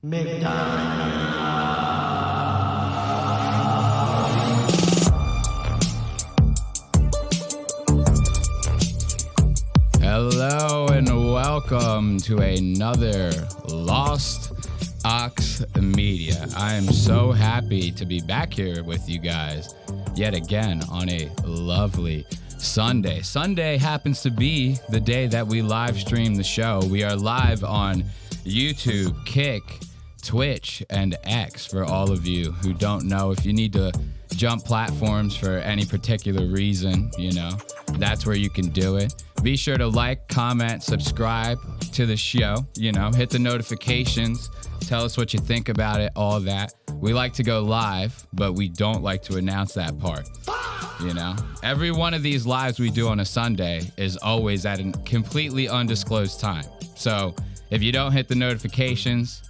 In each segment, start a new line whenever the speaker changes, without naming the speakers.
Hello and welcome to another Lost Ox Media. I am so happy to be back here with you guys yet again on a lovely Sunday. Sunday happens to be the day that we live stream the show. We are live on YouTube, Kick, Twitch, and X for all of you who don't know. If you need to jump platforms for any particular reason, you know, that's where you can do it. Be sure to like, comment, subscribe to the show, you know, hit the notifications, tell us what you think about it, all that. We like to go live, but we don't like to announce that part, you know. Every one of these lives we do on a Sunday is always at a completely undisclosed time. So if you don't hit the notifications,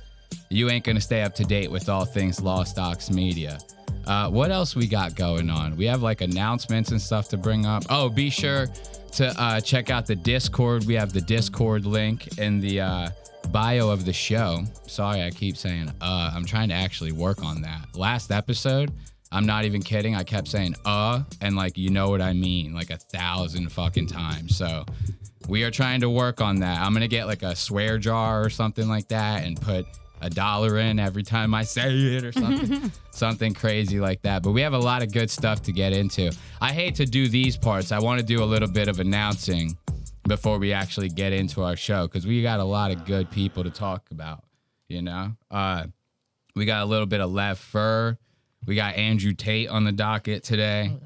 you ain't going to stay up to date with all things Lost Ox Media. What else we got going on? We have like announcements and stuff to bring up. Oh, be sure to check out the Discord. We have the Discord link in the bio of the show. Sorry, I keep saying I'm trying to actually work on that. Last episode, I'm not even kidding, I kept saying and like, you know what I mean, like 1,000 fucking times. So we are trying to work on that. I'm gonna get like a swear jar or something like that and put $1 in every time I say it or something. Something crazy like that. But we have a lot of good stuff to get into. I hate to do these parts. I want to do a little bit of announcing before we actually get into our show, because we got a lot of good people to talk about, you know. We got a little bit of Lev Fur. We got Andrew Tate on the docket today.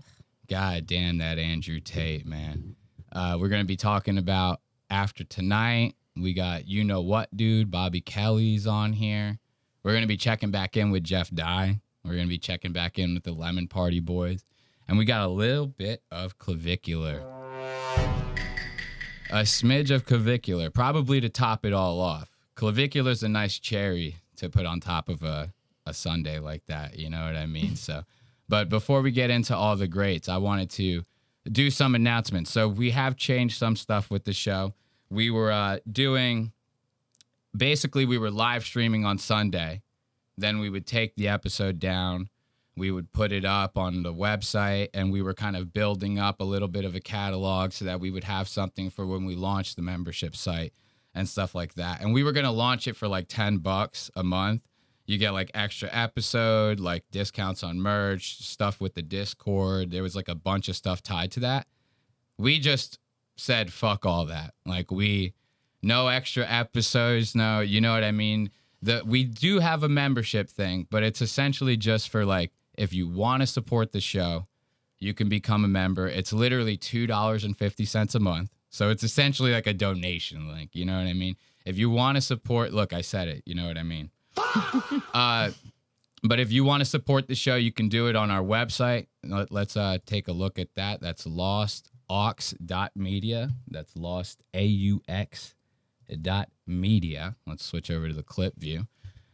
God damn that Andrew Tate, man. We're going to be talking about After Tonight. We got You Know What Dude, Bobby Kelly's on here. We're going to be checking back in with Jeff Dye. We're going to be checking back in with the Lemon Party Boys. And we got a little bit of clavicular. A smidge of clavicular, probably to top it all off. Clavicular's a nice cherry to put on top of a Sunday like that, you know what I mean? So, but before we get into all the greats, I wanted to do some announcements. So we have changed some stuff with the show. We were we were live streaming on Sunday. Then we would take the episode down. We would put it up on the website, and we were kind of building up a little bit of a catalog so that we would have something for when we launched the membership site and stuff like that. And we were going to launch it for like $10 a month. You get like extra episode, like discounts on merch, stuff with the Discord. There was like a bunch of stuff tied to that. We just said fuck all that. Like, no extra episodes, no, you know what I mean? We do have a membership thing, but it's essentially just for like, if you want to support the show, you can become a member. It's literally $2.50 a month. So it's essentially like a donation link, you know what I mean? If you want to support, look, I said it, you know what I mean? But if you want to support the show, you can do it on our website. Let's take a look at that. That's lostaux.media. That's lostaux.media. Let's switch over to the clip view.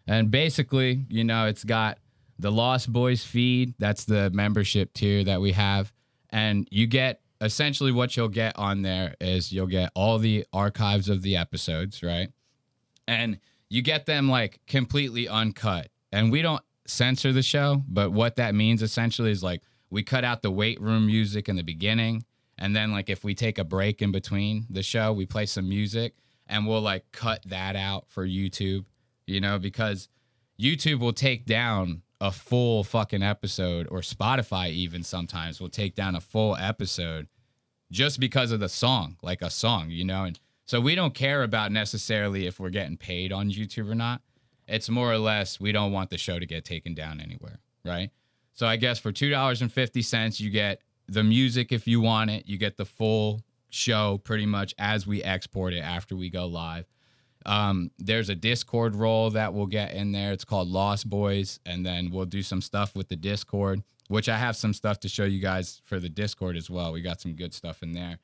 And basically, you know, it's got the Lost Boys feed. That's the membership tier that we have. And you get, essentially what you'll get on there is you'll get all the archives of the episodes, right? And you get them like completely uncut. And we don't censor the show, but what that means essentially is like we cut out the weight room music in the beginning. And then like if we take a break in between the show, we play some music and we'll like cut that out for YouTube, you know, because YouTube will take down a full fucking episode, or Spotify even sometimes will take down a full episode just because of the song, like a song, you know? And so we don't care about necessarily if we're getting paid on YouTube or not. It's more or less, we don't want the show to get taken down anywhere, right? So I guess for $2.50, you get the music if you want it. You get the full show pretty much as we export it after we go live. There's a Discord role that we'll get in there. It's called Lost Boys. And then we'll do some stuff with the Discord, which I have some stuff to show you guys for the Discord as well. We got some good stuff in there.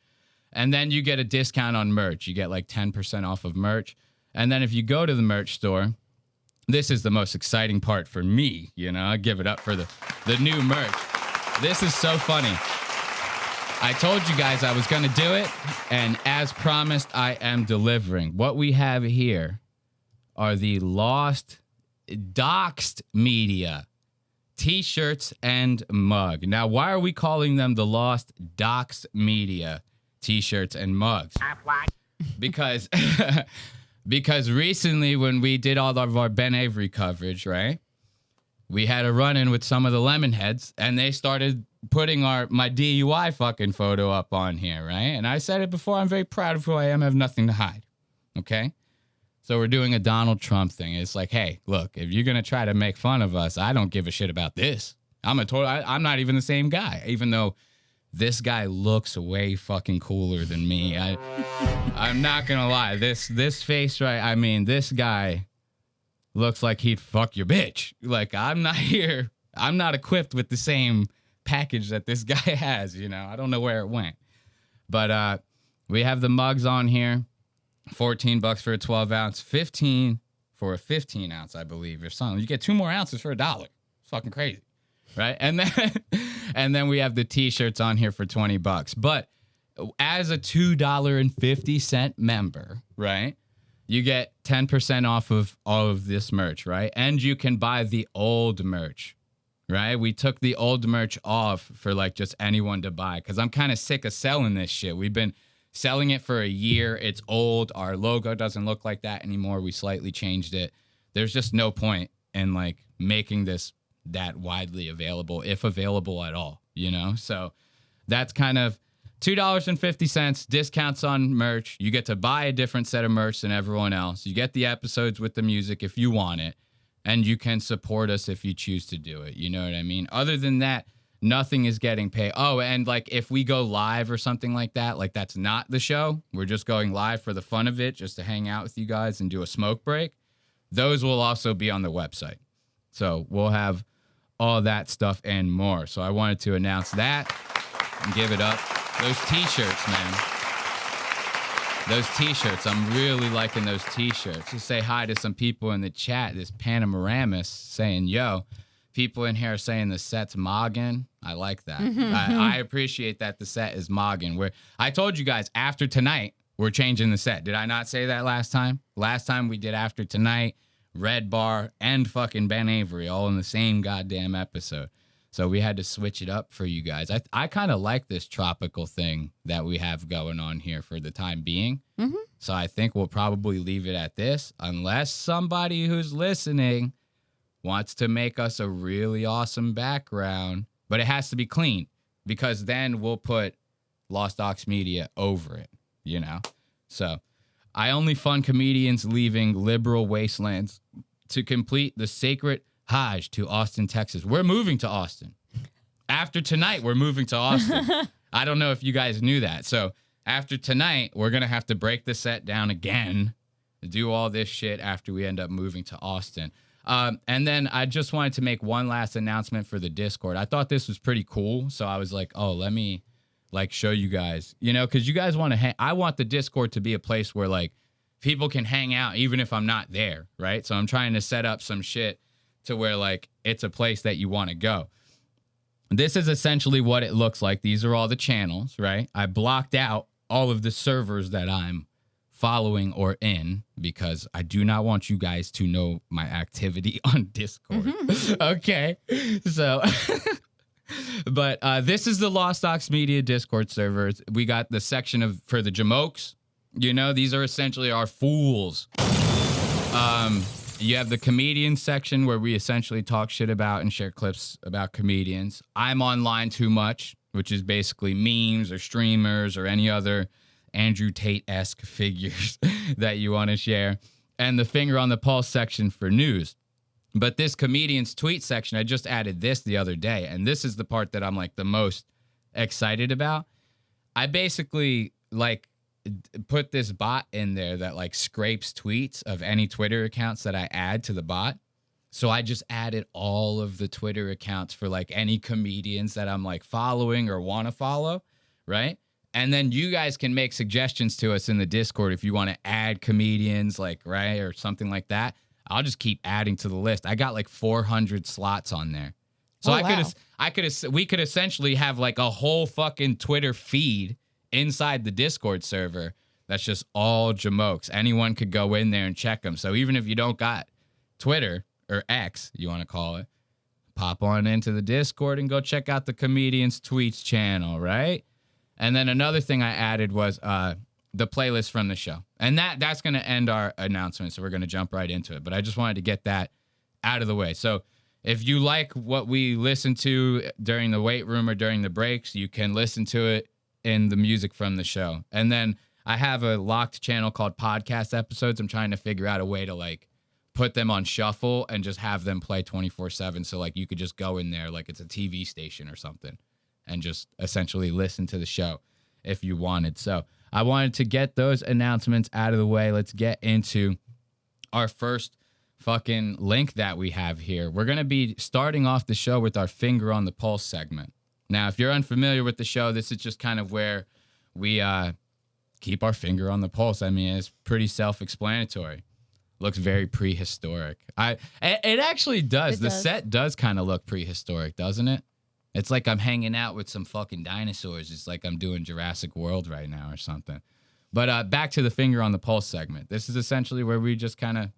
And then you get a discount on merch. You get like 10% off of merch. And then if you go to the merch store, this is the most exciting part for me. You know, I give it up for the new merch. This is so funny. I told you guys I was going to do it. And as promised, I am delivering. What we have here are the Lost Doxed Media T-shirts and mug. Now, why are we calling them the Lost Doxed Media T-shirts and mugs? Because because recently when we did all of our Ben Avery coverage, right? We had a run-in with some of the Lemonheads, and they started putting my DUI fucking photo up on here, right? And I said it before, I'm very proud of who I am. I have nothing to hide, okay? So we're doing a Donald Trump thing. It's like, hey, look, if you're going to try to make fun of us, I don't give a shit about this. I'm not even the same guy, even though this guy looks way fucking cooler than me. I'm not going to lie. This face, right? I mean, this guy looks like he'd fuck your bitch. Like, I'm not equipped with the same package that this guy has, you know. I don't know where it went. But we have the mugs on here. $14 for a 12-ounce, 15 for a 15-ounce, I believe, or something. You get 2 more ounces for $1. It's fucking crazy, right? And then we have the T-shirts on here for $20. But as a $2.50 member, right, you get 10% off of all of this merch, right? And you can buy the old merch, right? We took the old merch off for like just anyone to buy because I'm kind of sick of selling this shit. We've been selling it for a year. It's old. Our logo doesn't look like that anymore. We slightly changed it. There's just no point in like making this that widely available, if available at all, you know? So that's kind of $2.50 discounts on merch. You get to buy a different set of merch than everyone else. You get the episodes with the music if you want it, and you can support us if you choose to do it. You know what I mean? Other than that, nothing is getting paid. Oh, and like if we go live or something like that, like that's not the show. We're just going live for the fun of it, just to hang out with you guys and do a smoke break. Those will also be on the website. So we'll have all that stuff and more. So I wanted to announce that and give it up. Those T-shirts, man. Those T-shirts. I'm really liking those T-shirts. Just say hi to some people in the chat. This Panoramamus saying, yo, people in here are saying the set's Moggin. I like that. I appreciate that the set is Moggin. I told you guys, after tonight, we're changing the set. Did I not say that last time? Last time we did After Tonight, Red Bar, and fucking Ben Avery all in the same goddamn episode. So we had to switch it up for you guys. I kind of like this tropical thing that we have going on here for the time being. Mm-hmm. So I think we'll probably leave it at this, unless somebody who's listening wants to make us a really awesome background, but it has to be clean because then we'll put Lost Dox Media over it, you know? So I only fund comedians leaving liberal wastelands to complete the sacred Hajj to Austin, Texas. We're moving to Austin. After tonight, we're moving to Austin. I don't know if you guys knew that. So after tonight, we're going to have to break the set down again, do all this shit after we end up moving to Austin. And then I just wanted to make one last announcement for the Discord. I thought this was pretty cool. So I was like, oh, let me like show you guys, you know, because you guys want to I want the Discord to be a place where like people can hang out even if I'm not there, right? So I'm trying to set up some shit to where like it's a place that you want to go. This is essentially what it looks like. These are all the channels, right? I blocked out all of the servers that I'm following or in because I do not want you guys to know my activity on Discord. Mm-hmm. Okay. So, but this is the Lost Dox Media Discord servers. We got the section for the jamokes. You know, these are essentially our fools. You have the comedian section where we essentially talk shit about and share clips about comedians. I'm online too much, which is basically memes or streamers or any other Andrew Tate-esque figures that you want to share. And the finger on the pulse section for news. But this comedian's tweet section, I just added this the other day. And this is the part that I'm like the most excited about. I basically like put this bot in there that like scrapes tweets of any Twitter accounts that I add to the bot. So I just added all of the Twitter accounts for like any comedians that I'm like following or want to follow, right? And then you guys can make suggestions to us in the Discord if you want to add comedians, like, right, or something like that. I'll just keep adding to the list. I got like 400 slots on there. So we could essentially have like a whole fucking Twitter feed inside the Discord server that's just all jamokes. Anyone could go in there and check them. So even if you don't got Twitter, or X, you want to call it, pop on into the Discord and go check out the Comedians Tweets channel, right? And then another thing I added was the playlist from the show. And that's going to end our announcement, so we're going to jump right into it. But I just wanted to get that out of the way. So if you like what we listen to during the weight room or during the breaks, you can listen to it in the music from the show. And then I have a locked channel called Podcast Episodes. I'm trying to figure out a way to like put them on shuffle and just have them play 24/7. So like you could just go in there like it's a TV station or something and just essentially listen to the show if you wanted. So I wanted to get those announcements out of the way. Let's get into our first fucking link that we have here. We're going to be starting off the show with our Finger on the Pulse segment. Now, if you're unfamiliar with the show, this is just kind of where we keep our finger on the pulse. I mean, it's pretty self-explanatory. Looks very prehistoric. It actually does. The set does kind of look prehistoric, doesn't it? It's like I'm hanging out with some fucking dinosaurs. It's like I'm doing Jurassic World right now or something. But back to the Finger on the Pulse segment. This is essentially where we just kind of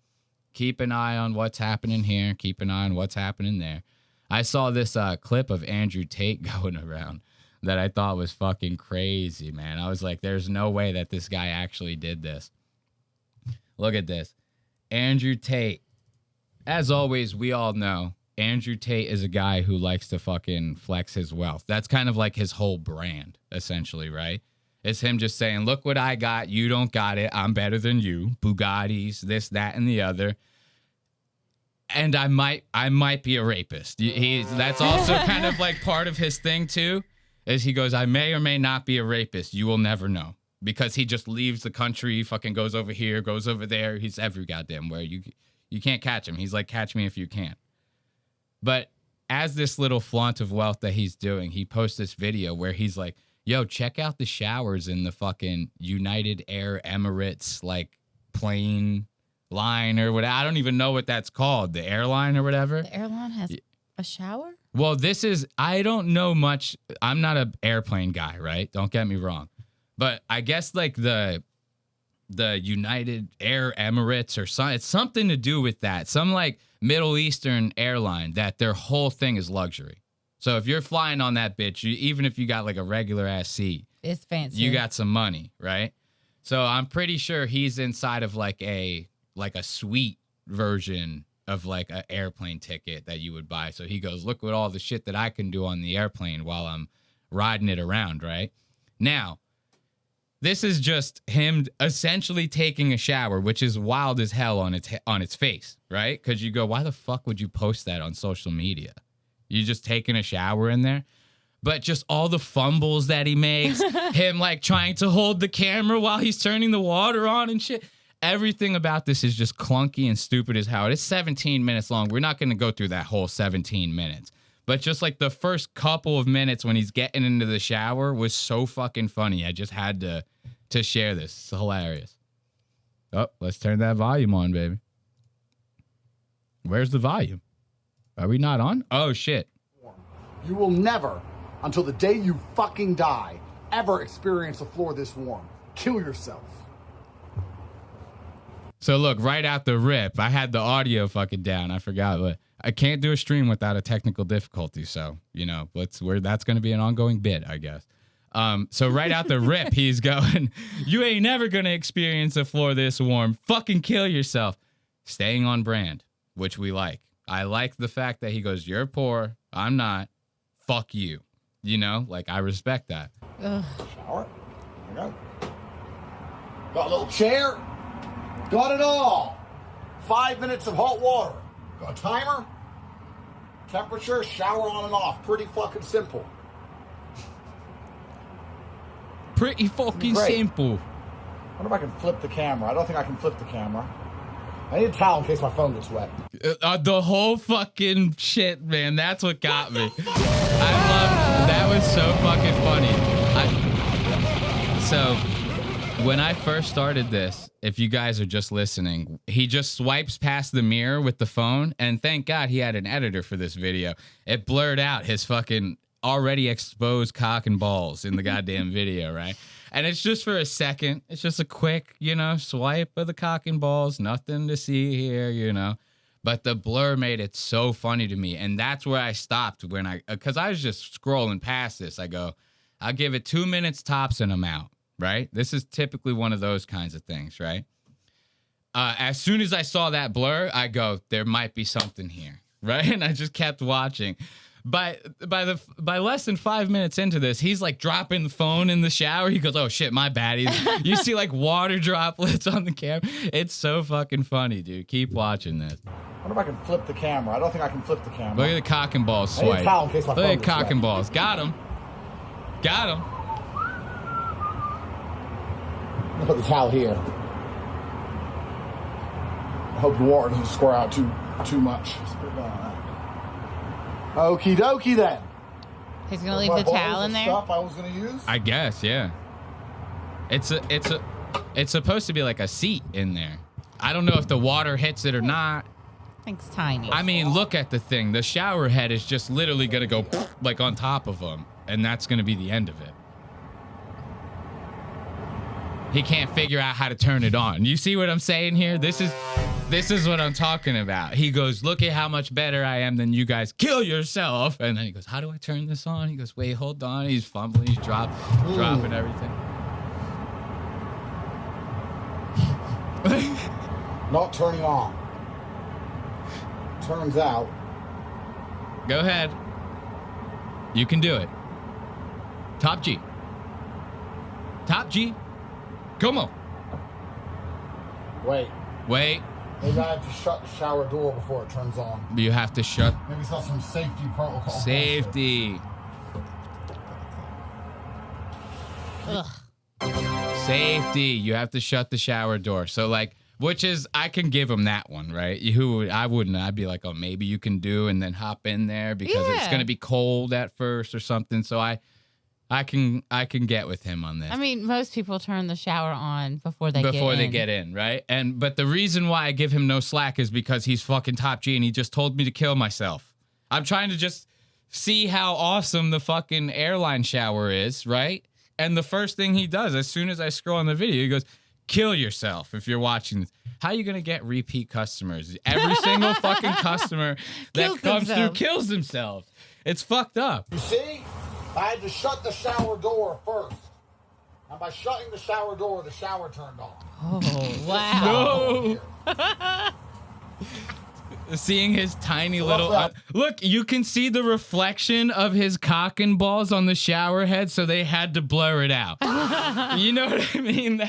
keep an eye on what's happening here, keep an eye on what's happening there. I saw this clip of Andrew Tate going around that I thought was fucking crazy, man. I was like, there's no way that this guy actually did this. Look at this. Andrew Tate. As always, we all know Andrew Tate is a guy who likes to fucking flex his wealth. That's kind of like his whole brand, essentially, right? It's him just saying, look what I got. You don't got it. I'm better than you. Bugattis, this, that, and the other. And I might be a rapist. That's also kind of like part of his thing, too, is he goes, I may or may not be a rapist. You will never know. Because he just leaves the country, fucking goes over here, goes over there. He's every goddamn where. You can't catch him. He's like, catch me if you can. But as this little flaunt of wealth that he's doing, he posts this video where he's like, yo, check out the showers in the fucking United Air Emirates, like, plane line or whatever. I don't even know what that's called. The airline or whatever.
The airline has a shower?
Well, I don't know much. I'm not an airplane guy, right? Don't get me wrong. But I guess, like, the United Air Emirates or something, it's something to do with that. Some, like, Middle Eastern airline that their whole thing is luxury. So if you're flying on that bitch, even if you got like a regular ass seat,
it's fancy.
You got some money, right? So I'm pretty sure he's inside of like a suite version of like an airplane ticket that you would buy. So he goes, look at all the shit that I can do on the airplane while I'm riding it around, right? Now, this is just him essentially taking a shower, which is wild as hell on its face, right? Because you go, why the fuck would you post that on social media? You just taking a shower in there? But just all the fumbles that he makes, him like trying to hold the camera while he's turning the water on and shit. Everything about this is just clunky and stupid as hell. It's 17 minutes long. We're not going to go through that whole 17 minutes. But just like the first couple of minutes when he's getting into the shower was so fucking funny. I just had to share this. It's hilarious. Oh, let's turn that volume on, baby. Where's the volume? Are we not on? Oh, shit.
You will never, until the day you fucking die, ever experience a floor this warm. Kill yourself.
So look, right out the rip, I had the audio fucking down. I forgot, but I can't do a stream without a technical difficulty. So, you know, that's going to be an ongoing bit, I guess. So right out the rip, he's going, you ain't never going to experience a floor this warm. Fucking kill yourself. Staying on brand, which we like. I like the fact that he goes, you're poor, I'm not, fuck you. You know, like, I respect that.
Ugh.
Shower. There you go. Got a little chair. Got it all. 5 minutes of hot water. Got a timer. Temperature, shower on and off. Pretty fucking simple.
Pretty fucking simple.
I wonder if I can flip the camera. I don't think I can flip the camera. I need a towel in case my phone gets wet.
The whole fucking shit, man. That's what got me. I love that. Was so fucking funny. So when I first started this, if you guys are just listening, he just swipes past the mirror with the phone, and thank God he had an editor for this video. It blurred out his fucking already exposed cock and balls in the goddamn video, right? And it's just for a second. It's just a quick, you know, swipe of the cock and balls. Nothing to see here, you know. But the blur made it so funny to me. And that's where I stopped because I was just scrolling past this. I go, I'll give it 2 minutes tops and I'm out, right? This is typically one of those kinds of things, right? As soon as I saw that blur, I go, there might be something here, right? And I just kept watching. By less than 5 minutes into this, he's like dropping the phone in the shower. He goes, "Oh shit, my bad." You see like water droplets on the camera. It's so fucking funny, dude. Keep watching this.
I wonder if I can flip the camera. I don't think I can flip the camera.
Look at the cock and balls
I need a
swipe.
towel in case my
Look
phone
at
gets
cock
wet.
and balls. Got him. Got him.
I'll put the towel here. I hope the water doesn't squirt out too much. Just put it on that. Okie dokie then.
He's gonna leave the towel in there.
Stuff I was gonna use.
I guess, yeah. It's supposed to be like a seat in there. I don't know if the water hits it or not.
I think it's tiny.
I mean, look at the thing. The shower head is just literally gonna go like on top of him, and that's gonna be the end of it. He can't figure out how to turn it on. You see what I'm saying here? This is what I'm talking about. He goes, "Look at how much better I am than you guys. Kill yourself." And then he goes, "How do I turn this on?" He goes, "Wait, hold on." He's fumbling. He's dropping everything.
Not turning on. Turns out.
Go ahead. You can do it. Top G. Top G. Come on.
Wait.
Wait.
Maybe I have to shut the shower door before it turns on.
You have to shut.
Maybe it's got some safety protocol.
Safety.
Ugh.
Safety. You have to shut the shower door. So like, which is, I can give him that one, right? I wouldn't. I'd be like, oh, maybe you can do, and then hop in there because it's gonna be cold at first or something. So I can get with him on this.
I mean, most people turn the shower on before they
get in, right? But the reason why I give him no slack is because he's fucking top G and he just told me to kill myself. I'm trying to just see how awesome the fucking airline shower is, right? And the first thing he does, as soon as I scroll on the video, he goes, "Kill yourself if you're watching this." How are you going to get repeat customers? Every single fucking customer that comes through kills themselves. It's fucked up.
You see? I had to shut the shower door first. And by shutting the shower door, the shower turned on.
Oh, wow.
No. Seeing his tiny little... look, you can see the reflection of his cock and balls on the shower head, so they had to blur it out. You know what I mean?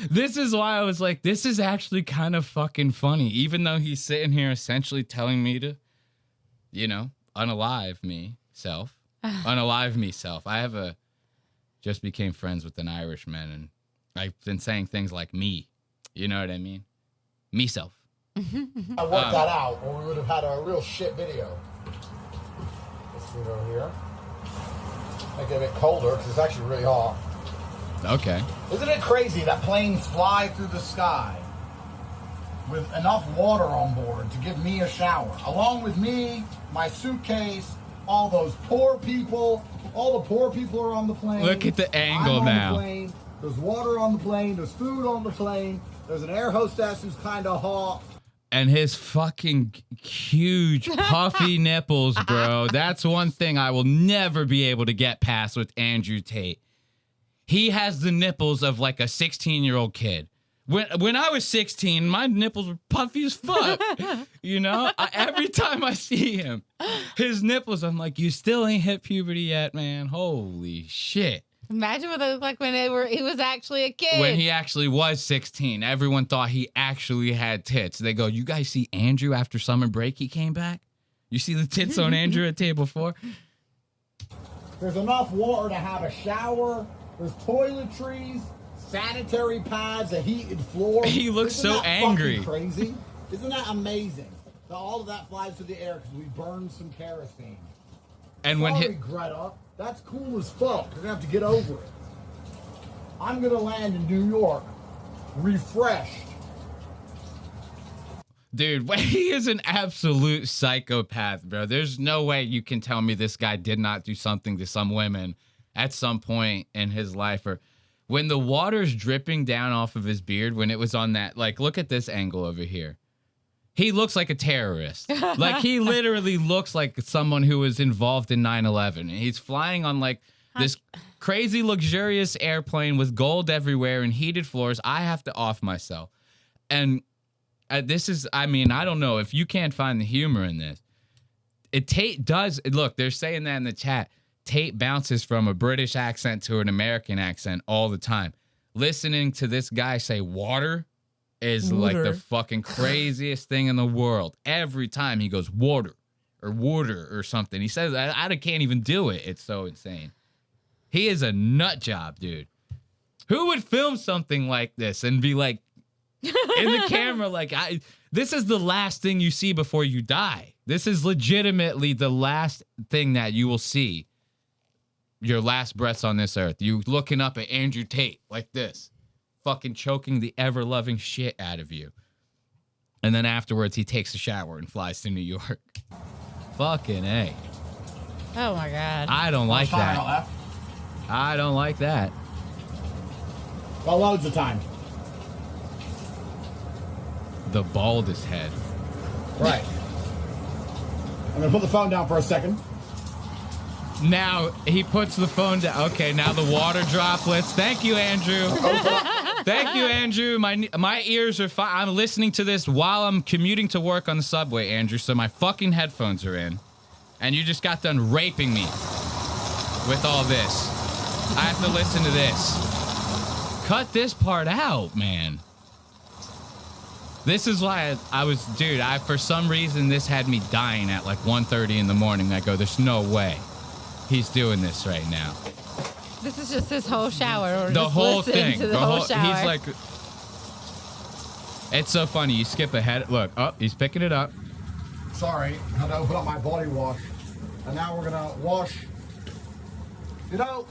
This is why I was like, this is actually kind of fucking funny, even though he's sitting here essentially telling me to, unalive me self. Unalive me self. I just became friends with an Irishman, and I've been saying things like me. You know what I mean? Me self.
I worked that out, or we would have had a real shit video. Let's put it over here. Make it a bit colder, because it's actually really hot.
Okay.
Isn't it crazy that planes fly through the sky with enough water on board to give me a shower? Along with me, my suitcase, all those poor people, all the poor people are on the plane.
Look at the angle
I'm
now.
On the plane. There's water on the plane. There's food on the plane. There's an air hostess who's kind of hot.
And his fucking huge puffy nipples, bro. That's one thing I will never be able to get past with Andrew Tate. He has the nipples of like a 16-year-old kid. When I was 16, my nipples were puffy as fuck. Every time I see him, his nipples, I'm like, you still ain't hit puberty yet, man. Holy shit.
Imagine what they looked like when he was actually a kid.
When he actually was 16, everyone thought he actually had tits. They go, you guys see Andrew after summer break? He came back? You see the tits on Andrew at table 4?
There's enough water to have a shower. There's toiletries, sanitary pads, a heated floor.
He looks so angry.
Crazy. Isn't that amazing? That all of that flies through the air because we burned some kerosene.
And
Sorry, Greta. That's cool as fuck. You're gonna have to get over it. I'm gonna land in New York, refreshed.
Dude, he is an absolute psychopath, bro. There's no way you can tell me this guy did not do something to some women at some point in his life, or when the water's dripping down off of his beard, when it was on that, like, look at this angle over here. He looks like a terrorist. Like, he literally looks like someone who was involved in 9/11. He's flying on, like, this crazy luxurious airplane with gold everywhere and heated floors. I have to off myself. And this is, I mean, I don't know if you can't find the humor in this. Tate does, look, they're saying that in the chat. Tate bounces from a British accent to an American accent all the time. Listening to this guy say water is like the fucking craziest thing in the world. Every time he goes water or something. He says, I can't even do it. It's so insane. He is a nut job, dude. Who would film something like this and be like, in the camera, like, this is the last thing you see before you die. This is legitimately the last thing that you will see. Your last breaths on this earth. You looking up at Andrew Tate like this. Fucking choking the ever-loving shit out of you. And then afterwards, he takes a shower and flies to New York. Fucking A.
Oh, my God.
I don't like that. I don't like that.
Well, loads of time.
The baldest head.
Right. I'm going to put the phone down for a second.
Now, he puts the phone down. Okay, now the water droplets. Thank you, Andrew. Thank you, Andrew. My ears are fine. I'm listening to this while I'm commuting to work on the subway, Andrew, so my fucking headphones are in. And you just got done raping me with all this. I have to listen to this. Cut this part out, man. This is why I was, dude, for some reason, this had me dying at like 1:30 in the morning. I go, there's no way he's doing this right now.
This is just his whole shower. Or
the
just
whole
listen
thing.
To the whole shower.
He's like, it's so funny. You skip ahead. Look, oh, he's picking it up.
Sorry, I had to open up my body wash. And now we're going to wash. You know,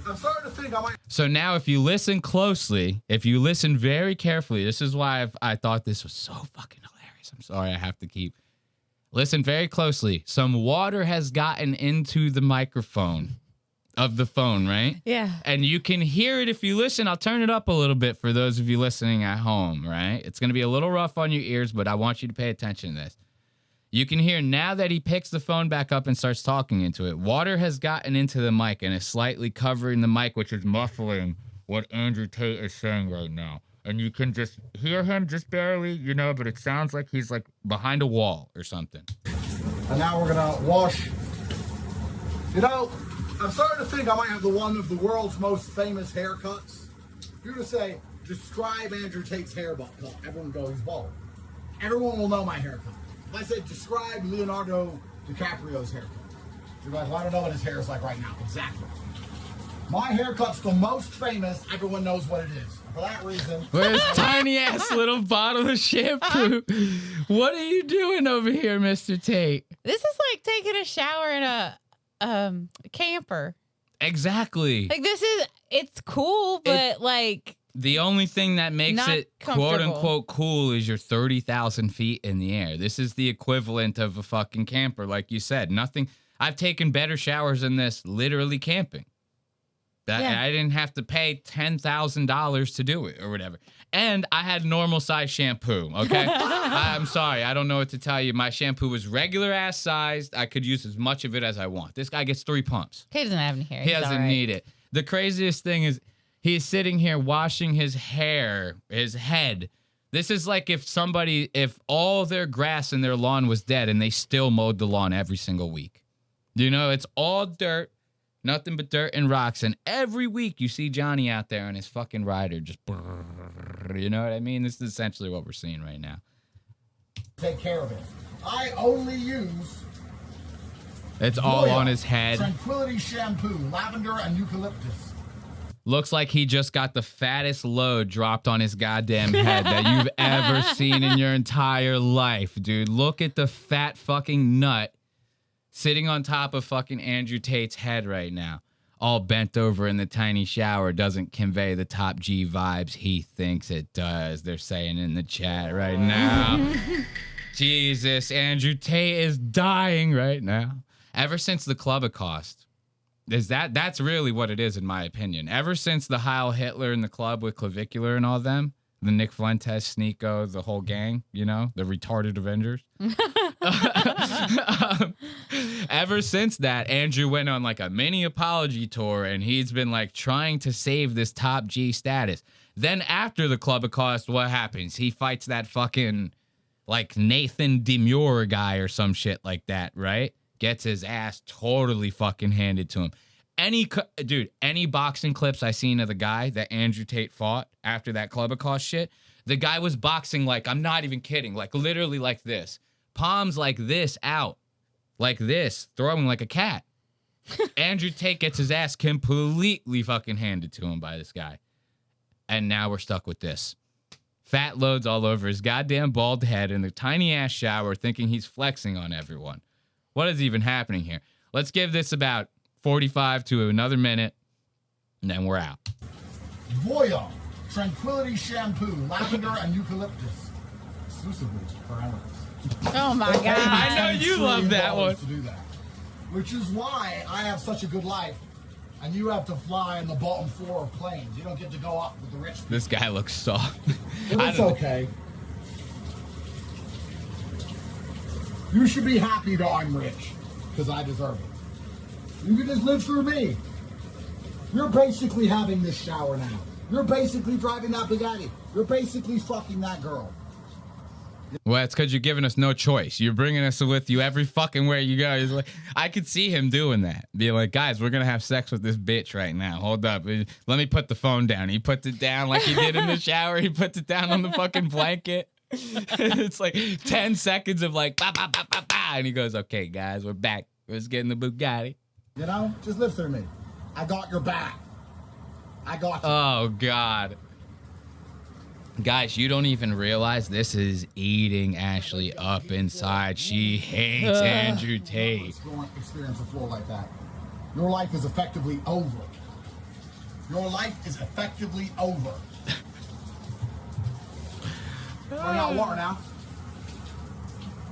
I'm starting to think I might.
So now if you listen closely, if you listen very carefully, this is why I thought this was so fucking hilarious. I'm sorry, I have to keep. Listen very closely. Some water has gotten into the microphone of the phone, right?
Yeah.
And you can hear it if you listen. I'll turn it up a little bit for those of you listening at home, right? It's going to be a little rough on your ears, but I want you to pay attention to this. You can hear now that he picks the phone back up and starts talking into it. Water has gotten into the mic and is slightly covering the mic, which is muffling what Andrew Tate is saying right now. And you can just hear him just barely, you know, but it sounds like he's like behind a wall or something.
And now we're going to wash. You know, I'm starting to think I might have one of the world's most famous haircuts. If you were to say, describe Andrew Tate's haircut, everyone goes, he's bald. Everyone will know my haircut. If I said, describe Leonardo DiCaprio's haircut, you're like, well, I don't know what his hair is like right now. Exactly. My haircut's the most famous. Everyone knows what it is. For that reason.
Where's tiny ass little bottle of shampoo? What are you doing over here, Mr. Tate?
This is like taking a shower in a camper.
Exactly.
Like, it's cool, but like.
The only thing that makes it quote unquote cool is you're 30,000 feet in the air. This is the equivalent of a fucking camper, like you said. Nothing. I've taken better showers than this literally camping. I didn't have to pay $10,000 to do it or whatever. And I had normal size shampoo, okay? I'm sorry. I don't know what to tell you. My shampoo was regular ass sized. I could use as much of it as I want. This guy gets 3 pumps.
He doesn't have any hair.
He doesn't need it. The craziest thing is he's sitting here washing his hair, his head. This is like if all their grass in their lawn was dead and they still mowed the lawn every single week. You know, it's all dirt. Nothing but dirt and rocks. And every week you see Johnny out there on his fucking rider just, you know what I mean? This is essentially what we're seeing right now.
Take care of it. I only use...
It's all on his head.
Tranquility shampoo, lavender and eucalyptus.
Looks like he just got the fattest load dropped on his goddamn head that you've ever seen in your entire life, dude. Look at the fat fucking nut sitting on top of fucking Andrew Tate's head right now. All bent over in the tiny shower doesn't convey the top G vibes he thinks it does. They're saying in the chat right now. Jesus, Andrew Tate is dying right now. Ever since the Club Accost. That's really what it is in my opinion. Ever since the Heil Hitler in the club with Clavicular and all them, the Nick Fuentes, Sneeko, the whole gang, you know, the retarded Avengers. Ever since that, Andrew went on like a mini apology tour, and he's been like trying to save this top G status. Then after the Club of Cost, what happens? He fights that fucking like Nathan Demure guy or some shit like that, right? Gets his ass totally fucking handed to him. Any boxing clips I seen of the guy that Andrew Tate fought after that Club of Cost shit, the guy was boxing like, I'm not even kidding, like literally like this. Palms like this out. Like this. Throwing like a cat. Andrew Tate gets his ass completely fucking handed to him by this guy. And now we're stuck with this. Fat loads all over his goddamn bald head in the tiny ass shower thinking he's flexing on everyone. What is even happening here? Let's give this about 45 to another minute, and then we're out.
Voya Tranquility Shampoo, lavender and eucalyptus, exclusively for animals.
Oh my God!
I know you love that one.
To do that, which is why I have such a good life, and you have to fly in the bottom floor of planes. You don't get to go up with the rich people.
This guy looks soft.
But it's okay. You should be happy that I'm rich, because I deserve it. You can just live through me. You're basically having this shower now. You're basically driving that Bugatti. You're basically fucking that girl.
Well, it's because you're giving us no choice. You're bringing us with you every fucking where you go. Like, I could see him doing that. Be like, guys, we're going to have sex with this bitch right now. Hold up. Let me put the phone down. He puts it down like he did in the shower. He puts it down on the fucking blanket. It's like 10 seconds of like, bah, bah, bah, bah, bah. And he goes, okay, guys, we're back. Let's get in the Bugatti.
You know, just live through me. I got your back. I got you.
Oh, God. Guys, you don't even realize this is eating Ashley up inside. She hates Andrew Tate.
Experience a floor like that. Your life is effectively over. Your life is effectively over. Running out of water now.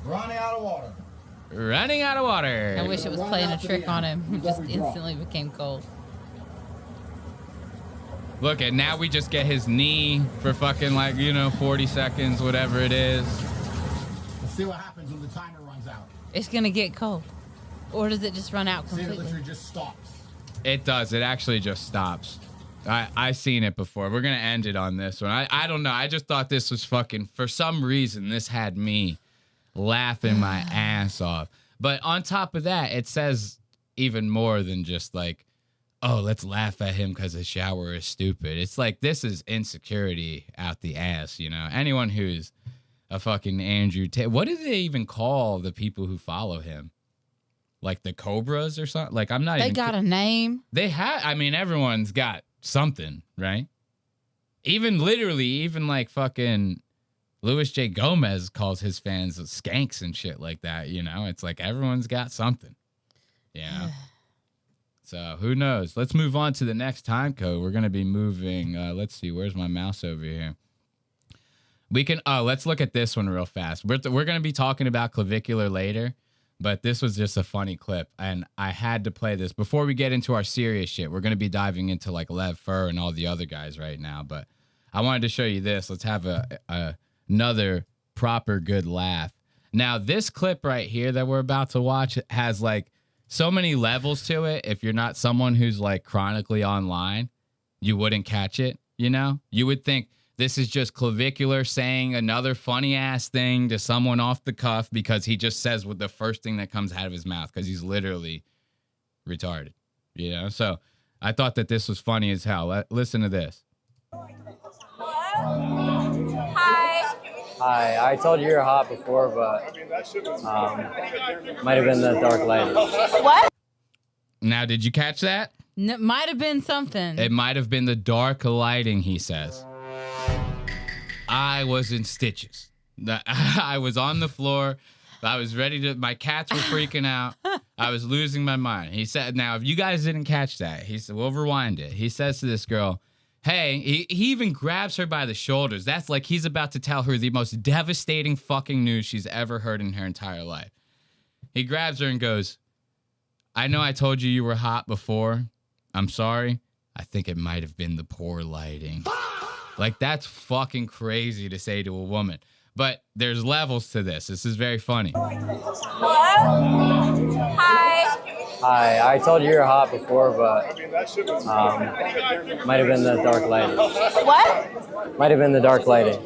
Running out of water.
Running out of water.
I wish it was playing a trick on him. He just instantly became cold.
Look, and now we just get his knee for fucking 40 seconds, whatever it is.
Let's see what happens when the timer runs out.
It's gonna get cold, or does it just run out
See, it
completely?
literally just stops.
It does. It actually just stops. I seen it before. We're gonna end it on this one. I don't know. I just thought this was fucking. For some reason, this had me laughing my ass off. But on top of that, it says even more than just like, oh, let's laugh at him because his shower is stupid. It's like, this is insecurity out the ass, you know? Anyone who's a fucking Andrew Tate. What do they even call the people who follow him? Like the Cobras or something? Like, I'm not
They
even...
got a name.
They have... I mean, everyone's got something, right? Even like fucking Louis J. Gomez calls his fans skanks and shit like that, you know? It's like everyone's got something, you know? So who knows? Let's move on to the next time code. We're going to be moving. Let's see. Where's my mouse over here? We can. Oh, let's look at this one real fast. We're going to be talking about clavicular later, but this was just a funny clip. And I had to play this before we get into our serious shit. We're going to be diving into like Lev Fur and all the other guys right now. But I wanted to show you this. Let's have another proper good laugh. Now, this clip right here that we're about to watch has like so many levels to it. If you're not someone who's like chronically online, you wouldn't catch it, you know? You would think this is just clavicular saying another funny ass thing to someone off the cuff because he just says what the first thing that comes out of his mouth because he's literally retarded, you know? So I thought that this was funny as hell. Listen to this.
Hi, I told you you're hot before, but might have been the dark light.
What?
Now, did you catch that?
Might have been something.
It might have been the dark lighting, he says. I was in stitches. I was on the floor. I was ready to... My cats were freaking out. I was losing my mind. He said, now, if you guys didn't catch that, he said, we'll rewind it. He says to this girl, hey, he even grabs her by the shoulders. That's like he's about to tell her the most devastating fucking news she's ever heard in her entire life. He grabs her and goes, I know I told you were hot before. I'm sorry. I think it might have been the poor lighting. Like, that's fucking crazy to say to a woman. But there's levels to this. This is very funny.
Hello? Hi.
Hi, I told you you're hot before, but might have been the dark lighting.
What?
Might have been the dark lighting.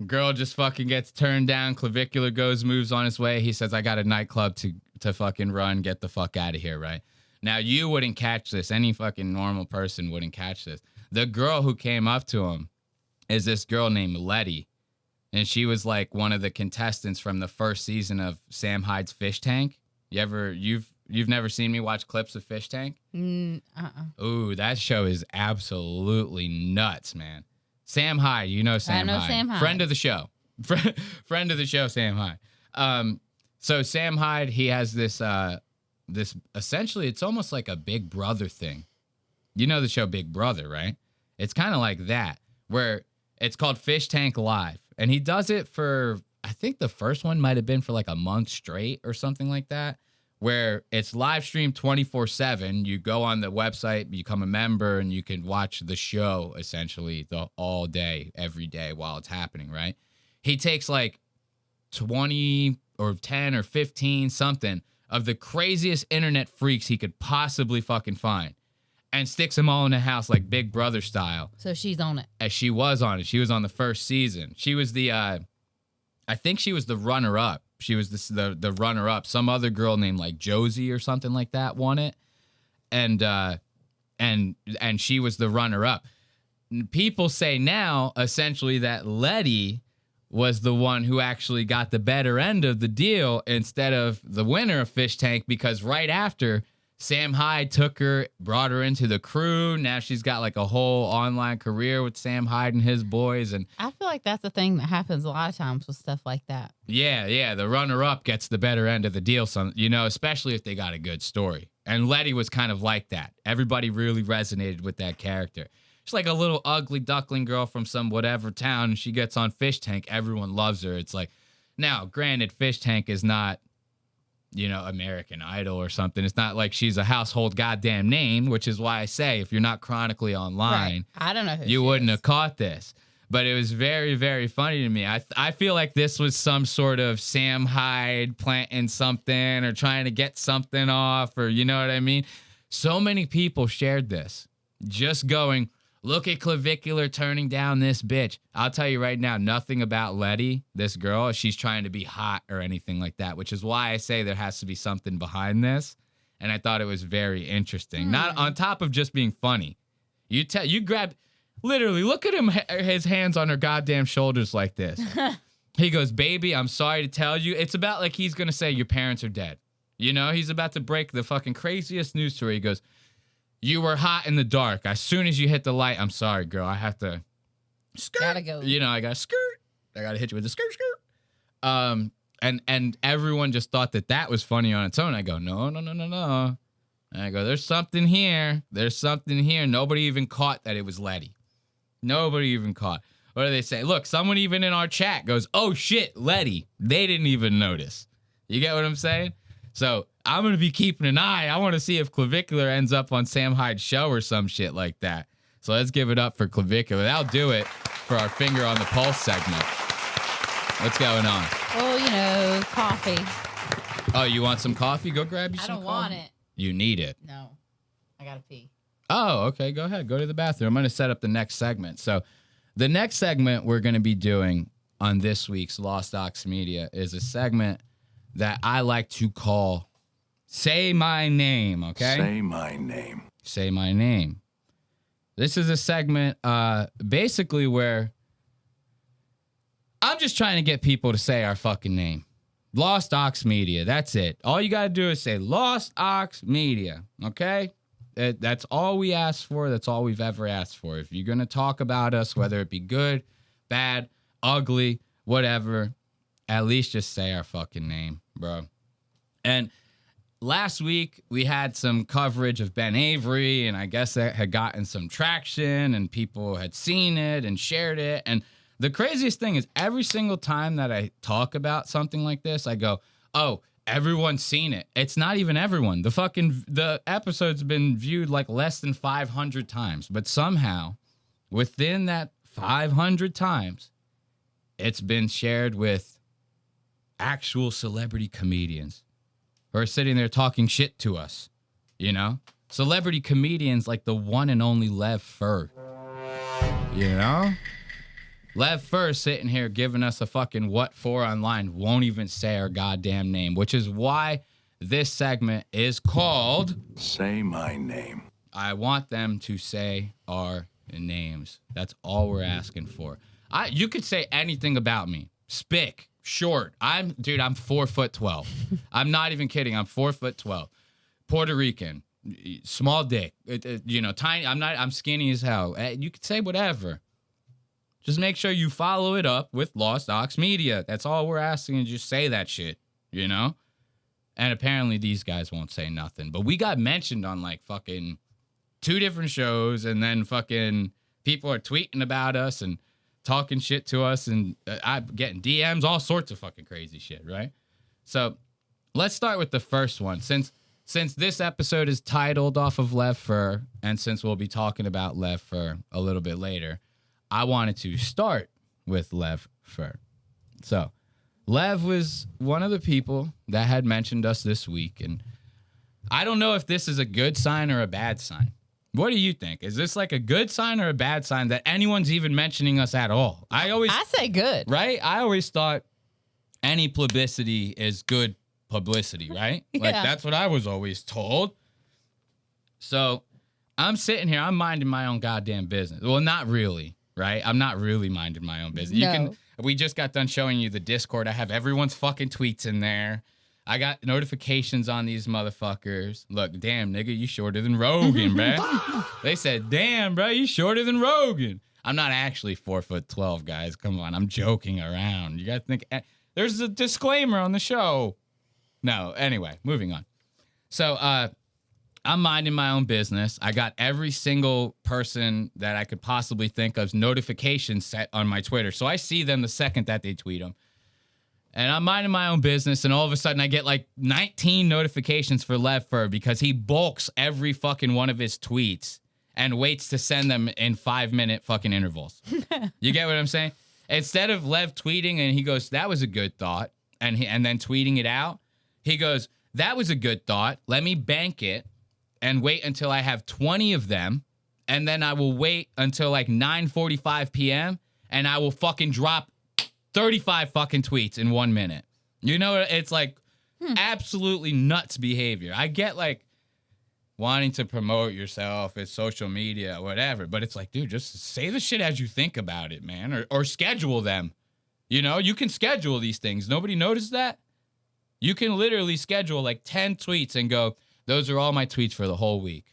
Girl just fucking gets turned down. Clavicular goes, moves on his way. He says, I got a nightclub to fucking run. Get the fuck out of here, right? Now, you wouldn't catch this. Any fucking normal person wouldn't catch this. The girl who came up to him is this girl named Letty. And she was like one of the contestants from the first season of Sam Hyde's Fish Tank. You've never seen me watch clips of Fish Tank? Ooh, that show is absolutely nuts, man. Sam Hyde, you know Sam Hyde.
Sam Hyde.
Friend of the show. Friend of the show, Sam Hyde. So Sam Hyde, he has this essentially, it's almost like a Big Brother thing. You know the show Big Brother, right? It's kind of like that, where it's called Fish Tank Live. And he does it for, I think the first one might have been for like a month straight or something like that, where it's live streamed 24/7. You go on the website, become a member, and you can watch the show essentially all day, every day while it's happening, right? He takes like 20 or 10 or 15 something of the craziest internet freaks he could possibly fucking find and sticks them all in the house like Big Brother style.
So she's on it.
As she was on it. She was on the first season. She was the, I think she was the runner-up. She was the runner-up. Some other girl named like Josie or something like that won it. And she was the runner-up. People say now, essentially, that Letty was the one who actually got the better end of the deal instead of the winner of Fish Tank, because right after, Sam Hyde took her, brought her into the crew. Now she's got like a whole online career with Sam Hyde and his boys. And
I feel like that's a thing that happens a lot of times with stuff like that.
yeah, the runner-up gets the better end of the deal, especially if they got a good story. And Letty was kind of like that. Everybody really resonated with that character. She's like a little ugly duckling girl from some whatever town, and she gets on Fish Tank. Everyone loves her. It's like, now, granted, Fish Tank is not, American Idol or something. It's not like she's a household goddamn name, which is why I say if you're not chronically online,
Right. I don't know who
you
she
wouldn't
is.
have caught this. But it was very, very funny to me. I feel like this was some sort of Sam Hyde planting something or trying to get something off, or you know what I mean? So many people shared this, just going, look at Clavicular turning down this bitch. I'll tell you right now, nothing about Letty, this girl, she's trying to be hot or anything like that, which is why I say there has to be something behind this. And I thought it was very interesting. Not on top of just being funny. You grab, literally, look at him, his hands on her goddamn shoulders like this. He goes, baby, I'm sorry to tell you. It's about like he's going to say your parents are dead. He's about to break the fucking craziest news story. He goes, you were hot in the dark. As soon as you hit the light, I'm sorry, girl. I have to skirt.
Gotta go.
I got to skirt. I got to hit you with the skirt. And everyone just thought that was funny on its own. I go, no. And I go, there's something here. Nobody even caught that it was Letty. Nobody even caught. What do they say? Look, someone even in our chat goes, oh shit, Letty. They didn't even notice. You get what I'm saying? So I'm going to be keeping an eye. I want to see if Clavicular ends up on Sam Hyde's show or some shit like that. So let's give it up for Clavicular. That'll do it for our Finger on the Pulse segment. What's going on?
Well, coffee.
Oh, you want some coffee? Go grab you
I
some
don't
coffee.
want it.
You need it.
No. I gotta pee.
Oh, okay. Go ahead. Go to the bathroom. I'm going to set up the next segment. So the next segment we're going to be doing on this week's Lost Ox Media is a segment that I like to call Say My Name, okay?
Say my name.
Say My Name. This is a segment basically where I'm just trying to get people to say our fucking name. Lost Ox Media. That's it. All you got to do is say Lost Ox Media, okay? That's all we ask for. That's all we've ever asked for. If you're going to talk about us, whether it be good, bad, ugly, whatever, at least just say our fucking name, bro. And last week, we had some coverage of Ben Avery, and I guess that had gotten some traction, and people had seen it and shared it. And the craziest thing is every single time that I talk about something like this, I go, oh, everyone's seen it. It's not even everyone. The episode's been viewed like less than 500 times, but somehow within that 500 times, it's been shared with actual celebrity comedians who are sitting there talking shit to us, you know? Celebrity comedians like the one and only Lev Fur, you know? Lev Fur sitting here giving us a fucking what for online, won't even say our goddamn name, which is why this segment is called
Say My Name.
I want them to say our names. That's all we're asking for. You could say anything about me. Spick, short. I'm 4'12". I'm not even kidding. I'm 4'12". Puerto Rican, small dick, tiny. I'm skinny as hell. You could say whatever. Just make sure you follow it up with Lost Ox Media. That's all we're asking, and just say that shit, you know? And apparently these guys won't say nothing. But we got mentioned on like fucking 2 different shows, and then fucking people are tweeting about us and talking shit to us, and I'm getting DMs, all sorts of fucking crazy shit, right? So let's start with the first one. Since this episode is titled off of Lev Fur, and since we'll be talking about Lev Fur a little bit later, I wanted to start with Lev Fur. So Lev was one of the people that had mentioned us this week, and I don't know if this is a good sign or a bad sign. What do you think? Is this like a good sign or a bad sign that anyone's even mentioning us at all?
I say good.
Right? I always thought any publicity is good publicity, right?
Yeah.
Like, that's what I was always told. So I'm sitting here, I'm minding my own goddamn business. Well, not really, right? I'm not really minding my own business.
No.
We just got done showing you the Discord. I have everyone's fucking tweets in there. I got notifications on these motherfuckers. Look, damn, nigga, you shorter than Rogan, bruh. They said, damn, bro, you shorter than Rogan. I'm not actually 4'12", guys. Come on, I'm joking around. You gotta think. There's a disclaimer on the show. No, anyway, moving on. So, I'm minding my own business. I got every single person that I could possibly think of's notifications set on my Twitter. So I see them the second that they tweet them. And I'm minding my own business, and all of a sudden I get like 19 notifications for Lev Fur because he bulks every fucking one of his tweets and waits to send them in 5-minute fucking intervals. You get what I'm saying? Instead of Lev tweeting and he goes, that was a good thought, and then tweeting it out, he goes, that was a good thought. Let me bank it and wait until I have 20 of them, and then I will wait until like 9:45 p.m. and I will fucking drop 35 fucking tweets in 1 minute. You know, it's like absolutely nuts behavior. I get like wanting to promote yourself, it's social media, whatever, but it's like, dude, just say the shit as you think about it, man, or schedule them. You know, you can schedule these things. Nobody noticed that? You can literally schedule like 10 tweets and go, those are all my tweets for the whole week.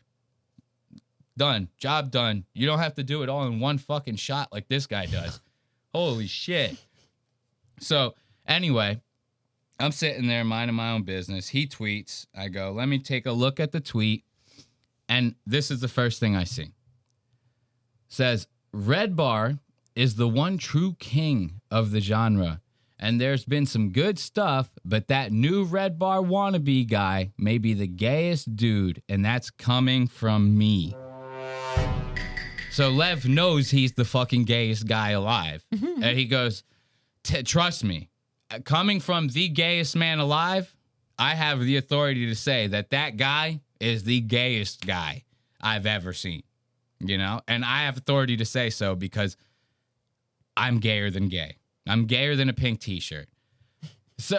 Done. Job done. You don't have to do it all in one fucking shot like this guy does. Holy shit. So, anyway, I'm sitting there minding my own business. He tweets. I go, let me take a look at the tweet. And this is the first thing I see. Says, Red Bar is the one true king of the genre. And there's been some good stuff, but that new Red Bar wannabe guy may be the gayest dude, and that's coming from me. So Lev knows he's the fucking gayest guy alive. And he goes, trust me, coming from the gayest man alive, I have the authority to say that guy is the gayest guy I've ever seen, you know? And I have authority to say so because I'm gayer than gay. I'm gayer than a pink t-shirt. So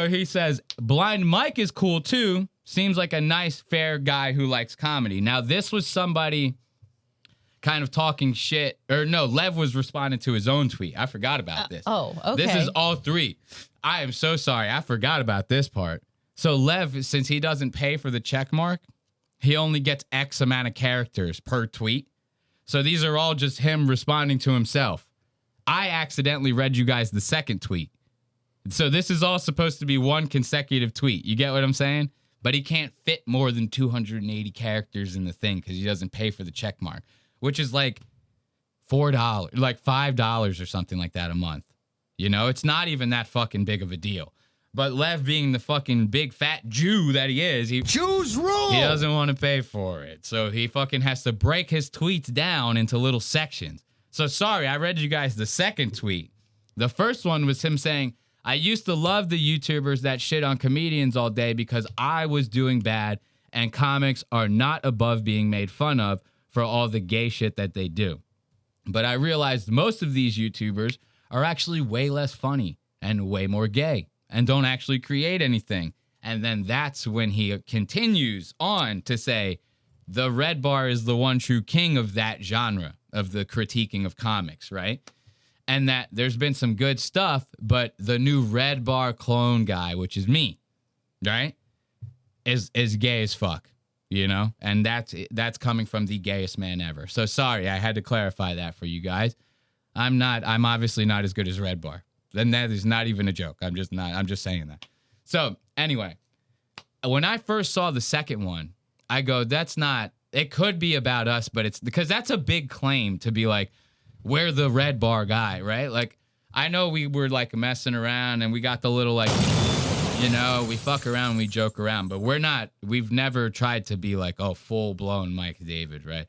he says, Blind Mike is cool too. Seems like a nice, fair guy who likes comedy. Now, this was somebody kind of talking shit, or no, Lev was responding to his own tweet. I forgot about this.
Oh, okay.
This is all three. I am so sorry. I forgot about this part. So Lev, since he doesn't pay for the check mark, he only gets X amount of characters per tweet. So these are all just him responding to himself. I accidentally read you guys the second tweet. So this is all supposed to be one consecutive tweet. You get what I'm saying? But he can't fit more than 280 characters in the thing because he doesn't pay for the check mark, which is like $4, like $5 or something like that a month. You know, it's not even that fucking big of a deal. But Lev, being the fucking big fat Jew that he is,
Jews rule.
he doesn't want to pay for it. So he fucking has to break his tweets down into little sections. So sorry, I read you guys the second tweet. The first one was him saying, I used to love the YouTubers that shit on comedians all day because I was doing bad and comics are not above being made fun of for all the gay shit that they do. But I realized most of these YouTubers are actually way less funny and way more gay and don't actually create anything. And then that's when he continues on to say, the Red Bar is the one true king of that genre, of the critiquing of comics, right? And that there's been some good stuff, but the new Red Bar clone guy, which is me, right, is gay as fuck, you know? And that's coming from the gayest man ever. So sorry, I had to clarify that for you guys. I'm obviously not as good as Red Bar. Then that is not even a joke. I'm just saying that. So anyway, when I first saw the second one, I go, it could be about us, but it's because that's a big claim to be like, we're the Red Bar guy, right? Like, I know we were like messing around and we got the little like, you know, we fuck around, we joke around, but we've never tried to be like, oh, full blown Mike David, right?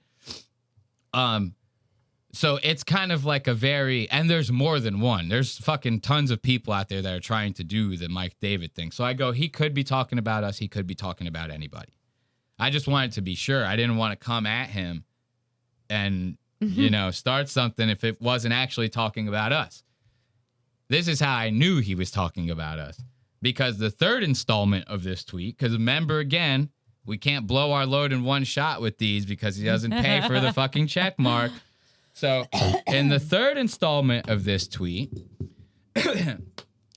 So it's kind of like and there's more than one. There's fucking tons of people out there that are trying to do the Mike David thing. So I go, he could be talking about us. He could be talking about anybody. I just wanted to be sure. I didn't want to come at him and, you know, start something if it wasn't actually talking about us. This is how I knew he was talking about us. Because the third installment of this tweet, because remember again, we can't blow our load in one shot with these because he doesn't pay for the fucking check mark. So in the third installment of this tweet,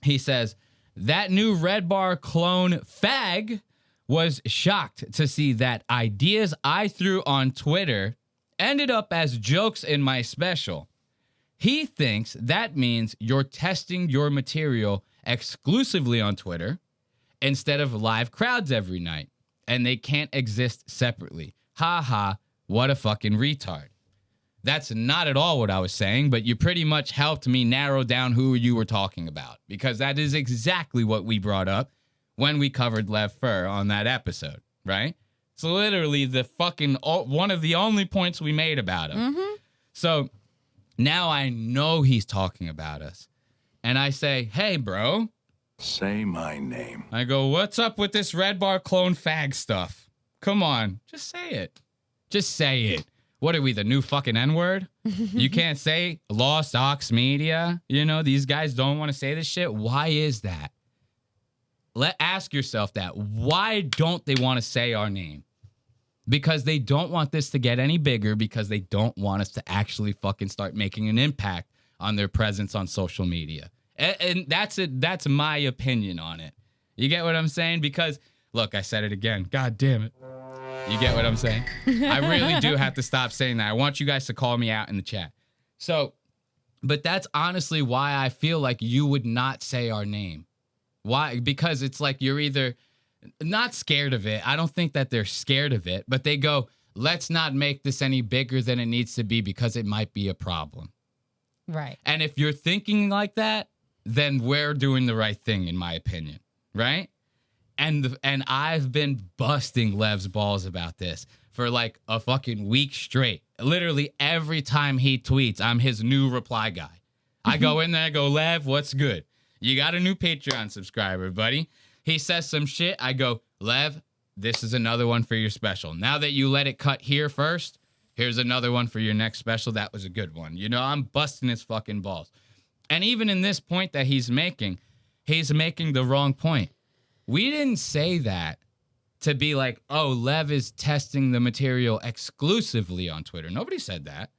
he says, that new Red Bar clone fag was shocked to see that ideas I threw on Twitter ended up as jokes in my special. He thinks that means you're testing your material exclusively on Twitter instead of live crowds every night, and they can't exist separately. Ha ha, what a fucking retard. That's not at all what I was saying, but you pretty much helped me narrow down who you were talking about, because that is exactly what we brought up when we covered Lev Fur on that episode, right? It's literally the fucking one of the only points we made about him. Mm-hmm. So now I know he's talking about us. And I say, hey, bro.
Say my name.
I go, what's up with this Red Bar clone fag stuff? Come on, just say it. Just say it. What are we, the new fucking N-word? You can't say Lost Ox Media? You know, these guys don't want to say this shit. Why is that? Ask yourself that. Why don't they want to say our name? Because they don't want this to get any bigger, because they don't want us to actually fucking start making an impact on their presence on social media. And that's it. That's my opinion on it. You get what I'm saying? Because, look, I said it again. God damn it. You get what I'm saying? I really do have to stop saying that. I want you guys to call me out in the chat. So, but that's honestly why I feel like you would not say our name. Why? Because it's like you're either not scared of it. I don't think that they're scared of it, but they go, let's not make this any bigger than it needs to be because it might be a problem.
Right.
And if you're thinking like that, then we're doing the right thing, in my opinion. Right? And I've been busting Lev's balls about this for like a fucking week straight. Literally every time he tweets, I'm his new reply guy. I go in there, I go, Lev, what's good? You got a new Patreon subscriber, buddy. He says some shit. I go, Lev, this is another one for your special. Now that you let it cut here first, here's another one for your next special. That was a good one. You know, I'm busting his fucking balls. And even in this point that he's making the wrong point. We didn't say that to be like, oh, Lev is testing the material exclusively on Twitter. Nobody said that,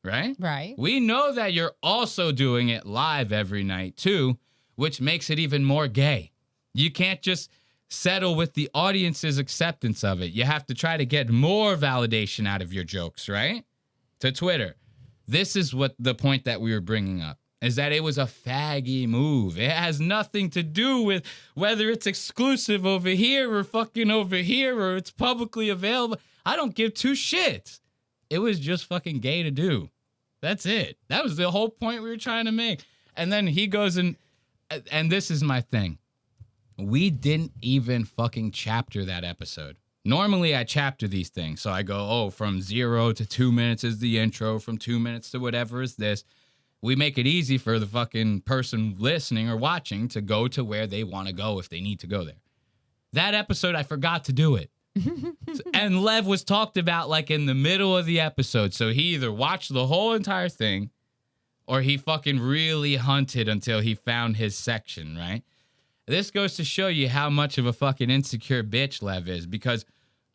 right?
Right.
We know that you're also doing it live every night, too, which makes it even more gay. You can't just settle with the audience's acceptance of it. You have to try to get more validation out of your jokes, right? To Twitter. This is what the point that we were bringing up. Is that it was a faggy move. It has nothing to do with whether it's exclusive over here or fucking over here or it's publicly available. I don't give two shits. It was just fucking gay to do. That's it. That was the whole point we were trying to make. And then he goes and this is my thing. We didn't even fucking chapter that episode. Normally I chapter these things. So I go, from 0 to 2 minutes is the intro, from 2 minutes to whatever is this. We make it easy for the fucking person listening or watching to go to where they want to go if they need to go there. That episode, I forgot to do it. And Lev was talked about like in the middle of the episode. So he either watched the whole entire thing or he fucking really hunted until he found his section, right? This goes to show you how much of a fucking insecure bitch Lev is. Because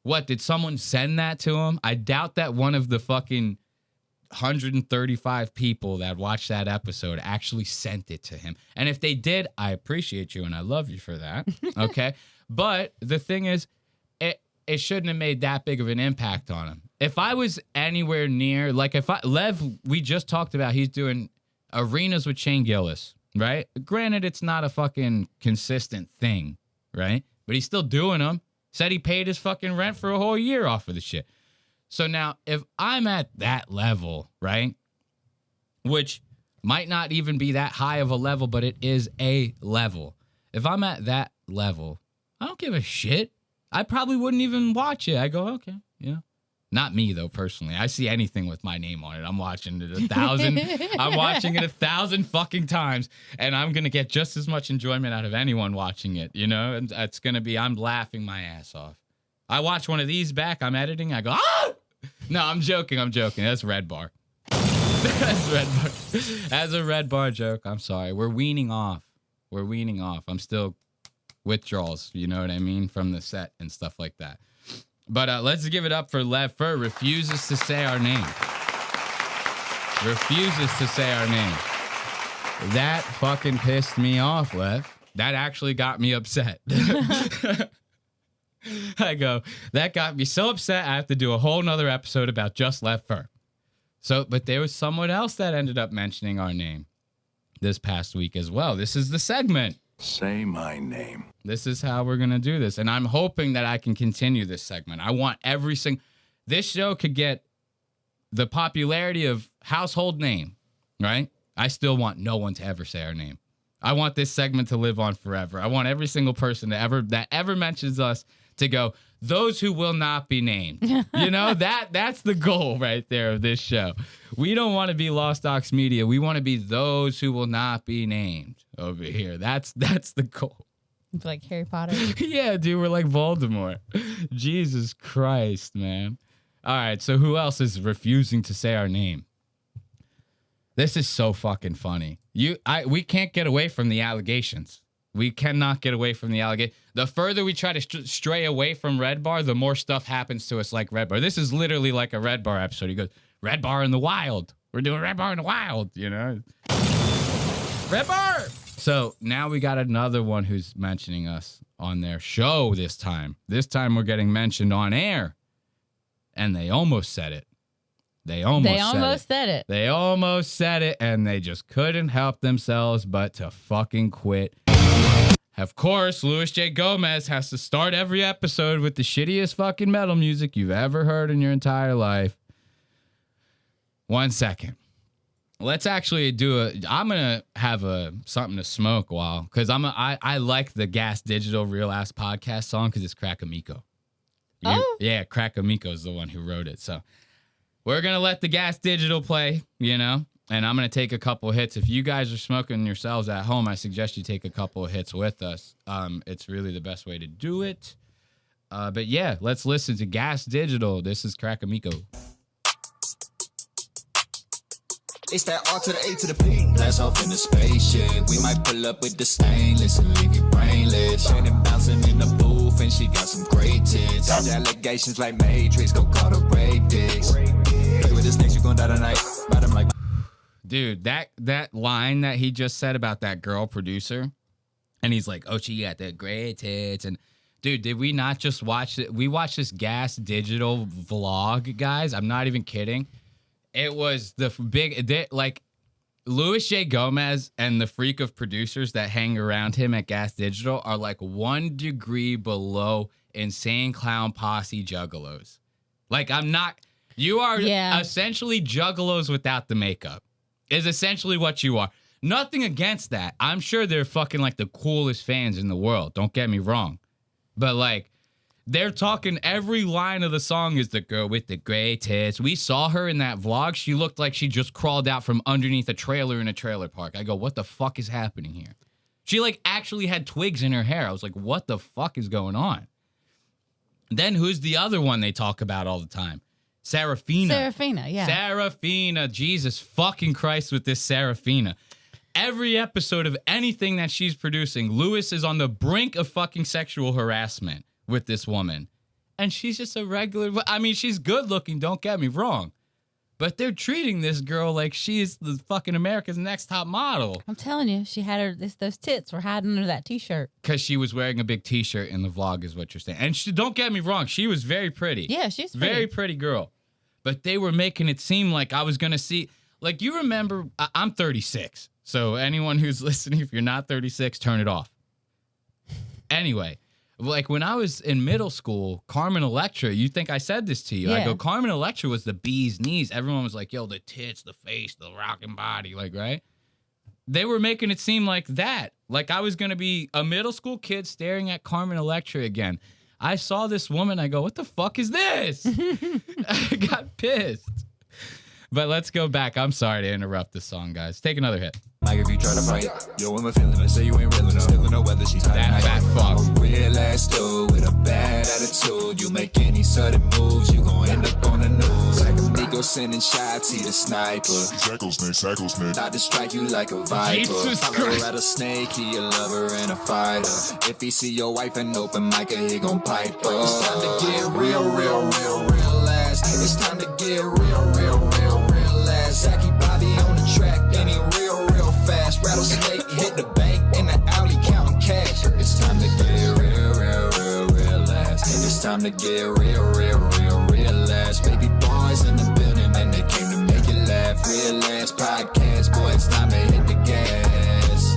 what, did someone send that to him? I doubt that one of the fucking 135 people that watched that episode actually sent it to him. And if they did, I appreciate you and I love you for that. Okay. But the thing is, it shouldn't have made that big of an impact on him. If I was anywhere near, like Lev, we just talked about, he's doing arenas with Shane Gillis, right? Granted, it's not a fucking consistent thing, right? But he's still doing them. Said he paid his fucking rent for a whole year off of the shit. So now, if I'm at that level, right, which might not even be that high of a level, but it is a level. If I'm at that level, I don't give a shit. I probably wouldn't even watch it. I go, okay, yeah. Not me, though, personally. I see anything with my name on it. I'm watching it 1,000. I'm watching it 1,000 fucking times, and I'm going to get just as much enjoyment out of anyone watching it, you know? And it's going to be, I'm laughing my ass off. I watch one of these back, I'm editing, I go, ah! No, I'm joking. That's Red Bar. That's Red Bar. That's a Red Bar joke. I'm sorry. We're weaning off. I'm still withdrawals, you know what I mean, from the set and stuff like that. But let's give it up for Lev Fur. Refuses to say our name. That fucking pissed me off, Lev. That actually got me upset. I go, that got me so upset I have to do a whole nother episode about just Lev Fur. So, but there was someone else that ended up mentioning our name this past week as well. This is the segment.
Say my name.
This is how we're going to do this. And I'm hoping that I can continue this segment. I want this show could get the popularity of household name, right? I still want no one to ever say our name. I want this segment to live on forever. I want every single person that ever mentions us to go, those who will not be named. You know, that's the goal right there of this show. We don't want to be Lost Ox Media. We want to be those who will not be named over here. That's the goal.
Like Harry Potter.
Yeah, dude, we're like Voldemort. Jesus Christ, man. All right, so who else is refusing to say our name? This is so fucking funny. We can't get away from the allegations. We cannot get away from the allegation. The further we try to stray away from Red Bar, the more stuff happens to us like Red Bar. This is literally like a Red Bar episode. He goes, Red Bar in the wild. We're doing Red Bar in the wild, you know? Red Bar! So now we got another one who's mentioning us on their show this time. This time we're getting mentioned on air. And they almost said it. They almost said it. They almost said it, and they just couldn't help themselves but to fucking quit. Of course, Luis J. Gomez has to start every episode with the shittiest fucking metal music you've ever heard in your entire life. 1 second. Let's actually I'm going to have something to smoke while, because I like the Gas Digital Real Ass Podcast song because it's Crack Amico. Yeah, Crack Amico is the one who wrote it, so we're going to let the Gas Digital play, you know, and I'm going to take a couple hits. If you guys are smoking yourselves at home, I suggest you take a couple of hits with us. It's really the best way to do it. But yeah, let's listen to Gas Digital. This is Crack Amico.
It's that R to the A to the P. Blast off in the spaceship. We might pull up with the stainless and leave you brainless. Shannon bouncing in the booth and she got some great tits. Allegations like Matrix, go call the rape dicks. Play with this next, you gon' die tonight. Bottom like.
Dude, that line that he just said about that girl producer, and he's like, oh, she got the great tits. And dude, did we not just watch it? We watched this Gas Digital vlog, guys. I'm not even kidding. It was like Luis J. Gomez and the freak of producers that hang around him at Gas Digital are like 1 degree below Insane Clown Posse juggalos. Like, you are essentially juggalos without the makeup is essentially what you are. Nothing against that. I'm sure they're fucking like the coolest fans in the world. Don't get me wrong. But like, they're talking every line of the song is the girl with the gray tits. We saw her in that vlog. She looked like she just crawled out from underneath a trailer in a trailer park. I go, what the fuck is happening here? She like actually had twigs in her hair. I was like, what the fuck is going on? Then who's the other one they talk about all the time? Serafina.
Serafina, yeah.
Serafina. Jesus fucking Christ with this Serafina. Every episode of anything that she's producing, Lewis is on the brink of fucking sexual harassment with this woman. And she's just a regular... I mean, she's good looking, don't get me wrong. But they're treating this girl like she is the fucking America's Next Top Model.
I'm telling you, she had those tits were hiding under that T-shirt.
Because she was wearing a big T-shirt in the vlog is what you're saying. And don't get me wrong, she was very pretty.
Yeah, she's pretty.
Very pretty girl. But they were making it seem like I was going to see... Like, you remember... I'm 36. So anyone who's listening, if you're not 36, turn it off. Anyway... Like, when I was in middle school, Carmen Electra, you think I said this to you.
Yeah.
I go, Carmen Electra was the bee's knees. Everyone was like, yo, the tits, the face, the rocking body, like, right? They were making it seem like that. Like, I was going to be a middle school kid staring at Carmen Electra again. I saw this woman. I go, what the fuck is this? I got pissed. But let's go back. I'm sorry to interrupt this song, guys. Take another hit.
Like if you try to fight, yo, I'm a feeling it. Say you ain't real enough. Still don't know whether she's hot
That fat fuck.
I'm a real ass dude with a bad attitude. You make any sudden moves, you gon' end up on the news. Like amigo sending shots, he the sniper.
Cycle snake.
Not to strike you like a viper.
Jesus
Follow
Christ.
a rattlesnake, he a lover and a fighter. If he see your wife in open mic, he gon' pipe up. It's time to get real ass. It's time to get real ass. Zachy Bobby on the track, and he real fast. Rattlesnake hit the bank in the alley counting cash. It's time to get real ass. It's time to get real ass. Baby boys in the building and they came to make you laugh. Real ass podcast, boy, it's time to hit the gas.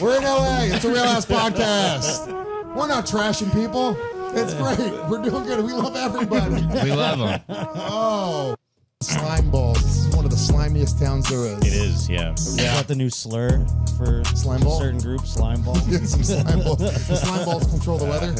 We're in LA. It's a real ass podcast. We're not trashing people. It's great. We're doing good. We love everybody.
We love them.
Oh. Slime balls. This is one of the slimiest towns there is.
It is, yeah. Is that the new slur for
Slime ball?
certain groups? Slime ball?
Yeah, some slime balls. The slime balls control the weather. It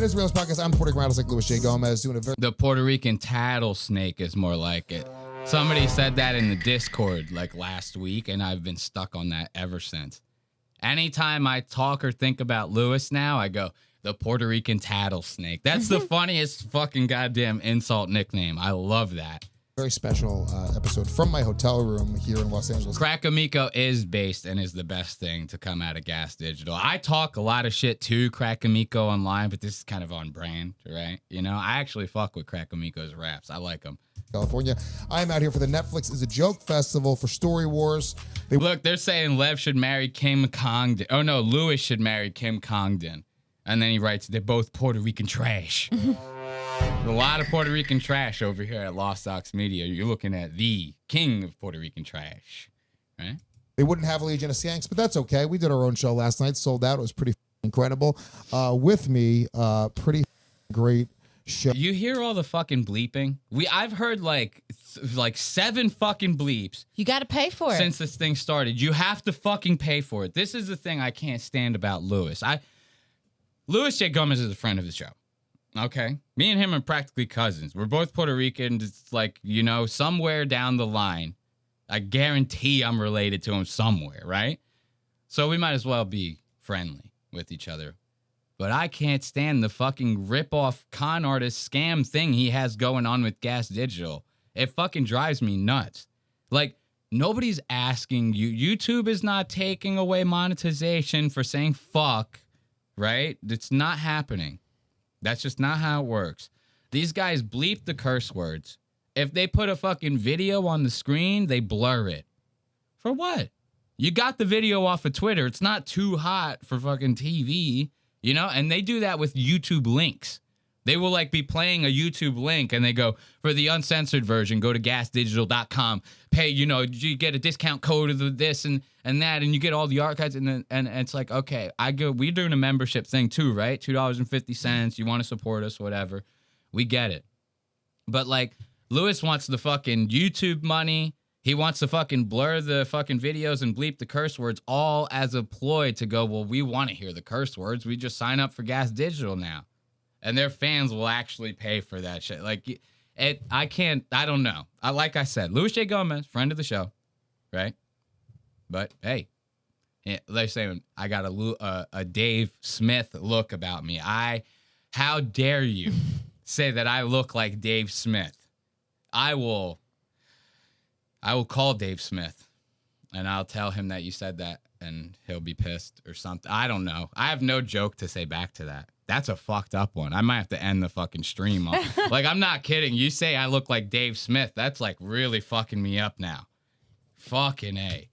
is a real ass podcast. I'm Puerto Rican Rattlesnake Louis J. Gomez doing a very...
The Puerto Rican tattlesnake is more like it. Somebody said that in the Discord like last week, and I've been stuck on that ever since. Anytime I talk or think about Lewis now, I go, the Puerto Rican tattlesnake. That's the funniest fucking goddamn insult nickname. I love that.
Very special episode from my hotel room here in Los Angeles.
Crack Amico is based and is the best thing to come out of Gas Digital. I talk a lot of shit to Crack Amico online, but this is kind of on brand, right? You know, I actually fuck with Crack Amico's raps. I like them.
California. I am out here for the Netflix is a Joke Festival for Story Wars.
Look, they're saying Lev should marry Kim Congdon. Oh, no, Lewis should marry Kim Congdon. And then he writes, they're both Puerto Rican trash. A lot of Puerto Rican trash over here at Lost Ox Media. You're looking at the king of Puerto Rican trash, right?
They wouldn't have a Legion of Skanks, but that's okay. We did our own show last night, sold out. It was pretty incredible. With me, pretty great show.
You hear all the fucking bleeping? I've heard like 7 fucking bleeps.
You got to pay for it.
Since this thing started. You have to fucking pay for it. This is the thing I can't stand about Lewis. Louis J. Gomez is a friend of the show. Okay? Me and him are practically cousins. We're both Puerto Rican. It's like, you know, somewhere down the line, I guarantee I'm related to him somewhere, right? So we might as well be friendly with each other. But I can't stand the fucking rip-off con artist scam thing he has going on with Gas Digital. It fucking drives me nuts. Like, nobody's asking you. YouTube is not taking away monetization for saying fuck, right? It's not happening. That's just not how it works. These guys bleep the curse words. If they put a fucking video on the screen, they blur it. For what? You got the video off of Twitter. It's not too hot for fucking TV, you know? And they do that with YouTube links. They will like be playing a YouTube link and they go, for the uncensored version, go to gasdigital.com, pay, you know, you get a discount code of this and that, and you get all the archives. And it's like, okay, we're doing a membership thing too, right? $2.50. You want to support us, whatever. We get it. But like, Lewis wants the fucking YouTube money. He wants to fucking blur the fucking videos and bleep the curse words all as a ploy to go, well, we want to hear the curse words. We just sign up for Gas Digital now. And their fans will actually pay for that shit. Like, I don't know. Like I said, Louis J. Gomez, friend of the show, right? But, hey, they're saying I got a Dave Smith look about me. How dare you say that I look like Dave Smith? I will call Dave Smith, and I'll tell him that you said that, and he'll be pissed or something. I don't know. I have no joke to say back to that. That's a fucked up one. I might have to end the fucking stream off. Like, I'm not kidding. You say I look like Dave Smith. That's, like, really fucking me up now. Fucking A.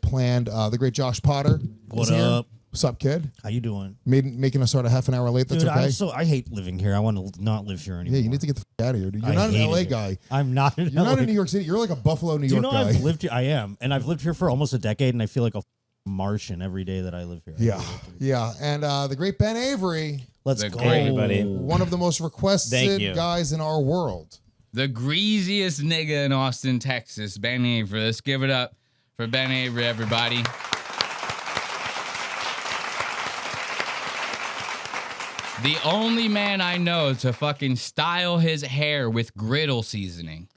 Planned the great Josh Potter.
What up?
What's up, kid?
How you doing?
Making us start a half an hour late. That's
Dude,
okay.
I hate living here. I want to not live here anymore.
Yeah, you need to get the fuck out of here, dude. You're not an LA guy.
I'm not an
You're
LA.
not in New York City. You're like a Buffalo, New York guy.
I've lived here. I am. And I've lived here for almost a decade, and I feel like a Martian every day that I live here.
Yeah. And the great Ben Avery.
Let's go.
Hey, everybody.
One of the most requested guys in our world.
The greasiest nigga in Austin, Texas, Ben Avery. Let's give it up for Ben Avery, everybody. The only man I know to fucking style his hair with griddle seasoning.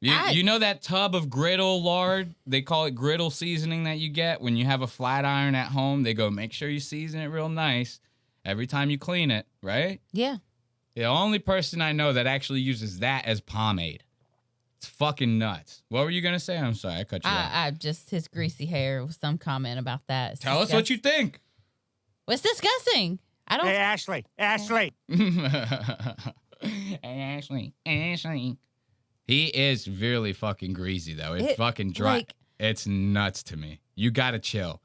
You know that tub of griddle lard? They call it griddle seasoning that you get when you have a flat iron at home. They go, make sure you season it real nice every time you clean it, right?
Yeah.
The only person I know that actually uses that as pomade. It's fucking nuts. What were you going to say? I'm sorry, I cut you off.
I just, his greasy hair, some comment about that. It's
Tell us what you think.
What's disgusting? I don't.
Hey, Ashley.
Hey, Ashley. He is really fucking greasy, though. It's fucking dry.
Like,
it's nuts to me. You gotta chill.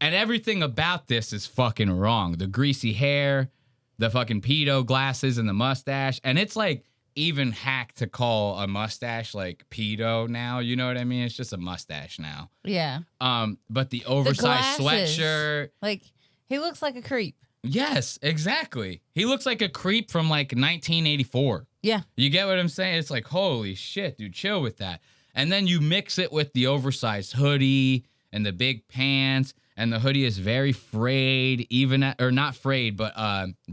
And everything about this is fucking wrong. The greasy hair, the fucking pedo glasses, and the mustache. And it's like even hack to call a mustache like pedo now. You know what I mean? It's just a mustache now.
Yeah.
But the oversized sweatshirt.
Like, he looks like a creep.
Yes, exactly. He looks like a creep from like 1984.
Yeah.
You get what I'm saying? It's like, holy shit, dude, chill with that. And then you mix it with the oversized hoodie and the big pants, and the hoodie is very frayed, not frayed, but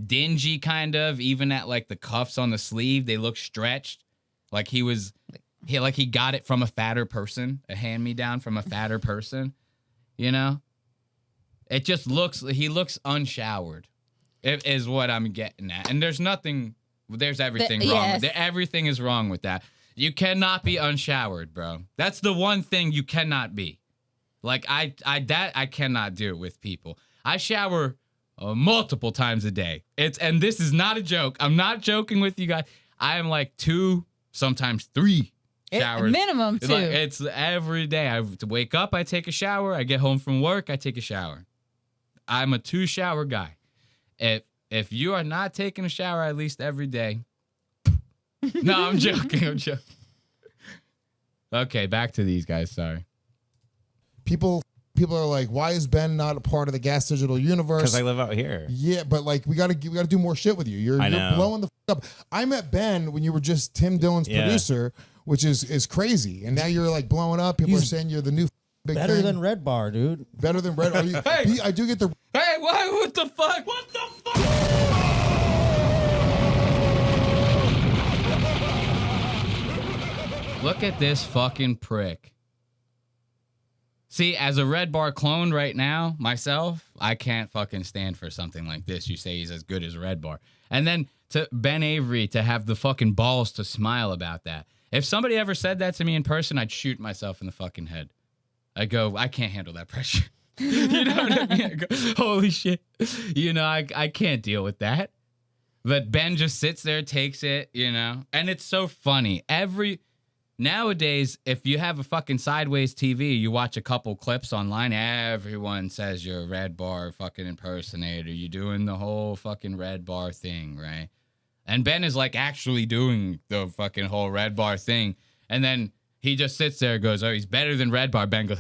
dingy kind of, even at like the cuffs on the sleeve, they look stretched. Like he got it from a fatter person, a hand-me-down from a fatter person, you know? It just he looks unshowered, is what I'm getting at. And there's everything wrong.
Yes.
Everything is wrong with that. You cannot be unshowered, bro. That's the one thing you cannot be. Like, I cannot do with people. I shower multiple times a day. And this is not a joke. I'm not joking with you guys. I am like 2, sometimes 3 showers.
Minimum 2.
It's every day. I wake up, I take a shower. I get home from work, I take a shower. I'm a 2-shower guy. If you are not taking a shower at least every day, no, I'm joking. Okay, back to these guys. Sorry.
People are like, why is Ben not a part of the Gas Digital universe?
Because I live out here.
Yeah, but like we gotta do more shit with you. You're blowing the up. I met Ben when you were just Tim Dillon's producer, which is crazy, and now you're like blowing up. People are saying you're the new big
better
thing.
than Red Bar, dude.
Better than Red.
Hey,
I do get the.
Hey, what the fuck? What the fuck? Look at this fucking prick. See, as a Red Bar clone right now, myself, I can't fucking stand for something like this. You say he's as good as Red Bar. And then to Ben Avery to have the fucking balls to smile about that. If somebody ever said that to me in person, I'd shoot myself in the fucking head. I go, I can't handle that pressure. You know what I mean? I go, holy shit. You know, I can't deal with that. But Ben just sits there, takes it, you know. And it's so funny. Nowadays, if you have a fucking sideways TV, you watch a couple clips online, everyone says you're a Red Bar fucking impersonator. You're doing the whole fucking Red Bar thing, right? And Ben is like actually doing the fucking whole Red Bar thing. And then he just sits there and goes, oh, he's better than Red Bar. Ben goes,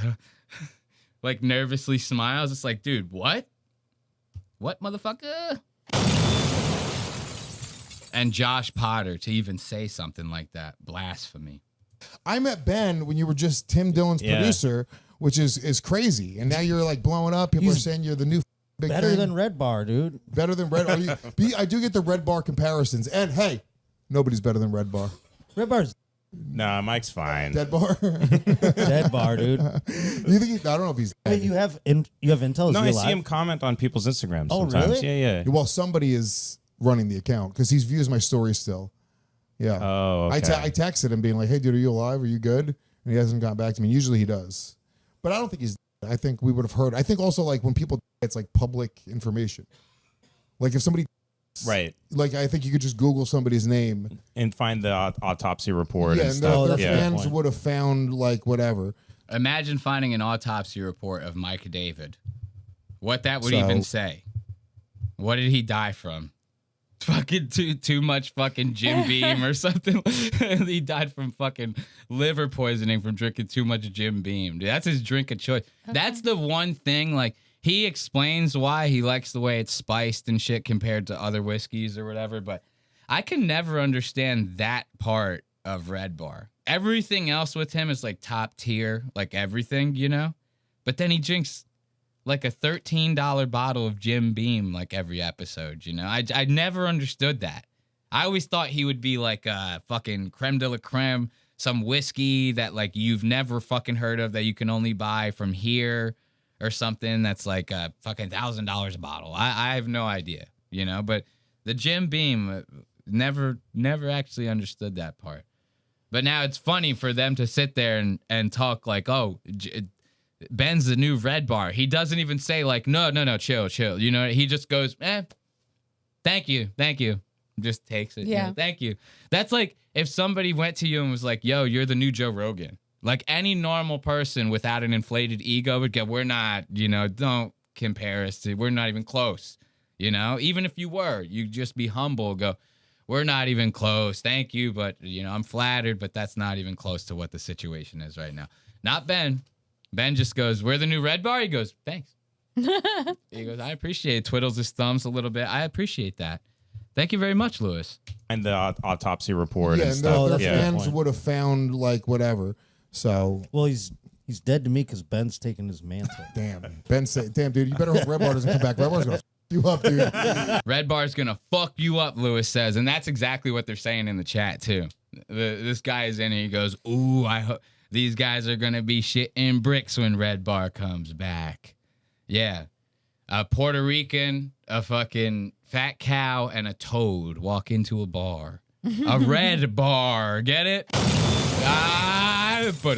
like nervously smiles. It's like, dude, what? What, motherfucker? And Josh Potter to even say something like that. Blasphemy.
I met Ben when you were just Tim Dillon's producer, which is crazy. And now you're like blowing up. People are saying you're the new big
Better
thing.
than Red Bar, dude.
Better than Red Bar. I do get the Red Bar comparisons. And hey, nobody's better than Red Bar.
Red Bar's
Nah, Mike's fine.
Dead Bar.
Dead Bar, dude.
You think I don't know if he's dead.
Wait, you have intel? Is
No,
he
I
alive?
see him comment on people's Instagrams
Oh,
sometimes.
really?
Yeah.
Well, somebody is running the account because he views my story still. Yeah.
Oh, okay.
I texted him being like, hey, dude, are you alive? Are you good? And he hasn't gotten back to me. Usually he does. But I don't think he's dead. I think we would have heard. I think also like when people, it's like public information. Like if somebody,
Right.
like I think you could just Google somebody's name.
And find the autopsy report
Yeah,
and
and
stuff.
their
Yeah.
fans would have found like whatever.
Imagine finding an autopsy report of Mike David. What that would
So-
even say. What did he die from? Fucking too much fucking Jim Beam or something. He died from fucking liver poisoning from drinking too much Jim Beam. Dude, that's his drink of choice. Okay. That's the one thing, like, he explains why he likes the way it's spiced and shit compared to other whiskeys or whatever, but I can never understand that part of Red Bar. Everything else with him is like top tier, like everything, you know? But then he drinks like a $13 bottle of Jim Beam like every episode, you know? I never understood that. I always thought he would be like a fucking creme de la creme, some whiskey that like you've never fucking heard of that you can only buy from here or something that's like a fucking $1,000 a bottle. I have no idea, you know? But the Jim Beam, never actually understood that part. But now it's funny for them to sit there and talk like, oh, Ben's the new Red Bar. He doesn't even say like, no, chill. You know, he just goes, thank you. Just takes it.
Yeah.
You know, thank you. That's like if somebody went to you and was like, yo, you're the new Joe Rogan. Like any normal person without an inflated ego would go, we're not, you know, don't compare us to, we're not even close. You know, even if you were, you just be humble, go, we're not even close. Thank you. But, you know, I'm flattered, but that's not even close to what the situation is right now. Not Ben. Ben just goes, we're the new Red Bar. He goes, thanks. He goes, I appreciate it. Twiddles his thumbs a little bit. I appreciate that. Thank you very much, Lewis.
And the autopsy report
Yeah,
and
and
stuff.
their fans would have found like whatever. So
well, he's dead to me because Ben's taking his mantle.
Damn, Ben said, "Damn, dude, you better hope Red Bar doesn't come back. Red Bar's gonna f you up, dude."
Red Bar's gonna fuck you up, Lewis says, and that's exactly what they're saying in the chat too. This guy is in here. He goes, "Ooh, I hope these guys are gonna be shitting bricks when Red Bar comes back." Yeah, a Puerto Rican, a fucking fat cow, and a toad walk into a bar. A red bar, get it? But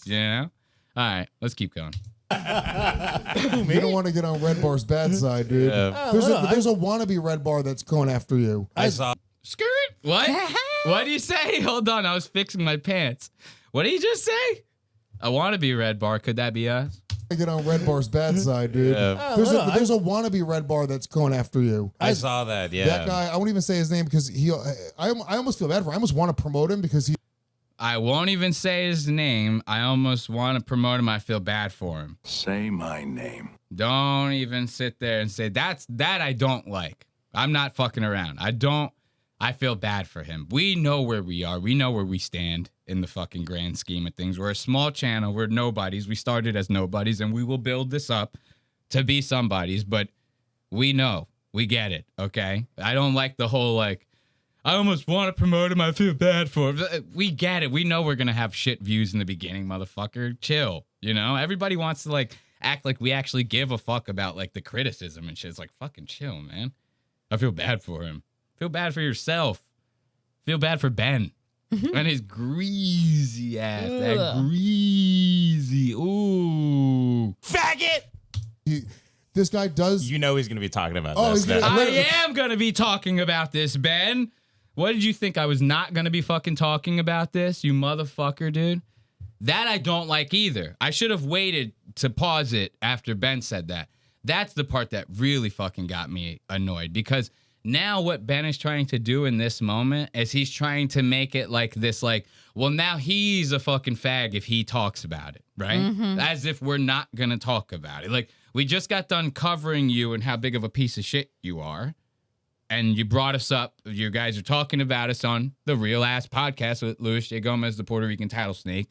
you know. All right, let's keep going.
You don't want to get on Red Bar's bad side, dude.
Yeah.
There's a wannabe Red Bar that's going after you.
I saw.
Skirt. What? What do you say? Hold on, I was fixing my pants. What did you just say? I want to be Red Bar. Could that be us?
Get on Red Bar's bad side, dude.
Yeah.
There's a wannabe Red Bar that's going after you.
I saw that. Yeah.
That guy. I won't even say his name because I almost feel bad for him. I almost want to promote him because he.
I won't even say his name. I almost want to promote him. I feel bad for him.
Say my name.
Don't even sit there and say that I don't like. I'm not fucking around. I feel bad for him. We know where we are. We know where we stand in the fucking grand scheme of things. We're a small channel. We're nobodies. We started as nobodies, and we will build this up to be somebodies, but we know. We get it, okay? I don't like the whole, like, I almost want to promote him. I feel bad for him. We get it. We know we're going to have shit views in the beginning, motherfucker. Chill, you know? Everybody wants to, like, act like we actually give a fuck about, like, the criticism and shit. It's like, fucking chill, man. I feel bad for him. Feel bad for yourself. Feel bad for Ben. And his greasy ass. That greasy. Ooh.
Faggot!
This guy does.
You know he's going to be talking about
Oh,
this.
I am going to be talking about this, Ben. What did you think? I was not going to be fucking talking about this, you motherfucker, dude? That I don't like either. I should have waited to pause it after Ben said that. That's the part that really fucking got me annoyed because now what Ben is trying to do in this moment is he's trying to make it like this, like, well, now he's a fucking fag if he talks about it, right? As if we're not going to talk about it. Like, we just got done covering you and how big of a piece of shit you are. and you brought us up. You guys are talking about us on the Real Ass Podcast with Luis J. Gomez, the Puerto Rican title snake.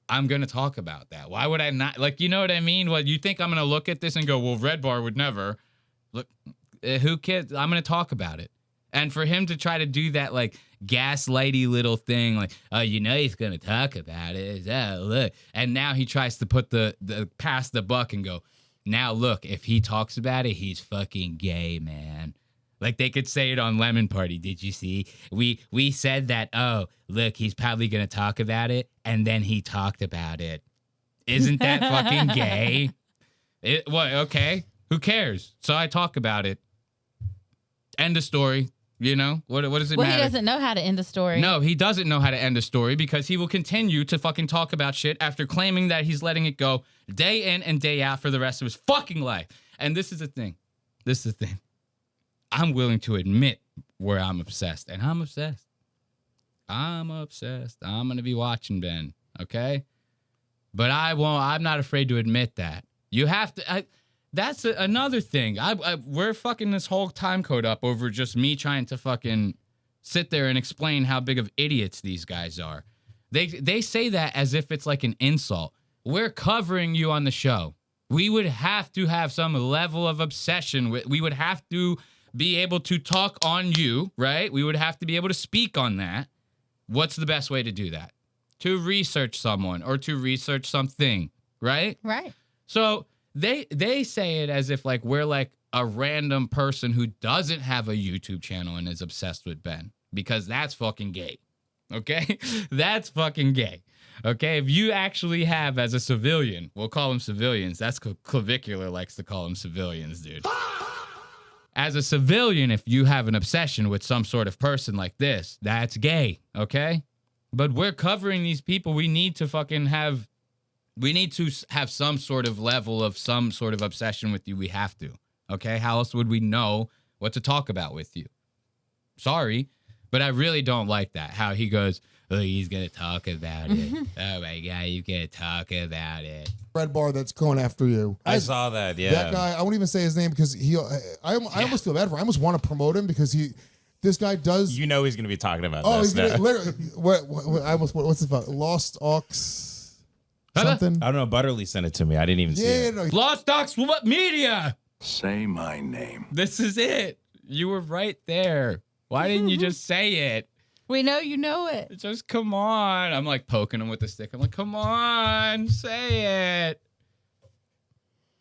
I'm going to talk about that. Why would I not? Like, you know what I mean? Well, you think I'm going to look at this and go, well, Red Bar would never. Look, who cares? I'm going to talk about it. And for him to try to do that, like, gaslighty little thing, like, oh, you know he's going to talk about it. Look. And now he tries to put the pass the buck and go, now look, if he talks about it, he's fucking gay, man. Like, they could say it on Lemon Party. Did you see? We said that, oh, look, he's probably going to talk about it, and then he talked about it. Isn't that fucking gay? What? Okay. Who cares? So I talk about it. End of story. You know? What does it matter?
Well, he doesn't know how to end a story.
No, he doesn't know how to end a story because he will continue to fucking talk about shit after claiming that he's letting it go day in and day out for the rest of his fucking life. And this is the thing. I'm willing to admit where I'm obsessed. And I'm obsessed. I'm going to be watching Ben. Okay? But I'm not afraid to admit that. You have to... That's another thing. We're fucking this whole time code up over just me trying to fucking sit there and explain how big of idiots these guys are. They say that as if it's like an insult. We're covering you on the show. We would have to have some level of obsession with... We would have to be able to talk on you, right? We would have to be able to speak on that. What's the best way to do that? To research someone or to research something, right?
Right.
So they say it as if like we're like a random person who doesn't have a YouTube channel and is obsessed with Ben, because that's fucking gay. Okay? That's fucking gay. Okay? If you actually have, as a civilian, we'll call them civilians. That's Clavicular likes to call them civilians, dude. As a civilian, if you have an obsession with some sort of person like this, that's gay, okay? But we're covering these people. We need to have some sort of level of some sort of obsession with you. We have to, okay? How else would we know what to talk about with you? Sorry, but I really don't like that. How he goes, oh, he's going to talk about it. Oh, my God, you can talk about it.
Red Bar that's going after you.
I saw that, yeah.
That guy, I won't even say his name because I almost feel bad for him. I almost want to promote him because this guy does.
You know he's going to be talking about
this.
He's gonna,
literally, what's it about? Lost Ox something?
I don't know. Butterly sent it to me. I didn't even see it.
No.
Lost Ox Media.
Say my name.
This is it. You were right there. Why didn't you just say it?
We know you know it.
Just come on. I'm like poking him with the stick. I'm like, come on, say it.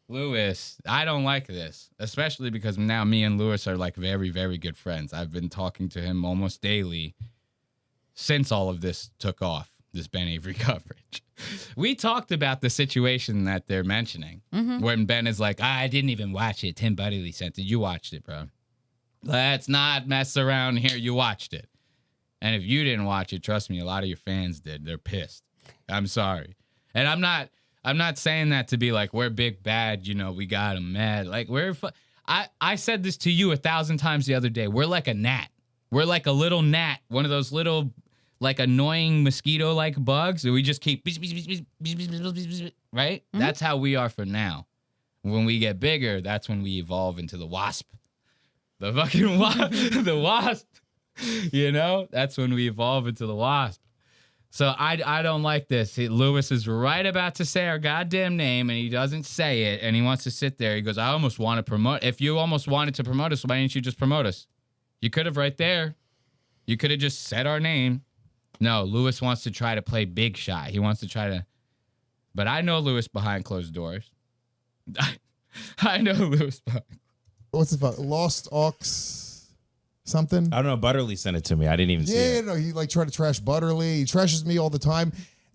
Lewis, I don't like this, especially because now me and Lewis are like very, very good friends. I've been talking to him almost daily since all of this took off, this Ben Avery coverage. We talked about the situation that they're mentioning when Ben is like, I didn't even watch it. Tim Butterly sent it. You watched it, bro. Let's not mess around here. You watched it. And if you didn't watch it, trust me, a lot of your fans did. They're pissed. I'm sorry. And I'm not saying that to be like, we're big bad, you know, we got them mad. Like, I said this to you 1,000 times the other day. We're like a gnat. We're like a little gnat, one of those little, like, annoying mosquito-like bugs that we just keep, right? That's how we are for now. When we get bigger, that's when we evolve into the wasp. The fucking the wasp. You know, that's when we evolve into the wasp. So I don't like this. Lewis is right about to say our goddamn name, and he doesn't say it, and he wants to sit there. He goes, I almost want to promote. If you almost wanted to promote us, why didn't you just promote us? You could have right there. You could have just said our name. No, Lewis wants to try to play big shot. He wants to try to. But I know Lewis behind closed doors. I know Lewis behind.
What's it about? Lost Ox something?
I don't know. Butterly sent it to me. I didn't even see it.
Yeah, no, he like tried to trash Butterly. He trashes me all the time.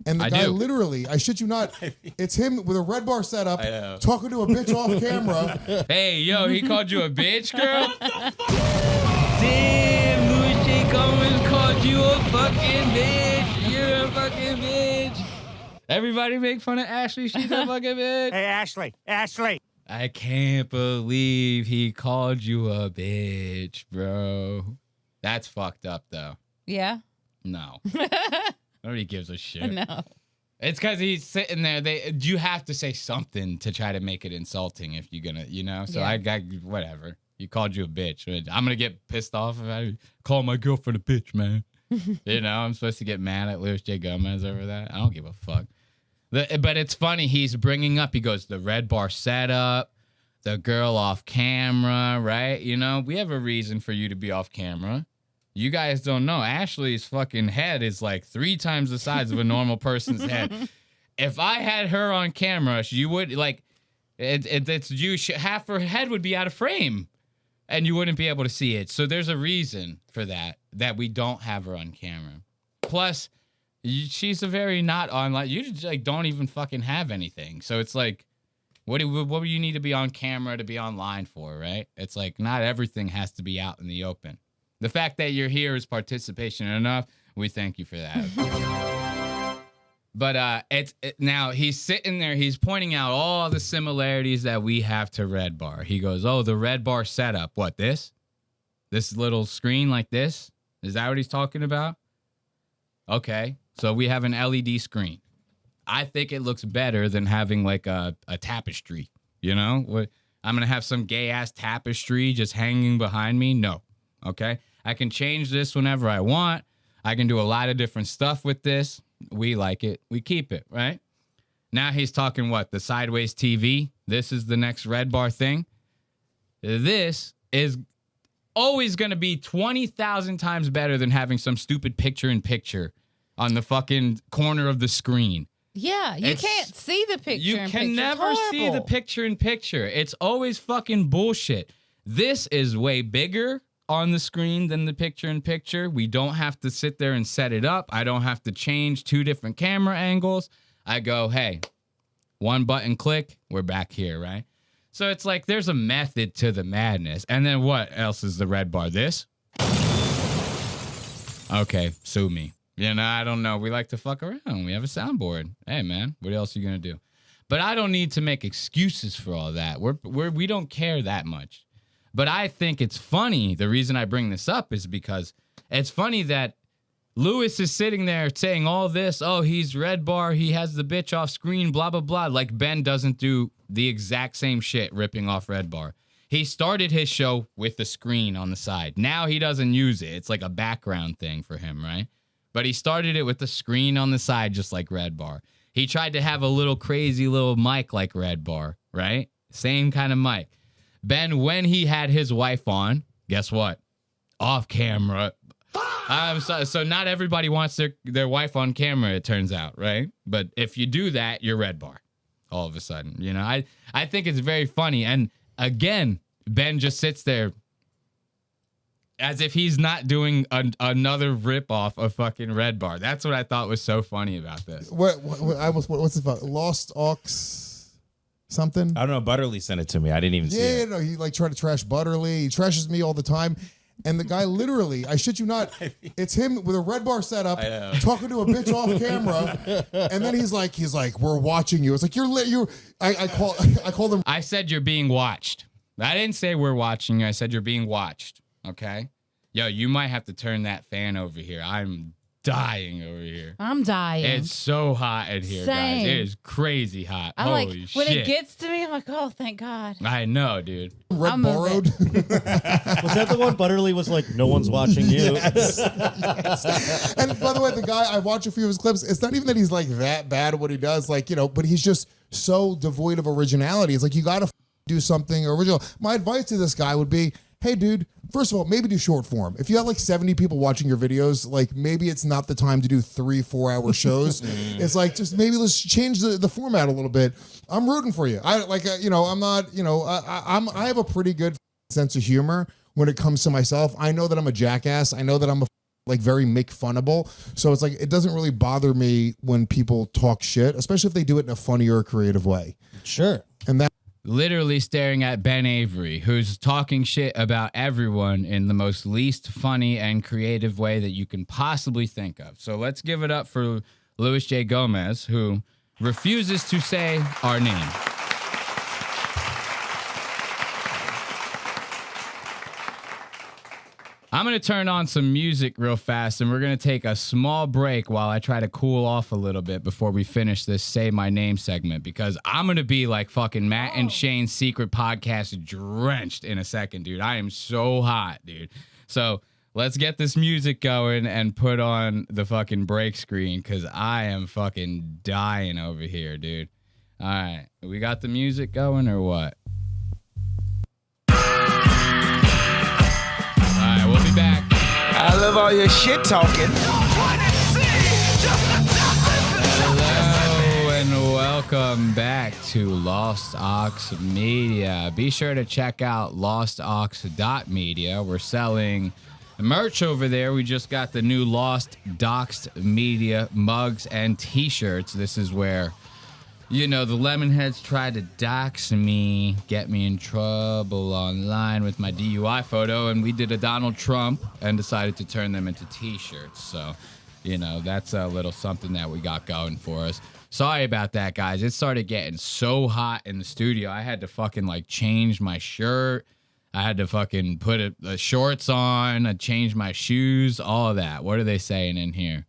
And the guy literally, I shit you not, it's him with a Red Bar setup talking to a bitch off camera.
Hey, yo, he called you a bitch, girl? Damn, Louis J. Gomez called you a fucking bitch. You're a fucking bitch. Everybody make fun of Ashley. She's a fucking bitch.
Hey, Ashley.
I can't believe he called you a bitch, bro. That's fucked up, though.
Yeah?
No. Nobody gives a shit.
No.
It's because he's sitting there. You have to say something to try to make it insulting if you're going to, you know? So yeah. I got, whatever. He called you a bitch. I'm gonna get pissed off if I call my girlfriend a bitch, man. You know, I'm supposed to get mad at Louis J. Gomez over that. I don't give a fuck. But it's funny. He's bringing up. He goes the red bar setup, the girl off camera, right? You know, we have a reason for you to be off camera. You guys don't know. Ashley's fucking head is like 3 times the size of a normal person's head. If I had her on camera, you would like half her head would be out of frame, and you wouldn't be able to see it. So there's a reason for that we don't have her on camera. Plus, she's a very not online. You just like don't even fucking have anything. So it's like, what do you need to be on camera to be online for, right? It's like not everything has to be out in the open. The fact that you're here is participation enough. We thank you for that. But now he's sitting there. He's pointing out all the similarities that we have to Red Bar. He goes, "Oh, the Red Bar setup. What, this little screen like this? Is that what he's talking about?" Okay, so we have an LED screen. I think it looks better than having like a tapestry. You know, I'm gonna have some gay ass tapestry just hanging behind me. No, okay. I can change this whenever I want. I can do a lot of different stuff with this. We like it. We keep it, right? Now he's talking what? The sideways TV. This is the next Red Bar thing. This is always going to be 20,000 times better than having some stupid picture-in-picture on the fucking corner of the screen.
Yeah, you can't see the picture.
You can never see the picture-in-picture. It's always fucking bullshit. This is way bigger on the screen than the picture-in-picture. We don't have to sit there and set it up. I don't have to change 2 different camera angles. I go, hey, 1 button click, we're back here, right? So it's like there's a method to the madness. And then what else is the Red Bar? This? Okay, sue me. You know, I don't know. We like to fuck around. We have a soundboard. Hey, man, what else are you going to do? But I don't need to make excuses for all that. We don't care that much. But I think it's funny. The reason I bring this up is because it's funny that Lewis is sitting there saying all this. Oh, he's Red Bar. He has the bitch off screen, blah, blah, blah. Like Ben doesn't do the exact same shit ripping off Red Bar. He started his show with the screen on the side. Now he doesn't use it. It's like a background thing for him, right? But he started it with the screen on the side just like Red Bar. He tried to have a little crazy little mic like Red Bar, right? Same kind of mic. Ben, when he had his wife on, guess what? Off camera. So not everybody wants their wife on camera, it turns out, right? But if you do that, you're Red Bar all of a sudden. You know, I think it's very funny. And again, Ben just sits there as if he's not doing another ripoff of fucking Red Bar. That's what I thought was so funny about this.
What's it about? Lost Aux something?
I don't know. Butterly sent it to me. I didn't even see it.
Yeah, no, he like tried to trash Butterly. He trashes me all the time. And the guy literally, I shit you not, it's him with a Red Bar setup, talking to a bitch off camera, and then he's like, we're watching you. It's like I call them.
I said you're being watched. I didn't say we're watching you. I said you're being watched. Okay, yo, you might have to turn that fan over here. I'm dying over here.
I'm dying.
It's so hot in here, guys. It is crazy hot. Holy shit.
When it gets to me, I'm like, oh, thank God.
I know, dude.
Red Borrowed.
Was that the one Butterly was like, no one's watching you?
Yes. Yes. And by the way, the guy, I watch a few of his clips. It's not even that he's like that bad at what he does, like, you know, but he's just so devoid of originality. It's like, you got to do something original. My advice to this guy would be, hey, dude, first of all, maybe do short form. If you have like 70 people watching your videos, like maybe it's not the time to do 3-4 hour shows. It's like, just maybe let's change the format a little bit. I'm rooting for you. I'm not, I have a pretty good sense of humor when it comes to myself. I know that I'm a jackass. I know that I'm very make funnable. So it's like, it doesn't really bother me when people talk shit, especially if they do it in a funny or creative way.
Sure.
And that.
Literally staring at Ben Avery, who's talking shit about everyone in the most least funny and creative way that you can possibly think of. So let's give it up for Louis J. Gomez, who refuses to say our name. I'm going to turn on some music real fast, and we're going to take a small break while I try to cool off a little bit before we finish this Say My Name segment, because I'm going to be like fucking Matt and Shane's secret podcast drenched in a second, dude. I am so hot, dude. So let's get this music going and put on the fucking break screen, because I am fucking dying over here, dude. All right. We got the music going or what? All right, we'll be back.
I love all your shit talking.
Hello and welcome back to Lost Ox Media. Be sure to check out lostox.media. We're selling merch over there. We just got the new Lost Doxed Media mugs and t-shirts. This is where, you know, the Lemonheads tried to dox me, get me in trouble online with my DUI photo, and we did a Donald Trump and decided to turn them into t-shirts. So, you know, that's a little something that we got going for us. Sorry about that, guys. It started getting so hot in the studio. I had to fucking, like, change my shirt. I had to fucking put the shorts on. I changed my shoes, all of that. What are they saying in here?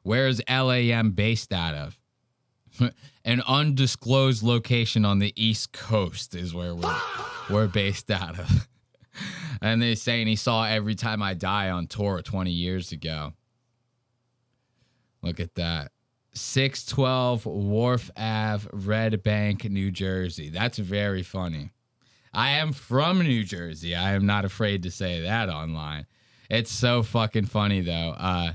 Where's LAM based out of? An undisclosed location on the East Coast is where we're based out of. And they're saying he saw Every Time I Die on tour 20 years ago. Look at that. 612 Wharf Ave, Red Bank, New Jersey. That's very funny. I am from New Jersey. I am not afraid to say that online. It's so fucking funny, though.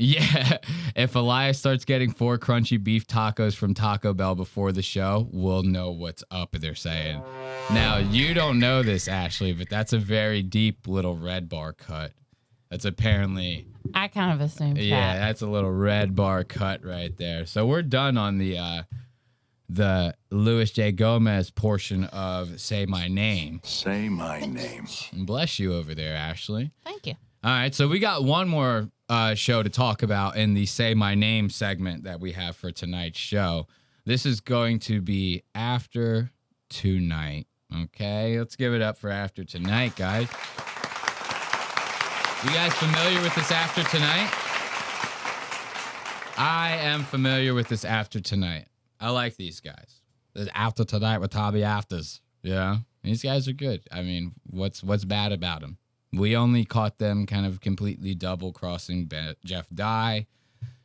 Yeah, if Elias starts getting 4 crunchy beef tacos from Taco Bell before the show, we'll know what's up, they're saying. Now, you don't know this, Ashley, but that's a very deep little red bar cut. That's apparently...
I kind of assumed that.
Yeah, that's a little red bar cut right there. So we're done on the Louis J. Gomez portion of Say My Name.
Say my name.
Bless you over there, Ashley.
Thank you.
All right, so we got one more show to talk about in the Say My Name segment that we have for tonight's show. This is going to be After Tonight. Okay, let's give it up for After Tonight, guys. You guys familiar with this After Tonight? I am familiar with this After Tonight. I like these guys. This After Tonight with Tommy Afters. Yeah, these guys are good. I mean, what's bad about them? We only caught them kind of completely double-crossing Jeff Dye,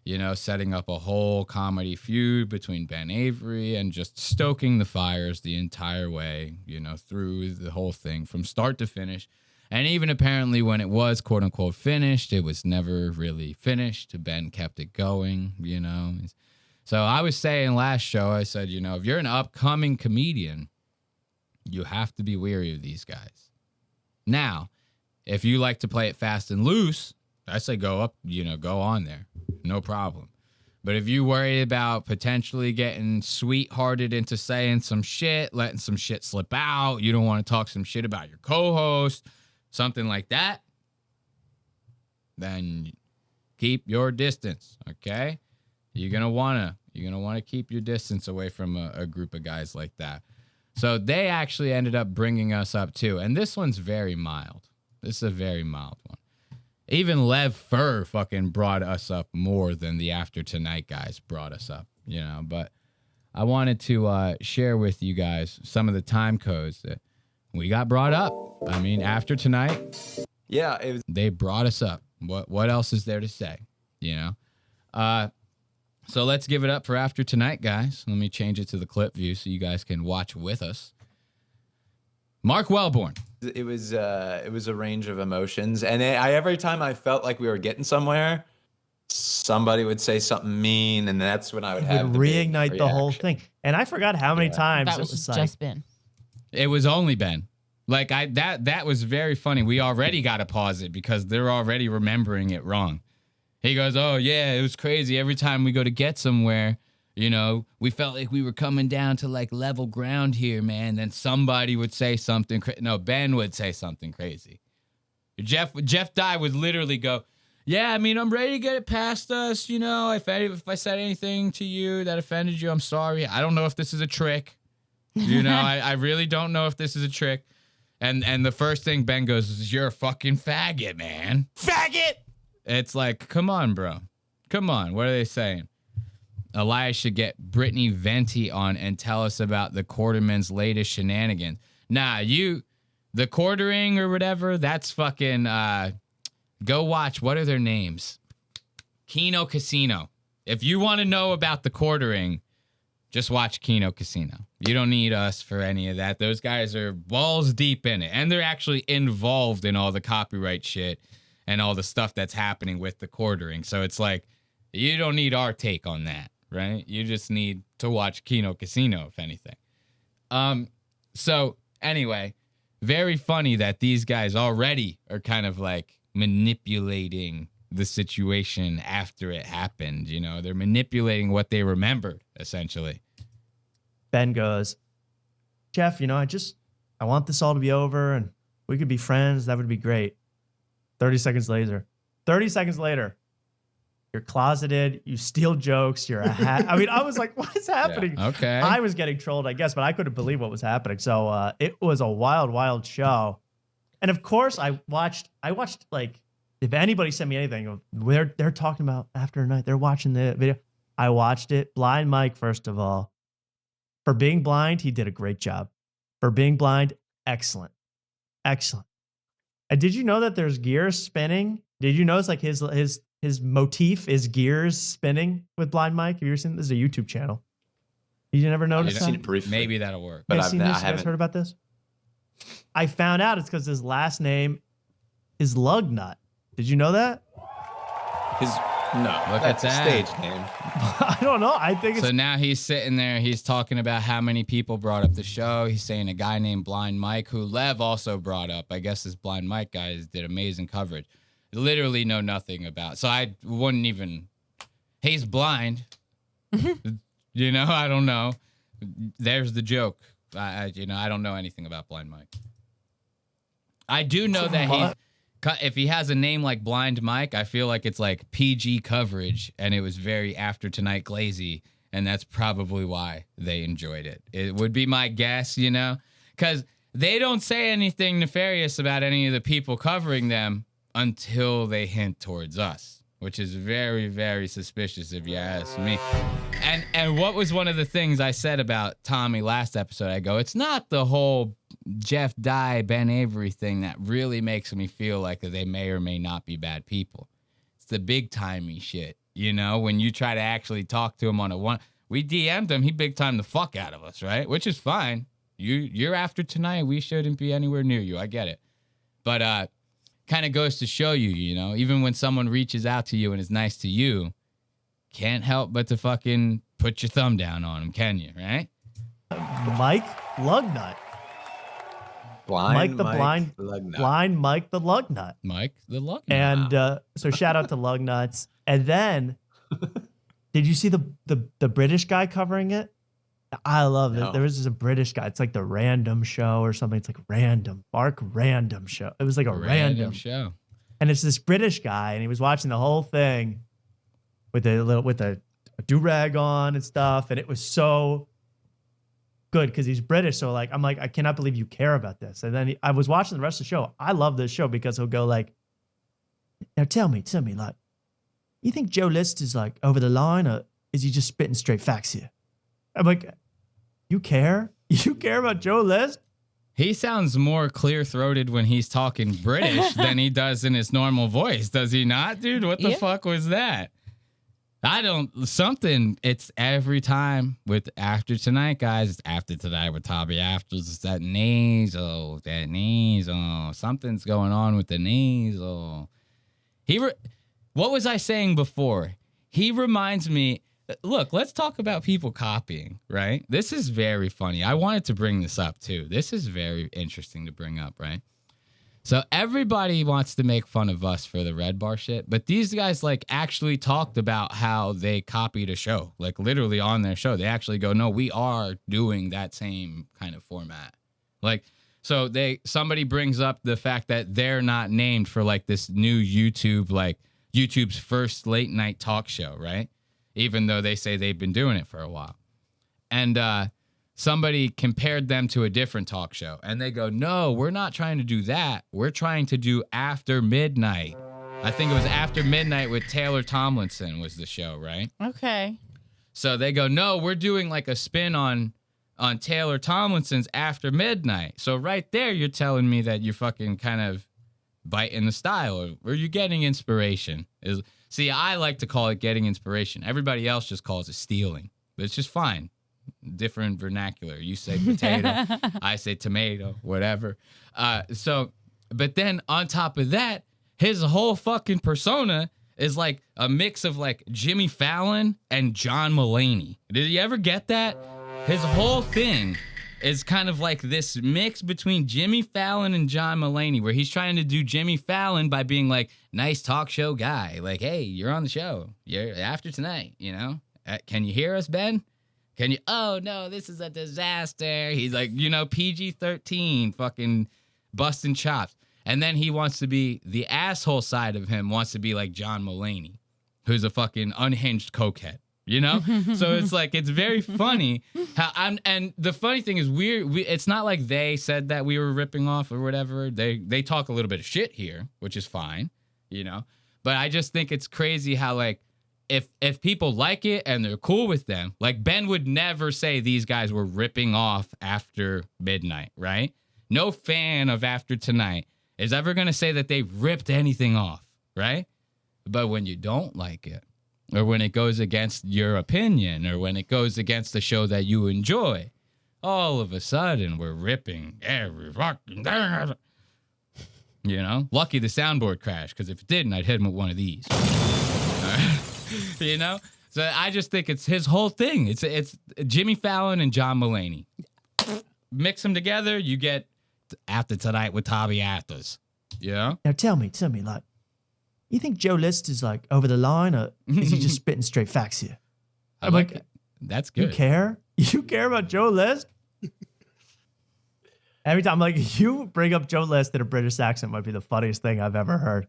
you know, setting up a whole comedy feud between Ben Avery and just stoking the fires the entire way, you know, through the whole thing from start to finish. And even apparently when it was quote-unquote finished, it was never really finished. Ben kept it going, you know. So I was saying last show, I said, you know, if you're an upcoming comedian, you have to be wary of these guys. Now, if you like to play it fast and loose, I say go up, you know, go on there. No problem. But if you worry about potentially getting sweethearted into saying some shit, letting some shit slip out, you don't want to talk some shit about your co-host, something like that, then keep your distance, okay? You're gonna wanna keep your distance away from a group of guys like that. So they actually ended up bringing us up too, and this one's very mild. This is a very mild one. Even Lev Fur fucking brought us up more than the After Tonight guys brought us up, you know. But I wanted to share with you guys some of the time codes that we got brought up. I mean, After Tonight,
yeah,
they brought us up. What else is there to say, you know? So let's give it up for After Tonight, guys. Let me change it to the clip view so you guys can watch with us. Mark Wellborn.
It was a range of emotions, and every time I felt like we were getting somewhere, somebody would say something mean, and that's when I would have
reignite the whole thing. And I forgot how many times
that was
like,
just Ben.
It was only Ben. Like that was very funny. We already got to pause it because they're already remembering it wrong. He goes, "Oh yeah, it was crazy. Every time we go to get somewhere, you know, we felt like we were coming down to like level ground here, man." Then somebody would say something. No, Ben would say something crazy. Jeff Dye would literally go, "Yeah, I mean, I'm ready to get it past us. You know, if I said anything to you that offended you, I'm sorry. I don't know if this is a trick. You know, I really don't know if this is a trick." And the first thing Ben goes is, "You're a fucking faggot, man."
Faggot!
It's like, come on, bro. Come on. What are they saying? Elias should get Brittany Venti on and tell us about the Quarterman's latest shenanigans. Nah, the quartering or whatever, that's fucking, go watch, what are their names? Kino Casino. If you want to know about the quartering, just watch Kino Casino. You don't need us for any of that. Those guys are balls deep in it. And they're actually involved in all the copyright shit and all the stuff that's happening with the quartering. So it's like, you don't need our take on that, right? You just need to watch Kino Casino, if anything. So anyway, very funny that these guys already are kind of like manipulating the situation after it happened. You know, they're manipulating what they remembered, essentially.
Ben goes, Jeff, you know, I want this all to be over and we could be friends. That would be great. 30 seconds later, you're closeted, you steal jokes, you're a hat. I mean, I was like, what is happening?
Yeah, okay.
I was getting trolled, I guess, but I couldn't believe what was happening. So it was a wild, wild show. And of course, I watched like, if anybody sent me anything, they're talking about after a night, they're watching the video. I watched it. Blind Mike, first of all. For being blind, he did a great job. For being blind, excellent. Excellent. And did you know that there's gears spinning? Did you notice like his motif is gears spinning with Blind Mike? Have you ever seen this? Is a YouTube channel. You never noticed that?
Seen it briefly.
Maybe that'll work.
But
I
you guys
haven't
heard about this? I found out it's because his last name is Lugnut. Did you know that?
No,
look
that's
at
a
that.
stage name.
I don't know. I think it's
So now he's sitting there. He's talking about how many people brought up the show. He's saying a guy named Blind Mike, who Lev also brought up. I guess this Blind Mike guy did amazing coverage. Literally know nothing about. So I wouldn't even. He's blind. You know, I don't know. There's the joke. I don't know anything about Blind Mike. I do know that if he has a name like Blind Mike, I feel like it's like PG coverage, and it was very After Tonight glazy, and that's probably why they enjoyed it. It would be my guess, you know, because they don't say anything nefarious about any of the people covering them until they hint towards us, which is very, very suspicious if you ask me. And what was one of the things I said about Tommy last episode? I go, it's not the whole Jeff Dye, Ben Avery thing that really makes me feel like they may or may not be bad people. It's the big timey shit, you know, when you try to actually talk to him on a one. We DM'd him, he big timed the fuck out of us, right? Which is fine. You're After Tonight, we shouldn't be anywhere near you. I get it. But kind of goes to show you, you know, even when someone reaches out to you and is nice to you, can't help but to fucking put your thumb down on him, can you, right?
Mike Lugnut. Blind Mike the Lugnut.
Mike the Lugnut.
And so shout out to Lugnuts. And then, did you see the British guy covering it? I love it. There was just a British guy. It's like the Random Show or something. It's like Mark Random Show. It was like a random
show.
And it's this British guy, and he was watching the whole thing with a do-rag on and stuff. And it was so good because he's British. So like, I'm like, I cannot believe you care about this. And then I was watching the rest of the show. I love this show because he'll go like, now tell me, like, you think Joe List is like over the line, or is he just spitting straight facts here? I'm like, you care? You care about Joe List?
He sounds more clear-throated when he's talking British than he does in his normal voice. Does he not, dude? What the fuck was that? It's every time with After Tonight, guys. It's After Tonight with Tommy Afters. It's that nasal. Something's going on with the nasal. What was I saying before? He reminds me. Look, let's talk about people copying, right? This is very funny. I wanted to bring this up too. This is very interesting to bring up, right? So everybody wants to make fun of us for the Red Bar shit, but these guys like actually talked about how they copied a show, like literally on their show. They actually go, no, we are doing that same kind of format. Like, so somebody brings up the fact that they're not named for like this new YouTube, like YouTube's first late night talk show, right? Even though they say they've been doing it for a while. And somebody compared them to a different talk show, and they go, no, we're not trying to do that. We're trying to do After Midnight. I think it was After Midnight with Taylor Tomlinson was the show, right?
Okay.
So they go, no, we're doing like a spin on Taylor Tomlinson's After Midnight. So right there, you're telling me that you're fucking kind of biting the style, or you're getting inspiration. See, I like to call it getting inspiration. Everybody else just calls it stealing, but it's just fine. Different vernacular. You say potato, I say tomato, whatever. But then on top of that, his whole fucking persona is like a mix of like Jimmy Fallon and John Mulaney. Did you ever get that? His whole thing is kind of like this mix between Jimmy Fallon and John Mulaney, where he's trying to do Jimmy Fallon by being like, nice talk show guy. Like, hey, you're on the show. You're after tonight, you know? Can you hear us, Ben? Can you? Oh, no, this is a disaster. He's like, PG-13, fucking busting chops. And then he wants to be, the asshole side of him wants to be like John Mulaney, who's a fucking unhinged cokehead, So it's like, it's very funny how and the funny thing is it's not like they said that we were ripping off or whatever. They talk a little bit of shit here, which is fine, but I just think it's crazy how like, if people like it and they're cool with them, like Ben would never say these guys were ripping off After Midnight, right? No fan of After Tonight is ever going to say that they ripped anything off, right? But when you don't like it, or when it goes against your opinion, or when it goes against the show that you enjoy, all of a sudden we're ripping every fucking thing. Lucky the soundboard crashed, because if it didn't, I'd hit him with one of these. So I just think it's his whole thing. It's Jimmy Fallon and John Mulaney. Mix them together, you get After Tonight with Tommy Athers.
Now tell me, like, you think Joe List is like over the line, or is he just spitting straight facts here?
I'm like it. That's good.
You care? You care about Joe List? Every time, like, you bring up Joe List in a British accent might be the funniest thing I've ever heard.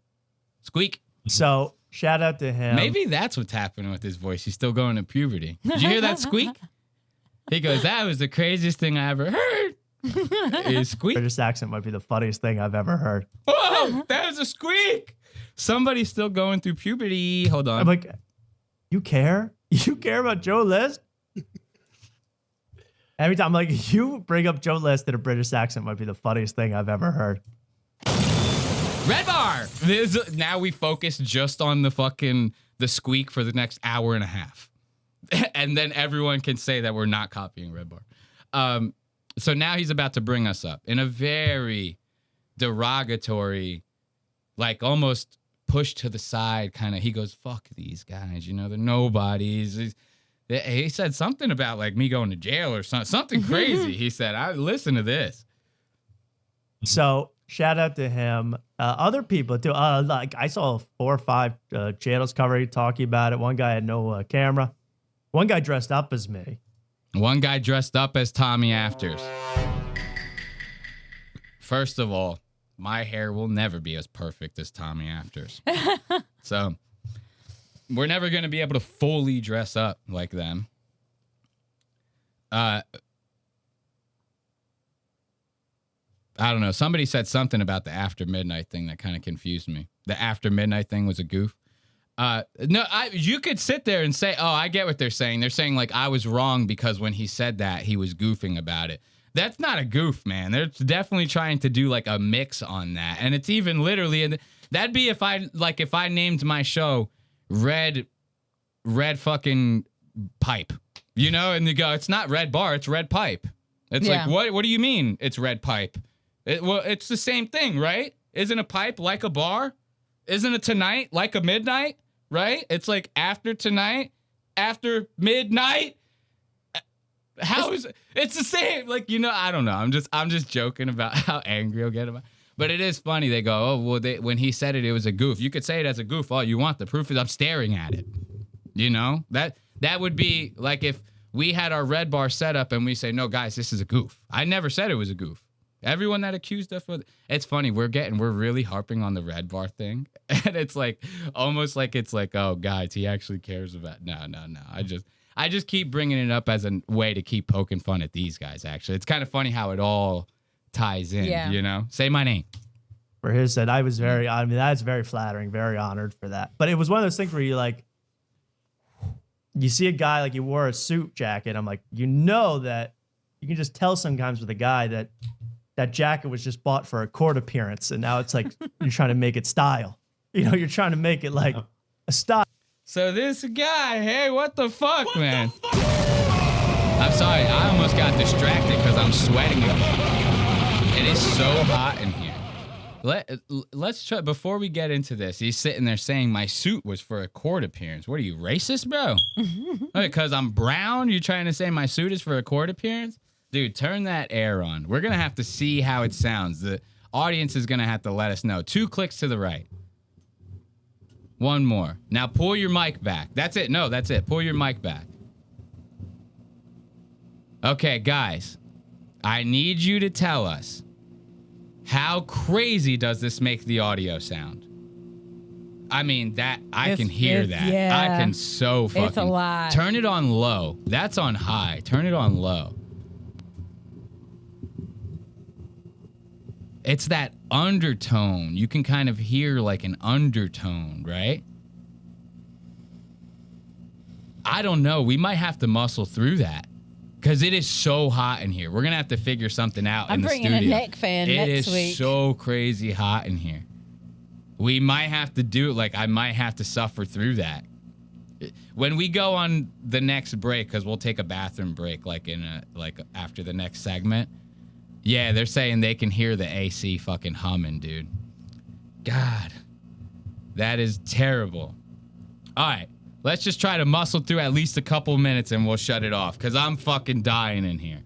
Squeak.
So shout out to him.
Maybe that's what's happening with his voice. He's still going to puberty. Did you hear that squeak? He goes, that was the craziest thing I ever heard. Is squeak.
British accent might be the funniest thing I've ever heard.
Whoa, that was a squeak. Somebody's still going through puberty. Hold on.
I'm like, you care? You care about Joe List? Every time, like, you bring up Joe List in a British accent might be the funniest thing I've ever heard.
Red Bar. Now we focus just on the squeak for the next hour and a half. And then everyone can say that we're not copying Red Bar. So now he's about to bring us up in a very derogatory, like almost pushed to the side kind of. He goes, fuck these guys, they're nobodies. He said something about like me going to jail or something crazy. He said, listen to this.
So shout out to him. Other people too. Like I saw 4 or 5 channels covering, talking about it. One guy had no camera. One guy dressed up as me.
One guy dressed up as Tommy Afters. First of all, my hair will never be as perfect as Tommy Afters. So we're never going to be able to fully dress up like them. I don't know. Somebody said something about the After Midnight thing that kind of confused me. The After Midnight thing was a goof. No, you could sit there and say, oh, I get what they're saying. They're saying like I was wrong because when he said that, he was goofing about it. That's not a goof, man. They're definitely trying to do like a mix on that. And it's even literally, that'd be if I named my show Red fucking Pipe, and you go, it's not Red Bar, it's Red Pipe. It's like, what do you mean it's Red Pipe? Well, it's the same thing, right? Isn't a pipe like a bar? Isn't a tonight like a midnight, right? It's like After Tonight, After Midnight. How is it? It's the same. Like, I don't know. I'm just joking about how angry I'll get about it. But it is funny. They go, oh, well, when he said it was a goof. You could say it as a goof all you want. The proof is I'm staring at it. That would be like if we had our Red Bar set up and we say, no, guys, this is a goof. I never said it was a goof. Everyone that accused us with it's funny. We're really harping on the red bar thing, and it's like almost like it's like, oh, guys, he actually cares about. No. I just keep bringing it up as a way to keep poking fun at these guys. Actually, it's kind of funny how it all ties in.
Yeah.
You know, say my name.
For his said, I mean, that's very flattering, very honored for that. But it was one of those things where you see a guy like he wore a suit jacket. I'm like, that you can just tell sometimes with a guy that jacket was just bought for a court appearance, and now it's like you're trying to make it style. You're trying to make it like a style.
So this guy, hey, what the fuck, man? I'm sorry, I almost got distracted because I'm sweating again. It is so hot in here. Let's try, before we get into this, he's sitting there saying my suit was for a court appearance. What are you, racist, bro? Because I'm brown, you trying to say my suit is for a court appearance? Dude, turn that air on. We're going to have to see how it sounds. The audience is going to have to let us know. 2 clicks to the right. One more. Now pull your mic back. That's it. No, that's it. Pull your mic back. Okay, guys. I need you to tell us, how crazy does this make the audio sound? I mean, I can hear that.
Yeah.
I can so fucking...
It's a lot.
Turn it on low. That's on high. Turn it on low. It's that undertone. You can kind of hear like an undertone, right? I don't know. We might have to muscle through that because it is so hot in here. We're going to have to figure something out in the studio.
I'm bringing a neck fan next week.
It is so crazy hot in here. We might have to do it. Like, I might have to suffer through that. When we go on the next break, because we'll take a bathroom break like after the next segment. Yeah, they're saying they can hear the AC fucking humming, dude. God, that is terrible. All right, let's just try to muscle through at least a couple minutes and we'll shut it off because I'm fucking dying in here.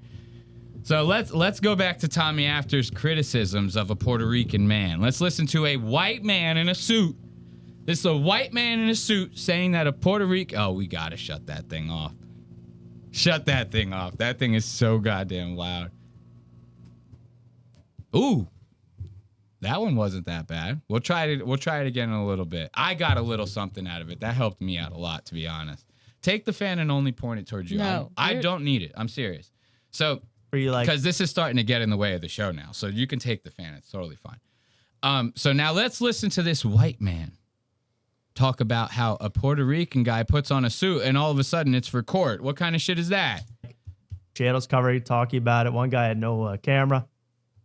So let's go back to Tommy After's criticisms of a Puerto Rican man. Let's listen to a white man in a suit. This is a white man in a suit saying that a Puerto Rican... Oh, we gotta shut that thing off. Shut that thing off. That thing is so goddamn loud. Ooh, that one wasn't that bad. We'll try it again in a little bit. I got a little something out of it. That helped me out a lot, to be honest. Take the fan and only point it towards you.
No,
I don't need it. I'm serious. So, because this is starting to get in the way of the show now. So you can take the fan. It's totally fine. So now let's listen to this white man talk about how a Puerto Rican guy puts on a suit and all of a sudden it's for court. What kind of shit is that?
Channels covered talking about it. One guy had no camera.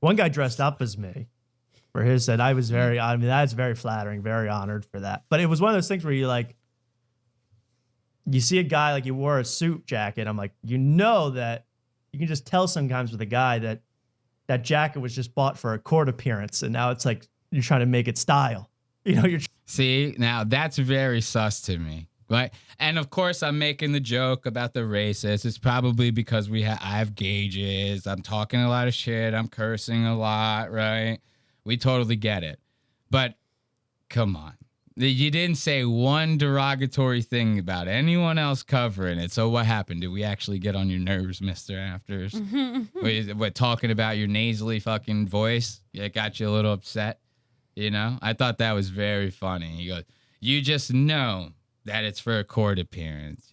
One guy dressed up as me. For his said, I mean, that's very flattering, very honored for that. But it was one of those things where you see a guy like he wore a suit jacket. I'm like, that you can just tell sometimes with a guy that jacket was just bought for a court appearance, and now it's like you're trying to make it style.
See, now that's very sus to me. Right. And of course, I'm making the joke about the racist. It's probably because I have gauges. I'm talking a lot of shit. I'm cursing a lot. Right. We totally get it. But come on. You didn't say one derogatory thing about anyone else covering it. So what happened? Did we actually get on your nerves, Mr. Afters? What, talking about your nasally fucking voice? It got you a little upset. I thought that was very funny. He goes, you just know that it's for a court appearance,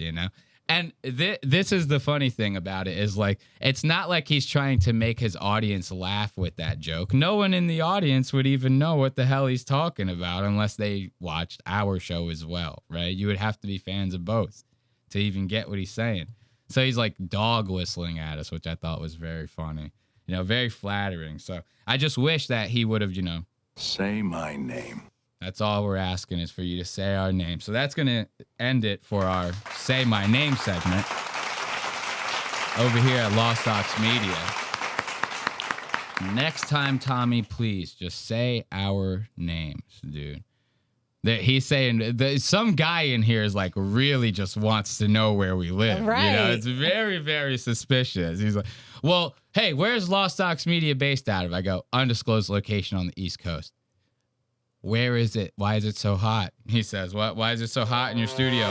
And this is the funny thing about it is like, it's not like he's trying to make his audience laugh with that joke. No one in the audience would even know what the hell he's talking about unless they watched our show as well, right? You would have to be fans of both to even get what he's saying. So he's like dog whistling at us, which I thought was very funny, very flattering. So I just wish that he would have,
Say my name.
That's all we're asking is for you to say our name. So that's going to end it for our Say My Name segment over here at Lost Ox Media. Next time, Tommy, please just say our names, dude. He's saying some guy in here is like really just wants to know where we live.
Right.
It's very, very suspicious. He's like, well, hey, where's Lost Ox Media based out of? I go, undisclosed location on the East Coast. Where is it? Why is it so hot? He says, what? Why is it so hot in your studio?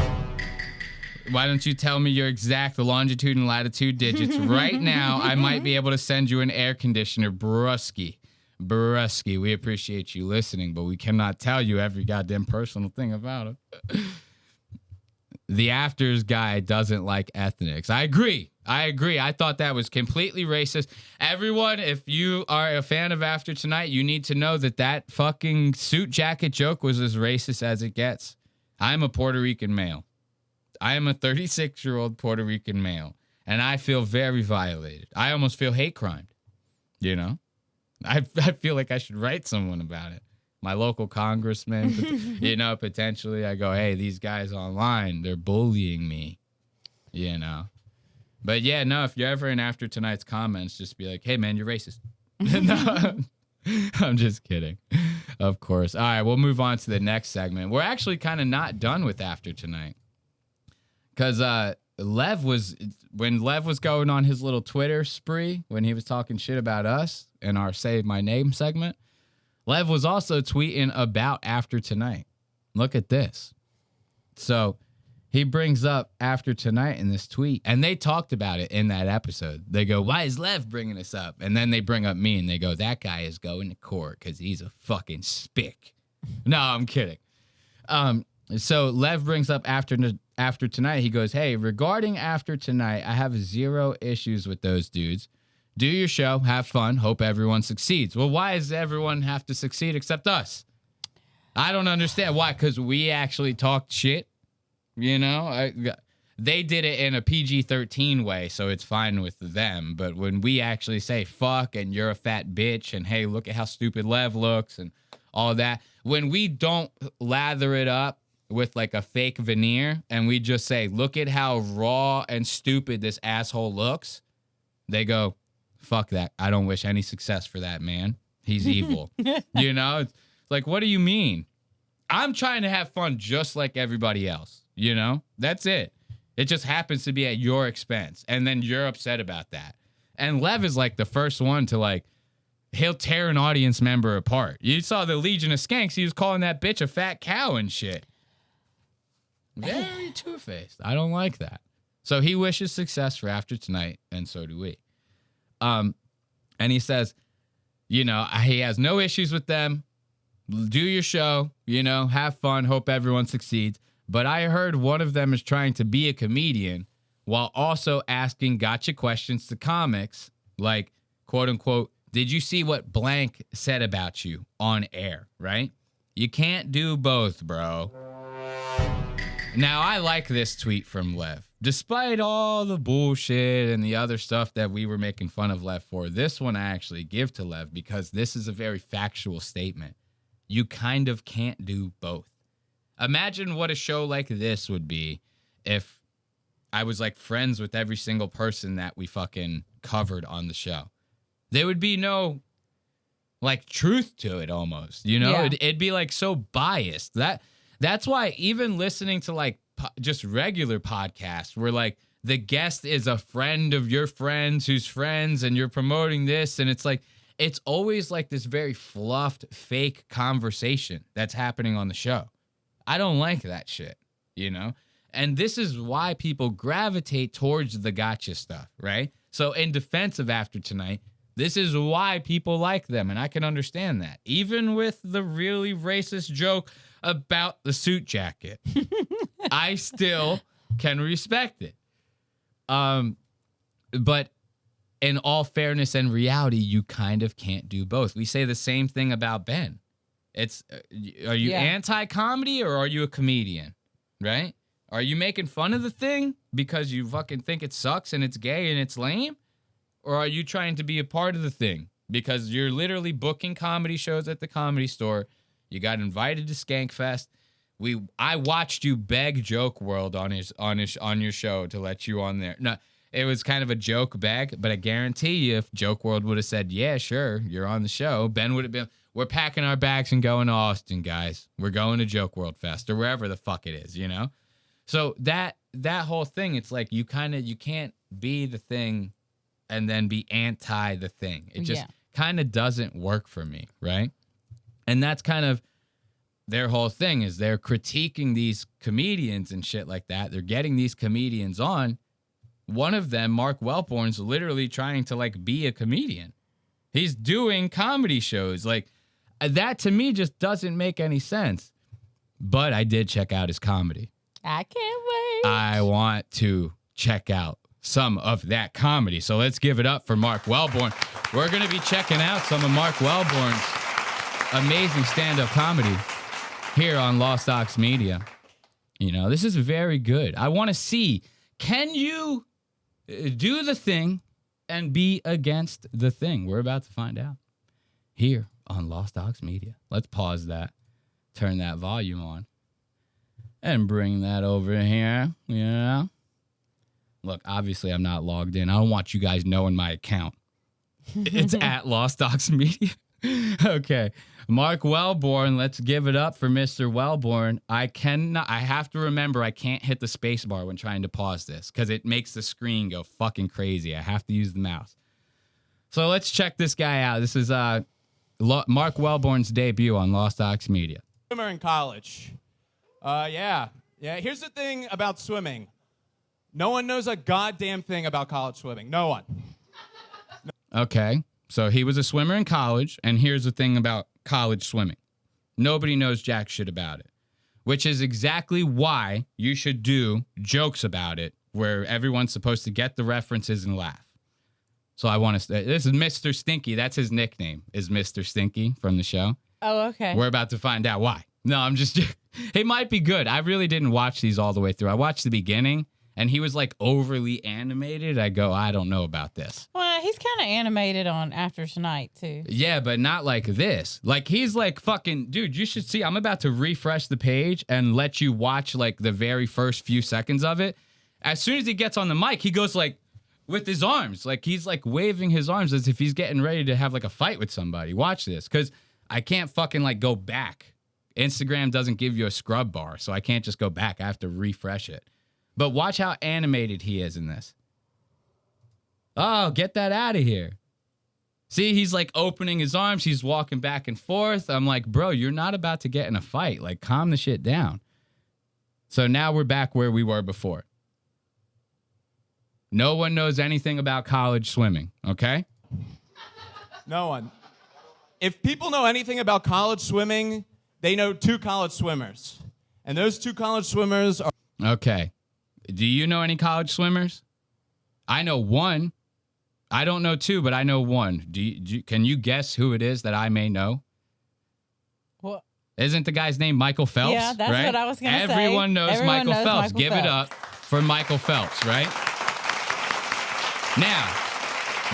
Why don't you tell me your exact longitude and latitude digits right now? I might be able to send you an air conditioner, Brusky. Brusky, we appreciate you listening, but we cannot tell you every goddamn personal thing about it. The Afters guy doesn't like ethnics. I agree. I thought that was completely racist. Everyone, if you are a fan of After Tonight, you need to know that fucking suit jacket joke was as racist as it gets. I'm a Puerto Rican male. I am a 36-year-old Puerto Rican male, and I feel very violated. I almost feel hate crimed, you know? I feel like I should write someone about it. My local congressman, you know, potentially. I go, hey, these guys online, they're bullying me, you know? But yeah, no, if you're ever in After Tonight's comments, just be like, hey, man, you're racist. No, I'm just kidding. Of course. All right, we'll move on to the next segment. We're actually kind of not done with After Tonight. Because when Lev was going on his little Twitter spree, when he was talking shit about us in our Say My Name segment, Lev was also tweeting about After Tonight. Look at this. So he brings up After Tonight in this tweet, and they talked about it in that episode. They go, why is Lev bringing this up? And then they bring up me, and they go, that guy is going to court because he's a fucking spick. No, I'm kidding. So Lev brings up After Tonight. He goes, hey, regarding After Tonight, I have zero issues with those dudes. Do your show, have fun, hope everyone succeeds. Well, why does everyone have to succeed except us? I don't understand. Why? Because we actually talked shit. You know, they did it in a PG-13 way, so it's fine with them. But when we actually say fuck and you're a fat bitch and hey, look at how stupid Lev looks and all that, when we don't lather it up with like a fake veneer and we just say, look at how raw and stupid this asshole looks, they go, fuck that. I don't wish any success for that man. He's evil. You know, it's like, what do you mean? I'm trying to have fun just like everybody else. You know, that's it. It just happens to be at your expense. And then you're upset about that. And Lev is like the first one to like, he'll tear an audience member apart. You saw the Legion of Skanks. He was calling that bitch a fat cow and shit. Very two-faced. I don't like that. So he wishes success for After Tonight, and so do we. And he says, you know, he has no issues with them. Do your show, you know, have fun, hope everyone succeeds. But I heard one of them is trying to be a comedian while also asking gotcha questions to comics, like, quote unquote, did you see what blank said about you on air, right? You can't do both, bro. Now, I like this tweet from Lev. Despite all the bullshit and the other stuff that we were making fun of Lev for, this one I actually give to Lev because this is a very factual statement. You kind of can't do both. Imagine what a show like this would be if I was like friends with every single person that we fucking covered on the show. There would be no like truth to it almost, you know? Yeah. It'd be like so biased. That's why even listening to like just regular podcasts where like the guest is a friend of your friends who's friends and you're promoting this and it's like it's always like this very fluffed fake conversation that's happening on the show. I don't like that shit, you know? And this is why people gravitate towards the gotcha stuff, right? So in defense of After Tonight, this is why people like them, and I can understand that. Even with the really racist joke about the suit jacket, I still can respect it. But in all fairness and reality, you kind of can't do both. We say the same thing about Ben. It's are you anti-comedy or are you a comedian, right? Are you making fun of the thing because you fucking think it sucks and it's gay and it's lame? Or are you trying to be a part of the thing because you're literally booking comedy shows at the Comedy Store? You got invited to Skankfest. I watched you beg Joke World on your show to let you on there. No, it was kind of a joke beg, but I guarantee you if Joke World would have said, yeah, sure, you're on the show, Ben would have been, we're packing our bags and going to Austin, guys. We're going to Joke World Fest or wherever the fuck it is, you know? So that whole thing, it's like you can't be the thing and then be anti the thing. It just kind of doesn't work for me, right? And that's kind of their whole thing is they're critiquing these comedians and shit like that. They're getting these comedians on. One of them, Mark Wellborn's literally trying to like be a comedian. He's doing comedy shows. Like that to me just doesn't make any sense. But I did check out his comedy.
I can't wait.
I want to check out some of that comedy. So let's give it up for Mark Wellborn. We're going to be checking out some of Mark Wellborn's amazing stand-up comedy here on Lost Ox Media. You know, this is very good. I want to see, can you do the thing and be against the thing? We're about to find out here on Lost Ox Media. Let's pause that, turn that volume on, and bring that over here. Yeah. Look, obviously I'm not logged in. I don't want you guys knowing my account. It's at Lost Ox Media. Okay. Mark Wellborn, let's give it up for Mr. Wellborn. I have to remember I can't hit the space bar when trying to pause this because it makes the screen go fucking crazy. I have to use the mouse. So let's check this guy out. This is Mark Wellborn's debut on Lost Ox Media.
Swimmer in college. Yeah. Here's the thing about swimming. No one knows a goddamn thing about college swimming. No one.
Okay. So he was a swimmer in college, and here's the thing about college swimming. Nobody knows jack shit about it, which is exactly why you should do jokes about it where everyone's supposed to get the references and laugh. So I want to say, this is Mr. Stinky. That's his nickname, is Mr. Stinky from the show.
Oh, okay.
We're about to find out why. No, I'm just, it might be good. I really didn't watch these all the way through. I watched the beginning, and he was like overly animated. I go, I don't know about this.
Well, he's kind of animated on After Tonight, too.
Yeah, but not like this. Like, he's like fucking, dude, you should see. I'm about to refresh the page and let you watch like the very first few seconds of it. As soon as he gets on the mic, he goes like with his arms. Like, he's like waving his arms as if he's getting ready to have like a fight with somebody. Watch this, because I can't fucking like go back. Instagram doesn't give you a scrub bar, so I can't just go back. I have to refresh it. But watch how animated he is in this. Oh, get that out of here. See, he's like opening his arms. He's walking back and forth. I'm like, bro, you're not about to get in a fight. Like, calm the shit down. So now we're back where we were before. No one knows anything about college swimming, okay?
No one. If people know anything about college swimming, they know two college swimmers. And those two college swimmers are...
Okay. Do you know any college swimmers? I know one. I don't know two, but I know one. Can you guess who it is that I may know?
What?
Isn't the guy's name Michael Phelps?
Yeah, that's
right?
what I was going to say.
Everyone knows Michael Phelps. Give it up for Michael Phelps, right? Now,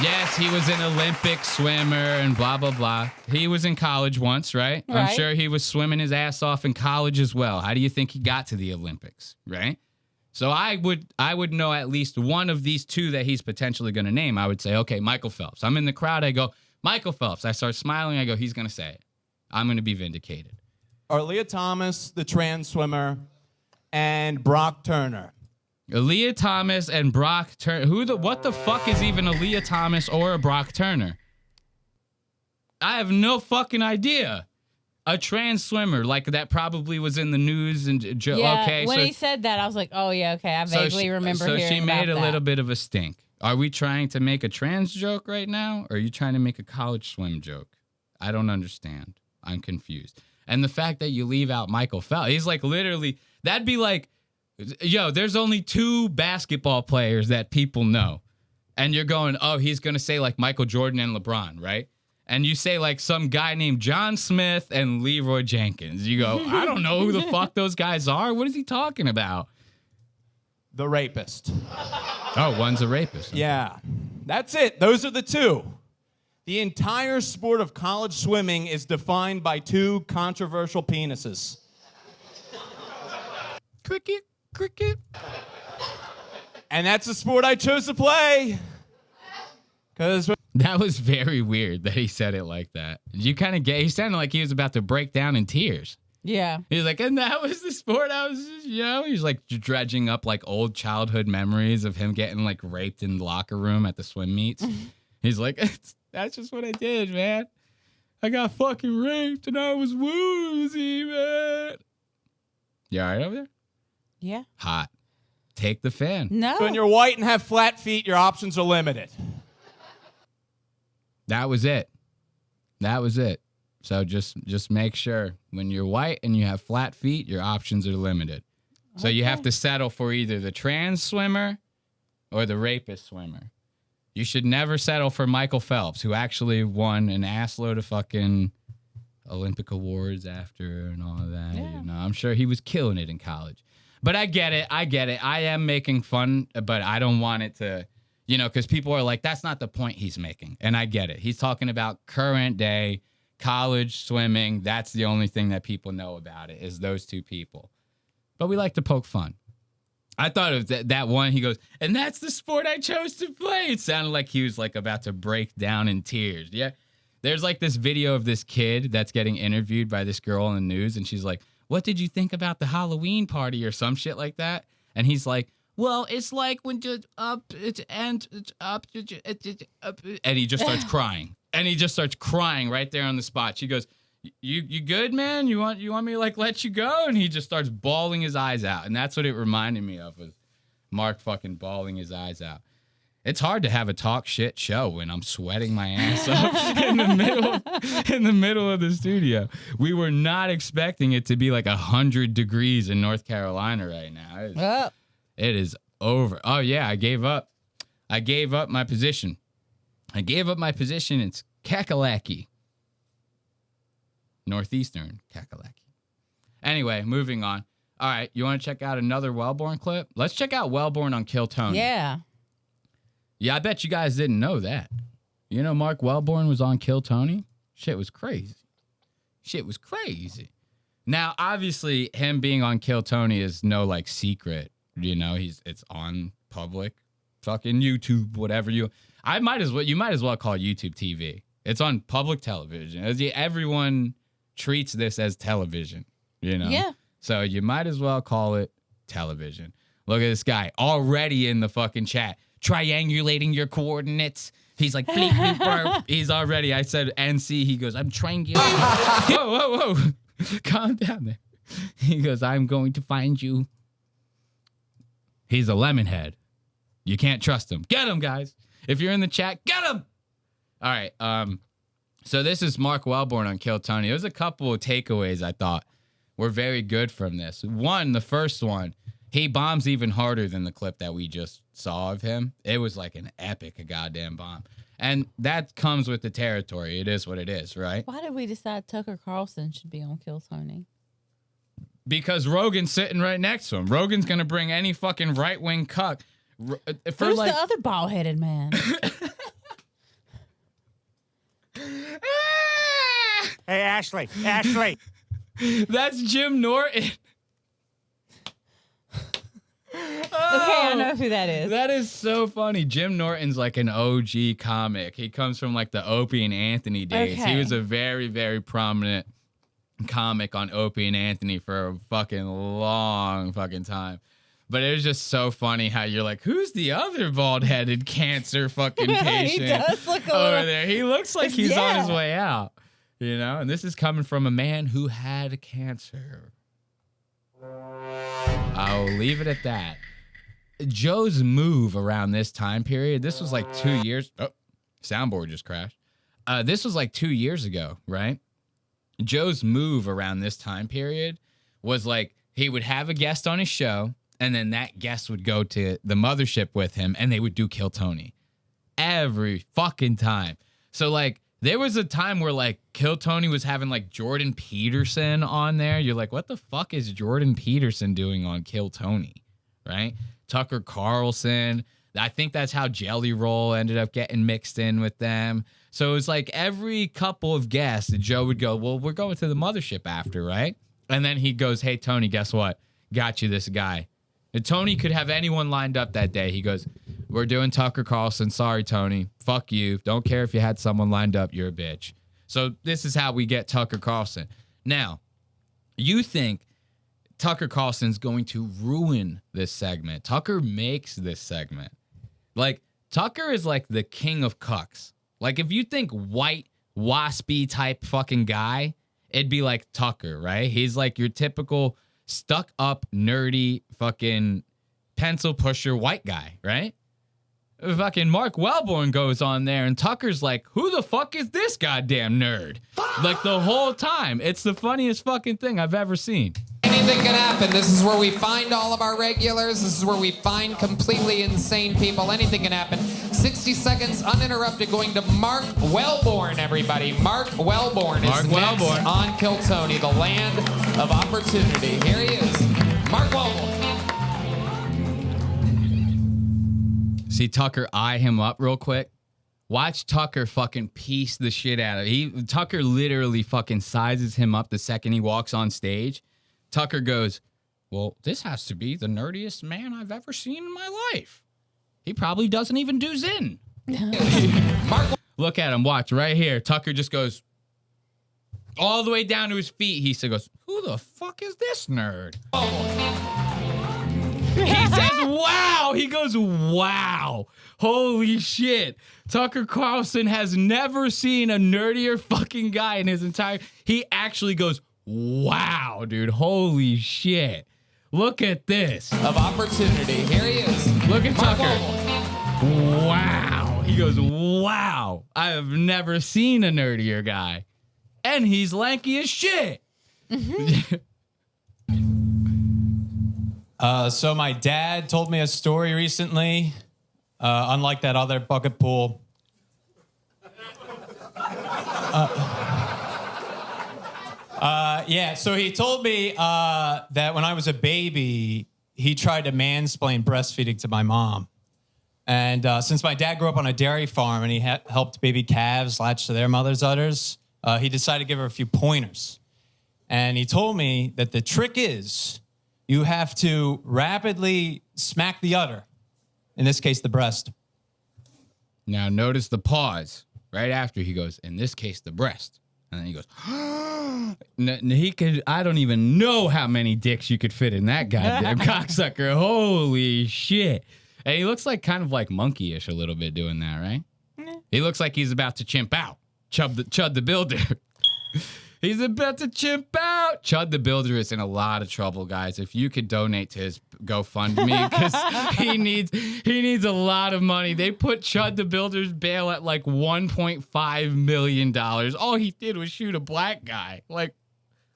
yes, he was an Olympic swimmer and blah, blah, blah. He was in college once, right? I'm sure he was swimming his ass off in college as well. How do you think he got to the Olympics, right? So I would know at least one of these two that he's potentially going to name. I would say, okay, Michael Phelps. I'm in the crowd. I go, Michael Phelps. I start smiling. I go, he's going to say it. I'm going to be vindicated.
Are Leah Thomas, the trans swimmer, and Brock Turner.
Leah Thomas and Brock Turner. What the fuck is even a Leah Thomas or a Brock Turner? I have no fucking idea. A trans swimmer, like that probably was in the news and
yeah,
okay.
When
so,
he said that, I was like, oh yeah, okay. I vaguely remember hearing
So she made
about
a little
that.
bit of a stink. Are we trying to make a trans joke right now? Or are you trying to make a college swim joke? I don't understand. I'm confused. And the fact that you leave out Michael Phelps, he's like literally, that'd be like, yo, there's only two basketball players that people know. And you're going, oh, he's going to say like Michael Jordan and LeBron, right? And you say like some guy named John Smith and Leroy Jenkins. You go, I don't know who the fuck those guys are. What is he talking about?
The rapist.
Oh, one's a rapist. Okay.
Yeah, that's it. Those are the two. The entire sport of college swimming is defined by two controversial penises.
Cricket, cricket.
And that's the sport I chose to play. Because
that was very weird that he said it like that. You kind of get, he sounded like he was about to break down in tears.
Yeah.
He's like, and that was the sport I was, he's like dredging up like old childhood memories of him getting like raped in the locker room at the swim meets. He's like, that's just what I did, man. I got fucking raped and I was woozy, man. You all right over there?
Yeah.
Hot. Take the fan.
No.
So when you're white and have flat feet, your options are limited.
That was it. That was it. So just make sure when you're white and you have flat feet, your options are limited. So you have to settle for either the trans swimmer or the rapist swimmer. You should never settle for Michael Phelps, who actually won an assload of fucking Olympic awards after and all of that.
Yeah.
You know, I'm sure he was killing it in college. But I get it. I am making fun, but I don't want it to, you know, because people are like, that's not the point he's making. And I get it. He's talking about current day college swimming. That's the only thing that people know about it is those two people. But we like to poke fun. I thought of that one. He goes, and that's the sport I chose to play. It sounded like he was like about to break down in tears. Yeah. There's like this video of this kid that's getting interviewed by this girl in the news. And she's like, what did you think about the Halloween party or some shit like that? And he's like, well, it's like when you up and up, and he just starts crying. And he just starts crying right there on the spot. She goes, You good, man? You want me to like let you go? And he just starts bawling his eyes out. And that's what it reminded me of, was Mark fucking bawling his eyes out. It's hard to have a talk shit show when I'm sweating my ass off in the middle of the studio. We were not expecting it to be like 100 degrees in North Carolina right now. It is over. Oh yeah, I gave up. I gave up my position. It's Kakalaki. Northeastern Kakalaki. Anyway, moving on. All right, you want to check out another Wellborn clip? Let's check out Wellborn on Kill Tony.
Yeah.
Yeah, I bet you guys didn't know that. You know Mark Wellborn was on Kill Tony? Shit was crazy. Now, obviously, him being on Kill Tony is no, like, secret. You know, it's on public fucking YouTube, whatever you might as well call YouTube TV. It's on public television. Everyone treats this as television, you know?
Yeah.
So you might as well call it television. Look at this guy already in the fucking chat, triangulating your coordinates. He's like, bleep, bleep, burp. He's already, I said NC. He goes, I'm triangulating. Whoa. Calm down there. He goes, I'm going to find you. He's a lemon head. You can't trust him. Get him, guys. If you're in the chat, get him. All right. So this is Mark Wellborn on Kill Tony. There's a couple of takeaways I thought were very good from this. One, the first one, he bombs even harder than the clip that we just saw of him. It was like an epic goddamn bomb. And that comes with the territory. It is what it is, right?
Why did we decide Tucker Carlson should be on Kill Tony?
Because Rogan's sitting right next to him. Rogan's going to bring any fucking right-wing cuck.
Who's the other bald-headed man?
Hey, Ashley.
That's Jim Norton.
Okay, I know who that is.
That is so funny. Jim Norton's like an OG comic. He comes from like the Opie and Anthony days.
Okay.
He was a very, very prominent comic on Opie and Anthony for a fucking long fucking time. But it was just so funny how you're like, who's the other bald-headed cancer fucking patient
He does look
over there? He looks like he's on his way out, you know? And this is coming from a man who had cancer. I'll leave it at that. Joe's move around this time period, this was like 2 years. Oh, soundboard just crashed. This was like 2 years ago, right? Joe's move around this time period was like he would have a guest on his show, and then that guest would go to the mothership with him, and they would do Kill Tony every fucking time. So like there was a time where like Kill Tony was having like Jordan Peterson on there. You're like, what the fuck is Jordan Peterson doing on Kill Tony, right? Tucker Carlson. I think that's how Jelly Roll ended up getting mixed in with them. So it was like every couple of guests, Joe would go, well, we're going to the mothership after, right? And then he goes, hey, Tony, guess what? Got you this guy. And Tony could have anyone lined up that day. He goes, we're doing Tucker Carlson. Sorry, Tony. Fuck you. Don't care if you had someone lined up. You're a bitch. So this is how we get Tucker Carlson. Now, you think Tucker Carlson's going to ruin this segment. Tucker makes this segment. Like, Tucker is like the king of cucks. Like, if you think white waspy type fucking guy, it'd be like Tucker, right? He's like your typical stuck up, nerdy, fucking pencil pusher white guy, right? Fucking Mark Wellborn goes on there and Tucker's like, who the fuck is this goddamn nerd? Like the whole time. It's the funniest fucking thing I've ever seen.
Anything can happen. This is where we find all of our regulars. This is where we find completely insane people. Anything can happen. 60 seconds uninterrupted going to Mark Wellborn, everybody. Mark Wellborn is next on Kill Tony, the land of opportunity. Here he is, Mark Wellborn.
See Tucker eye him up real quick. Watch Tucker fucking piece the shit out of it. Tucker literally fucking sizes him up the second he walks on stage. Tucker goes, well, this has to be the nerdiest man I've ever seen in my life. He probably doesn't even do Zen. Look at him. Watch right here. Tucker just goes all the way down to his feet. He still goes, who the fuck is this nerd? He says, wow. He goes, wow. Holy shit. Tucker Carlson has never seen a nerdier fucking guy in his entire... He actually goes, wow, dude. Holy shit. Look at this.
Of opportunity. Here he is.
Look at Tucker. Wow. He goes, wow. I have never seen a nerdier guy. And he's lanky as shit.
So my dad told me a story recently, unlike that other bucket pool. Yeah, so he told me that when I was a baby, he tried to mansplain breastfeeding to my mom. And since my dad grew up on a dairy farm and he helped baby calves latch to their mother's udders, he decided to give her a few pointers. And he told me that the trick is you have to rapidly smack the udder, in this case, the breast.
Now notice the pause right after he goes, in this case, the breast. And then he goes, he could, I don't even know how many dicks you could fit in that goddamn cocksucker. Holy shit. And he looks like kind of like monkey-ish a little bit doing that, right? He looks like he's about to chimp out. Chud the Builder. He's about to chimp out. Chud the Builder is in a lot of trouble, guys. If you could donate to his GoFundMe, because he needs a lot of money. They put Chud the Builder's bail at like $1.5 million. All he did was shoot a black guy. Like,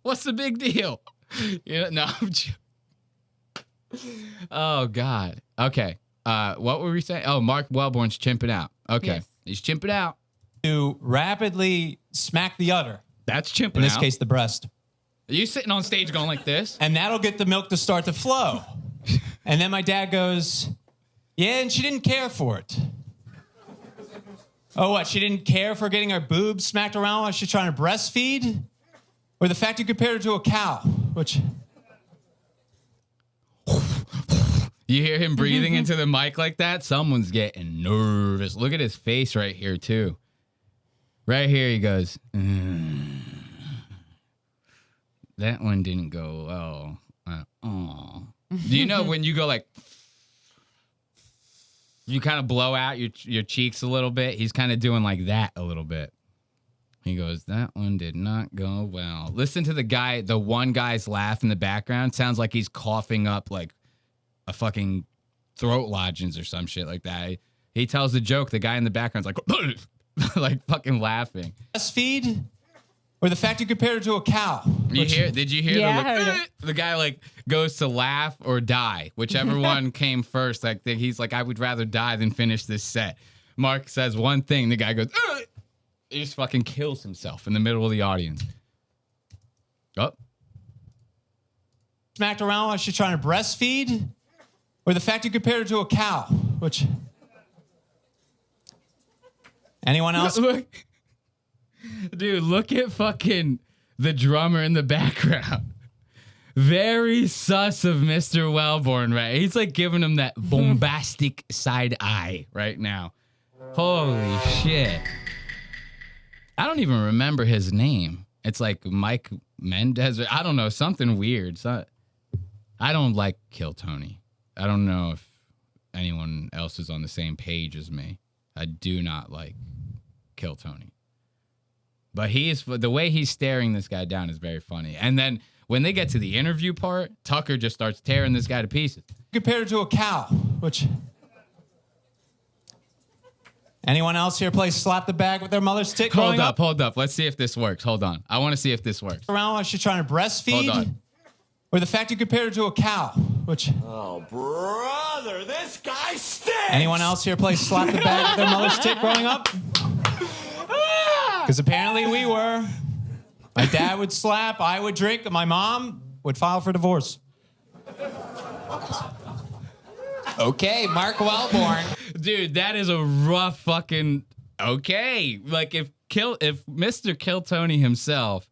what's the big deal? No. Oh God. Okay. What were we saying? Oh, Mark Wellborn's chimping out. Okay, yes. He's chimping out.
To rapidly smack the udder.
That's chimping out.
In this case, the breast.
Are you sitting on stage going like this?
And that'll get the milk to start to flow. And then my dad goes, yeah, and she didn't care for it. Oh, what? She didn't care for getting her boobs smacked around while she's trying to breastfeed? Or the fact you compared her to a cow, which...
You hear him breathing into the mic like that? Someone's getting nervous. Look at his face right here, too. Right here, he goes, that one didn't go well. Do you know when you go like, you kind of blow out your cheeks a little bit? He's kind of doing like that a little bit. He goes, that one did not go well. Listen to the one guy's laugh in the background. Sounds like he's coughing up like a fucking throat lozenge or some shit like that. He tells the joke. The guy in the background's like, like fucking laughing.
Breastfeed, or the fact you compared her to a cow.
Did you hear
Yeah,
the guy like goes to laugh or die, whichever one came first. Like he's like, I would rather die than finish this set. Mark says one thing, the guy goes, ugh! He just fucking kills himself in the middle of the audience. Oh.
Smacked around while she's trying to breastfeed, or the fact you compared her to a cow, which... Anyone else?
Dude, look at fucking the drummer in the background. Very sus of Mr. Wellborn, right? He's like giving him that bombastic side eye right now. Holy shit. I don't even remember his name. It's like Mike Mendez. I don't know, something weird. I don't like Kill Tony. I don't know if anyone else is on the same page as me. I do not like Kill Tony. But the way he's staring this guy down is very funny. And then when they get to the interview part, Tucker just starts tearing this guy to pieces.
Compared to a cow, which... Anyone else here play slap the bag with their mother's tit growing up?
Hold up. Let's see if this works. Hold on. I want to see if this works.
Around while she's trying to breastfeed?
Hold on.
Or the fact you compared her to a cow, which...
Oh, brother, this guy stinks!
Anyone else here play slap the bag with their mother's tit growing up? Because apparently we were. My dad would slap, I would drink, and my mom would file for divorce.
Okay, Mark Wellborn.
Dude, that is a rough fucking... Okay. Like, if Mr. Kill Tony himself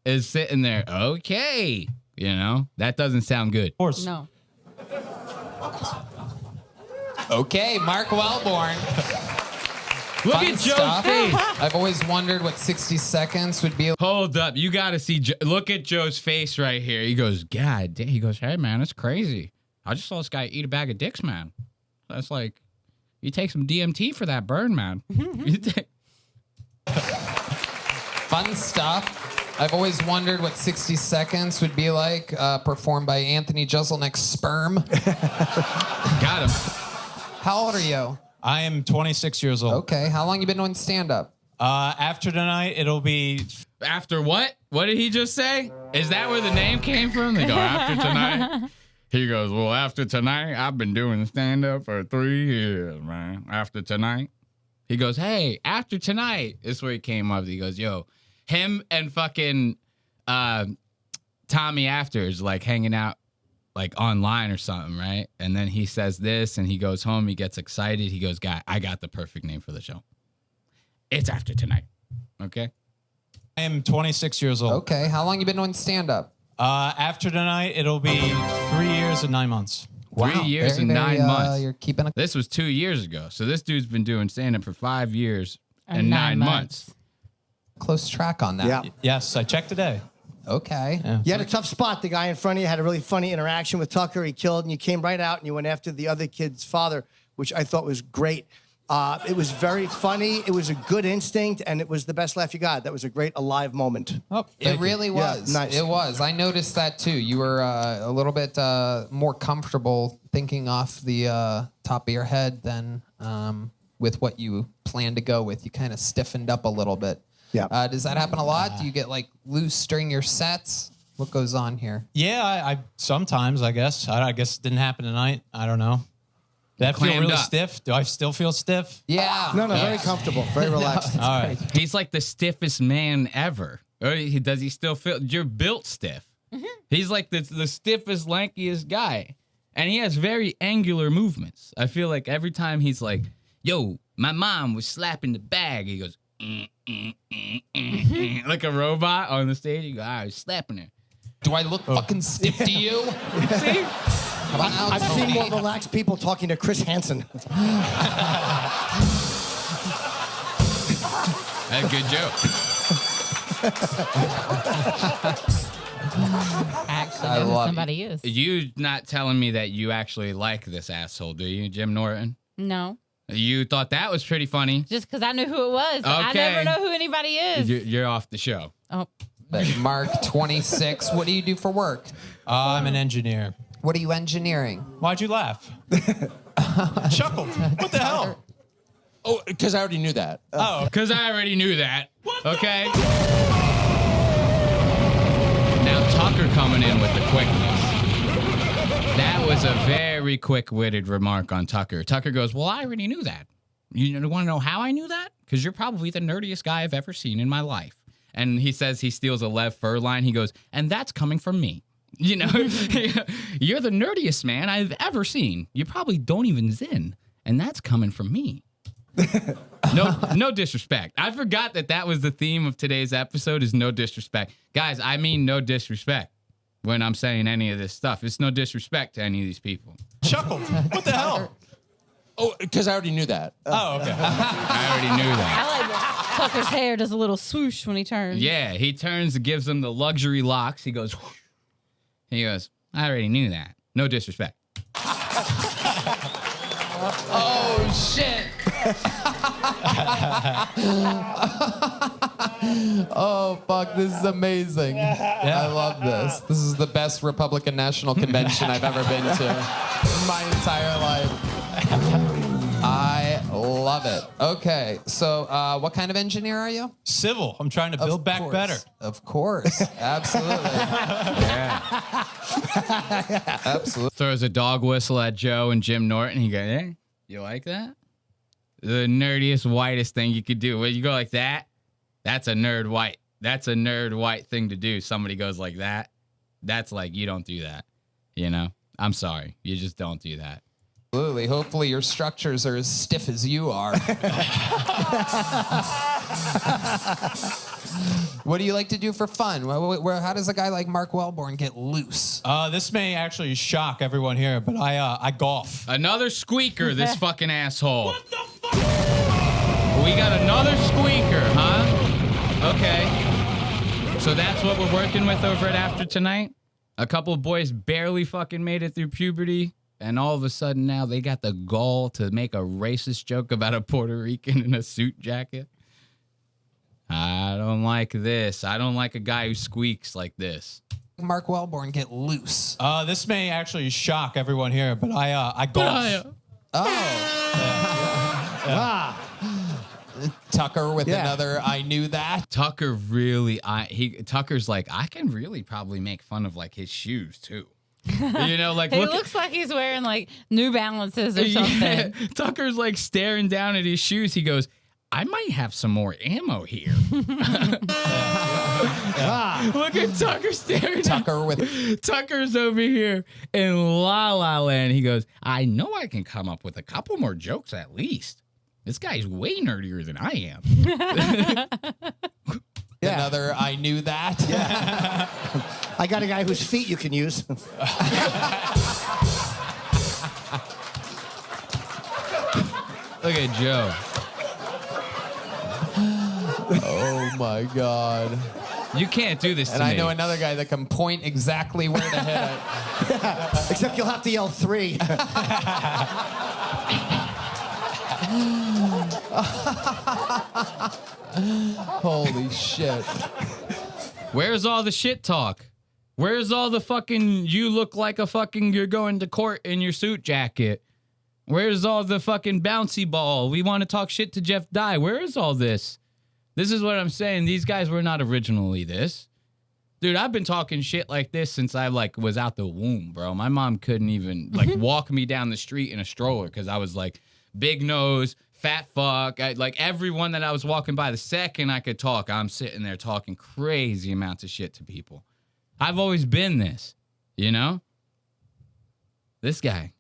is sitting there, okay, you know, that doesn't sound good.
Of course.
No.
Okay, Mark Wellborn.
Look
Fun
at Joe's
stuff.
face.
I've always wondered what 60 seconds would be.
Hold up. You got to see... Look at Joe's face right here. He goes, God damn. He goes, hey, man, that's crazy. I just saw this guy eat a bag of dicks, man. That's like... You take some DMT for that burn, man.
Fun stuff. I've always wondered what 60 seconds would be like, performed by Anthony Jeselnik's sperm.
Got him.
How old are you?
I am 26 years old.
Okay. How long you been doing stand-up?
After tonight, it'll be...
After what? What did he just say? Is that where the name came from? They go, after tonight? He goes, well, after tonight, I've been doing stand-up for 3 years, man. After tonight. He goes, hey, after tonight. This is where he came up. He goes, yo, him and fucking Tommy Afters, like, hanging out, like, online or something, right? And then he says this, and he goes home. He gets excited. He goes, guy, I got the perfect name for the show. It's After Tonight. Okay?
I am 26 years old.
Okay. How long you been doing stand-up?
After tonight, it'll be 3 years and 9 months.
Wow.
3 years
Very,
and
very,
9 months.
You're keeping a...
This was 2 years ago. So this dude's been doing stand-up for 5 years and 9 months.
Close track on that.
Yeah.
Yes, I checked today.
Okay.
Yeah.
You had a tough spot. The guy in front of you had a really funny interaction with Tucker. He killed, and you came right out and you went after the other kid's father, which I thought was great. It was very funny. It was a good instinct, and it was the best laugh you got. That was a great alive moment.
Oh,
it really was.
Yeah, nice.
It was. I noticed that too. You were a little bit more comfortable thinking off the top of your head than with what you planned to go with. You kind of stiffened up a little bit.
Yeah.
Does that happen a lot? Do you get like loose during your sets? What goes on here?
Yeah, I sometimes, I guess. I guess it didn't happen tonight. I don't know. Did that feel really stiff? Do I still feel stiff?
Yeah.
No, very comfortable. Very relaxed.
All right.
He's like the stiffest man ever. Or does he still feel... You're built stiff. He's like the stiffest, lankiest guy. And he has very angular movements. I feel like every time he's like, yo, my mom was slapping the bag. He goes, like a robot on the stage. He goes, I was slapping her.
Do I look fucking stiff to you?
See?
I've seen more relaxed people talking to Chris Hansen.
That's a good joke.
Actually,
I
know who
love
somebody is.
You not telling me that you actually like this asshole, do you, Jim Norton?
No.
You thought that was pretty funny.
Just because I knew who it was. I
Okay.
never know who anybody is.
You're off the show.
Oh.
But Mark, 26. What do you do for work?
I'm an engineer.
What are you engineering?
Why'd you laugh? Chuckled. What the hell?
Oh, because I already knew that.
Oh, because I already knew that. Okay. Now Tucker coming in with the quickness. That was a very quick-witted remark on Tucker. Tucker goes, well, I already knew that. You want to know how I knew that? Because you're probably the nerdiest guy I've ever seen in my life. And he says he steals a Lev Furline. He goes, and that's coming from me. You know, you're the nerdiest man I've ever seen. You probably don't even zin, and that's coming from me. No disrespect. I forgot that was the theme of today's episode is no disrespect. Guys, I mean no disrespect when I'm saying any of this stuff. It's no disrespect to any of these people.
Chuckled. What the hell?
Oh, because I already knew that.
Oh, okay.
I already knew that.
I like that Tucker's hair does a little swoosh when he turns.
Yeah, he turns, gives them the luxury locks. He goes, whoosh. He goes, I already knew that. No disrespect.
Oh, shit. Oh, fuck, this is amazing. I love this. This is the best Republican National Convention I've ever been to in my entire life. I love it. Okay, so what kind of engineer are you?
Civil. I'm trying to build back better.
Of course. Absolutely.
Yeah.
Absolutely.
Throws a dog whistle at Joe and Jim Norton. He goes, hey, you like that? The nerdiest, whitest thing you could do. When you go like that, that's a nerd white. That's a nerd white thing to do. Somebody goes like that. That's like, you don't do that. You know? I'm sorry. You just don't do that.
Absolutely. Hopefully your structures are as stiff as you are. What do you like to do for fun? How does a guy like Mark Wellborn get loose?
This may actually shock everyone here, but I golf.
Another squeaker, this fucking asshole. What the fuck? We got another squeaker, huh? Okay. So that's what we're working with over at After Tonight? A couple of boys barely fucking made it through puberty, and all of a sudden now they got the gall to make a racist joke about a Puerto Rican in a suit jacket? I don't like this. I don't like a guy who squeaks like this.
Mark Wellborn get loose.
This may actually shock everyone here, but I golf.
Tucker with another I knew that.
Tucker really Tucker's like, I can really probably make fun of like his shoes too. You know, like
he looks like he's wearing like New Balances or something.
Yeah. Tucker's like staring down at his shoes. He goes, I might have some more ammo here. Look at Tucker staring. Tucker's over here in La La Land. He goes, I know I can come up with a couple more jokes at least. This guy's way nerdier than I am.
Another I knew that.
Yeah. I got a guy whose feet you can use.
Look at Joe.
Oh my God.
You can't do this to
me.
me.
And I know another guy that can point exactly where to hit it.
Yeah, except you'll have to yell 3.
Holy shit.
Where's all the shit talk? Where's all the fucking you look like a fucking you're going to court in your suit jacket? Where's all the fucking bouncy ball? We want to talk shit to Jeff Dye. Where is all this? This is what I'm saying. These guys were not originally this. Dude, I've been talking shit like this since I like was out the womb, bro. My mom couldn't even like walk me down the street in a stroller because I was like big nose, fat fuck. Like everyone that I was walking by, the second I could talk, I'm sitting there talking crazy amounts of shit to people. I've always been this, you know? This guy,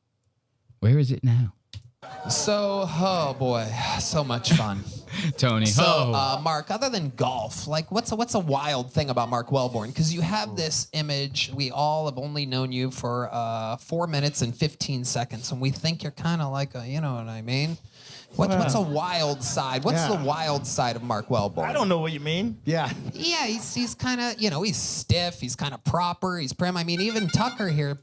where is it now?
So, oh boy, so much fun.
Tony,
So, Mark, other than golf, like what's a wild thing about Mark Wellborn? Because you have this image, we all have only known you for 4 minutes and 15 seconds, and we think you're kind of like a, you know what I mean? What's a wild side? What's the wild side of Mark Wellborn?
I don't know what you mean.
Yeah.
Yeah, he's kind of, you know, he's stiff, he's kind of proper, he's prim. I mean, even Tucker here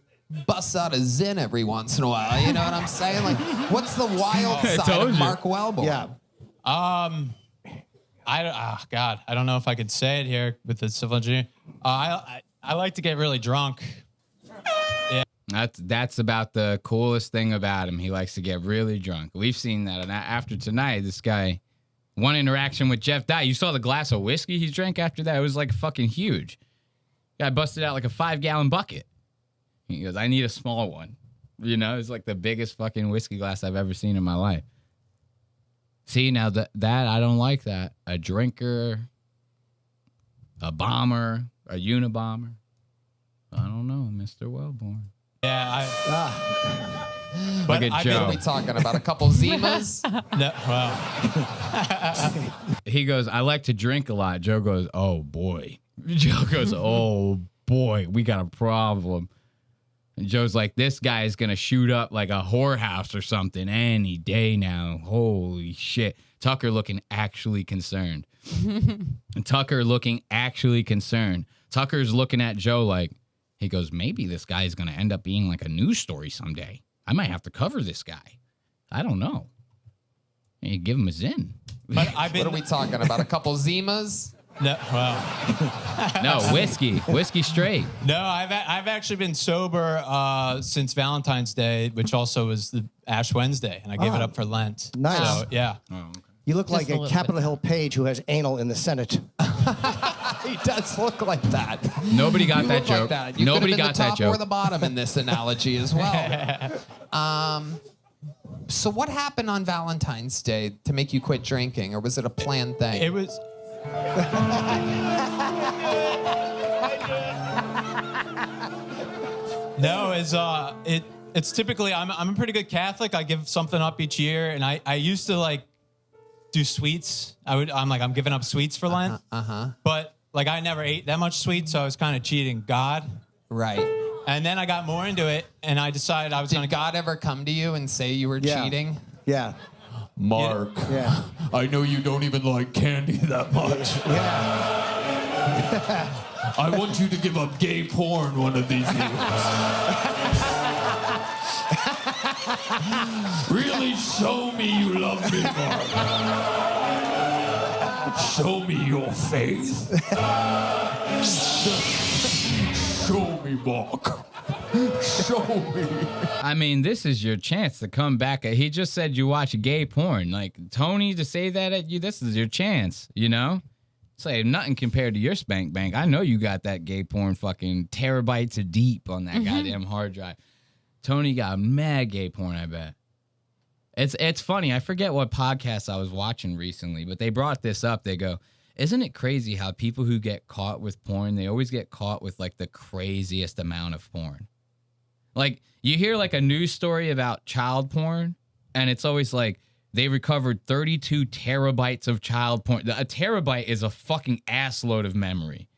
busts out a Zen every once in a while. You know what I'm saying? Like, what's the wild side of Mark Wellborn?
Yeah.
God, I don't know if I could say it here with the civil engineer. I like to get really drunk. Yeah.
That's about the coolest thing about him. He likes to get really drunk. We've seen that. And after tonight, this guy, one interaction with Jeff Dye. You saw the glass of whiskey he drank after that. It was like fucking huge. Guy busted out like a 5-gallon bucket. He goes, I need a small one. You know, it's like the biggest fucking whiskey glass I've ever seen in my life. See, now that I don't like that. A drinker, a bomber, a Unabomber. I don't know, Mr. Wellborn.
Yeah,
Look at Joe.
What are we talking about? A couple Zimas?
No, well.
He goes, I like to drink a lot. Joe goes, oh, boy. Joe goes, oh, boy, we got a problem. And Joe's like, this guy is going to shoot up like a whorehouse or something any day now. Holy shit. Tucker looking actually concerned. Tucker's looking at Joe like, he goes, maybe this guy is going to end up being like a news story someday. I might have to cover this guy. I don't know. You give him a Zen.
But
What are we talking about? A couple Zimas?
No, well,
No, whiskey straight.
no, I've actually been sober since Valentine's Day, which also was the Ash Wednesday, and I gave it up for Lent.
Nice.
So, yeah.
You look
Just
like
a
a
little
Capitol Hill page who has anal in the Senate.
He does look like that.
Nobody got
You
that
look like
joke.
that. You
Nobody
could have
got
been the
that
top
joke.
or the bottom in this analogy as well. So what happened on Valentine's Day to make you quit drinking, or was it a planned thing?
It was. No, it's typically I'm a pretty good Catholic. I give something up each year, and I used to like do sweets. I'm giving up sweets for Lent. But like I never ate that much sweet, so I was kind of cheating God.
Right.
And then I got more into it, and I decided I was going to.
Did God ever come to you and say you were cheating?
Yeah.
Mark,
Yeah.
I know you don't even like candy that much.
Yeah.
I want you to give up gay porn one of these years. Really show me you love me, Mark. Show me your faith. Show me, Mark. Show me.
I mean, this is your chance to come back. He just said you watch gay porn. Like, Tony, to say that at you, this is your chance, you know? Say nothing compared to your spank bank. I know you got that gay porn fucking terabytes of deep on that goddamn hard drive. Tony got mad gay porn, I bet. It's funny. I forget what podcast I was watching recently, but they brought this up. They go, isn't it crazy how people who get caught with porn, they always get caught with like the craziest amount of porn? Like, you hear like a news story about child porn, and it's always like, they recovered 32 terabytes of child porn. A terabyte is a fucking assload of memory.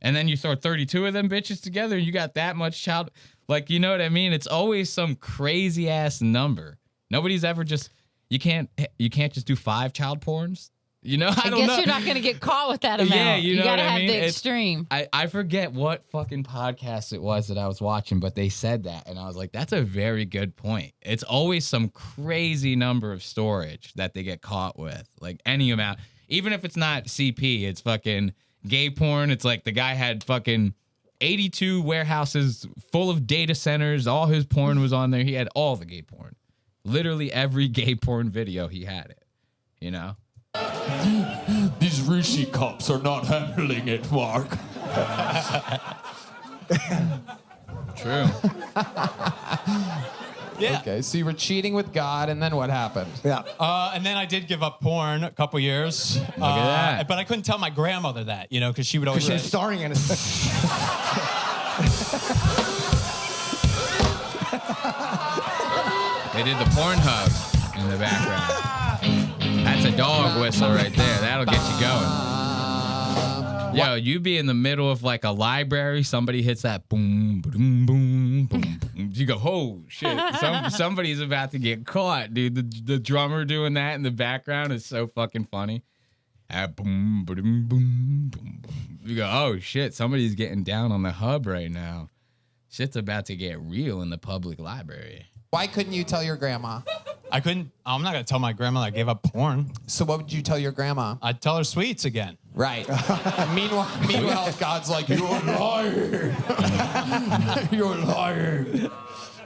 And then you throw 32 of them bitches together, and you got that much child. Like, you know what I mean? It's always some crazy ass number. Nobody's ever just, you can't just do 5 child porns. You know, I don't know.
guess you're not going to get caught with that amount.
Yeah, you know
got to
what I
have
mean?
the extreme.
I forget what fucking podcast it was that I was watching, but they said that, and I was like, that's a very good point. It's always some crazy number of storage that they get caught with, like any amount. Even if it's not CP, it's fucking gay porn. It's like the guy had fucking 82 warehouses full of data centers. All his porn was on there. He had all the gay porn. Literally every gay porn video, he had it, you know?
These Rishi cops are not handling it, Mark.
True.
Yeah.
Okay, so you were cheating with God, and then what happened?
Yeah.
And then I did give up porn a couple years. Look
at that.
But I couldn't tell my grandmother that, you know, because she would always
She's
say,
starring in it.
They did the Pornhub in the background. That's a dog whistle right there. That'll get you going. Yo, you be in the middle of like a library, somebody hits that boom, boom, boom, boom. You go, oh shit! Somebody's about to get caught, dude. The drummer doing that in the background is so fucking funny. Boom, boom, boom, boom. You go, oh shit! Somebody's getting down on the hub right now. Shit's about to get real in the public library.
Why couldn't you tell your grandma?
I couldn't. I'm not gonna tell my grandma I gave up porn.
So what would you tell your grandma?
I'd tell her sweets again.
Right. meanwhile, God's like, you're lying.
You're lying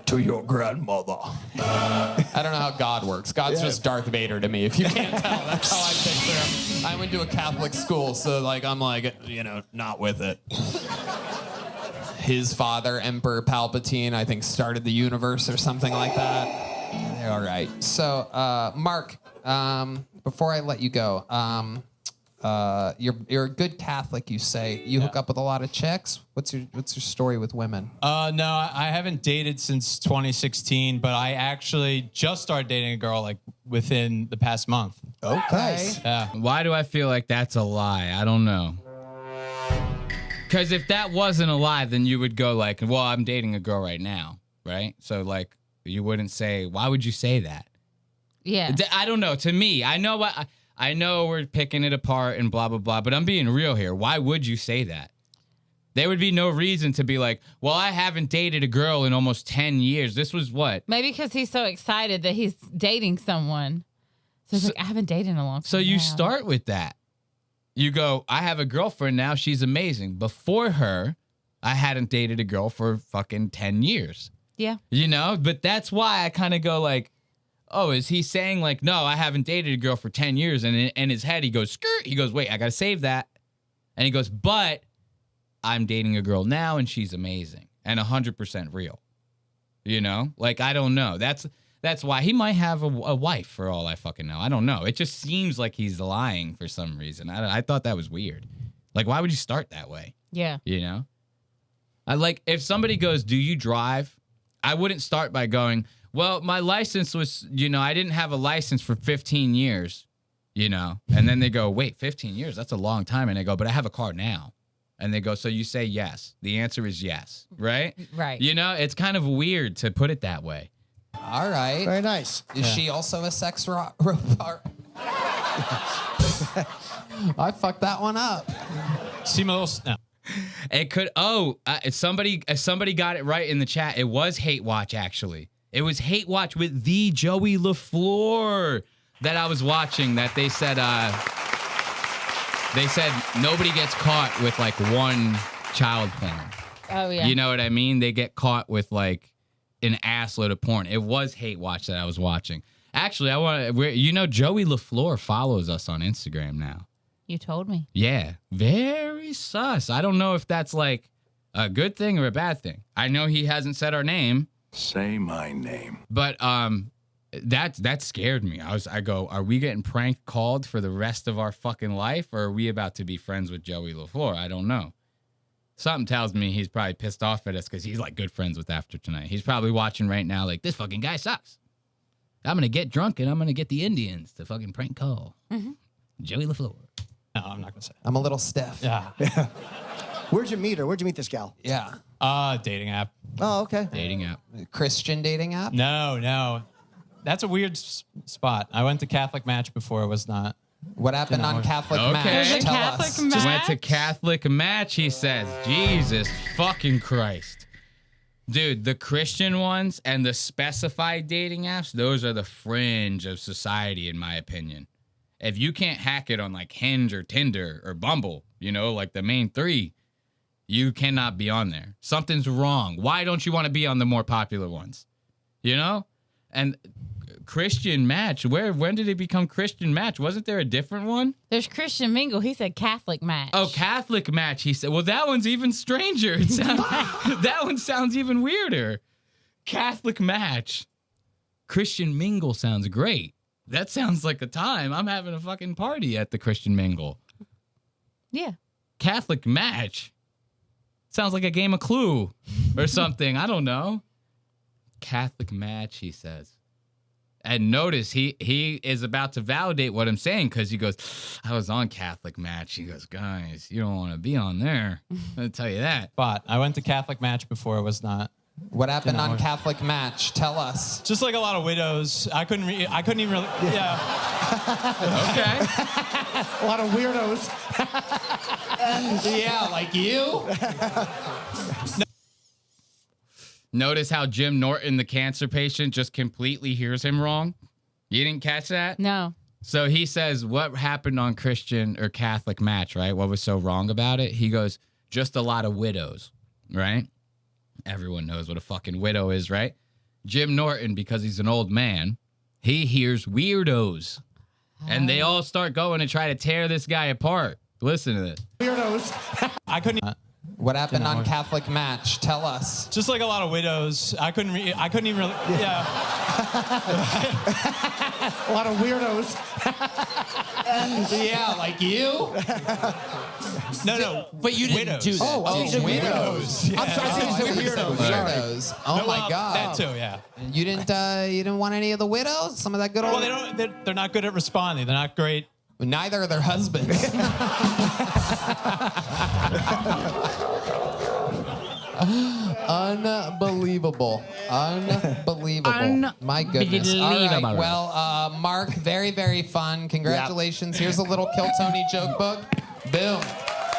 to your grandmother.
I don't know how God works. God's just Darth Vader to me. If you can't tell, that's how I picture him. I went to a Catholic school, so like I'm like, you know, not with it. His father, Emperor Palpatine, I think started the universe or something like that. All right. So, Mark, before I let you go, you're a good Catholic, you say. You hook up with a lot of chicks. What's your story with women?
No, I haven't dated since 2016, but I actually just started dating a girl like within the past month.
Okay.
Nice.
Yeah.
Why do I feel like that's a lie? I don't know. Because if that wasn't a lie, then you would go like, well, I'm dating a girl right now, right? So like, you wouldn't say, why would you say that?
Yeah.
I don't know. To me, I know we're picking it apart and blah, blah, blah, but I'm being real here. Why would you say that? There would be no reason to be like, well, I haven't dated a girl in almost 10 years. This was what?
Maybe because he's so excited that he's dating someone. So he's like, I haven't dated in a long time.
So you
now.
start with that. You go, I have a girlfriend now. She's amazing. Before her, I hadn't dated a girl for fucking 10 years.
Yeah.
You know, but that's why I kind of go like, oh, is he saying like, no, I haven't dated a girl for 10 years? And in his head, he goes, skirt. He goes, wait, I got to save that. And he goes, but I'm dating a girl now and she's amazing and 100% real. You know, like, I don't know. That's why he might have a wife for all I fucking know. I don't know. It just seems like he's lying for some reason. I thought that was weird. Like, why would you start that way?
Yeah.
You know, I like if somebody goes, do you drive? I wouldn't start by going, well, my license was, you know, I didn't have a license for 15 years, you know, and then they go, wait, 15 years? That's a long time. And I go, but I have a car now. And they go, so you say yes. The answer is yes, right?
Right.
You know, it's kind of weird to put it that way.
All right.
Very nice.
Is she also a sex robot? I fucked that one up.
See my little no.
It could. Somebody got it right in the chat. It was Hate Watch, actually. It was Hate Watch with the Joey LaFleur that I was watching. That they said nobody gets caught with like one child porn.
Oh yeah.
You know what I mean? They get caught with like an assload of porn. It was Hate Watch that I was watching. Actually, Joey LaFleur follows us on Instagram now.
You told me.
Yeah, very sus. I don't know if that's like a good thing or a bad thing. I know he hasn't said our name.
Say my name.
But that scared me. I go, are we getting prank called for the rest of our fucking life, or are we about to be friends with Joey LaFleur? I don't know. Something tells me he's probably pissed off at us because he's like good friends with After Tonight. He's probably watching right now like, this fucking guy sucks. I'm going to get drunk and I'm going to get the Indians to fucking prank call Joey LaFleur.
No, I'm not going to say.
I'm a little stiff.
Yeah.
Where'd you meet her? Where'd you meet this gal?
Yeah.
Dating app.
Oh, okay.
Dating app.
Christian dating app?
No. That's a weird spot. I went to Catholic Match before. It was not.
What happened on Catholic Match?
Tell us. Match?
Went to Catholic Match, he says. Jesus fucking Christ. Dude, the Christian ones and the specified dating apps, those are the fringe of society, in my opinion. If you can't hack it on like Hinge or Tinder or Bumble, you know, like the main three, you cannot be on there. Something's wrong. Why don't you want to be on the more popular ones? You know? And Christian Match, when did it become Christian Match? Wasn't there a different one?
There's Christian Mingle. He said Catholic Match.
Oh, Catholic Match, he said. Well, that one's even stranger. That one sounds even weirder. Catholic Match. Christian Mingle sounds great. That sounds like a time. I'm having a fucking party at the Christian Mingle.
Yeah.
Catholic Match. Sounds like a game of Clue or something. I don't know. Catholic Match, he says. And notice he is about to validate what I'm saying because he goes, I was on Catholic Match. He goes, guys, you don't want to be on there. I'm going to tell you that.
But I went to Catholic Match before. It was not.
What happened on Catholic Match? Tell us.
Just like a lot of widows. I couldn't even really. Yeah.
Okay.
A lot of weirdos.
Yeah, like you.
Notice how Jim Norton, the cancer patient, just completely hears him wrong? You didn't catch that?
No.
So he says, what happened on Christian or Catholic Match, right? What was so wrong about it? He goes, just a lot of widows, right? Everyone knows what a fucking widow is, right? Jim Norton, because he's an old man, he hears weirdos. And they all start going to try to tear this guy apart. Listen to this.
Weirdos.
I couldn't.
What happened on Catholic Match? Tell us.
Just like a lot of widows. I couldn't even really. Yeah.
A lot of weirdos.
Yeah, like you.
No.
But you didn't do that.
Oh,
widows.
Yeah. I'm sorry, I said weirdos.
Weirdos. Oh
No,
my
well,
God.
That too, yeah.
You didn't want any of the widows? Some of that good old.
Well, they're not good at responding. They're not great.
Neither are their husbands. Unbelievable. My goodness. All right. Well, Mark, very, very fun. Congratulations. Here's a little Kill Tony joke book. Boom.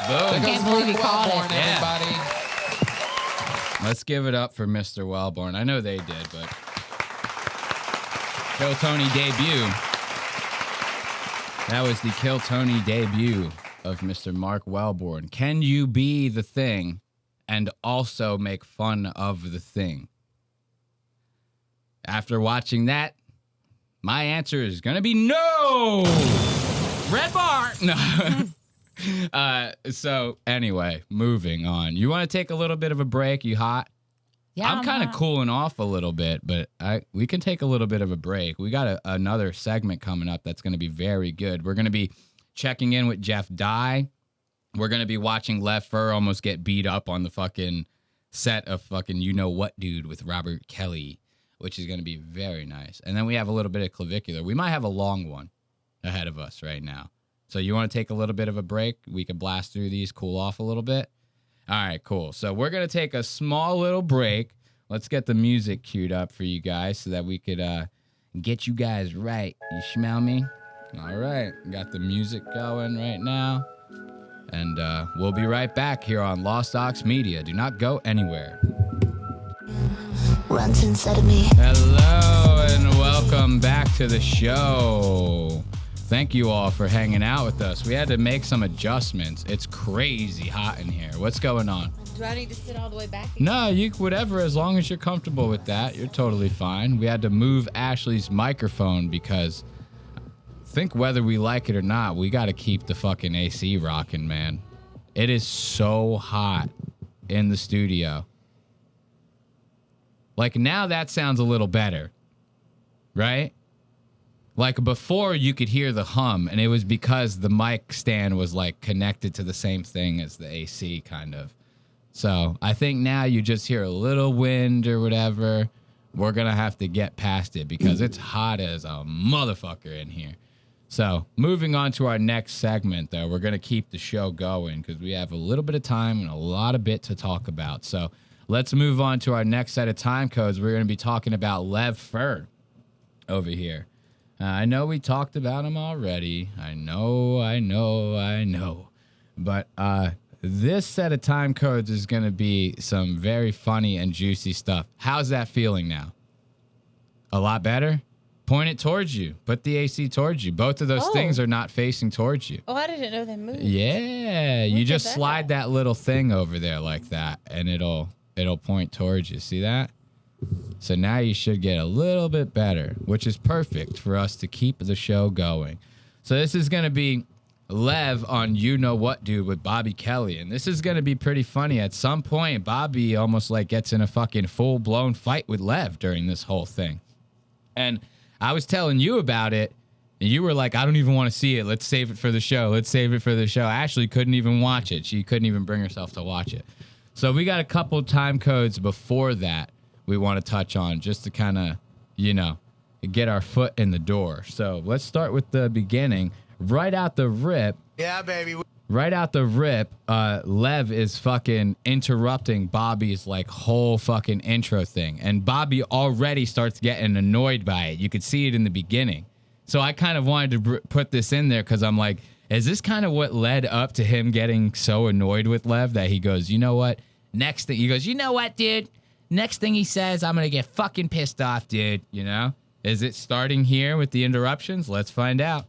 There goes Mark Wellborn, everybody.
Let's give it up for Mr. Wellborn. I know they did, but Kill Tony debut. That was the Kill Tony debut. of Mr. Mark Wellborn. Can you be the thing and also make fun of the thing? After watching that, my answer is going to be no. Red bar. No. So anyway, moving on. You want to take a little bit of a break? You hot?
Yeah,
I'm kind of
hot.
cooling off a little bit, but we can take a little bit of a break. We got another segment coming up that's going to be very good. We're going to be checking in with Jeff Dye. We're going to be watching Lev Fur almost get beat up on the fucking set of fucking You Know What Dude with Robert Kelly, which is going to be very nice. And then we have a little bit of clavicular. We might have a long one ahead of us right now. So you want to take a little bit of a break? We can blast through these, cool off a little bit. All right, cool. So we're going to take a small little break. Let's get the music queued up for you guys so that we could get you guys right. You smell me? All right. Got the music going right now. And we'll be right back here on Lost Ox Media. Do not go anywhere.
Runs inside of me.
Hello and welcome back to the show. Thank you all for hanging out with us. We had to make some adjustments. It's crazy hot in here. What's going on?
Do I need to sit all the way back?
No, you whatever, as long as you're comfortable with that, you're totally fine. We had to move Ashley's microphone because think whether we like it or not, we got to keep the fucking AC rocking, man. It is so hot in the studio. Like now that sounds a little better, right? Like before you could hear the hum and it was because the mic stand was like connected to the same thing as the AC kind of. So I think now you just hear a little wind or whatever. We're going to have to get past it because it's hot as a motherfucker in here. So moving on to our next segment, though, we're going to keep the show going because we have a little bit of time and a lot of bit to talk about. So let's move on to our next set of time codes. We're going to be talking about Lev Fur over here. I know we talked about him already. I know. But this set of time codes is going to be some very funny and juicy stuff. How's that feeling now? A lot better? Point it towards you. Put the AC towards you. Both of those things are not facing towards you.
Oh, I didn't know they moved.
Yeah, you just slide that little thing over there like that, and it'll point towards you. See that? So now you should get a little bit better, which is perfect for us to keep the show going. So this is going to be Lev on You Know What Dude with Bobby Kelly, and this is going to be pretty funny. At some point, Bobby almost like gets in a fucking full-blown fight with Lev during this whole thing. And I was telling you about it, and you were like, I don't even want to see it. Let's save it for the show. Ashley couldn't even watch it. She couldn't even bring herself to watch it. So we got a couple time codes before that we want to touch on just to kind of, get our foot in the door. So let's start with the beginning. Right out the rip.
Yeah, baby.
Lev is fucking interrupting Bobby's like whole fucking intro thing. And Bobby already starts getting annoyed by it. You could see it in the beginning. So I kind of wanted to put this in there because I'm like, is this kind of what led up to him getting so annoyed with Lev that he goes, you know what? Next thing, he goes, you know what, dude? Next thing he says, I'm going to get fucking pissed off, dude. Is it starting here with the interruptions? Let's find out.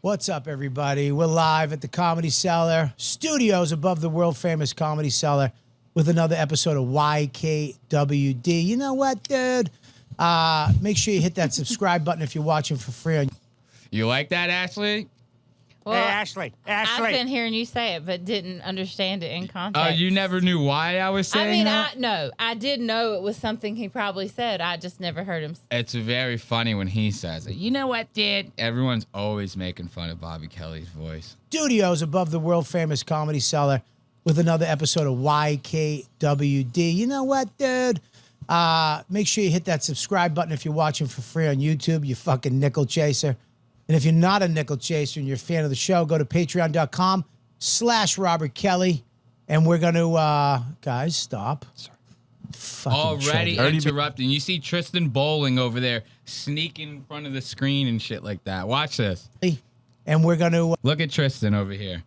What's up, everybody? We're live at the Comedy Cellar studios above the world-famous Comedy Cellar with another episode of YKWD. You know what, dude? Make sure you hit that subscribe button if you're watching for free.
You like that, Ashley?
Well,
hey, Ashley.
I've been hearing you say it, but didn't understand it in context.
Oh, you never knew why I was saying that?
I did know it was something he probably said. I just never heard him.
It's very funny when he says it. You know what, dude? Everyone's always making fun of Bobby Kelly's voice.
Studios above the world-famous Comedy Cellar with another episode of YKWD. You know what, dude? Make sure you hit that subscribe button if you're watching for free on YouTube, you fucking nickel chaser. And if you're not a nickel chaser and you're a fan of the show, go to patreon.com/Robert Kelly. And we're going to, guys, stop. Sorry.
Already interrupting. You see Tristan Bowling over there sneaking in front of the screen and shit like that. Watch this.
And we're going to
look at Tristan over here.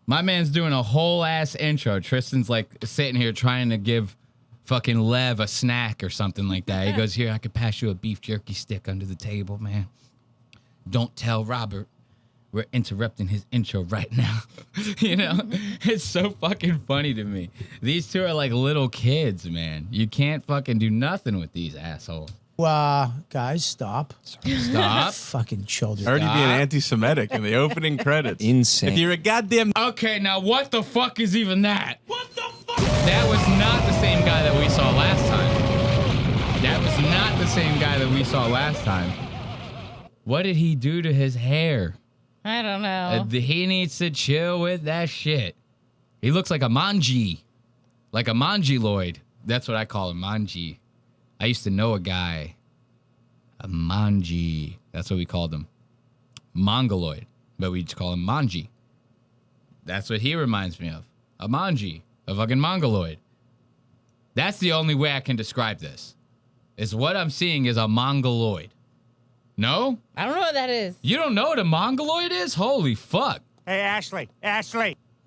My man's doing a whole ass intro. Tristan's like sitting here trying to give fucking Lev a snack or something like that. He goes, here, I could pass you a beef jerky stick under the table, man. Don't tell Robert we're interrupting his intro right now. You know, it's so fucking funny to me. These two are like little kids, man. You can't fucking do nothing with these assholes.
Guys, stop.
Stop.
Fucking children.
Already being anti-Semitic in the opening credits. Insane. If you're a goddamn...
Okay, now what the fuck is even that? What the fuck? That was not the same guy that we saw last time. That was not the same guy that we saw last time. What did he do to his hair?
I don't know.
He needs to chill with that shit. He looks like a manji. Like a mangiloid. That's what I call him, manji. I used to know a guy. A manji. That's what we called him. Mongoloid. But we just call him manji. That's what he reminds me of. A manji. A fucking mongoloid. That's the only way I can describe this. Is what I'm seeing is a mongoloid. No?
I don't know what that is.
You don't know what a mongoloid is? Holy fuck.
Hey, Ashley.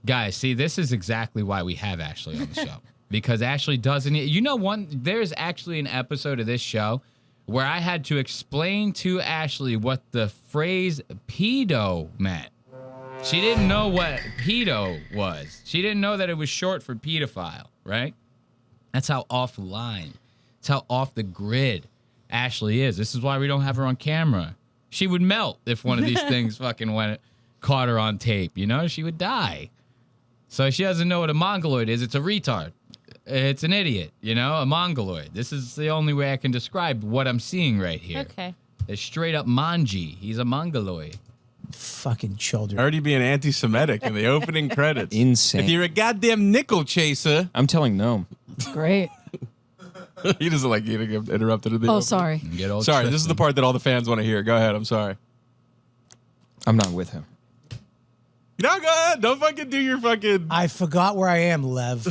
Guys, see, this is exactly why we have Ashley on the show. Because Ashley doesn't... You know, there's actually an episode of this show where I had to explain to Ashley what the phrase pedo meant. She didn't know what pedo was. She didn't know that it was short for pedophile, right? That's how offline. That's how off the grid Ashley is. This is why we don't have her on camera. She would melt if one of these things fucking caught her on tape, you know? She would die. So she doesn't know what a mongoloid is. It's a retard. It's an idiot, you know? A mongoloid. This is the only way I can describe what I'm seeing right here.
Okay.
It's straight up manji. He's a mongoloid.
Fucking children.
Already being anti-Semitic in the opening credits. Insane. If you're a goddamn nickel chaser... I'm telling no.
Great.
He doesn't like getting interrupted in the
Oh,
opening.
sorry.
Sorry, this is the part that all the fans want to hear. Go ahead. I'm sorry. I'm not with him. No, go ahead. Don't fucking do your fucking...
I forgot where I am, Lev.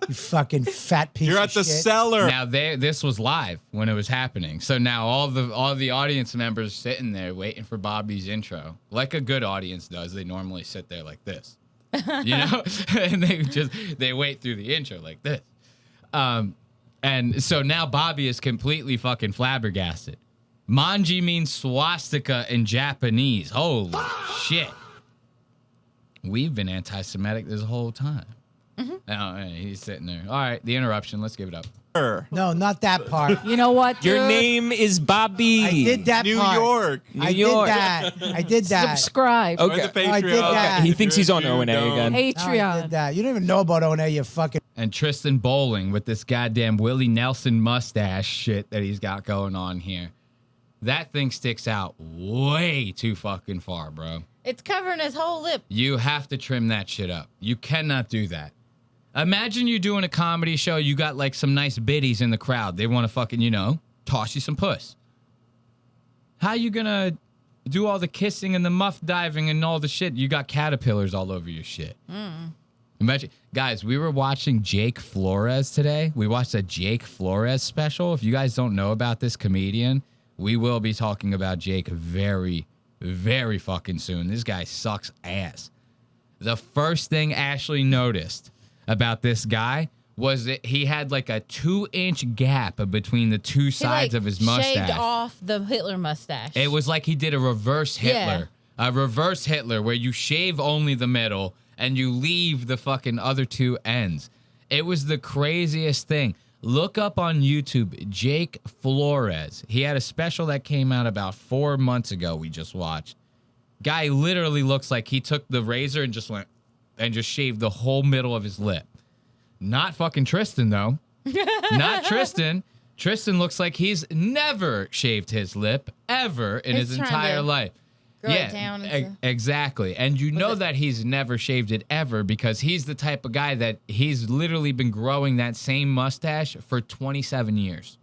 You fucking fat piece
You're
of
at the
shit.
cellar.
Now this was live when it was happening. So now all the audience members sitting there waiting for Bobby's intro, like a good audience does. They normally sit there like this, you know, and they wait through the intro like this. And so now Bobby is completely fucking flabbergasted. Manji means swastika in Japanese. Holy shit. We've been anti-Semitic this whole time. Oh, he's sitting there. All right, the interruption. Let's give it up.
No, not that part.
You know what?
Your
dude?
name is Bobby.
I did that
New
part.
York.
I did that. I did that.
Subscribe.
Okay.
I did that.
He thinks he's on O&A again.
I
Patreon.
did that. You don't even know about O&A, you fucking...
And Tristan Bowling with this goddamn Willie Nelson mustache shit that he's got going on here. That thing sticks out way too fucking far, bro.
It's covering his whole lip.
You have to trim that shit up. You cannot do that. Imagine you doing a comedy show. You got like some nice biddies in the crowd. They want to fucking, you know, toss you some puss. How you gonna do all the kissing and the muff diving and all the shit? You got caterpillars all over your shit. Imagine, guys, we were watching Jake Flores today. We watched a Jake Flores special. If you guys don't know about this comedian, we will be talking about Jake very, very fucking soon. This guy sucks ass. The first thing Ashley noticed about this guy was that he had like a 2-inch gap between the two sides of his mustache.
Shaved off the Hitler mustache.
It was like he did a reverse Hitler. A reverse Hitler where you shave only the middle and you leave the fucking other two ends. It was the craziest thing. Look up on YouTube, Jake Flores. He had a special that came out about 4 months ago we just watched. Guy literally looks like he took the razor and just went and just shaved the whole middle of his lip. Not fucking Tristan, though. Not Tristan. Tristan looks like he's never shaved his lip ever in his entire life.
Grow it down
Exactly. And you know that he's never shaved it ever because he's the type of guy that he's literally been growing that same mustache for 27 years.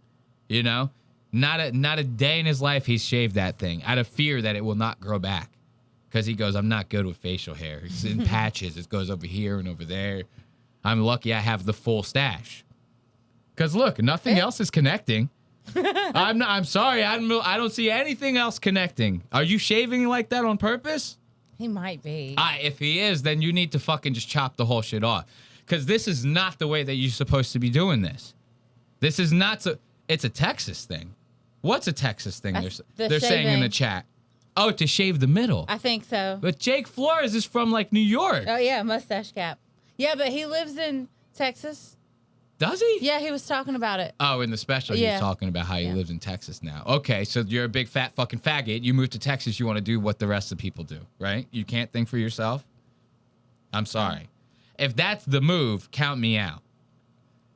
You know? Not a day in his life he's shaved that thing out of fear that it will not grow back. Because he goes, I'm not good with facial hair. It's in patches. It goes over here and over there. I'm lucky I have the full stash. Because look, nothing else is connecting. I'm sorry. I don't see anything else connecting. Are you shaving like that on purpose?
He might be.
If he is, then you need to fucking just chop the whole shit off. Because this is not the way that you're supposed to be doing this. This is not so. It's a Texas thing. What's a Texas thing? They're saying in the chat. Oh, to shave the middle.
I think so.
But Jake Flores is from like New York.
Oh yeah, mustache cap. Yeah, but he lives in Texas.
Does he?
Yeah, he was talking about it.
Oh, in the special, he was
Yeah.
talking about how he lives in Texas now. Okay, so you're a big fat fucking faggot. You moved to Texas. You want to do what the rest of the people do, right? You can't think for yourself. I'm sorry. If that's the move, count me out.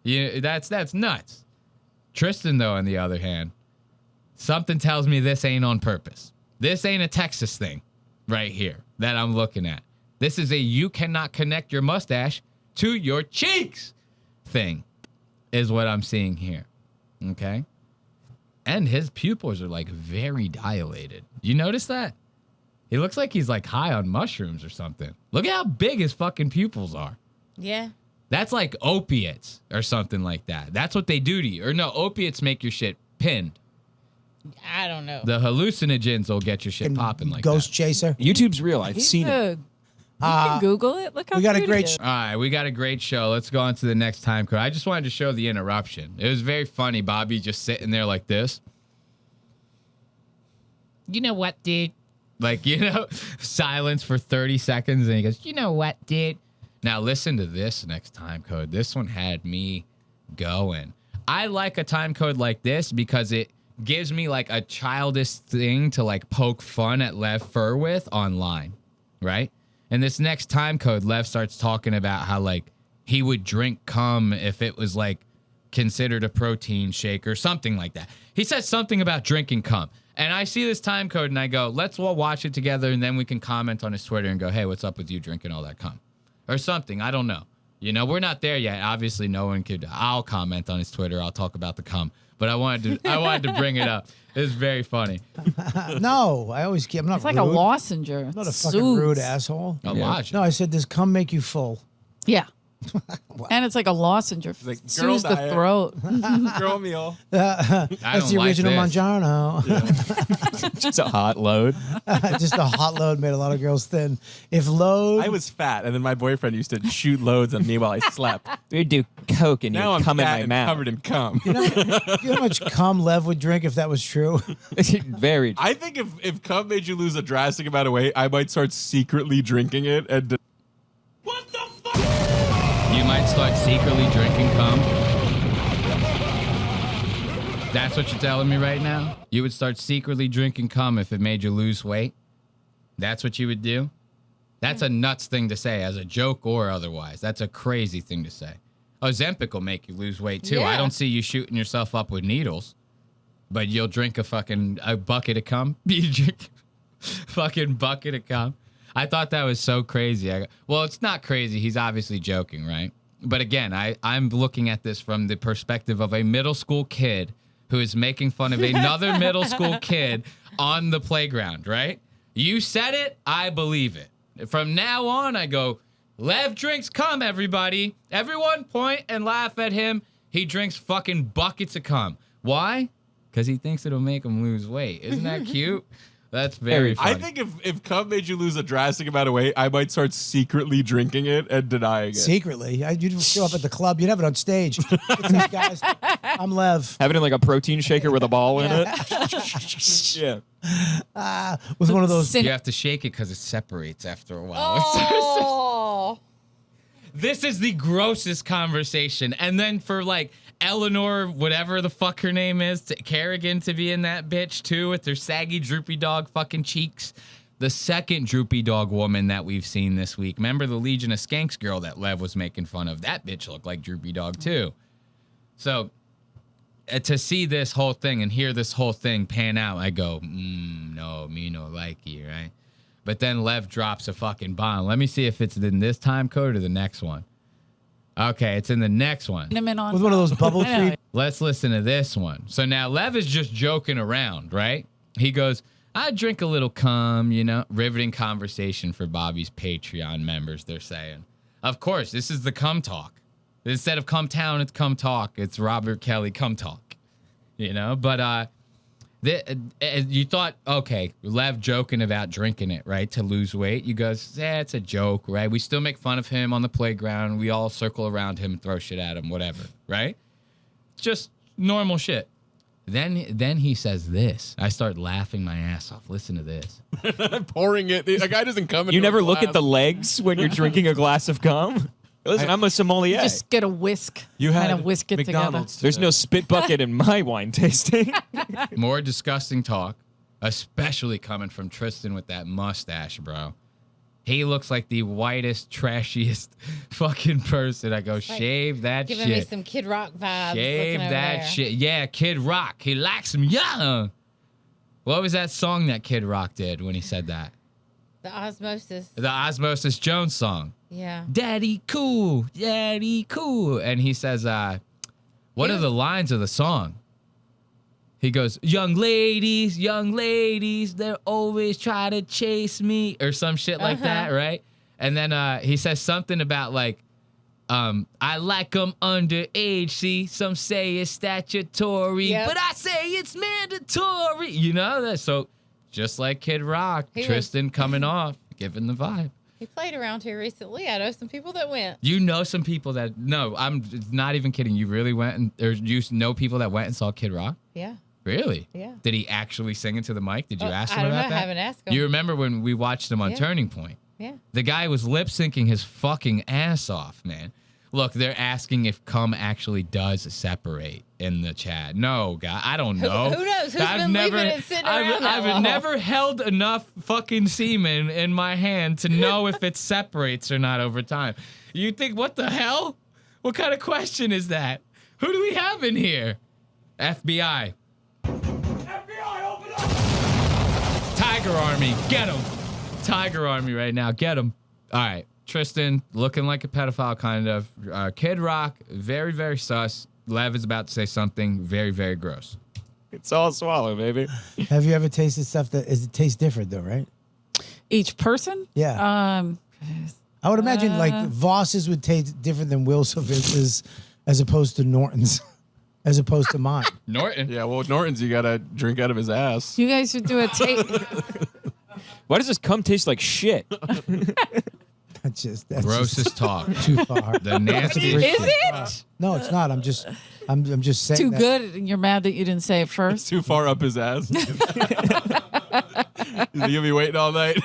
Yeah, that's nuts. Tristan, though, on the other hand, something tells me this ain't on purpose. This ain't a Texas thing right here that I'm looking at. This is a you cannot connect your mustache to your cheeks thing is what I'm seeing here. Okay? And his pupils are like very dilated. You notice that? He looks like he's like high on mushrooms or something. Look at how big his fucking pupils are.
Yeah.
That's like opiates or something like that. That's what they do to you. Or no, opiates make your shit pinned.
I don't know.
The hallucinogens will get your shit popping like
Ghost Chaser.
YouTube's real. I've seen it.
You can Google it. Look how
we got a
cute
great
it is.
All right, we got a great show. Let's go on to the next time code. I just wanted to show the interruption. It was very funny. Bobby just sitting there like this. You know what, dude? Like, silence for 30 seconds. And he goes, you know what, dude? Now listen to this next time code. This one had me going. I like a time code like this because it gives me like a childish thing to like poke fun at Lev Fur with online, right? And this next time code, Lev starts talking about how like he would drink cum if it was like considered a protein shake or something like that. He says something about drinking cum. And I see this time code and I go, let's all watch it together and then we can comment on his Twitter and go, hey, what's up with you drinking all that cum? Or something. I don't know. We're not there yet. Obviously, no one could. I'll comment on his Twitter. I'll talk about the cum. But I wanted to bring it up. It's very funny.
No, I always keep. I'm not.
It's like a
rude.
lozenge.
I'm not a fucking rude asshole.
A lozenge.
No, I said, does cum make you full?
Yeah. And it's like a lozenge.
Like
Soothes the
diet.
throat.
Girl meal.
That's the original Mangiano.
Just a hot load.
Just a hot load made a lot of girls thin. If load,
I was fat, and then my boyfriend used to shoot loads on me while I slept.
We'd do coke and
Now
you'd
I'm
cum
come in
fat
my
and
mouth.
covered in cum.
you know how much cum Lev would drink if that was true?
Very.
I think if cum made you lose a drastic amount of weight, I might start secretly drinking it and.
You might start secretly drinking cum. That's what you're telling me right now? You would start secretly drinking cum if it made you lose weight? That's what you would do? That's a nuts thing to say, as a joke or otherwise. That's a crazy thing to say. Ozempic will make you lose weight, too.
Yeah.
I don't see you shooting yourself up with needles. But you'll drink a bucket of cum? You drink a fucking bucket of cum? I thought that was so crazy. Well, it's not crazy. He's obviously joking, right? But again, I'm looking at this from the perspective of a middle school kid who is making fun of another middle school kid on the playground, right? You said it, I believe it. From now on, I go, Lev drinks cum, everybody. Everyone point and laugh at him. He drinks fucking buckets of cum. Why? Because he thinks it'll make him lose weight. Isn't that cute? That's very funny.
I think if cum made you lose a drastic amount of weight, I might start secretly drinking it and denying it.
Secretly, you'd show up at the club. You'd have it on stage. What's up, guys? I'm Lev.
Having it like a protein shaker with a ball in it.
Yeah.
With one of those.
You have to shake it because it separates after a while.
Oh.
This is the grossest conversation. And then for like Eleanor, whatever the fuck her name is, Kerrigan to be in that bitch too with her saggy droopy dog fucking cheeks. The second droopy dog woman that we've seen this week. Remember the Legion of Skanks girl that Lev was making fun of? That bitch looked like droopy dog too. So to see this whole thing and hear this whole thing pan out, I go, no, me no like you, right? But then Lev drops a fucking bomb. Let me see if it's in this time code or the next one. Okay, it's in the next one.
With one of those bubble tree.
Let's listen to this one. So now Lev is just joking around, right? He goes, I drink a little cum, riveting conversation for Bobby's Patreon members, they're saying. Of course, this is the cum talk. Instead of cum town, it's cum talk. It's Robert Kelly cum talk, But you thought, okay, Lev joking about drinking it, right, to lose weight. You goes, it's a joke, right? We still make fun of him on the playground. We all circle around him and throw shit at him, whatever, right? Just normal shit. Then he says this. I start laughing my ass off. Listen to this.
Pouring it. A guy doesn't come in.
You never look at the legs when you're drinking a glass of cum? Listen, I'm a sommelier.
Just get a whisk.
You
kind
had
of whisk it
McDonald's
together.
There's no spit bucket in my wine tasting.
More disgusting talk, especially coming from Tristan with that mustache, bro. He looks like the whitest, trashiest fucking person. I go, shave that
Giving
shit.
me some Kid Rock vibes.
Shave
looking over
that
there.
shit. Yeah, Kid Rock. He likes him young. What was that song that Kid Rock did when he said that?
The Osmosis.
The Osmosis Jones song.
Yeah.
Daddy cool, daddy cool. And he says, what are the lines of the song? He goes, young ladies, they're always try to chase me, or some shit like that, right? And then he says something about like, I like them underage, see, some say it's statutory, but I say it's mandatory. You know that? So just like Kid Rock, Tristan coming off, giving the vibe.
He played around here recently. I know some people that went.
You know some people that, no, I'm not even kidding. You really went and you know people that went and saw Kid Rock?
Yeah.
Really?
Yeah.
Did he actually sing into the mic? Did you ask him
I don't
about
know.
that?
I haven't asked him.
You remember when we watched him on
Yeah.
Turning Point?
Yeah.
The guy was lip syncing his fucking ass off, man. Look, they're asking if cum actually does separate in the chat. No, guy, I don't know.
Who knows? Who's been leaving it sitting around that
I've
long?
never held enough fucking semen in my hand to know if it separates or not over time. You think, what the hell? What kind of question is that? Who do we have in here? FBI. Tiger Army, get him. Tiger Army right now, get him. All right, Tristan, looking like a pedophile, kind of. Kid Rock, very, very sus. Lev is about to say something very, very gross.
It's all swallow, baby.
Have you ever tasted stuff that it tastes different though, right?
Each person?
Yeah. I would imagine like Voss's would taste different than Will Sylvester's as opposed to Norton's, as opposed to mine.
Norton?
Yeah, well, Norton's, you got to drink out of his ass.
You guys should do a tape.
Why does this cum taste like shit?
That's
Grossest talk.
Too far.
The nastiest
Is
shit.
it?
No, it's not. I'm just saying.
Too
that.
good, and you're mad that you didn't say it first.
Too far up his ass. You'll be waiting all night.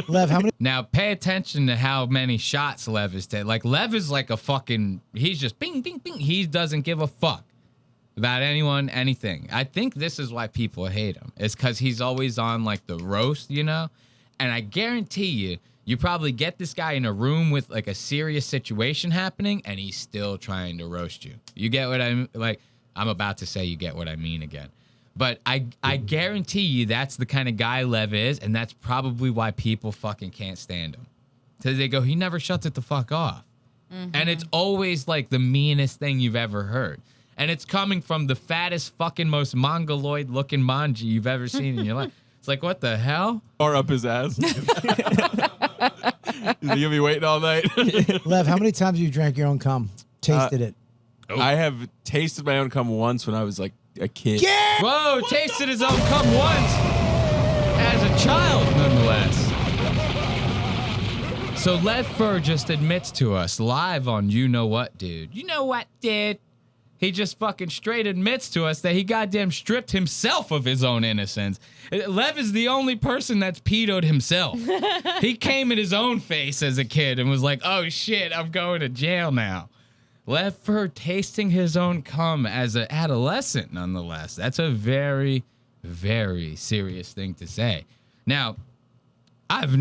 Lev, how many?
Now, pay attention to how many shots Lev is taking. Like, Lev is like a fucking, he's just bing, bing, bing. He doesn't give a fuck about anyone, anything. I think this is why people hate him. It's because he's always on, like, the roast, you know? And I guarantee you probably get this guy in a room with, like, a serious situation happening, and he's still trying to roast you. You get what I'm, like, I'm about to say you get what I mean again. But I guarantee you that's the kind of guy Lev is, and that's probably why people fucking can't stand him. Because they go, he never shuts it the fuck off. And it's always like the meanest thing you've ever heard. And it's coming from the fattest, fucking most mongoloid-looking manji you've ever seen in your life. It's like, what the hell?
Far up his ass. You'll be waiting all night.
Lev, how many times have you drank your own cum? Tasted it?
I have tasted my own cum once when I was like a kid.
Whoa, tasted his own cum once as a child, nonetheless. So Lev Fur just admits to us live on You Know What, Dude. You know what, dude? He just fucking straight admits to us that he goddamn stripped himself of his own innocence. Lev is the only person that's pedoed himself. He came in his own face as a kid and was like, oh shit, I'm going to jail now. Lev Fur tasting his own cum as an adolescent, nonetheless. That's a very, very serious thing to say. Now, I've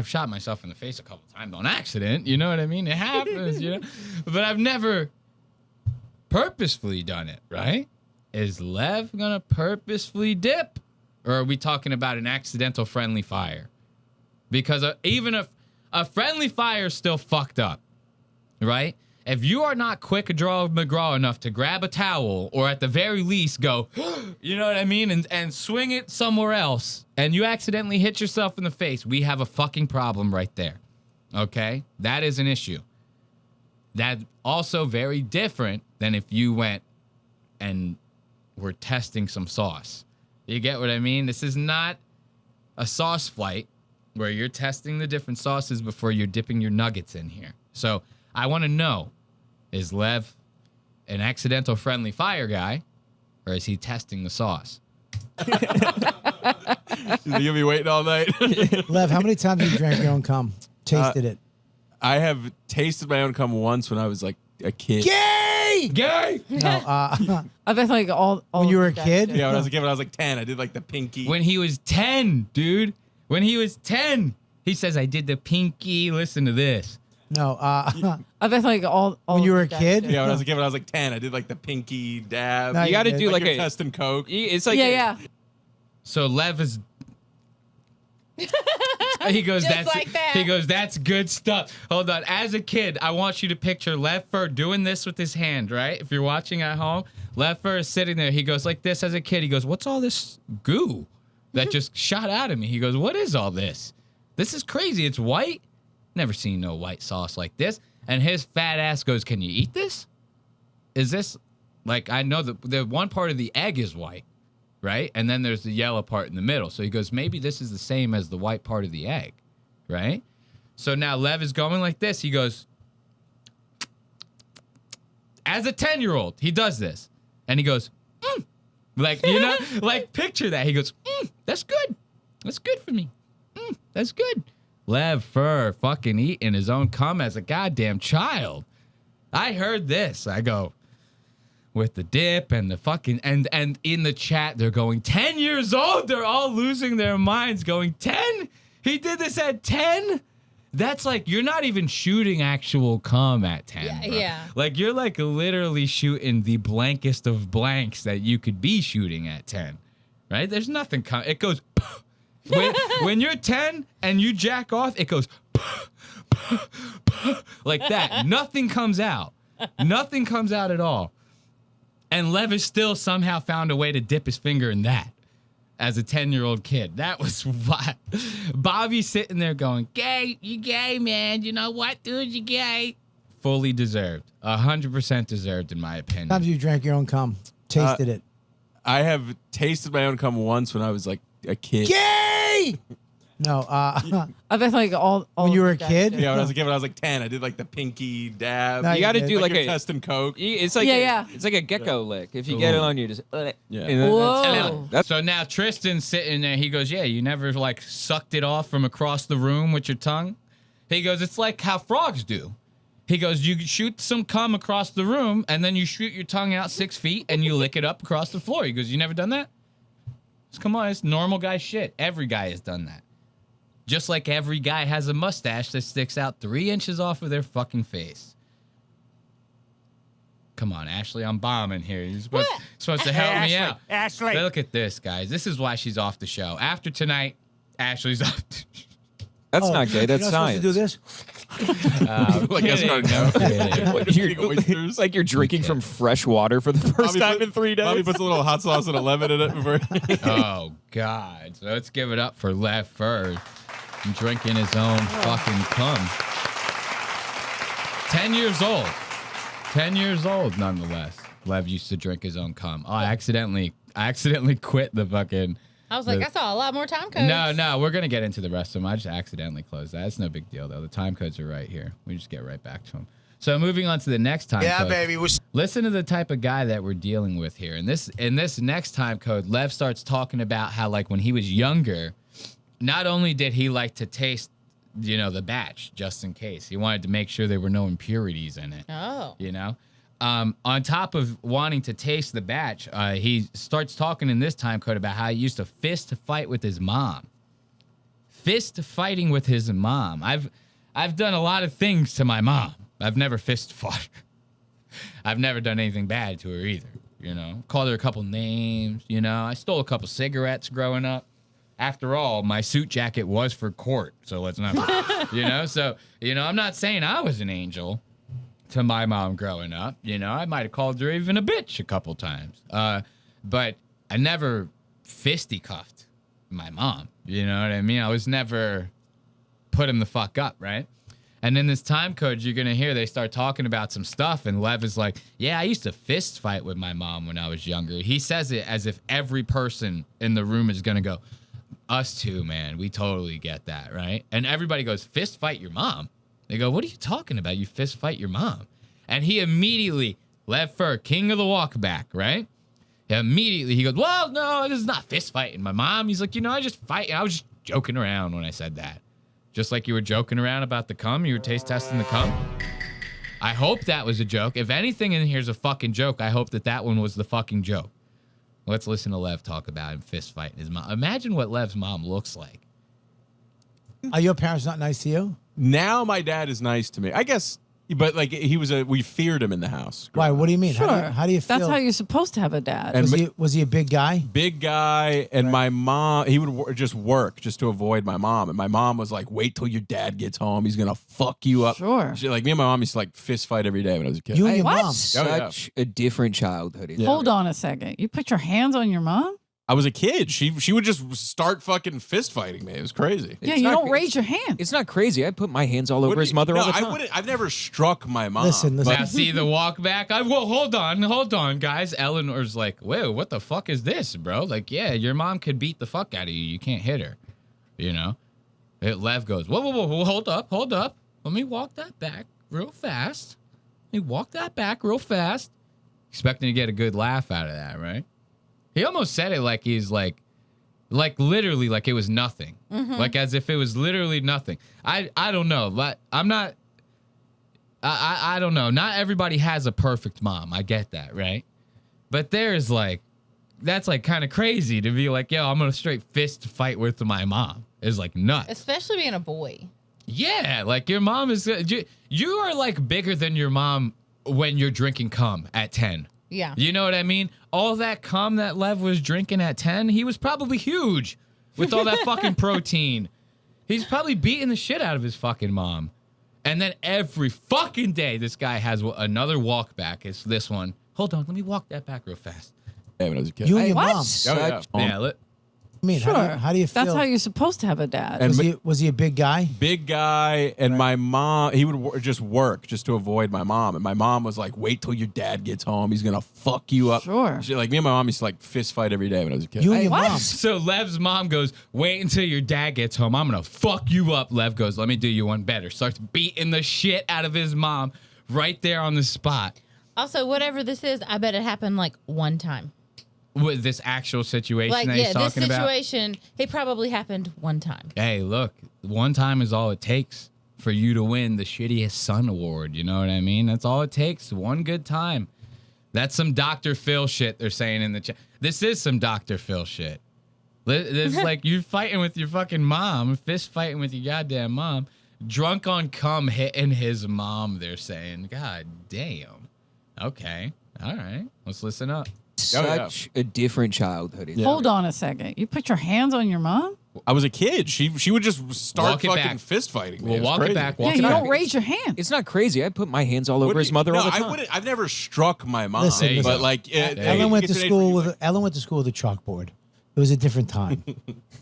shot myself in the face a couple times on accident. You know what I mean? It happens, you know? But I've never purposefully done it, right? Is Lev gonna purposefully dip? Or are we talking about an accidental friendly fire? Because even if a friendly fire is still fucked up, right? If you are not quick draw McGraw enough to grab a towel or at the very least go, you know what I mean, and swing it somewhere else, and you accidentally hit yourself in the face, we have a fucking problem right there. Okay? That is an issue. That's also very different than if you went and were testing some sauce. You get what I mean? This is not a sauce flight where you're testing the different sauces before you're dipping your nuggets in here. So I want to know, is Lev an accidental friendly fire guy, or is he testing the sauce?
You'll be waiting all night.
Lev, how many times have you drank your own cum? Tasted it?
I have tasted my own cum once when I was like a kid.
Gay!
Gay!
No,
I bet like all
when you were a kid?
Yeah, when I was a kid, when I was like 10, I did like the pinky.
When he was 10, dude. When he was 10. He says, I did the pinky. Listen to this.
No,
I bet like all
when you were a kid?
Yeah, when I was a kid, when I was like 10, I did like the pinky dab.
No, you got to do like
you're
a
testing coke.
It's like
yeah.
So Lev is. He goes,
Just
that's
like that.
He goes, that's good stuff. Hold on. As a kid, I want you to picture Lev Fur doing this with his hand, right? If you're watching at home, Lev Fur is sitting there. He goes like this as a kid. He goes, what's all this goo that just shot out of me? He goes, what is all this? This is crazy. It's white. Never seen no white sauce like this. And his fat ass goes, can you eat this? Is this, like, I know the one part of the egg is white, right? And then there's the yellow part in the middle. So he goes, maybe this is the same as the white part of the egg, right? So now Lev is going like this. He goes, as a 10-year-old, he does this. And he goes, like, you know, like picture that. He goes, that's good. That's good for me. That's good. Lev Fur fucking eating his own cum as a goddamn child. I heard this. I go, with the dip and the fucking, and in the chat, they're going, 10 years old. They're all losing their minds going, 10? He did this at 10? That's like, you're not even shooting actual cum at 10. Bro.
Yeah.
Like, you're like literally shooting the blankest of blanks that you could be shooting at 10, right? There's nothing, it goes, when you're 10 and you jack off, it goes like that. Nothing comes out. Nothing comes out at all. And Levis still somehow found a way to dip his finger in that as a 10-year-old kid. That was what. Bobby's sitting there going, gay, you gay, man. You know what, dude, you gay. Fully deserved. 100% deserved, in my opinion.
Times you drank your own cum? Tasted it?
I have tasted my own cum once when I was like a kid.
Gay! No,
I bet like all
when you were a kid?
Yeah, when I was a kid, when I was like 10, I did like the pinky dab.
No, you got to do like
you're
a
testing coke.
It's like it's like a gecko lick. If you get it on you, just
Yeah.
Whoa.
So now Tristan's sitting there. He goes, yeah, you never like sucked it off from across the room with your tongue? He goes, it's like how frogs do. He goes, you shoot some cum across the room and then you shoot your tongue out 6 feet and you lick it up across the floor. He goes, you never done that? Come on, it's normal guy shit. Every guy has done that. Just like every guy has a mustache that sticks out 3 inches off of their fucking face. Come on, Ashley, I'm bombing here. You're supposed to help me out.
Ashley.
Look at this, guys. This is why she's off the show. After tonight, Ashley's off.
That's not gay. That's science.
You're not supposed to do this?
Like
It's like you're drinking from fresh water for the first time in 3 days.
Bobby puts a little hot sauce and a lemon in it before.
Oh, God. So let's give it up for Lev Fur. Drinking his own fucking cum. 10 years old. 10 years old, nonetheless. Lev used to drink his own cum. Oh, I accidentally quit the fucking...
I was like, I saw a lot more time codes.
No, we're going to get into the rest of them. I just accidentally closed that. It's no big deal, though. The time codes are right here. We just get right back to them. So moving on to the next time code.
Baby.
Listen to the type of guy that we're dealing with here. In this next time code, Lev starts talking about how, like, when he was younger, not only did he like to taste, the batch, just in case. He wanted to make sure there were no impurities in it.
Oh.
On top of wanting to taste the batch, he starts talking in this time code about how he used to fist fight with his mom. Fist fighting with his mom. I've done a lot of things to my mom. I've never fist fought. I've never done anything bad to her either. Called her a couple names. I stole a couple cigarettes growing up. After all, my suit jacket was for court, so let's not, So, I'm not saying I was an angel to my mom growing up. I might have called her even a bitch a couple times. But I never fisticuffed my mom. You know what I mean? I was never putting the fuck up, right? And in this time code, you're going to hear they start talking about some stuff, and Lev is like, yeah, I used to fist fight with my mom when I was younger. He says it as if every person in the room is going to go, us too, man. We totally get that, right? And everybody goes, fist fight your mom? They go, what are you talking about? You fist fight your mom? And he immediately, Lev Fur, king of the walkback, right? Immediately he goes, well, no, this is not fist fighting my mom. He's like, I just fight. I was just joking around when I said that. Just like you were joking around about the cum. You were taste testing the cum. I hope that was a joke. If anything in here's a fucking joke, I hope that one was the fucking joke. Let's listen to Lev talk about him fist fighting his mom. Imagine what Lev's mom looks like.
Are your parents not nice to you?
Now my dad is nice to me. I guess, but like we feared him in the house.
Why? What do you mean?
Sure.
How do you feel?
That's how you're supposed to have a dad.
And
was he a big guy?
Big guy, and my mom, he would just work just to avoid my mom. And my mom was like, wait till your dad gets home. He's going to fuck you up.
Sure.
Like me and my mom used to like fist fight every day when I was a kid.
You and your
What?
mom.
Such a different childhood.
Hold on a second. You put your hands on your mom?
I was a kid. She would just start fucking fist fighting me. It was crazy.
Yeah, you don't raise your hand.
It's not crazy. I put my hands all over his mother all the time.
I've never struck my mom.
Listen.
Now see the walk back. Hold on, guys. Eleanor's like, whoa, what the fuck is this, bro? Like, yeah, your mom could beat the fuck out of you. You can't hit her. Lev goes, whoa, hold up. Let me walk that back real fast. Expecting to get a good laugh out of that, right? He almost said it like he's like literally like it was nothing. Like as if it was literally nothing. I don't know. But I'm not I don't know. Not everybody has a perfect mom. I get that, right? But there's like that's like kind of crazy to be like, yo, I'm gonna straight fist fight with my mom. It's like nuts.
Especially being a boy.
Yeah, like your mom is you are like bigger than your mom when you're drinking cum at 10.
Yeah.
You know what I mean? All that cum that Lev was drinking at 10, he was probably huge with all that fucking protein. He's probably beating the shit out of his fucking mom. And then every fucking day, this guy has another walk back. It's this one. Hold on, let me walk that back real fast.
Yeah, when I was a kid.
You and your
What?
mom.
Yeah,
I mean,
Sure.
how do you feel?
That's how you're supposed to have a dad.
And
was he a big guy?
Big guy, and my mom, he would just work just to avoid my mom. And my mom was like, wait till your dad gets home. He's going to fuck you up.
Sure.
Like me and my mom used to like fist fight every day when I was a kid.
You and your
What?
mom.
So Lev's mom goes, wait until your dad gets home. I'm going to fuck you up. Lev goes, let me do you one better. Starts beating the shit out of his mom right there on the spot.
Also, whatever this is, I bet it happened like one time.
With this actual situation
Like,
that he's
yeah, this
talking about.
situation, it probably happened one time.
Hey, look, one time is all it takes for you to win the shittiest son award. You know what I mean? That's all it takes. One good time. That's some Dr. Phil shit they're saying in the chat. This is some Dr. Phil shit. This is like you fighting with your fucking mom, fist fighting with your goddamn mom, drunk on cum hitting his mom, they're saying. God damn. Okay. All right. Let's listen up.
Such a different childhood.
Hold on a second. You put your hands on your mom?
I was a kid. She would just start
Walk it
fucking
back.
fist fighting me.
Well,
It was
walk it
crazy.
back.
Yeah,
Walk
you
it back.
don't raise your hand.
It's not crazy. I put my hands all over his mother all the time.
I've never struck my mom.
Listen,
but like,
Ellen went to school with a chalkboard. It was a different time.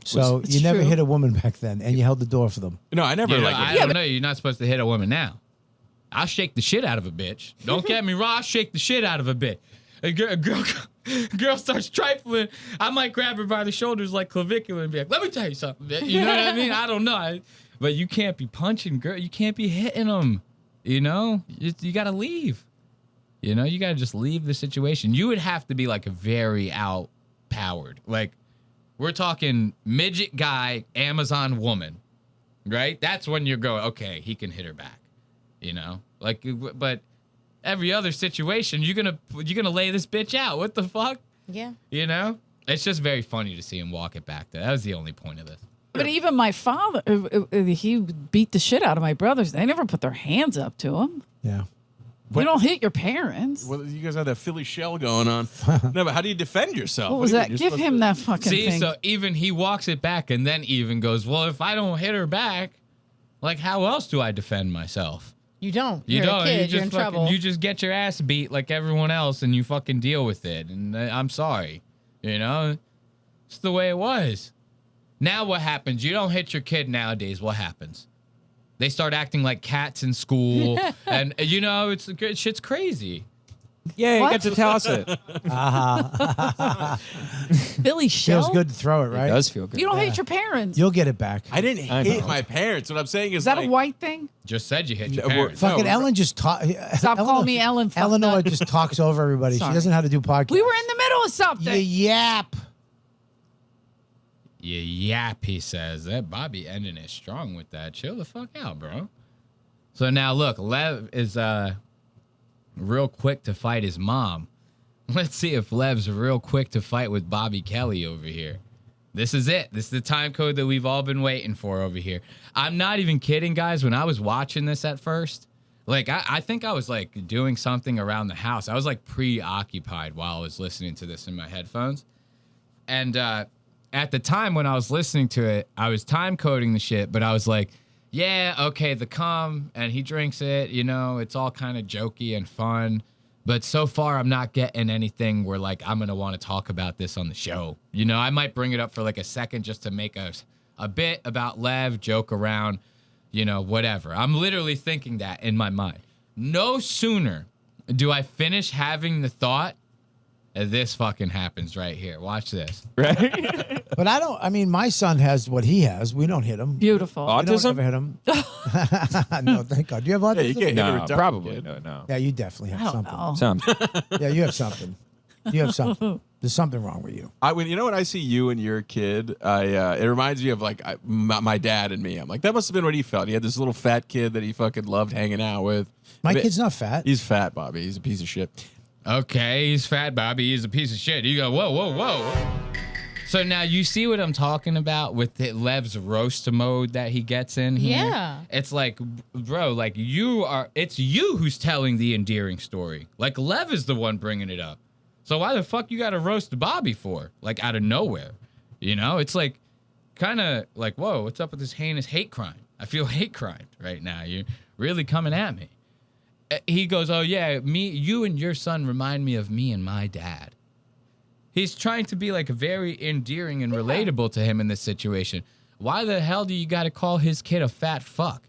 So you never hit a woman back then, and you held the door for them.
No, I never.
I don't know. You're not supposed to hit a woman now. I'll shake the shit out of a bitch. Don't get me wrong. I'll shake the shit out of a bitch. A girl starts trifling. I might grab her by the shoulders like clavicular and be like, let me tell you something, bitch. You know what I mean? I don't know. But you can't be punching, girl. You can't be hitting them. You know? You got to leave. You know? You got to just leave the situation. You would have to be like very outpowered. Like, we're talking midget guy, Amazon woman, right? That's when you're going, okay, he can hit her back. You know? Like, but every other situation, you're gonna lay this bitch out. What the fuck?
Yeah.
You know? It's just very funny to see him walk it back there. That was the only point of this.
But even my father, he beat the shit out of my brothers. They never put their hands up to him.
Yeah.
You don't hit your parents.
Well, you guys have that Philly shell going on. No, but how do you defend yourself?
What was that? Give him that fucking
See,
thing.
so even he walks it back and then even goes, well, if I don't hit her back, like, how else do I defend myself?
You don't.
You
You're
don't.
a kid.
You just
You're in trouble.
You just get your ass beat like everyone else, and you fucking deal with it. And I'm sorry, you know, it's the way it was. Now what happens? You don't hit your kid nowadays. What happens? They start acting like cats in school, and you know, shit's crazy.
Yeah, you
What?
get to toss it.
Billy Shell.
Feels good to throw it, right?
It does feel good.
You don't hate your parents.
You'll get it back.
I didn't
I
hate
know.
my parents. What I'm saying is
Is that
like,
a white thing?
Just said you hit your
No, we're-
parents.
Fucking
No,
Ellen just talk.
Stop calling me Ellen. fuck
Eleanor
that.
just talks over everybody.
Sorry.
She doesn't know how to do podcasts.
We were in the middle of something.
You yap.
You yap, he says. That Bobby ending it strong with that. Chill the fuck out, bro. So now look, Lev is real quick to fight his mom. Let's see if Lev's real quick to fight with Bobby Kelly over here. This is it. This is the time code that we've all been waiting for over here. I'm not even kidding, guys. When I was watching this at first, like I think I was like doing something around the house. I was like preoccupied while I was listening to this in my headphones. And at the time when I was listening to it, I was time coding the shit, but I was like, yeah, okay, the cum, and he drinks it, you know, it's all kind of jokey and fun. But so far, I'm not getting anything where, like, I'm going to want to talk about this on the show. You know, I might bring it up for, like, a second just to make a bit about Lev, joke around, you know, whatever. I'm literally thinking that in my mind. No sooner do I finish having the thought, this fucking happens right here. Watch this.
Right?
But I mean, my son has what he has. We don't hit him.
Beautiful.
We don't
Autism?
ever hit him. No, thank God. Do you have autism?
Yeah, you can't hit a
No,
retarded
probably.
kid.
No.
Yeah, you definitely have
I don't
something.
know.
Some.
Yeah, you have something. You have something. There's something wrong with you.
When you know when I see you and your kid, it reminds me of like my dad and me. I'm like, that must have been what he felt. He had this little fat kid that he fucking loved hanging out with.
My kid's not fat.
He's fat, Bobby. He's a piece of shit.
Okay, he's fat, Bobby. He's a piece of shit. You go, whoa, whoa, whoa. So now you see what I'm talking about with the Lev's roast mode that he gets in here?
Yeah.
It's like, bro, like it's you who's telling the endearing story. Like Lev is the one bringing it up. So why the fuck you got to roast Bobby for? Like out of nowhere. You know, it's like kind of like, whoa, what's up with this heinous hate crime? I feel hate crime right now. You're really coming at me. He goes, oh yeah, you and your son remind me of me and my dad. He's trying to be like very endearing and relatable to him in this situation. Why the hell do you got to call his kid a fat fuck?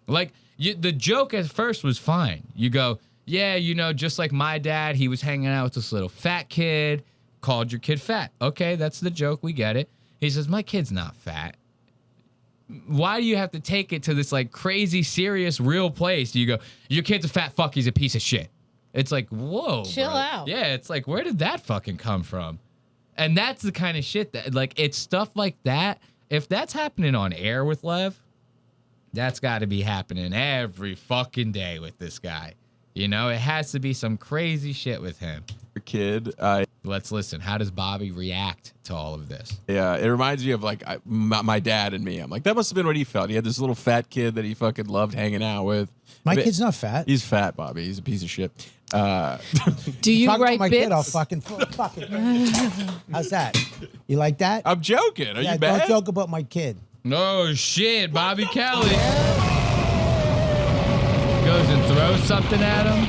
Like the joke at first was fine. You go, yeah, you know, just like my dad, he was hanging out with this little fat kid, called your kid fat. Okay, that's the joke. We get it. He says, my kid's not fat. Why do you have to take it to this like crazy, serious, real place? You go, your kid's a fat fuck. He's a piece of shit. It's like, whoa.
Chill
bro.
out.
Yeah, it's like, where did that fucking come from? And that's the kind of shit that, like, it's stuff like that. If that's happening on air with Lev, that's got to be happening every fucking day with this guy. You know, it has to be some crazy shit with him.
Kid,
let's listen. How does Bobby react to all of this?
Yeah, it reminds me of like my dad and me. I'm like, that must have been what he felt. He had this little fat kid that he fucking loved hanging out with.
My kid's not fat.
He's fat, Bobby. He's a piece of shit.
Do you
Talk
write
to my
bits?
kid, I'll fucking fuck it. How's that? You like that?
I'm joking. Are
Yeah,
you bad?
don't joke about my kid.
No shit, Bobby Kelly goes and throws something at him.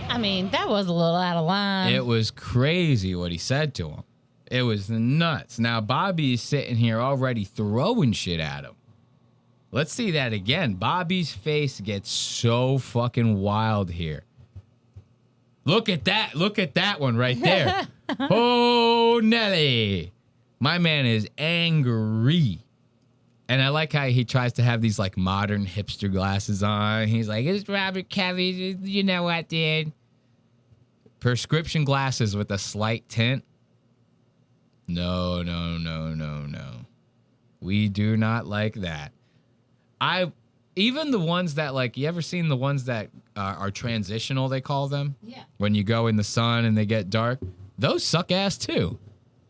I mean, that was a little out of line.
It was crazy what he said to him. It was nuts. Now Bobby's sitting here already throwing shit at him. Let's see that again. Bobby's face gets so fucking wild here. Look at that. Look at that one right there. Oh, Nelly. My man is angry. And I like how he tries to have these like modern hipster glasses on. He's like, it's Robert Kelly. You know what, dude? Prescription glasses with a slight tint. No. We do not like that. Even the ones that like, you ever seen the ones that are transitional, they call them?
Yeah.
When you go in the sun and they get dark. Those suck ass too.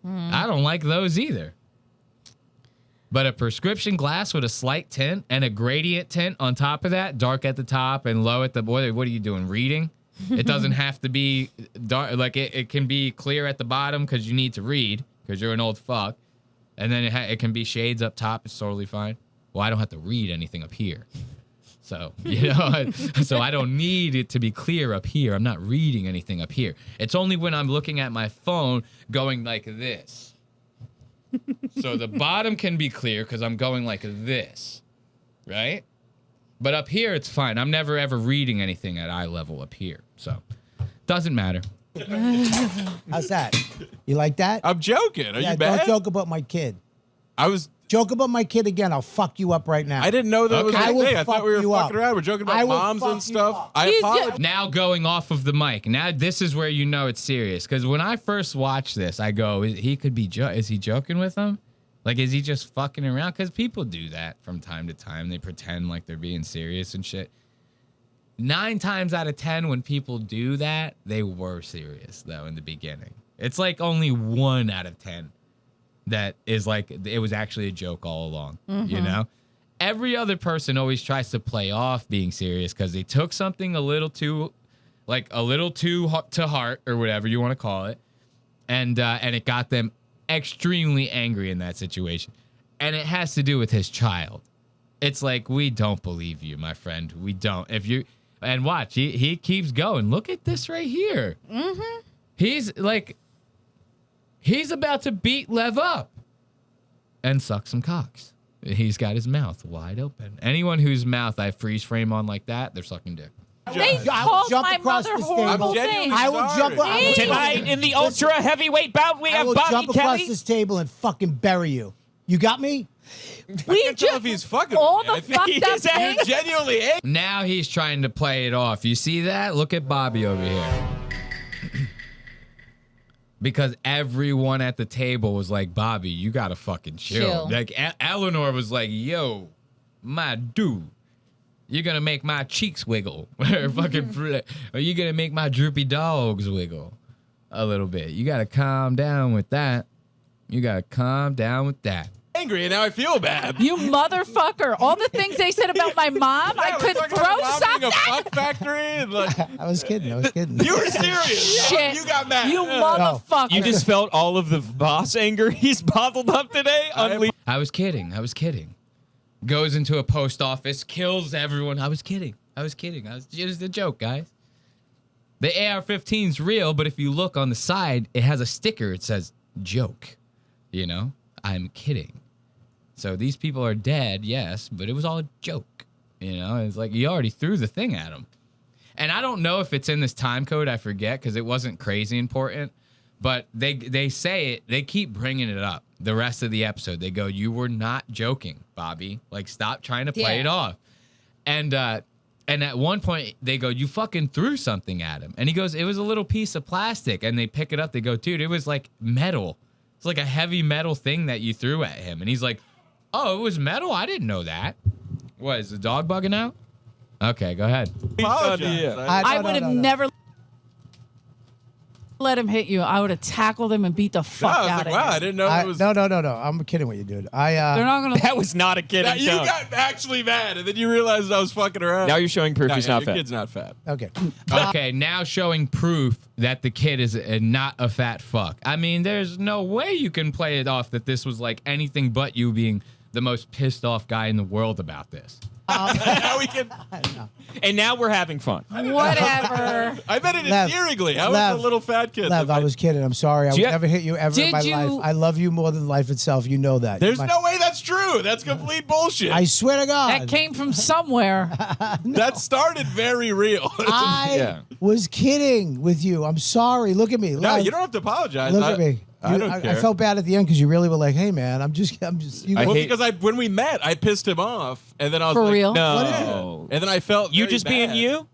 I don't like those either. But a prescription glass with a slight tint and a gradient tint on top of that, dark at the top and low at the, what are you doing, reading? It doesn't have to be dark, like it can be clear at the bottom because you need to read because you're an old fuck. And then it can be shades up top, it's totally fine. Well, I don't have to read anything up here. So, you know, so I don't need it to be clear up here. I'm not reading anything up here. It's only when I'm looking at my phone going like this. So the bottom can be clear because I'm going like this, right? But up here, it's fine. I'm never ever reading anything at eye level up here, so doesn't matter.
How's that? You like that?
I'm joking. Are you bad?
Don't joke about my kid.
I was
joke about my kid again. I'll fuck you up right now.
I didn't know that was a
I will
thing. I thought we were
fuck you
fucking
up.
around. We're joking
I
about
will
moms
fuck
and
you
stuff.
up.
I apologize.
Now going off of the mic. Now this is where you know it's serious. Because when I first watched this, I go, he could be. Is he joking with them? Like, is he just fucking around? Because people do that from time to time. They pretend like they're being serious and shit. 9 times out of 10, when people do that, they were serious, though, in the beginning. It's like only 1 out of 10 that is like, it was actually a joke all along, you know? Every other person always tries to play off being serious because they took something a little too to heart, or whatever you want to call it, and it got them extremely angry in that situation. And it has to do with his child. It's like, we don't believe you, my friend. We don't. If you and watch, he keeps going. Look at this right here. He's about to beat Lev up and suck some cocks. He's got his mouth wide open. Anyone whose mouth I freeze frame on like that, they're sucking dick.
They called my mother horrible things.
I will jump
Tonight in the ultra heavyweight bout, we have
will
Bobby
jump
Kelly.
across this table and fucking bury you. You got me?
I can't tell if he's fucking
all
with me.
the fucked up things.
He's genuinely angry.
Now he's trying to play it off. You see that? Look at Bobby over here. Because everyone at the table was like, Bobby, you gotta fucking chill. Like Eleanor was like, yo, my dude, you're gonna make my cheeks wiggle. Or fucking, or you gonna make my droopy dogs wiggle a little bit. You gotta calm down with that. You gotta calm down with that.
Angry, and now I feel bad.
You motherfucker. All the things they said about my mom, I could throw something.
A fuck factory. And like,
I was kidding.
you were serious.
Shit.
You got mad.
You motherfucker.
You just felt all of the boss anger he's bottled up today.
I was kidding. Goes into a post office, kills everyone. I was kidding. Just a joke, guys. The AR-15's real, but if you look on the side, it has a sticker. It says joke. You know, I'm kidding. So these people are dead, yes, but it was all a joke. You know, it's like you already threw the thing at them. And I don't know if it's in this time code. I forget because it wasn't crazy important. But they say it. They keep bringing it up the rest of the episode. They go, you were not joking, Bobby. Like, stop trying to play it off. And at one point, they go, you fucking threw something at him. And he goes, it was a little piece of plastic. And they pick it up. They go, dude, it was like metal. It's like a heavy metal thing that you threw at him. And he's like, oh, it was metal? I didn't know that. What, is the dog bugging out? Okay, go ahead.
I would have never let him hit you. I would have tackled him and beat the fuck out of him.
Wow, I didn't know it was.
No. I'm kidding with you, dude.
They're not gonna.
That was not a kidding.
You got actually mad, and then you realized I was fucking around.
Now you're showing proof he's not
your
fat.
kid's not fat.
Okay.
Okay, now showing proof that the kid is not a fat fuck. I mean, there's no way you can play it off that this was like anything but you being the most pissed off guy in the world about this.
Now we can.
And now we're having fun.
Whatever.
I meant it
Lev,
endearingly. I was
Lev,
a little fat kid.
Lev, I was kidding. I'm sorry. I would never hit you ever in my
Did
life.
you-
I love you more than life itself. You know that.
There's no way that's true. That's complete bullshit.
I swear to God.
That came from somewhere.
That started very real.
I was kidding with you. I'm sorry. Look at me.
No,
Lev,
you don't have to apologize.
Look at me.
I don't
I
care.
felt bad at the end because you really were like, "Hey, man, I'm just."
Because when we met, I pissed him off, and then I was
For
like,
real?
No.
And then I felt
You
very
just being
bad.
you?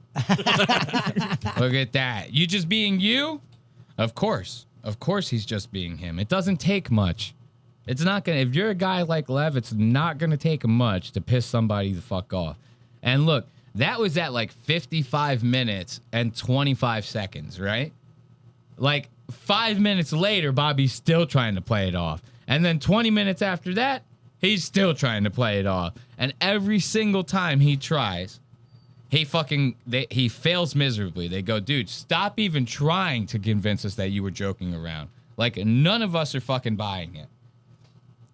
Look at that. You just being you? Of course. Of course he's just being him. It doesn't take much. It's not going to, if you're a guy like Lev, it's not going to take much to piss somebody the fuck off. And look, that was at like 55 minutes and 25 seconds, right? Like 5 minutes later, Bobby's still trying to play it off. And then 20 minutes after that, he's still trying to play it off. And every single time he tries, he fails miserably. They go, dude, stop even trying to convince us that you were joking around. Like, none of us are fucking buying it.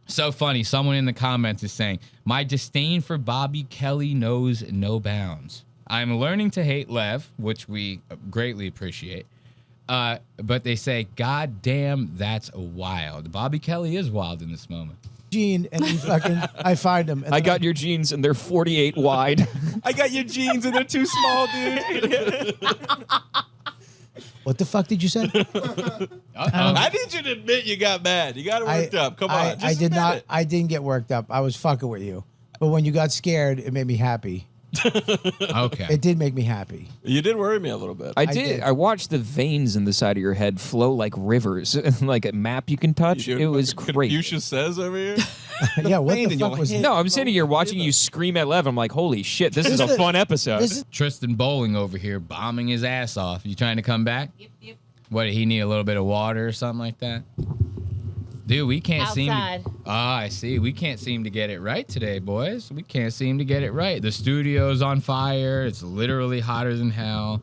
So funny. Someone in the comments is saying, my disdain for Bobby Kelly knows no bounds. I'm learning to hate Lev, which we greatly appreciate. But they say, God damn, that's wild. Bobby Kelly is wild in this moment.
Gene, and I find him. And
I got your jeans and they're 48 wide.
I got your jeans and they're too small, dude.
What the fuck did you say?
I need you to admit you got mad. You got worked up. Come on.
I did not. I didn't get worked up. I was fucking with you. But when you got scared, it made me happy.
Okay.
It did make me happy.
You did worry me a little bit.
I did. I watched the veins in the side of your head flow like rivers, like a map you can touch. It was great.
Confucius says over here.
Yeah, what the fuck was
No, I'm sitting here watching you scream at Lev. I'm like, holy shit, this is a fun episode.
Tristan Bowling over here bombing his ass off. You trying to come back? Yep. What, did he need a little bit of water or something like that? Dude, we can't
Outside.
seem to... I see. We can't seem to get it right today, boys. We can't seem to get it right. The studio's on fire. It's literally hotter than hell.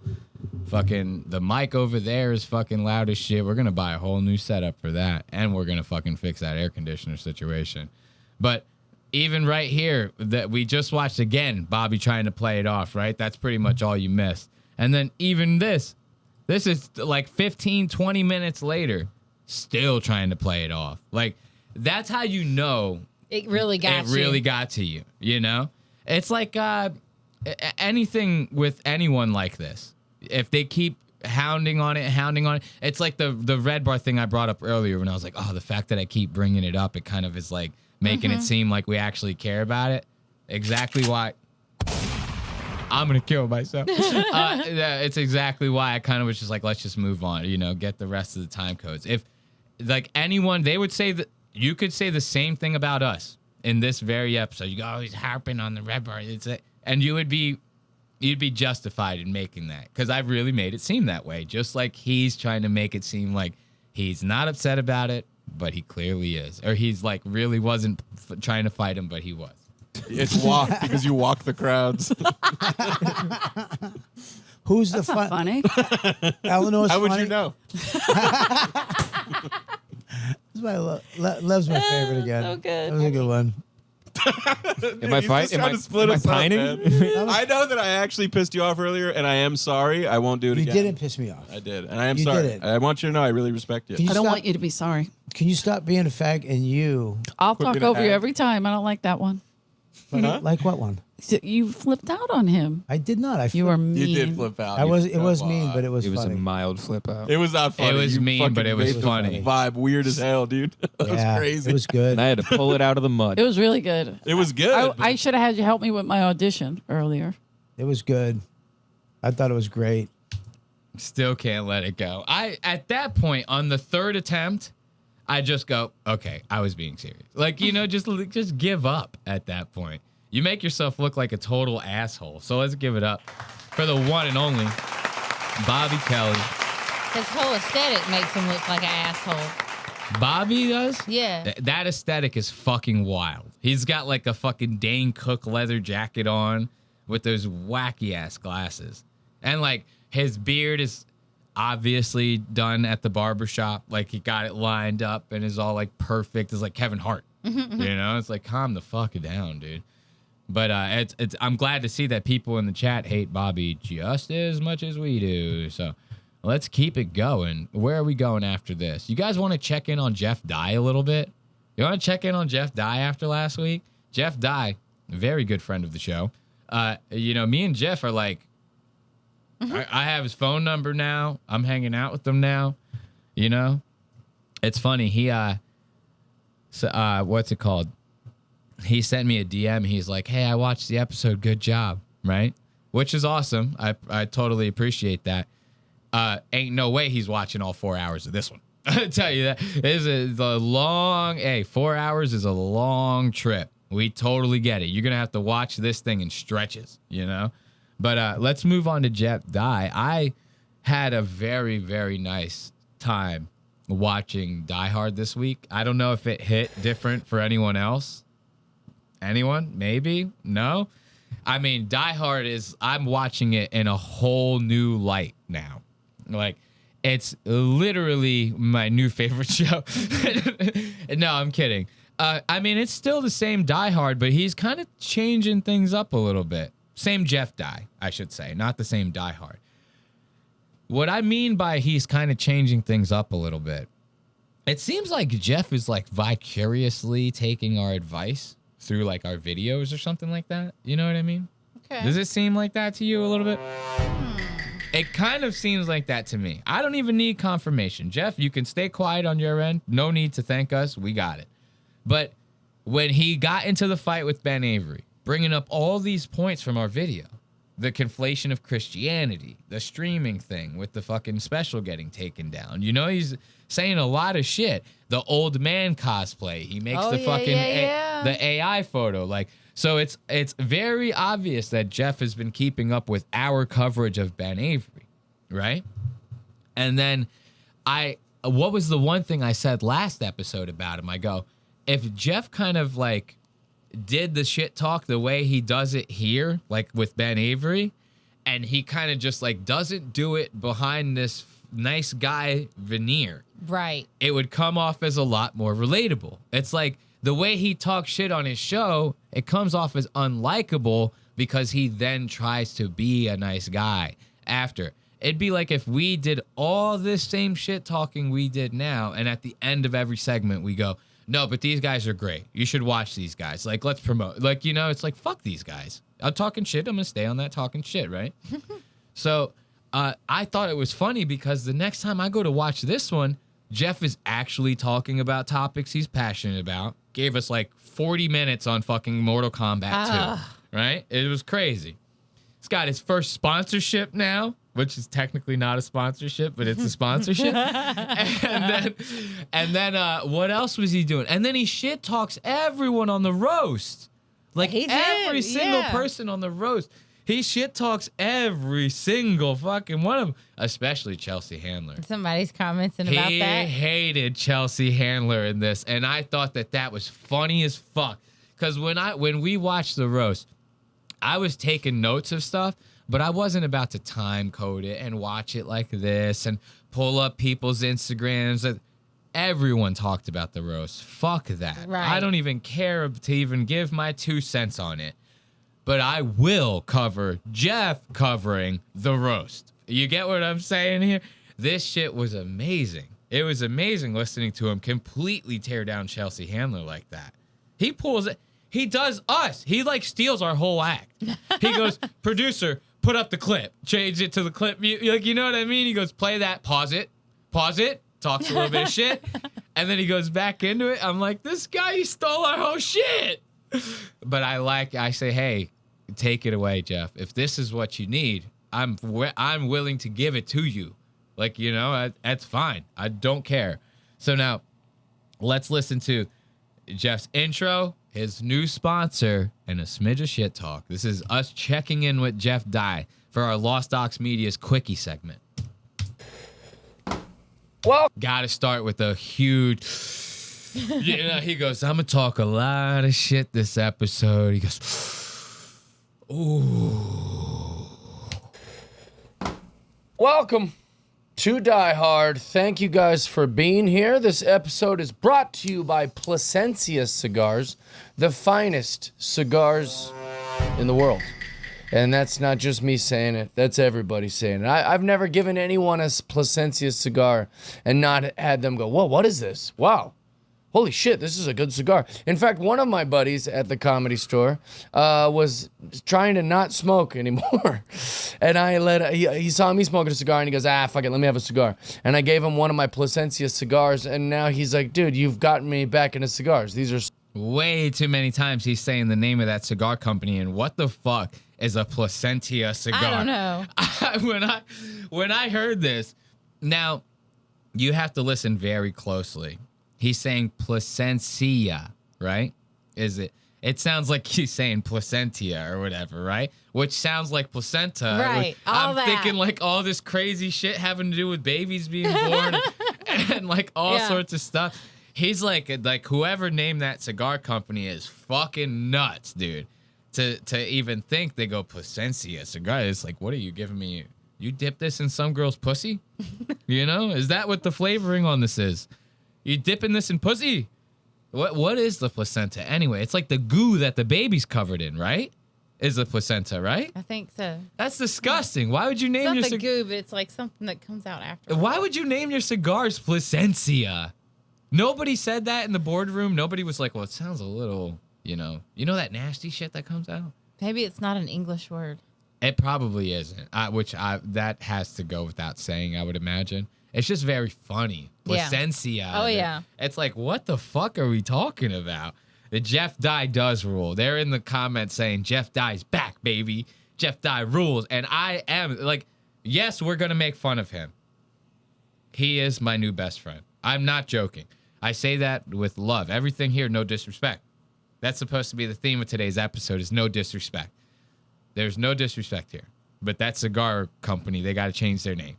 Fucking the mic over there is fucking loud as shit. We're going to buy a whole new setup for that. And we're going to fucking fix that air conditioner situation. But even right here, that we just watched again, Bobby trying to play it off, right? That's pretty much all you missed. And then even this is like 15, 20 minutes later, still trying to play it off. Like, that's how you know
it really got
to you, you know? It's like anything with anyone like this. If they keep hounding on it, it's like the red bar thing I brought up earlier when I was like, oh, the fact that I keep bringing it up, it kind of is like making it seem like we actually care about it. Exactly why I'm going to kill myself. It's exactly why I kind of was just like, let's just move on, you know, get the rest of the time codes. If like anyone, they would say that you could say the same thing about us in this very episode. You go, oh, he's harping on the red bar. And you'd be justified in making that, because I've really made it seem that way. Just like he's trying to make it seem like he's not upset about it, but he clearly is. Or he's like really wasn't trying to fight him, but he was.
It's walk because you walk the crowds.
Who's the funny? Eleanor's
How would
funny?
you know?
Lev's my favorite again.
So good.
That was a good one.
Am I
He's just trying to split us up,
pining?
man. I know that I actually pissed you off earlier, and I am sorry. I won't do it
You
again.
didn't piss me off.
I did, and I am
You
sorry.
didn't.
I want you to know I really respect you.
I don't want you to be sorry.
Can you stop being a fag and you?
I'll
Quit
talk
being a
over you
hag.
every time. I don't like that one.
Huh?
Like what one?
So you flipped out on him.
I did not.
You were mean.
You did flip out.
It was
Come
mean,
on.
but it was
It was
funny.
a mild flip out.
It was not funny.
It was
You
mean, but
fucking
it was
made the
funny.
Vibe weird as hell, dude. That
Yeah,
was crazy.
It was good.
And I had to pull it out of the mud.
It was really good.
It was good.
I should have had you help me with my audition earlier.
It was good. I thought it was great.
Still can't let it go. At that point, on the third attempt, I just go, okay, I was being serious. Like, you know, just give up at that point. You make yourself look like a total asshole. So let's give it up for the one and only Bobby Kelly.
His whole aesthetic makes him look like an asshole.
Bobby does?
Yeah.
That aesthetic is fucking wild. He's got like a fucking Dane Cook leather jacket on with those wacky ass glasses. And like his beard is obviously done at the barbershop. Like he got it lined up and is all like perfect. It's like Kevin Hart. You know, it's like, calm the fuck down, dude. But I'm glad to see that people in the chat hate Bobby just as much as we do. So let's keep it going. Where are we going after this? You guys want to check in on Jeff Dye a little bit? You want to check in on Jeff Dye after last week? Jeff Dye, very good friend of the show. You know, me and Jeff are like, I have his phone number now. I'm hanging out with him now. You know, it's funny. He, what's it called? He sent me a DM. He's like, hey, I watched the episode. Good job. Right? Which is awesome. I totally appreciate that. Ain't no way he's watching all 4 hours of this one. I tell you that. It's a long, 4 hours is a long trip. We totally get it. You're going to have to watch this thing in stretches, you know? But let's move on to Jeff Dye. I had a very, very nice time watching Die Hard this week. I don't know if it hit different for anyone else. Anyone? Maybe? No? I mean, Die Hard I'm watching it in a whole new light now. Like, it's literally my new favorite show. No, I'm kidding. I mean, it's still the same Die Hard, but he's kind of changing things up a little bit. Same Jeff Dye, I should say, not the same Die Hard. What I mean by he's kind of changing things up a little bit, It seems like Jeff is like vicariously taking our advice through like our videos or something like that. You know what I mean?
Okay.
Does it seem like that to you a little bit? It kind of seems like that to me. I don't even need confirmation. Jeff, you can stay quiet on your end. No need to thank us. We got it. But when he got into the fight with Ben Avery, bringing up all these points from our video, the conflation of Christianity, the streaming thing with the fucking special getting taken down. You know, he's saying a lot of shit. The old man cosplay. He makes the fucking the AI photo. Like, so it's very obvious that Jeff has been keeping up with our coverage of Ben Avery, right? And then what was the one thing I said last episode about him? I go, if Jeff kind of like did the shit talk the way he does it here, like with Ben Avery, and he kind of just like doesn't do it behind this nice guy veneer,
Right.
it would come off as a lot more relatable. It's like the way he talks shit on his show, it comes off as unlikable because he then tries to be a nice guy after. It'd be like if we did all this same shit talking we did now, and at the end of every segment we go, no, but these guys are great. You should watch these guys. Like, let's promote. Like, you know, it's like, fuck these guys. I'm talking shit. I'm going to stay on that talking shit, right? So I thought it was funny because the next time I go to watch this one, Jeff is actually talking about topics he's passionate about. Gave us like 40 minutes on fucking Mortal Kombat 2, right? It was crazy. He's got his first sponsorship now, which is technically not a sponsorship, but it's a sponsorship. and then what else was he doing? And then he shit talks everyone on the roast. Like every single person on the roast. He shit talks every single fucking one of them, especially Chelsea Handler.
Somebody's commenting about
He
that.
hated Chelsea Handler in this, and I thought that was funny as fuck. Because when we watched the roast, I was taking notes of stuff, but I wasn't about to time code it and watch it like this and pull up people's Instagrams. Everyone talked about the roast. Fuck that.
Right.
I don't even care to even give my 2 cents on it. But I will cover Jeff covering the roast. You get what I'm saying here? This shit was amazing. It was amazing listening to him completely tear down Chelsea Handler like that. He pulls it. He does us. He like steals our whole act. He goes, producer, put up the clip. Change it to the clip. Like, you know what I mean? He goes, play that. Pause it. Talks a little bit of shit. And then he goes back into it. I'm like, this guy, he stole our whole shit. But I say, hey, take it away, Jeff. If this is what you need, I'm willing to give it to you. Like, you know, that's fine. I don't care. So now let's listen to Jeff's intro, his new sponsor, and a smidge of shit talk. This is us checking in with Jeff Dye for our Lost Docs Media's Quickie segment. Well, gotta start with a huge... You know, he goes, I'm going to talk a lot of shit this episode. He goes, ooh.
Welcome to Die Hard. Thank you guys for being here. This episode is brought to you by Placencia Cigars, the finest cigars in the world. And that's not just me saying it. That's everybody saying it. I've never given anyone a Placencia cigar and not had them go, whoa, what is this? Wow. Holy shit, this is a good cigar. In fact, one of my buddies at the Comedy Store was trying to not smoke anymore. And he saw me smoking a cigar and he goes, fuck it, let me have a cigar. And I gave him one of my Placencia cigars and now he's like, dude, you've gotten me back into cigars. These are...
Way too many times he's saying the name of that cigar company and what the fuck is a Placencia cigar?
I don't know.
When I heard this, now you have to listen very closely. He's saying Placencia, right? It sounds like he's saying placentia or whatever, right? Which sounds like placenta.
Right. I'm
thinking like all this crazy shit having to do with babies being born and like all sorts of stuff. He's like whoever named that cigar company is fucking nuts, dude. To even think they go Placencia cigar. It's like, what are you giving me? You dip this in some girl's pussy? You know? Is that what the flavoring on this is? You dipping this in pussy? What is the placenta? Anyway, it's like the goo that the baby's covered in, right? Is the placenta, right?
I think so.
That's disgusting. Why would you name
It's not the goo, but it's like something that comes out after.
Why would you name your cigars Placencia? Nobody said that in the boardroom. Nobody was like, well, it sounds a little, you know that nasty shit that comes out?
Maybe it's not an English word.
It probably isn't, that has to go without saying, I would imagine. It's just very funny.
Yeah.
Placencia.
Oh, yeah.
It's like, what the fuck are we talking about? The Jeff Dye does rule. They're in the comments saying, Jeff Dye's back, baby. Jeff Dye rules. And I am, like, yes, we're going to make fun of him. He is my new best friend. I'm not joking. I say that with love. Everything here, no disrespect. That's supposed to be the theme of today's episode is no disrespect. There's no disrespect here. But that cigar company, they got to change their name.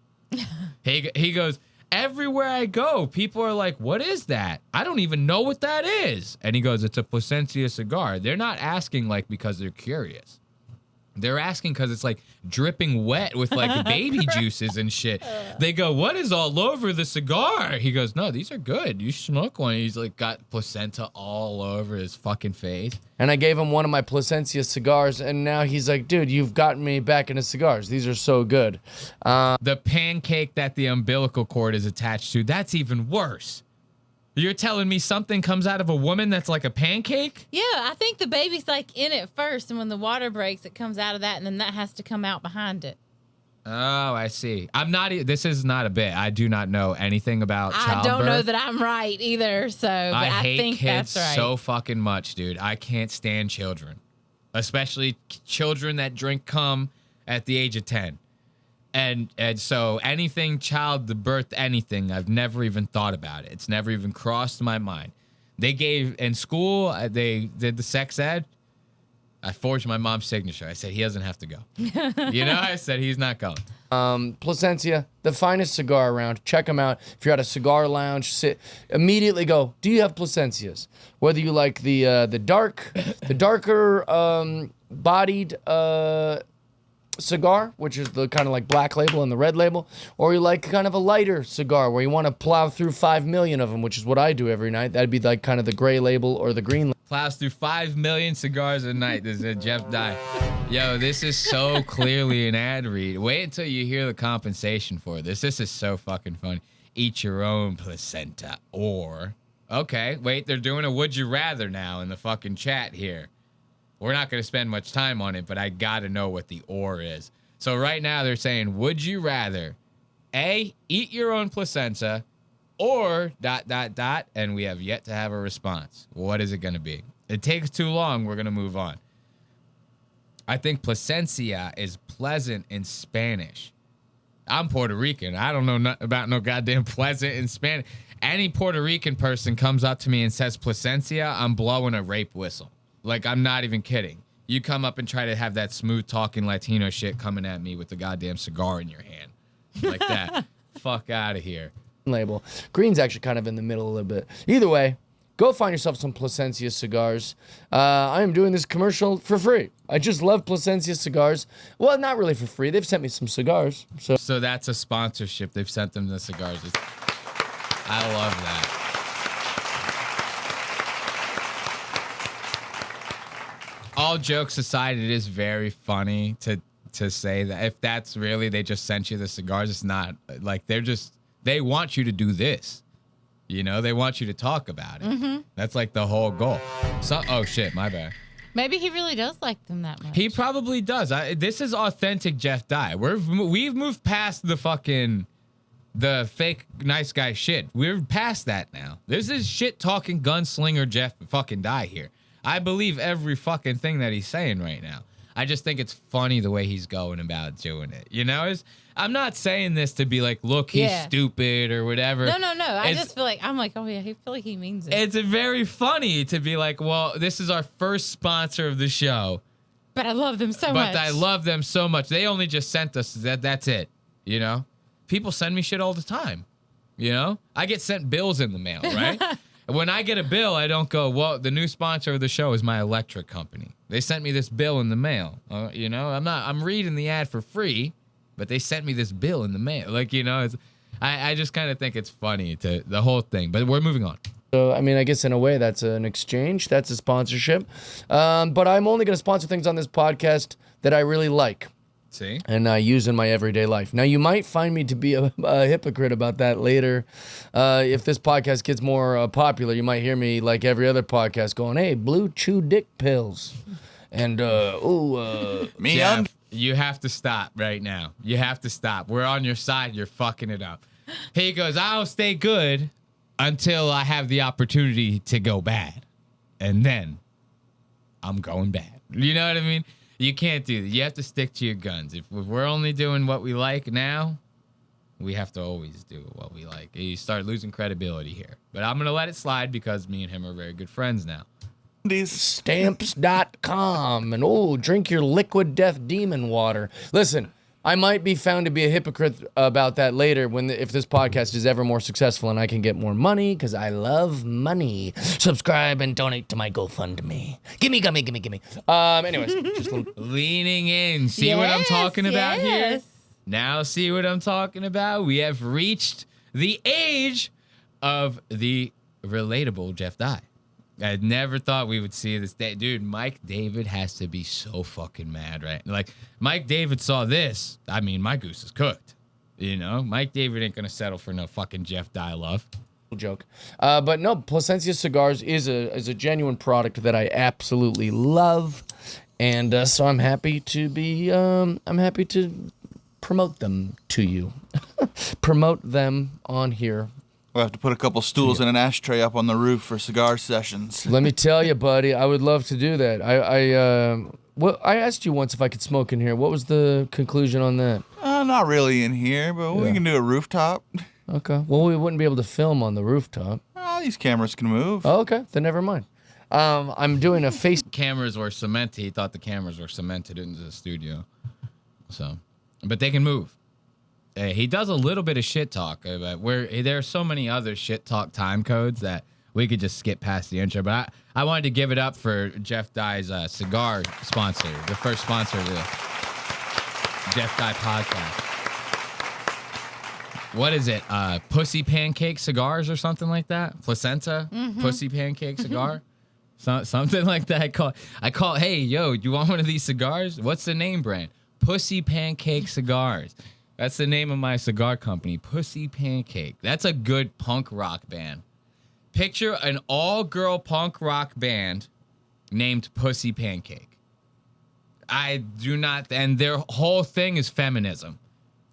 He goes, everywhere I go, people are like, what is that? I don't even know what that is. And he goes, it's a Placencia cigar. They're not asking like because they're curious. They're asking because it's like dripping wet with like baby juices and shit. They go, what is all over the cigar? He goes, no, these are good. You smoke one. He's like got placenta all over his fucking face.
And I gave him one of my Placencia cigars, and now he's like, dude, you've gotten me back into cigars. These are so good.
The pancake that the umbilical cord is attached to, that's even worse. You're telling me something comes out of a woman that's like a pancake?
Yeah, I think the baby's like in it first, and when the water breaks, it comes out of that, and then that has to come out behind it.
Oh, I see. This is not a bit. I do not know anything about childbirth.
I don't know that I'm right either, so but
I
I
hate
think
kids
that's right.
so fucking much, dude. I can't stand children, especially children that drink cum at the age of 10. And so anything child to birth anything, I've never even thought about it. It's never even crossed my mind. They gave in school, they did the sex ed. I forged my mom's signature. I said he doesn't have to go. I said he's not going.
Placencia, the finest cigar around. Check them out. If you're at a cigar lounge, immediately go, do you have Placencias? Whether you like the darker bodied cigar, which is the kind of like black label and the red label, or you like kind of a lighter cigar where you want to plow through 5 million of them, which is what I do every night. That'd be like kind of the gray label or the green label.
Plows through 5 million cigars a night. This is Jeff Dye. Yo, this is so clearly an ad read. Wait until you hear the compensation for this. This is so fucking funny. Eat your own placenta. Or, okay, wait, they're doing a would you rather now in the fucking chat here. We're not going to spend much time on it, but I got to know what the or is. So right now they're saying, would you rather A, eat your own placenta, or ... and we have yet to have a response. What is it going to be? It takes too long. We're going to move on. I think Placencia is pleasant in Spanish. I'm Puerto Rican. I don't know about no goddamn pleasant in Spanish. Any Puerto Rican person comes up to me and says Placencia, I'm blowing a rape whistle. Like, I'm not even kidding. You come up and try to have that smooth talking Latino shit coming at me with the goddamn cigar in your hand. Like that. Fuck out of here.
Label. Green's actually kind of in the middle a little bit. Either way, go find yourself some Placencia cigars. I am doing this commercial for free. I just love Placencia cigars. Well, not really for free. They've sent me some cigars.
So that's a sponsorship. They've sent them the cigars. I love that. All jokes aside, it is very funny to say that if that's really they just sent you the cigars, it's not like they want you to do this. They want you to talk about it.
Mm-hmm.
That's like the whole goal. So, oh shit, my bad.
Maybe he really does like them that much.
He probably does. This is authentic Jeff Dye. We've moved past the fake nice guy shit. We're past that now. This is shit talking gunslinger Jeff fucking Dye here. I believe every fucking thing that he's saying right now. I just think it's funny the way he's going about doing it. I'm not saying this to be like, look, he's stupid or whatever.
No. I just feel like, I'm like, oh yeah, I feel like he means it.
It's very funny to be like, well, this is our first sponsor of the show.
But I love them so much.
But I love them so much. They only just sent us that's it. People send me shit all the time. I get sent bills in the mail, right? When I get a bill, I don't go, well, the new sponsor of the show is my electric company. They sent me this bill in the mail. I'm reading the ad for free, but they sent me this bill in the mail. I just kind of think it's funny to the whole thing, but we're moving on.
So, I guess in a way that's an exchange. That's a sponsorship. But I'm only going to sponsor things on this podcast that I really like.
See?
And I use in my everyday life. Now, you might find me to be a hypocrite about that later. If this podcast gets more popular, you might hear me like every other podcast going, hey, blue chew dick pills. And,
Jeff, you have to stop right now. You have to stop. We're on your side. You're fucking it up. He goes, I'll stay good until I have the opportunity to go bad. And then I'm going bad. You know what I mean? You can't do that. You have to stick to your guns. If we're only doing what we like now, we have to always do what we like. You start losing credibility here. But I'm going to let it slide because me and him are very good friends now.
Stamps.com. And drink your liquid death demon water. Listen, I might be found to be a hypocrite about that later if this podcast is ever more successful and I can get more money, because I love money. Subscribe and donate to my GoFundMe. Gimme. Anyways, just
leaning in. See what I'm talking about here? Now see what I'm talking about? We have reached the age of the relatable Jeff Dye. I never thought we would see this day. Dude, Mike David has to be so fucking mad, right? Like, Mike David saw this. I mean, my goose is cooked. You know? Mike David ain't going to settle for no fucking Jeff Dye love.
Joke. But no, Placencia Cigars is a genuine product that I absolutely love. And so I'm happy to promote them to you. Promote them on here.
We'll have to put a couple stools and an ashtray up on the roof for cigar sessions.
Let me tell you, buddy, I would love to do that. I asked you once if I could smoke in here. What was the conclusion on that?
Not really in here, but we can do a rooftop.
Okay. Well, we wouldn't be able to film on the rooftop.
Oh, these cameras can move.
Oh, okay. Then never mind. I'm doing a face.
Cameras were cemented. He thought the cameras were cemented into the studio. So, but they can move. He does a little bit of shit talk. There are so many other shit talk time codes that we could just skip past the intro. But I wanted to give it up for Jeff Dye's cigar sponsor, the first sponsor of the Jeff Dye podcast. What is it? Pussy Pancake Cigars or something like that? Placenta? Mm-hmm. Pussy Pancake Cigar? Something like that. I call, hey, yo, you want one of these cigars? What's the name brand? Pussy Pancake Cigars. That's the name of my cigar company, Pussy Pancake. That's a good punk rock band. Picture an all-girl punk rock band named Pussy Pancake. I do not, and their whole thing is feminism.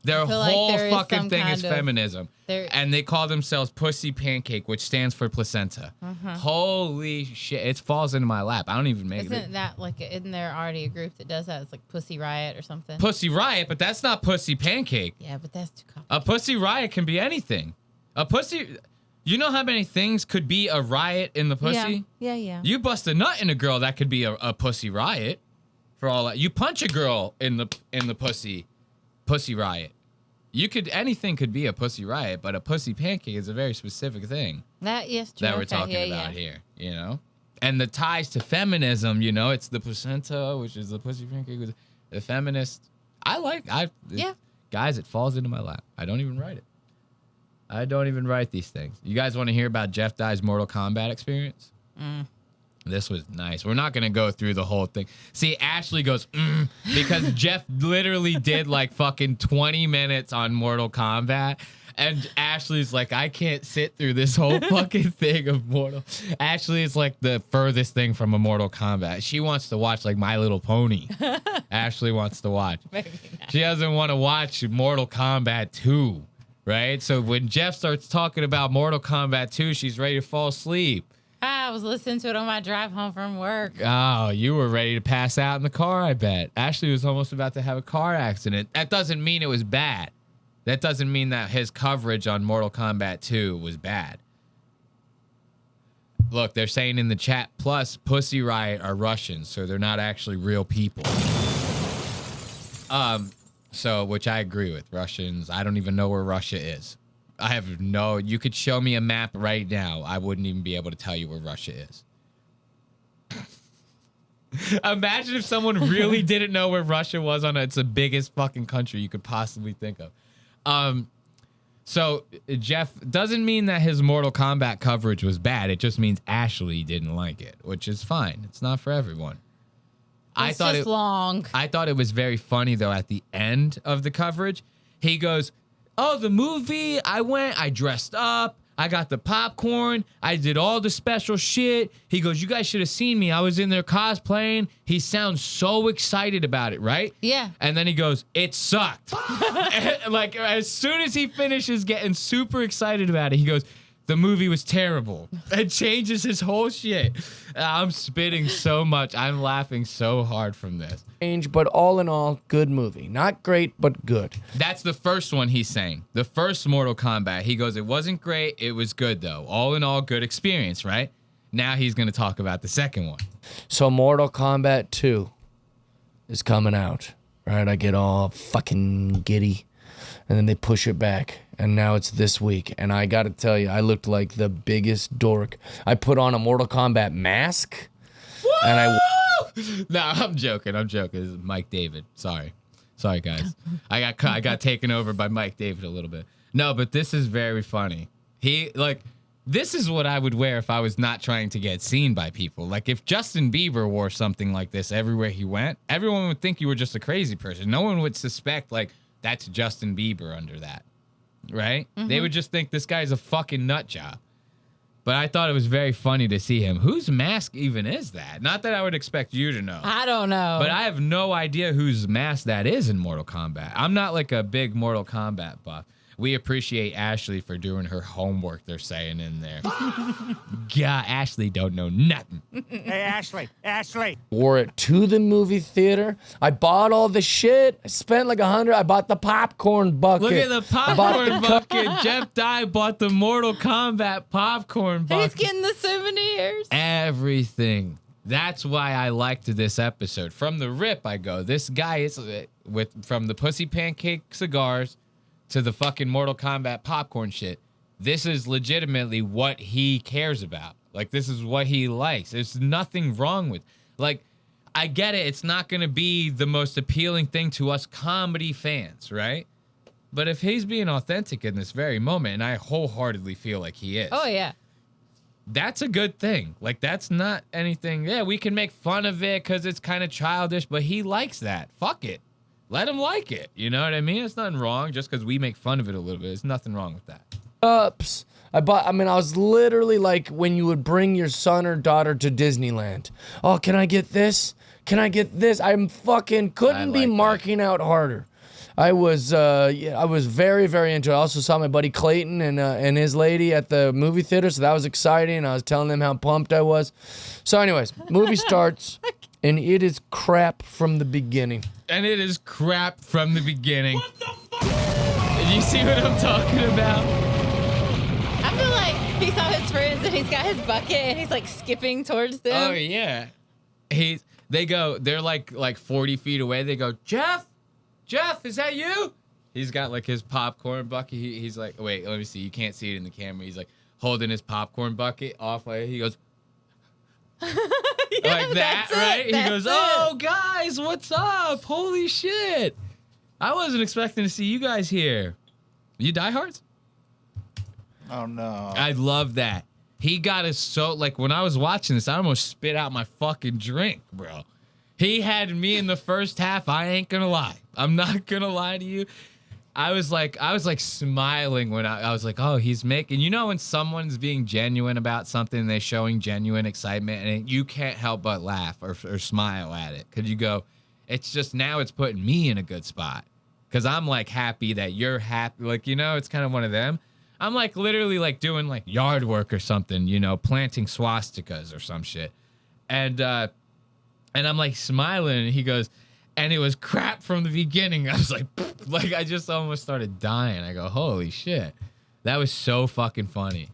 Their whole fucking thing is feminism. And they call themselves Pussy Pancake, which stands for placenta. Holy shit. It falls into my lap. I don't even make it.
Isn't that like, isn't there already a group that does that? It's like Pussy Riot or something.
Pussy Riot, but that's not Pussy Pancake.
Yeah, but that's too complicated.
A Pussy Riot can be anything. A pussy, you know how many things could be a riot in the pussy?
Yeah.
You bust a nut in a girl, that could be a Pussy Riot. For all that. You punch a girl in the pussy riot. Anything could be a Pussy Riot, but a Pussy Pancake is a very specific thing.
That we're
talking about here, you know? And the ties to feminism, you know, it's the placenta, which is the Pussy Pancake, the feminist. Guys, it falls into my lap. I don't even write it. I don't even write these things. You guys want to hear about Jeff Dye's Mortal Kombat experience? This was nice. We're not going to go through the whole thing. See, Ashley goes, because Jeff literally did like fucking 20 minutes on Mortal Kombat. And Ashley's like, I can't sit through this whole fucking thing of Mortal. Ashley is like the furthest thing from a Mortal Kombat. She wants to watch like My Little Pony. Ashley wants to watch. She doesn't want to watch Mortal Kombat 2, right? So when Jeff starts talking about Mortal Kombat 2, she's ready to fall asleep.
I was listening to it on my drive home from work.
Oh, you were ready to pass out in the car, I bet. Ashley was almost about to have a car accident. That doesn't mean it was bad. That doesn't mean that his coverage on Mortal Kombat 2 was bad. Look, they're saying in the chat, plus Pussy Riot are Russians, so they're not actually real people. Which I agree with. Russians, I don't even know where Russia is. You could show me a map right now. I wouldn't even be able to tell you where Russia is. Imagine if someone really didn't know where Russia was it's the biggest fucking country you could possibly think of. So Jeff doesn't mean that his Mortal Kombat coverage was bad. It just means Ashley didn't like it, which is fine. It's not for everyone.
It's just long.
I thought it was very funny though. At the end of the coverage, he goes, "Oh, the movie. I dressed up. I got the popcorn. I did all the special shit." He goes, "You guys should have seen me. I was in there cosplaying." He sounds so excited about it, right?
Yeah.
And then he goes, "It sucked." Like as soon as he finishes getting super excited about it, he goes, "The movie was terrible." It changes his whole shit. I'm spitting so much. I'm laughing so hard from this.
But all in all, good movie. Not great, but good.
That's the first one he's saying. The first Mortal Kombat. He goes, "It wasn't great. It was good, though. All in all, good experience," right? Now he's going to talk about the second one.
So Mortal Kombat 2 is coming out, right? I get all fucking giddy. And then they push it back. And now it's this week. And I got to tell you, I looked like the biggest dork. I put on a Mortal Kombat mask.
Woo!
And I...
No, I'm joking. I'm joking. This is Mike David. Sorry, guys. I got taken over by Mike David a little bit. No, but this is very funny. This is what I would wear if I was not trying to get seen by people. Like if Justin Bieber wore something like this everywhere he went, everyone would think you were just a crazy person. No one would suspect like that's Justin Bieber under that, right?
Mm-hmm.
They would just think this guy's a fucking nut job. But I thought it was very funny to see him. Whose mask even is that? Not that I would expect you to know.
I don't know.
But I have no idea whose mask that is in Mortal Kombat. I'm not like a big Mortal Kombat buff. We appreciate Ashley for doing her homework, they're saying in there. God, Ashley don't know nothing.
Hey, Ashley.
Wore it to the movie theater. I bought all the shit. I spent like $100. I bought the popcorn bucket.
Look at the popcorn bucket. Jeff Dye bought the Mortal Kombat popcorn bucket.
He's getting the souvenirs.
Everything. That's why I liked this episode. From the rip, I go, this guy is from the Pussy Pancake cigars to the fucking Mortal Kombat popcorn shit. This is legitimately what he cares about. Like, this is what he likes. There's nothing wrong with, like, I get it. It's not going to be the most appealing thing to us comedy fans, right? But if he's being authentic in this very moment, and I wholeheartedly feel like he is.
Oh, yeah.
That's a good thing. Like, that's not anything. Yeah, we can make fun of it because it's kind of childish, but he likes that. Fuck it. Let him like it. You know what I mean? It's nothing wrong just because we make fun of it a little bit. There's nothing wrong with that.
Ups. I was literally like when you would bring your son or daughter to Disneyland. Oh, can I get this? Can I get this? I'm fucking couldn't be marking out harder. I was very, very into it. I also saw my buddy Clayton and his lady at the movie theater, so that was exciting. I was telling them how pumped I was. So anyways, movie starts, and it is crap from the beginning.
And it is crap from the beginning. What the fuck? Did you see what I'm talking about?
I feel like he saw his friends and he's got his bucket and he's like skipping towards them.
Oh yeah. They're like 40 feet away. They go, Jeff, is that you? He's got like his popcorn bucket. He's like, wait, let me see. You can't see it in the camera. He's like holding his popcorn bucket off. He goes,
Yeah,
like that, right? He goes, "Oh, guys, what's up? Holy shit! I wasn't expecting to see you guys here. You diehards?"
Oh no!
I love that. He got us so like when I was watching this, I almost spit out my fucking drink, bro. He had me in the first half. I ain't gonna lie. I'm not gonna lie to you. I was like smiling when I was like, oh, he's making, you know, when someone's being genuine about something, they're showing genuine excitement and you can't help but laugh or smile at it. Cause you go, it's just now it's putting me in a good spot. Cause I'm like happy that you're happy. Like, you know, it's kind of one of them. I'm like literally like doing like yard work or something, you know, planting swastikas or some shit. And I'm like smiling and he goes, and it was crap from the beginning. I was like I just almost started dying. I go, holy shit. That was so fucking funny.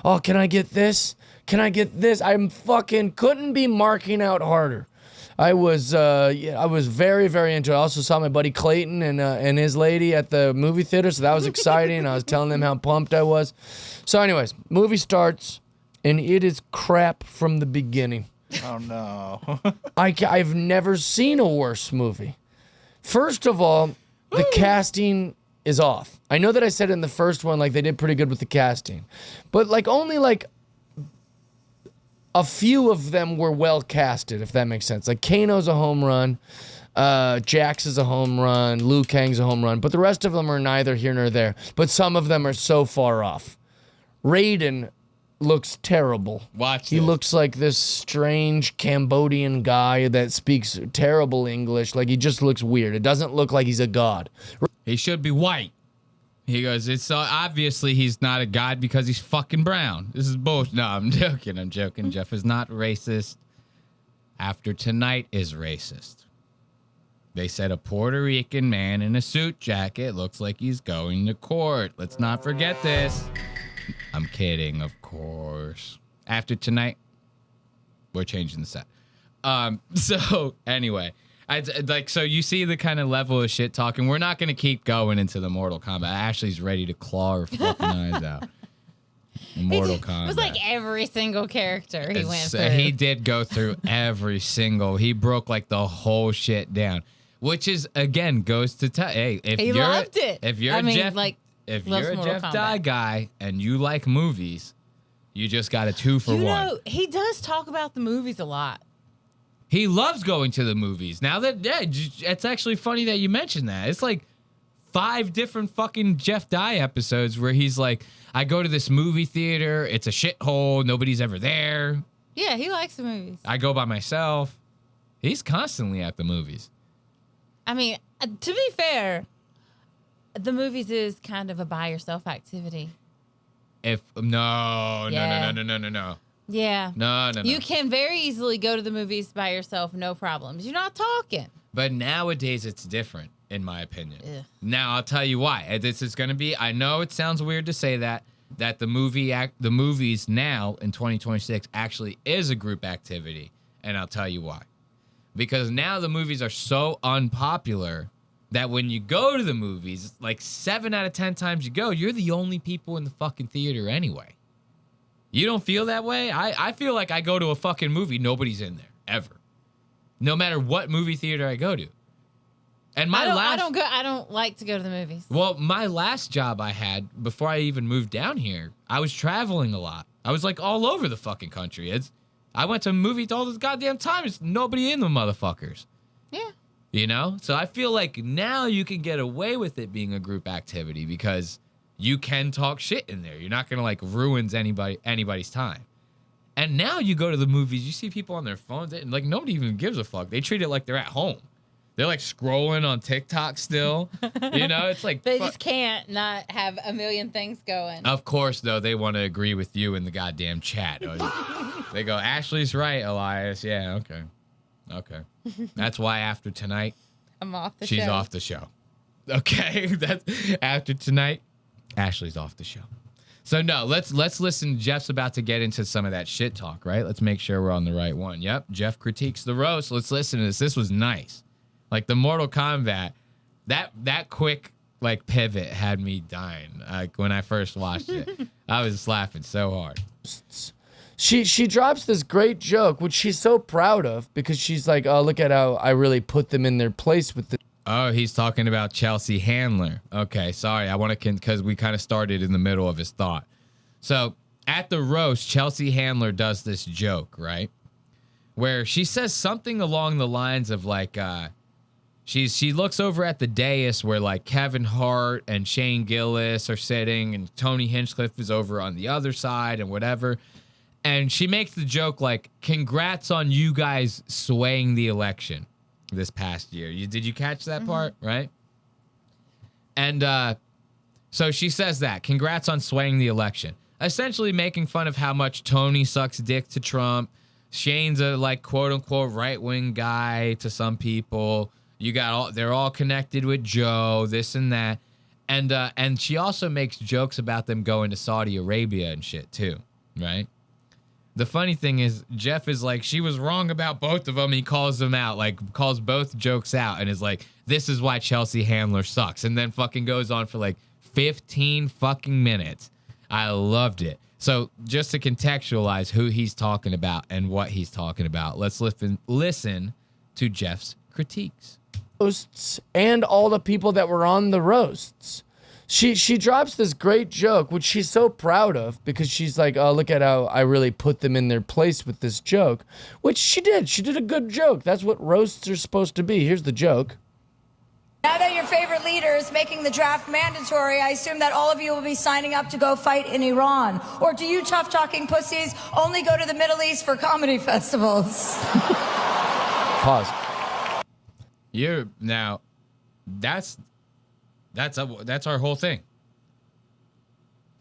Oh, can I get this? Can I get this? I'm fucking couldn't be marking out harder. I was very, very into it. I also saw my buddy Clayton and his lady at the movie theater, so that was exciting. I was telling them how pumped I was. So anyways, movie starts, and it is crap from the beginning.
Oh no.
I've never seen a worse movie. First of all, the casting is off. I know that I said in the first one, like they did pretty good with the casting, but like only like a few of them were well casted, if that makes sense. Like Kano's a home run, Jax is a home run, Liu Kang's a home run, but the rest of them are neither here nor there. But some of them are so far off. Raiden looks terrible. He looks like this strange Cambodian guy that speaks terrible English. Like, he just looks weird. It doesn't look like he's a god.
He should be white. He goes, it's obviously he's not a god because he's fucking brown. This is bullshit. No, I'm joking. Jeff is not racist. After Tonight is racist. They said a Puerto Rican man in a suit jacket looks like he's going to court. Let's not forget this. I'm kidding, of course. After Tonight, we're changing the set. So anyway, so you see the kind of level of shit talking. We're not going to keep going into the Mortal Kombat. Ashley's ready to claw her fucking eyes out. Mortal Kombat.
It was like every single character he went through.
He did go through every single. He broke like the whole shit down, which is again goes to tell. Hey, if
he
you're
loved it.
If you're if you're a Jeff Dye guy and you like movies, you just got a 2 for 1.
Know, he does talk about the movies a lot.
He loves going to the movies. Now that it's actually funny that you mentioned that. It's like 5 different fucking Jeff Dye episodes where he's like, I go to this movie theater. It's a shithole. Nobody's ever there.
Yeah, he likes the movies.
I go by myself. He's constantly at the movies.
I mean, to be fair, the movies is kind of a by yourself activity.
No.
Yeah.
No.
You can very easily go to the movies by yourself, no problems. You're not talking.
But nowadays it's different, in my opinion.
Ugh.
Now I'll tell you why. This is going to be. I know it sounds weird to say that the movies now in 2026 actually is a group activity, and I'll tell you why. Because now the movies are so unpopular that when you go to the movies, like 7 out of 10 times you go, you're the only people in the fucking theater anyway. You don't feel that way? I feel like I go to a fucking movie, nobody's in there, ever. No matter what movie theater I go to. And
I don't like to go to the movies.
Well, my last job I had, before I even moved down here, I was traveling a lot. I was like all over the fucking country. I went to movies all this goddamn time. There's nobody in the motherfuckers.
Yeah.
You know? So I feel like now you can get away with it being a group activity because you can talk shit in there. You're not going to like ruin anybody's time. And now you go to the movies, you see people on their phones, and like nobody even gives a fuck. They treat it like they're at home. They're like scrolling on TikTok still. You know, it's like
they just can't not have a million things going.
Of course, though, they want to agree with you in the goddamn chat. They go, Ashley's right, Elias. Yeah, okay. That's why after Tonight,
I'm off the show.
She's off the show. Okay, that's after Tonight, Ashley's off the show. So no, let's listen. Jeff's about to get into some of that shit talk, right? Let's make sure we're on the right one. Yep, Jeff critiques the roast. Let's listen to this. This was nice. Like the Mortal Kombat, that quick like pivot had me dying. Like when I first watched it, I was laughing so hard.
She drops this great joke, which she's so proud of because she's like, oh, look at how I really put them in their place with the.
Oh, he's talking about Chelsea Handler. Okay, sorry. I want to, because we kind of started in the middle of his thought. So at the roast, Chelsea Handler does this joke, right? Where she says something along the lines of like, she looks over at the dais where like Kevin Hart and Shane Gillis are sitting and Tony Hinchcliffe is over on the other side and whatever. And she makes the joke like, congrats on you guys swaying the election this past year. Did you catch that part, right? And so she says that, congrats on swaying the election. Essentially making fun of how much Tony sucks dick to Trump. Shane's a like quote unquote right-wing guy to some people. They're all connected with Joe, this and that. And she also makes jokes about them going to Saudi Arabia and shit too, right? The funny thing is, Jeff is like, she was wrong about both of them. He calls them out, like calls both jokes out and is like, this is why Chelsea Handler sucks. And then fucking goes on for like 15 fucking minutes. I loved it. So just to contextualize who he's talking about and what he's talking about, let's listen to Jeff's critiques.
Roasts and all the people that were on the roasts. She drops this great joke, which she's so proud of because she's like, oh, look at how I really put them in their place with this joke, which she did. She did a good joke. That's what roasts are supposed to be. Here's the joke.
Now that your favorite leader is making the draft mandatory, I assume that all of you will be signing up to go fight in Iran. Or do you tough-talking pussies only go to the Middle East for comedy festivals?
Pause.
That's our whole thing.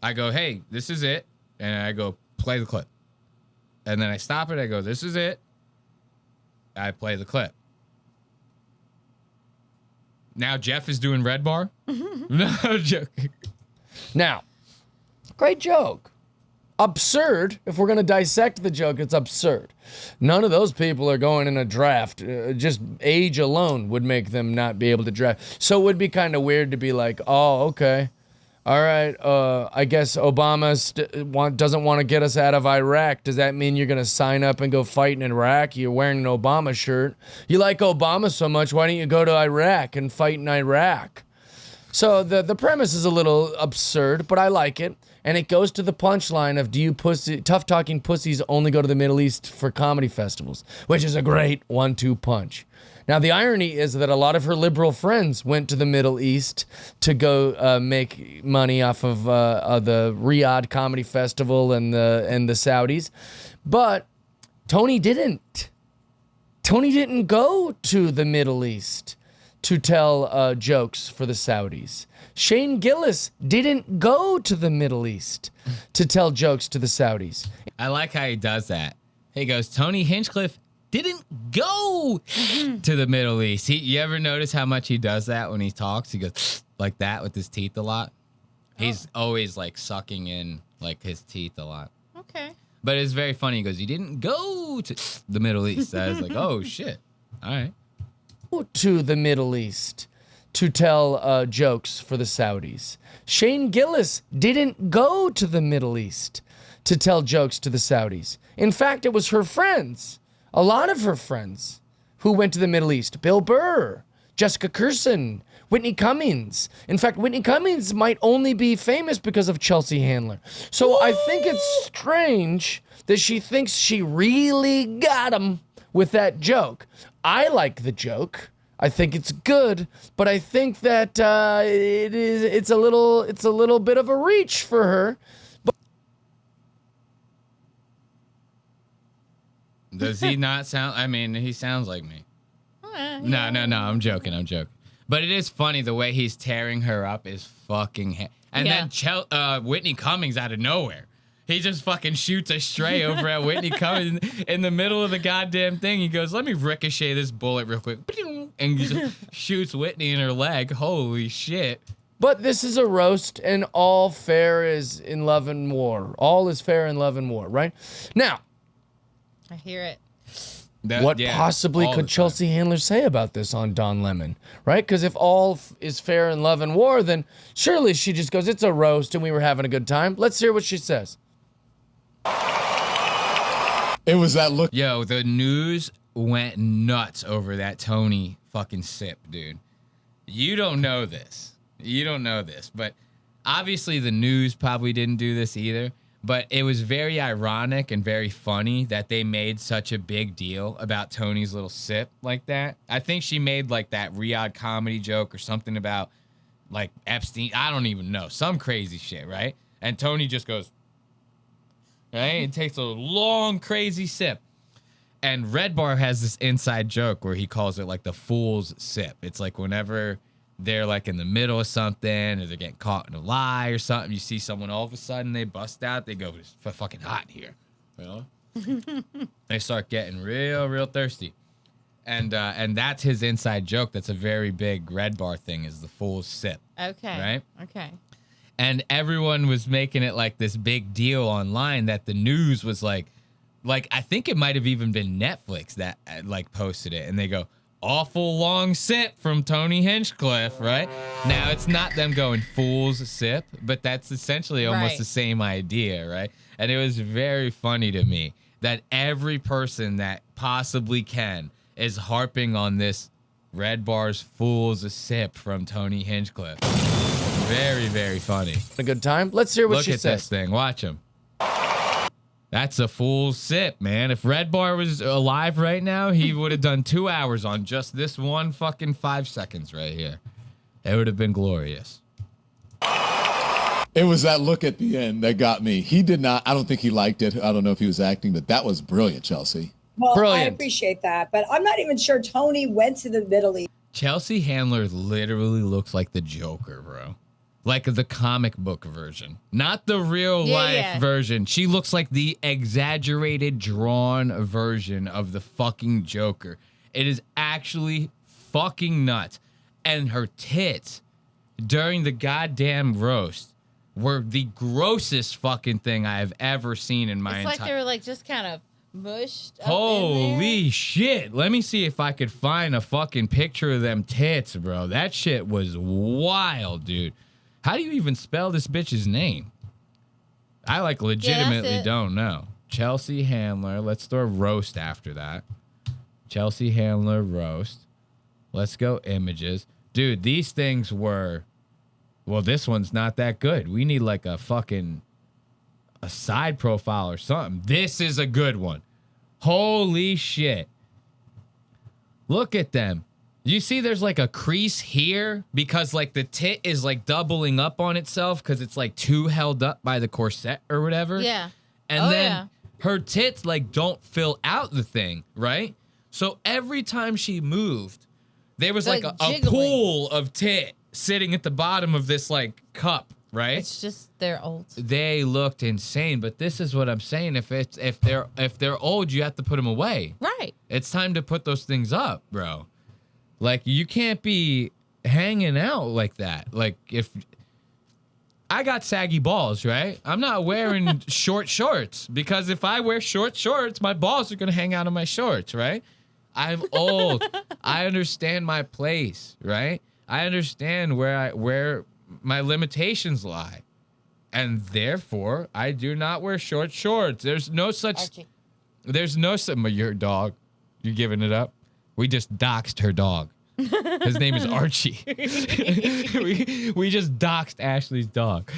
I go, hey, this is it. And I go, play the clip. And then I stop it. I go, this is it. I play the clip. Now Jeff is doing Red Bar. No joke.
Now, great joke. Absurd. If we're going to dissect the joke, it's absurd. None of those people are going in a draft. Just age alone would make them not be able to draft. So it would be kind of weird to be like, oh, okay. All right. I guess Obama doesn't want to get us out of Iraq. Does that mean you're going to sign up and go fight in Iraq? You're wearing an Obama shirt. You like Obama so much, why don't you go to Iraq and fight in Iraq? So the premise is a little absurd, but I like it. And it goes to the punchline of, do you tough-talking pussies only go to the Middle East for comedy festivals? Which is a great 1-2 punch. Now, the irony is that a lot of her liberal friends went to the Middle East to go make money off of the Riyadh Comedy Festival and the Saudis. But Tony didn't. Tony didn't go to the Middle East to tell jokes for the Saudis. Shane Gillis didn't go to the Middle East to tell jokes to the Saudis.
I like how he does that. He goes, Tony Hinchcliffe didn't go to the Middle East. You ever notice how much he does that when he talks? He goes like that with his teeth a lot. He's always like sucking in like his teeth a lot.
Okay.
But it's very funny. He goes, you didn't go to the Middle East. I was like, oh, shit. All right.
To the Middle East to tell jokes for the Saudis. Shane Gillis didn't go to the Middle East to tell jokes to the Saudis. In fact, it was her friends, a lot of her friends, who went to the Middle East. Bill Burr, Jessica Kirson, Whitney Cummings. In fact, Whitney Cummings might only be famous because of Chelsea Handler. So I think it's strange that she thinks she really got him with that joke. I like the joke. I think it's good, but I think that it's a little bit of a reach for her. But
does he not sound? I mean, he sounds like me. No, I'm joking. But it is funny the way he's tearing her up is fucking. And then Whitney Cummings out of nowhere. He just fucking shoots a stray over at Whitney Cummings in the middle of the goddamn thing. He goes, let me ricochet this bullet real quick. And he just shoots Whitney in her leg. Holy shit.
But this is a roast, and all fair is in love and war. All is fair in love and war, right? Now.
I hear it.
What possibly could Chelsea Handler say about this on Don Lemon, right? Because if all is fair in love and war, then surely she just goes, it's a roast and we were having a good time. Let's hear what she says.
It was that look. Yo, the news went nuts over that Tony fucking sip, dude. You don't know this. But obviously the news probably didn't do this either. But it was very ironic and very funny that they made such a big deal about Tony's little sip like that. I think she made like that Riyadh comedy joke or something about like Epstein. I don't even know. Some crazy shit, right? And Tony just goes, right? It takes a long, crazy sip. And Red Bar has this inside joke where he calls it like the fool's sip. It's like whenever they're like in the middle of something or they're getting caught in a lie or something, you see someone all of a sudden they bust out, they go, it's fucking hot here. You know? They start getting real thirsty. And that's his inside joke. That's a very big Red Bar thing, is the fool's sip.
Okay.
Right?
Okay.
And everyone was making it like this big deal online that the news was like I think it might have even been Netflix that like posted it, and they go, awful long sip from Tony Hinchcliffe, right? Now, it's not them going fool's sip, but that's essentially almost the same idea, right? And it was very funny to me that every person that possibly can is harping on this Red Bar's fool's sip from Tony Hinchcliffe. Very, very funny.
A good time. Let's hear what
Look
she
at
said.
this thing. Watch him. That's a full sip, man. If Red Bar was alive right now, he would have done 2 hours on just this one fucking 5 seconds right here. It would have been glorious.
It was that look at the end that got me. He did not. I don't think he liked it. I don't know if he was acting, but that was brilliant, Chelsea.
Well,
Brilliant.
I appreciate that, but I'm not even sure Tony went to the Middle East.
Chelsea Handler literally looks like the Joker, bro. Like the comic book version, not the real life version. She looks like the exaggerated, drawn version of the fucking Joker. It is actually fucking nuts. And her tits during the goddamn roast were the grossest fucking thing I have ever seen in my
It's
entire.
like they were like just kind of mushed. Up
Holy shit. Let me see if I could find a fucking picture of them tits, bro. That shit was wild, dude. How do you even spell this bitch's name? I like legitimately don't know. Chelsea Handler. Let's throw roast after that. Chelsea Handler roast. Let's go images. Dude, these things were, well, this one's not that good. We need like a side profile or something. This is a good one. Holy shit. Look at them. You see there's like a crease here because like the tit is like doubling up on itself because it's like too held up by the corset or whatever.
Yeah.
And then her tits like don't fill out the thing, right? So every time she moved, there was like a pool of tit sitting at the bottom of this like cup, right?
It's just they're old.
They looked insane, but this is what I'm saying. If they're old, you have to put them away.
Right.
It's time to put those things up, bro. Like you can't be hanging out like that. Like if I got saggy balls, right? I'm not wearing short shorts because if I wear short shorts, my balls are gonna hang out of my shorts, right? I'm old. I understand my place, right? I understand where my limitations lie. And therefore, I do not wear short shorts. There's no such
Archie.
There's no such your dog. You giving it up? We just doxed her dog. His name is Archie. we just doxed Ashley's dog.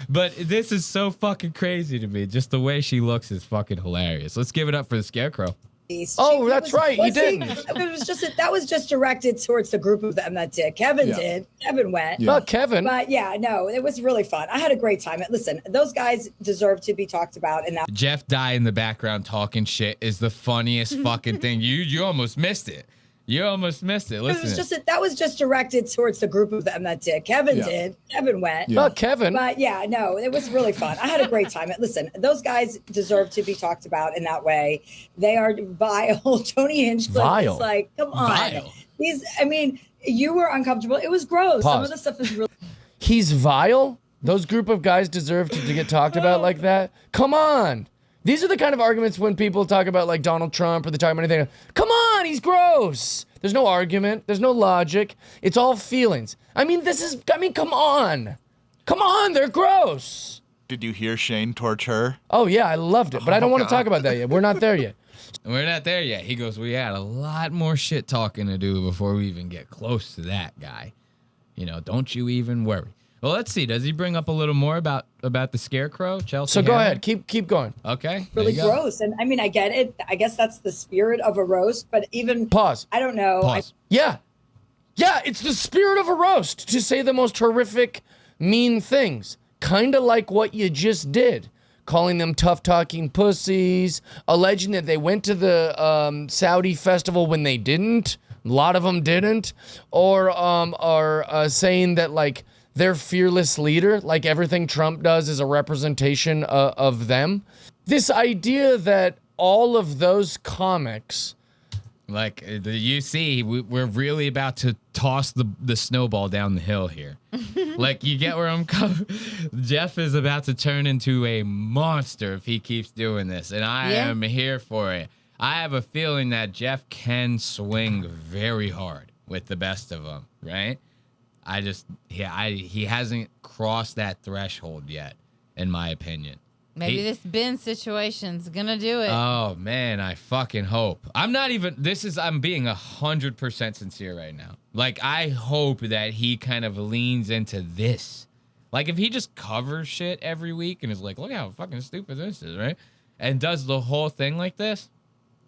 But this is so fucking crazy to me. Just the way she looks is fucking hilarious. Let's give it up for the Scarecrow.
Oh, that's right. You didn't.
That was just directed towards the group of them that did. Kevin did. Kevin went.
Yeah. Kevin.
But yeah, no, it was really fun. I had a great time. Listen, those guys deserve to be talked about. And that
Jeff Dye in the background talking shit is the funniest fucking thing. You almost missed it. You almost missed it. Listen.
That was just directed towards the group of them that did. Kevin did. Kevin went.
Yeah. Kevin.
But yeah, no, it was really fun. I had a great time. Listen, those guys deserve to be talked about in that way. They are vile. Tony Hinchcliffe is like, come on.
Vile.
You were uncomfortable. It was gross.
Pause.
Some of the stuff is really.
He's vile? Those group of guys deserve to get talked about like that? Come on. These are the kind of arguments when people talk about like Donald Trump or they talk about anything. Come on, he's gross. There's no argument. There's no logic. It's all feelings. Come on. Come on, they're gross.
Did you hear Shane torch her?
Oh, yeah, I loved it. But I don't want to talk about that yet. We're not there yet.
We're not there yet. He goes, we had a lot more shit talking to do before we even get close to that guy. Don't you even worry. Well, let's see. Does he bring up a little more about the Scarecrow, Chelsea?
So go ahead. Keep going.
Okay.
Really gross. And I get it. I guess that's the spirit of a roast, but even
Pause.
I don't know.
Pause.
Yeah, it's the spirit of a roast to say the most horrific, mean things. Kind of like what you just did. Calling them tough-talking pussies, alleging that they went to the Saudi festival when they didn't. A lot of them didn't. Or saying that, like, their fearless leader, like everything Trump does is a representation of them. This idea that all of those comics...
Like, you see, we're really about to toss the snowball down the hill here. Like, you get where I'm coming? Jeff is about to turn into a monster if he keeps doing this, and I am here for it. I have a feeling that Jeff can swing very hard with the best of them, right? He hasn't crossed that threshold yet, in my opinion.
Maybe this Ben situation's gonna do it.
Oh man, I fucking hope. I'm being 100% sincere right now. Like, I hope that he kind of leans into this Like, if he just covers shit every week and is like, look how fucking stupid this is, right? And does the whole thing like this,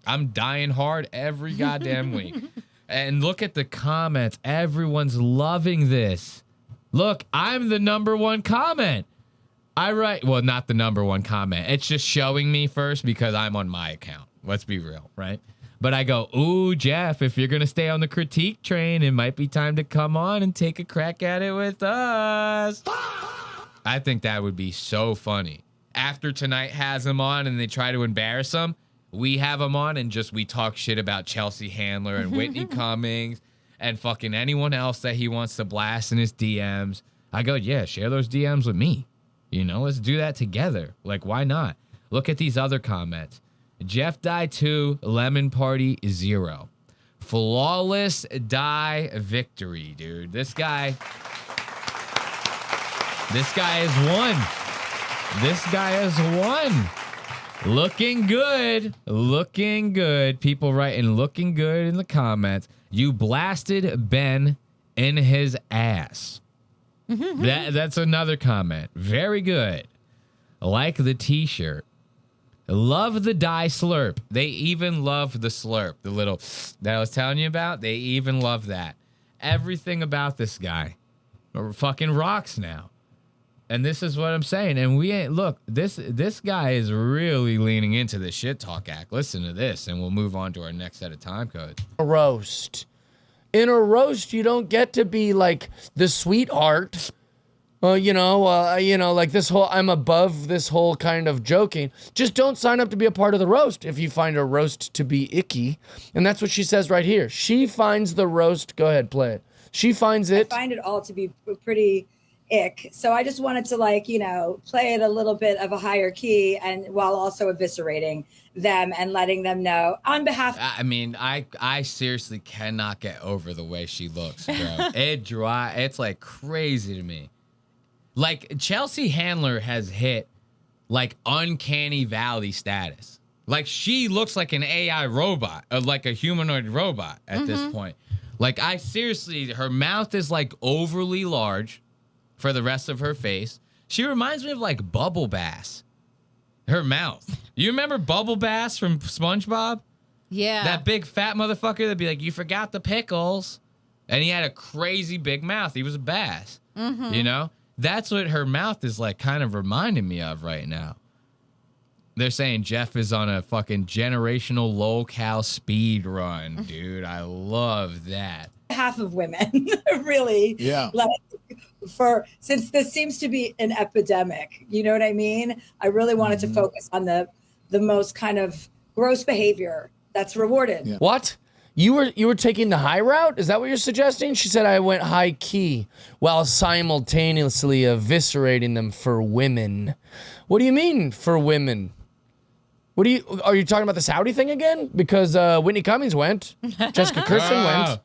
I'm dying hard every goddamn week. And look at the comments. Everyone's loving this. Look, I'm the #1 comment. I write, well, not the #1 comment. It's just showing me first because I'm on my account. Let's be real, right? But I go, ooh, Jeff, if you're going to stay on the critique train, it might be time to come on and take a crack at it with us. I think that would be so funny. After Tonight has him on and they try to embarrass him, we have him on and just we talk shit about Chelsea Handler and Whitney Cummings and fucking anyone else that he wants to blast in his DMs. I go, yeah, share those DMs with me. You know, let's do that together. Like, why not? Look at these other comments. Jeff Die 2, Lemon Party 0. Flawless Die Victory, dude. This guy is one. This guy is one. Looking good. Looking good. People writing looking good in the comments. You blasted Ben in his ass. That's another comment. Very good. Like the t-shirt. Love the Die slurp. They even love the slurp. The little that I was telling you about. They even love that. Everything about this guy fucking rocks now. And this is what I'm saying. And we ain't, look, this guy is really leaning into this shit talk act. Listen to this, and we'll move on to our next set of time codes.
A roast. In a roast, you don't get to be like the sweetheart. Like this whole, I'm above this whole kind of joking. Just don't sign up to be a part of the roast if you find a roast to be icky. And that's what she says right here. She finds the roast. Go ahead, play it. She finds it.
I find it all to be pretty ick. So I just wanted to play it a little bit of a higher key and while also eviscerating them and letting them know on behalf.
I mean, I seriously cannot get over the way she looks, bro. It's like crazy to me. Like Chelsea Handler has hit like uncanny valley status. Like she looks like an AI robot, like a humanoid robot at this point. Like her mouth is like overly large for the rest of her face. She reminds me of like Bubble Bass. Her mouth. You remember Bubble Bass from SpongeBob?
Yeah.
That big fat motherfucker that'd be like, you forgot the pickles. And he had a crazy big mouth. He was a bass. You know? That's what her mouth is like kind of reminding me of right now. They're saying Jeff is on a fucking generational low-cal speed run, dude. I love that.
Half of women, really.
Yeah.
Since this seems to be an epidemic, you know what I mean? I really wanted to focus on the most kind of gross behavior that's rewarded.
Yeah. What? You were taking the high route? Is that what you're suggesting? She said I went high key while simultaneously eviscerating them for women. What do you mean for women? Are you talking about the Saudi thing again? Because Whitney Cummings went, Jessica Kirsten went.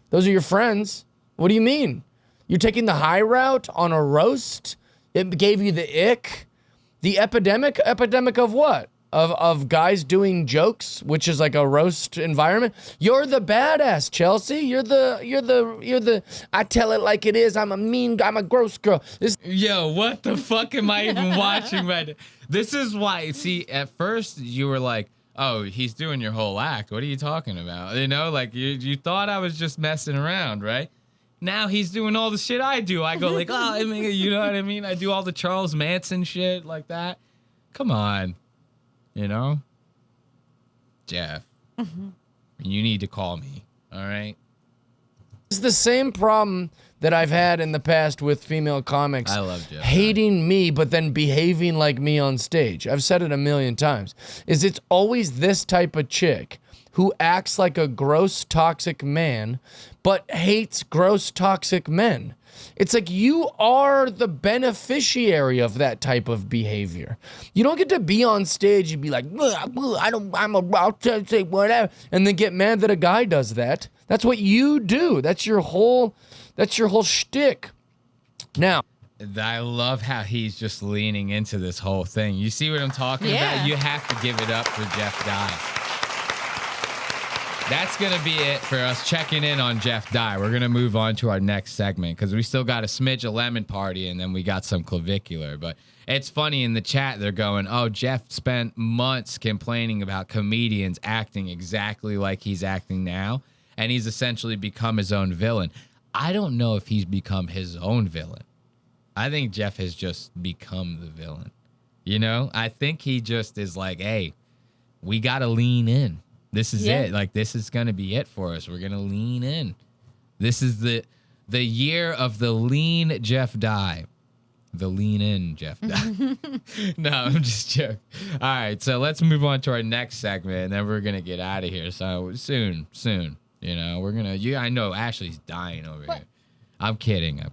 Those are your friends. What do you mean? You're taking the high route on a roast? It gave you the ick? The epidemic? Epidemic of what? Of guys doing jokes, which is like a roast environment. You're the badass, Chelsea. You're the I tell it like it is. I'm a gross girl.
Yo, what the fuck am I even watching right now? This is why, see, at first you were like, oh, he's doing your whole act. What are you talking about? You know, like you thought I was just messing around, right? Now he's doing all the shit I do. I go like, oh, I mean, you know what I mean? I do all the Charles Manson shit like that. Come on. You know? Jeff, you need to call me, all right?
It's the same problem that I've had in the past with female comics.
I love Jeff.
Hating me, but then behaving like me on stage. I've said it a million times. It's always this type of chick who acts like a gross, toxic man, but hates gross, toxic men. It's like you are the beneficiary of that type of behavior. You don't get to be on stage and be like, I'll say whatever, and then get mad that a guy does that. That's what you do. That's your whole shtick. Now,
I love how he's just leaning into this whole thing. You see what I'm talking about? You have to give it up for Jeff Dye. That's going to be it for us checking in on Jeff Dye. We're going to move on to our next segment because we still got a smidge of Lemon Party and then we got some clavicular. But it's funny in the chat, they're going, oh, Jeff spent months complaining about comedians acting exactly like he's acting now. And he's essentially become his own villain. I don't know if he's become his own villain. I think Jeff has just become the villain. You know, I think he just is like, hey, we got to lean in. This is it. Like, this is going to be it for us. We're going to lean in. This is the year of the lean Jeff Dye. The lean in Jeff Dye. No, I'm just joking. All right, so let's move on to our next segment, and then we're going to get out of here. So soon. You know, we're going to, I know Ashley's dying over here. I'm kidding.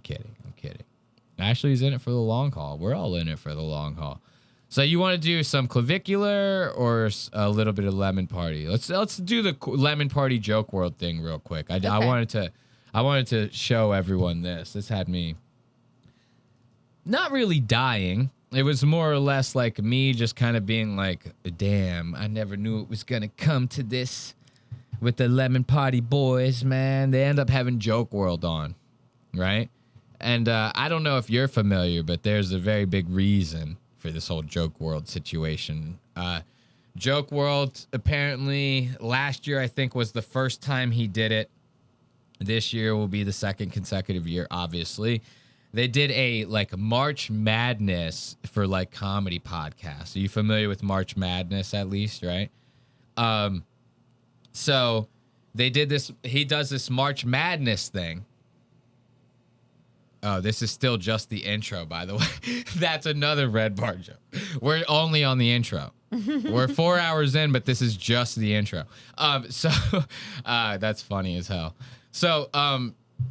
Ashley's in it for the long haul. We're all in it for the long haul. So you want to do some clavicular or a little bit of Lemon Party? Let's do the Lemon Party Joke World thing real quick. I wanted to show everyone this. This had me not really dying. It was more or less like me just kind of being like, damn, I never knew it was gonna come to this with the Lemon Party boys, man. They end up having Joke World on, right? And I don't know if you're familiar, but there's a very big reason for this whole Joke World situation. Joke World, apparently, last year, I think, was the first time he did it. This year will be the second consecutive year, obviously. They did a, like, March Madness for, like, comedy podcasts. Are you familiar with March Madness, at least, right? So they did this. He does this March Madness thing. Oh, this is still just the intro, by the way. That's another Red Bar joke. We're only on the intro. We're 4 hours in, but this is just the intro. So that's funny as hell. So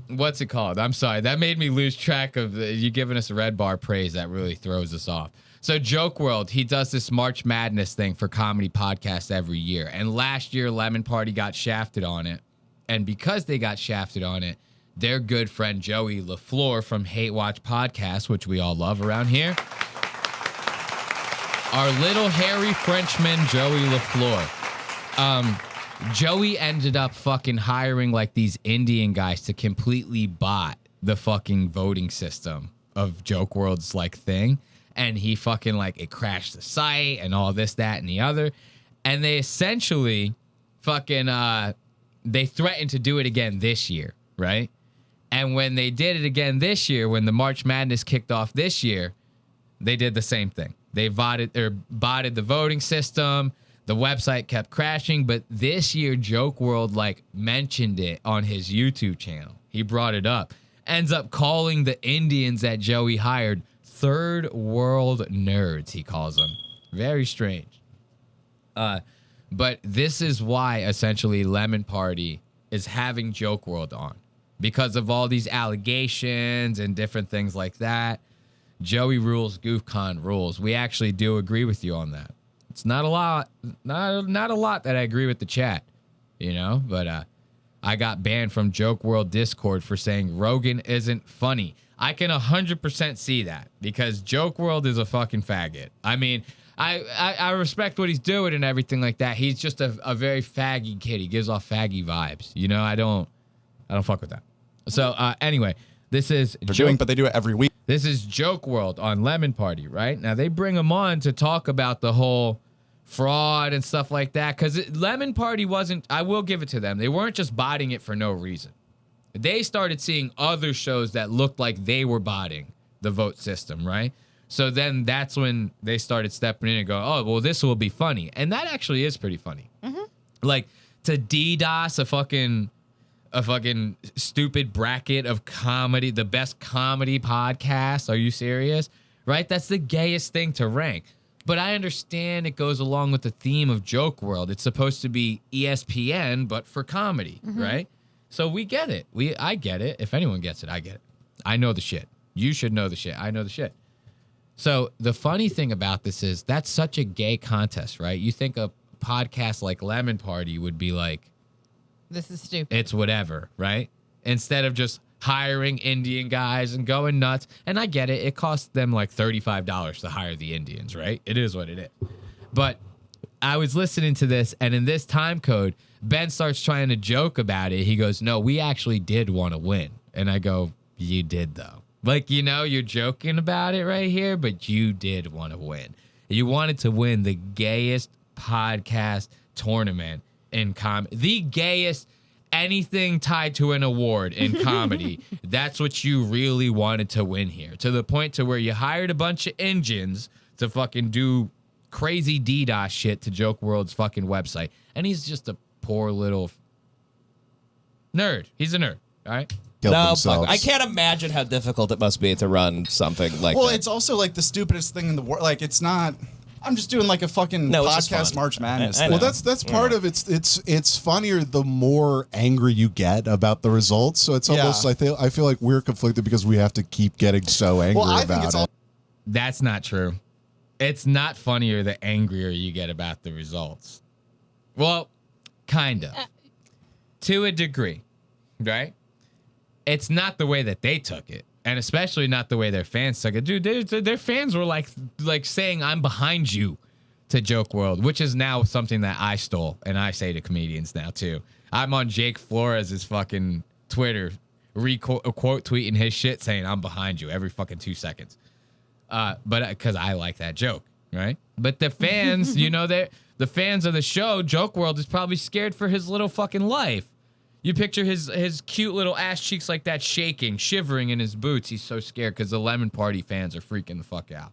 what's it called? I'm sorry. That made me lose track of you giving us a Red Bar praise. That really throws us off. So Joke World, he does this March Madness thing for comedy podcasts every year. And last year, Lemon Party got shafted on it. And because they got shafted on it, their good friend Joey LaFleur from Hate Watch Podcast, which we all love around here, our little hairy Frenchman, Joey LaFleur. Joey ended up fucking hiring like these Indian guys to completely bot the fucking voting system of Joke World's like thing. And he fucking like, it crashed the site and all this, that, and the other. And they essentially fucking, they threatened to do it again this year, right? And when they did it again this year, when the March Madness kicked off this year, they did the same thing. They botted the voting system. The website kept crashing. But this year, Joke World like mentioned it on his YouTube channel. He brought it up. Ends up calling the Indians that Joey hired third world nerds, he calls them. Very strange. But this is why essentially Lemon Party is having Joke World on. Because of all these allegations and different things like that. Joey rules, GoofCon rules. We actually do agree with you on that. It's not a lot, not a lot that I agree with the chat, you know, but I got banned from Joke World Discord for saying Rogan isn't funny. I can 100% see that because Joke World is a fucking faggot. I mean, I respect what he's doing and everything like that. He's just a very faggy kid. He gives off faggy vibes. You know, I don't fuck with that. So anyway, this is
but they do it every week.
This is Joke World on Lemon Party, right? Now they bring him on to talk about the whole fraud and stuff like that because Lemon Party wasn't. I will give it to them. They weren't just botting it for no reason. They started seeing other shows that looked like they were botting the vote system, right? So then that's when they started stepping in and going, oh, well, this will be funny. And that actually is pretty funny. Mm-hmm. Like to DDoS a fucking stupid bracket of comedy, the best comedy podcast. Are you serious? Right? That's the gayest thing to rank. But I understand it goes along with the theme of Joke World. It's supposed to be ESPN, but for comedy, right? So we get it. I get it. If anyone gets it, I get it. I know the shit. You should know the shit. I know the shit. So the funny thing about this is that's such a gay contest, right? You think a podcast like Lemon Party would be like,
this is stupid.
It's whatever, right? Instead of just hiring Indian guys and going nuts. And I get it. It costs them like $35 to hire the Indians, right? It is what it is. But I was listening to this, and in this time code, Ben starts trying to joke about it. He goes, no, we actually did want to win. And I go, you did, though. Like, you know, you're joking about it right here, but you did want to win. You wanted to win the gayest podcast tournament in comedy. The gayest anything tied to an award in comedy. That's what you really wanted to win here. To the point to where you hired a bunch of engines to fucking do crazy DDoS shit to Joke World's fucking website. And he's just a poor little nerd. He's a nerd, all right?
No, I can't imagine how difficult it must be to run something like
well,
that.
it's also like the stupidest thing in the world. Like, it's not. I'm just doing like a fucking podcast March Madness.
Well, that's part of it's funnier the more angry you get about the results. So it's almost I feel like we're conflicted because we have to keep getting so angry about it.
That's not true. It's not funnier the angrier you get about the results. Well, kind of. To a degree, right? It's not the way that they took it, and especially not the way their fans took it. Dude, their fans were like saying, I'm behind you to Joke World, which is now something that I stole, and I say to comedians now, too. I'm on Jake Flores' fucking Twitter, quote tweeting his shit saying, I'm behind you every fucking 2 seconds. But because I like that joke, right? But the fans, you know, the fans of the show, Joke World, is probably scared for his little fucking life. You picture his cute little ass cheeks like that shaking, shivering in his boots. He's so scared because the Lemon Party fans are freaking the fuck out.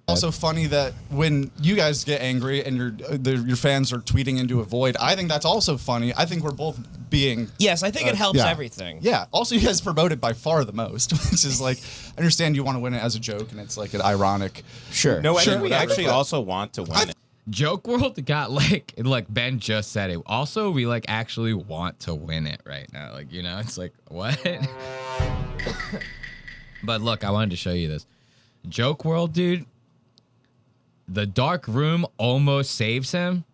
Also funny that when you guys get angry and your fans are tweeting into a void, I think that's also funny. I think we're both being...
Yes, I think it helps everything.
Yeah. Also, you guys promoted by far the most, which is like, I understand you want to win it as a joke, and it's like an ironic...
Sure.
No,
I think
we actually also want to win it.
Joke World got like Ben just said it. Also, we like actually want to win it right now. Like, you know, it's like, what? But look, I wanted to show you this. Joke World, dude, the dark room almost saves him,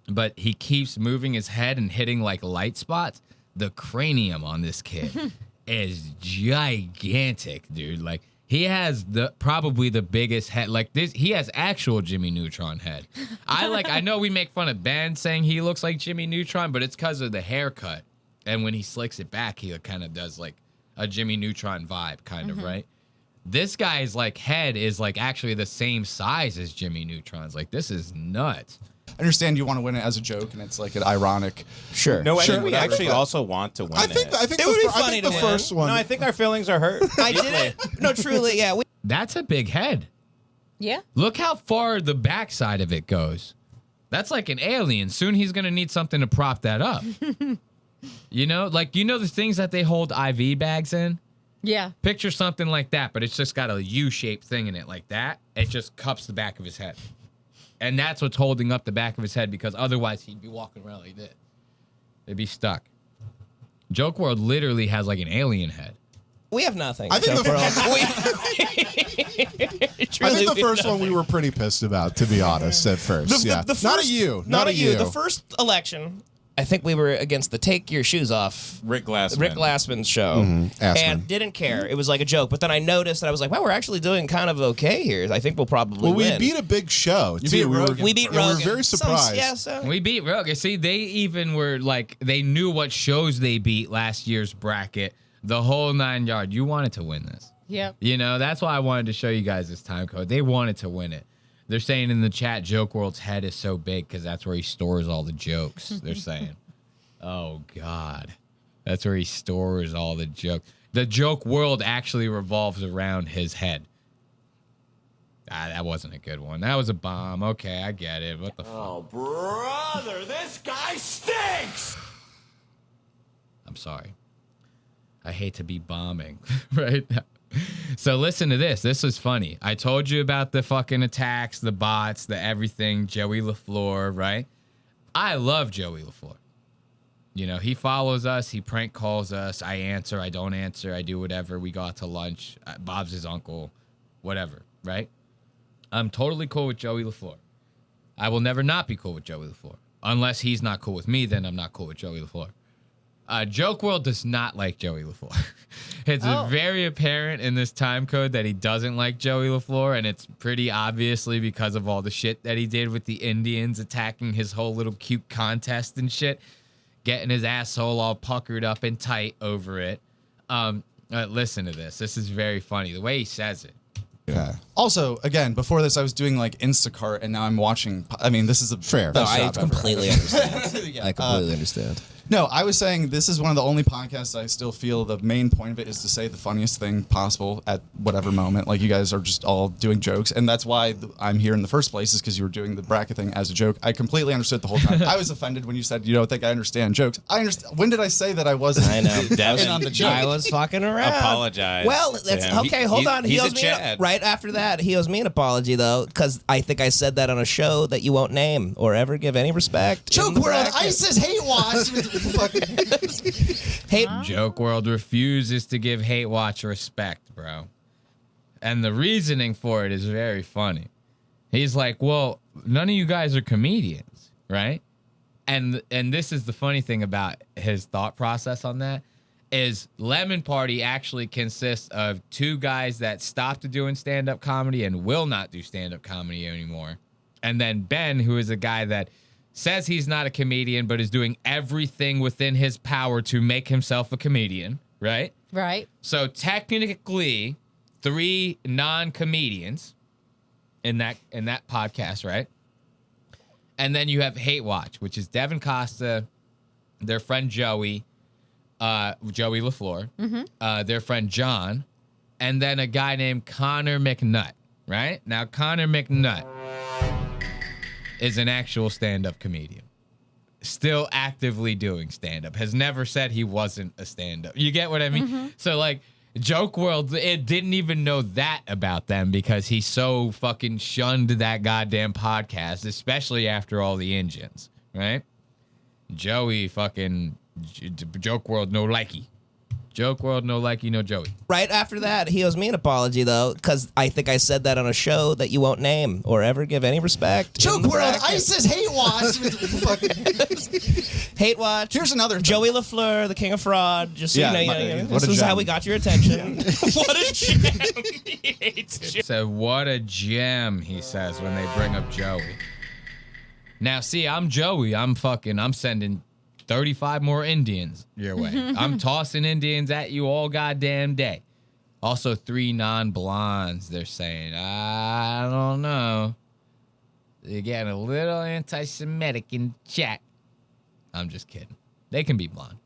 but he keeps moving his head and hitting like light spots. The cranium on this kid is gigantic, dude. Like, he has probably the biggest head. Like this, he has actual Jimmy Neutron head. I know we make fun of Ben saying he looks like Jimmy Neutron, but it's because of the haircut. And when he slicks it back, he kind of does like a Jimmy Neutron vibe, kind of, right? This guy's like head is like actually the same size as Jimmy Neutron's. Like, this is nuts.
I understand you want to win it as a joke, and it's like an ironic...
Sure.
No, I think we actually also want to win it.
I think
it would be funny to
the
win.
first one. No, I think our feelings are hurt.
I didn't. No, truly, yeah.
That's a big head.
Yeah.
Look how far the backside of it goes. That's like an alien. Soon he's going to need something to prop that up. You know, like, you know the things that they hold IV bags in?
Yeah.
Picture something like that, but it's just got a U-shaped thing in it like that. It just cups the back of his head. And that's what's holding up the back of his head, because otherwise he'd be walking around like this. It'd be stuck. Joke World literally has like an alien head.
We have nothing.
I think the first one we were pretty pissed about, to be honest, at first.
The first,
not a you.
The first election, I think we were against the Take Your Shoes Off
Rick Glassman.
Rick Glassman's show, and didn't care. It was like a joke. But then I noticed that I was like, wow, we're actually doing kind of okay here. I think we'll probably win.
We beat a big show, too.
We beat Rogan.
We were very surprised.
We beat Rogan. See, they even were like, they knew what shows they beat last year's bracket. The whole 9 yard. You wanted to win this.
Yep.
You know, that's why I wanted to show you guys this time code. They wanted to win it. They're saying in the chat, Joke World's head is so big because that's where he stores all the jokes. They're saying. Oh, God. That's where he stores all the jokes. The Joke World actually revolves around his head. That wasn't a good one. That was a bomb. Okay, I get it. What the fuck?
Oh, brother, this guy stinks!
I'm sorry. I hate to be bombing right now. So listen to this. This is funny. I told you about the fucking attacks, the bots, the everything, Joey LaFleur, right? I love Joey LaFleur. You know, he follows us. He prank calls us. I answer. I don't answer. I do whatever. We go out to lunch. Bob's his uncle. Whatever, right? I'm totally cool with Joey LaFleur. I will never not be cool with Joey LaFleur. Unless he's not cool with me, then I'm not cool with Joey LaFleur. Joke World does not like Joey LaFleur. It's very apparent in this time code that he doesn't like Joey LaFleur, and it's pretty obviously because of all the shit that he did with the Indians attacking his whole little cute contest and shit. getting his asshole all puckered up and tight over it. Listen to this. This is very funny. The way he says it.
Yeah. Also, again, before this, I was doing like Instacart, and now I'm watching. I mean, this is a fair.
No, I completely understand. I completely understand.
No, I was saying this is one of the only podcasts I still feel the main point of it is to say the funniest thing possible at whatever moment. Like, you guys are just all doing jokes, and that's why I'm here in the first place, is because you were doing the bracket thing as a joke. I completely understood the whole time. I was offended when you said you don't think I understand jokes. I understand. When did I say that I wasn't?
I know.
Devin, on the joke?
I was fucking around.
Apologize.
Well, that's okay. Hold on. He owes me right after that. He owes me an apology though, because I think I said that on a show that you won't name or ever give any respect.
Joke World, ISIS hate watch.
Joke World refuses to give Hate Watch respect, bro. And the reasoning for it is very funny. He's like, well, none of you guys are comedians, right? And this is the funny thing about his thought process on that is Lemon Party actually consists of two guys that stopped doing stand-up comedy and will not do stand-up comedy anymore. And then Ben, who is a guy that says he's not a comedian, but is doing everything within his power to make himself a comedian, right?
Right.
So technically, 3 non-comedians in that podcast, right? And then you have Hate Watch, which is Devin Costa, their friend Joey LaFleur, their friend John, and then a guy named Connor McNutt, right? Now, Connor McNutt is an actual stand-up comedian. Still actively doing stand-up. Has never said he wasn't a stand-up. You get what I mean? So, like, Joke World, it didn't even know that about them because he so fucking shunned that goddamn podcast, especially after all the engines, right? Joey fucking... Joke World, no likey. Joke World, no likey, no Joey.
Right after that, he owes me an apology, though, because I think I said that on a show that you won't name or ever give any respect.
Joke World, ISIS hate watch.
Hate Watch.
Here's another thing.
Joey LaFleur, the king of fraud. Just so you know,
what
this
a
is
gem.
how we got your attention. What a gem. He hates Joey.
So what a gem, he says when they bring up Joey. Now, see, I'm Joey. I'm sending 35 more Indians your way. I'm tossing Indians at you all goddamn day. Also, 3 non-blondes, they're saying. I don't know. They're getting a little anti-Semitic in chat. I'm just kidding. They can be blonde.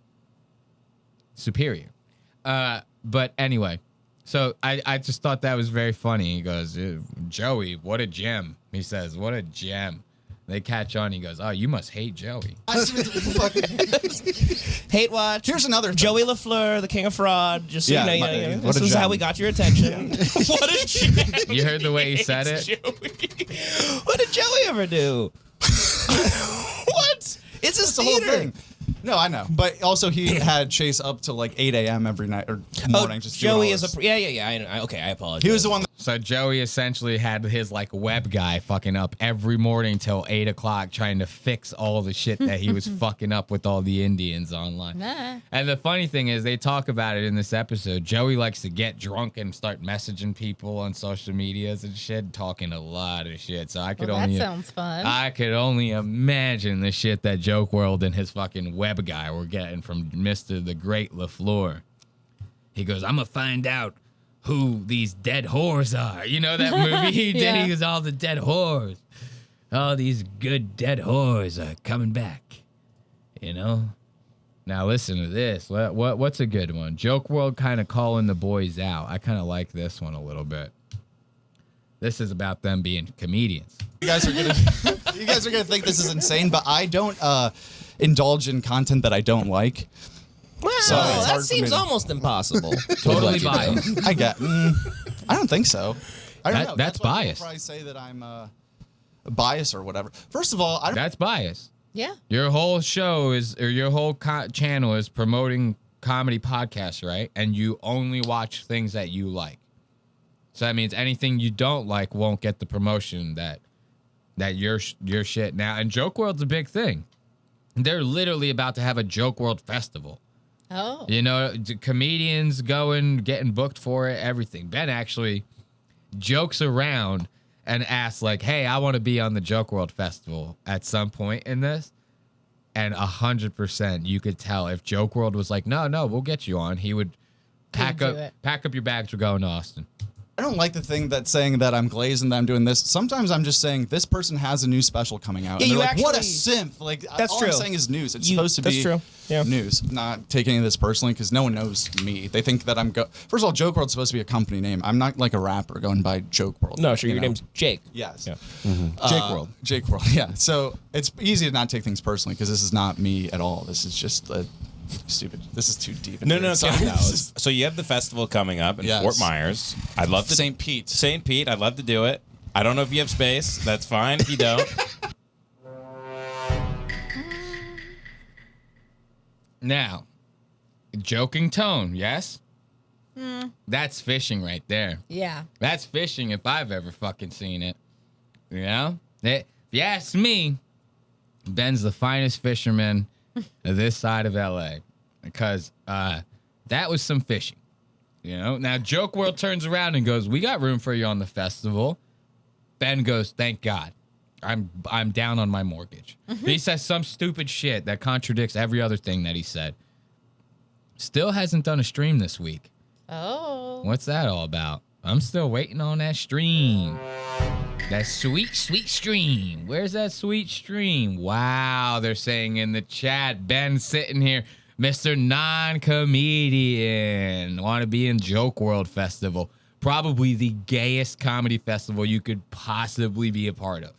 Superior. But anyway, so I just thought that was very funny. He goes, Joey, what a gem. He says, what a gem. They catch on. He goes, oh, you must hate Joey.
Hate Watch.
Here's another thing.
Joey LaFleur, the king of fraud. Just so you know,
what
this
a
is
gem.
how we got your attention. What a gem.
You heard the way he said it?
Joey. What did Joey ever do? What? It's
That's
a
the whole
theater.
thing. No, I know. But also, he had Chase up to like 8 a.m. every night or morning. Just doing
Joey
all
is
this.
okay, I apologize.
He was the one that.
So Joey essentially had his like web guy fucking up every morning till 8 o'clock trying to fix all the shit that he was fucking up with all the Indians online.
Nah.
And the funny thing is they talk about it in this episode. Joey likes to get drunk and start messaging people on social medias and shit, talking a lot of shit. So I could
Well,
only
that sounds fun.
I could only imagine the shit that Joke World and his fucking web guy were getting from Mr. the Great LaFleur. He goes, I'm gonna find out who these dead whores are. You know that movie he did?
Yeah.
He was all the dead whores. All these good dead whores are coming back. You know? Now listen to this. What's a good one? Joke World kind of calling the boys out. I kind of like this one a little bit. This is about them being comedians.
You guys are gonna think this is insane, but I don't indulge in content that I don't like.
Well,
So it's hard
that
for
seems
me to-
almost impossible.
Totally biased.
I get. I don't think so. I don't know.
That's
why
bias.
people probably say that I'm biased or whatever. First of all, I don't.
That's bias.
Yeah.
Your whole show your whole channel is promoting comedy podcasts, right? And you only watch things that you like. So that means anything you don't like won't get the promotion that your shit now. And Joke World's a big thing. They're literally about to have a Joke World festival.
Oh.
You know, comedians going, getting booked for it, everything. Ben actually jokes around and asks like, hey, I want to be on the Joke World festival at some point in this. And 100%, you could tell if Joke World was like, no, we'll get you on. He would pack up your bags. We're going to Austin.
I don't like the thing that's saying that I'm glazed and that I'm doing this. Sometimes I'm just saying this person has a new special coming out.
Yeah,
and
you
they're like,
actually,
what a simp. Like,
that's
all
true.
I'm saying is news. It's supposed to be news. Not taking any of this personally because no one knows me. They think that I'm First of all, Joke World's supposed to be a company name. I'm not like a rapper going by Joke World.
No, sure. Your name's Jake.
Yes.
Yeah.
Jake World. Jake World, yeah. So it's easy to not take things personally because this is not me at all. This is just stupid. This is too deep.
No.
Sorry.
So you have the festival coming up in Fort Myers. I'd love to.
St. Pete.
St. Pete. I'd love to do it. I don't know if you have space. That's fine if you don't.
Now, joking tone, yes? That's fishing right there.
Yeah.
That's fishing if I've ever fucking seen it. You know? If you ask me, Ben's the finest fisherman of this side of LA. Because that was some fishing. You know? Now, Joke World turns around and goes, we got room for you on the festival. Ben goes, thank God. I'm down on my mortgage. He says some stupid shit that contradicts every other thing that he said. Still hasn't done a stream this week.
Oh.
What's that all about? I'm still waiting on that stream. That sweet, sweet stream. Where's that sweet stream? Wow, they're saying in the chat, Ben sitting here, Mr. Non-Comedian. Want to be in Joke World Festival. Probably the gayest comedy festival you could possibly be a part of.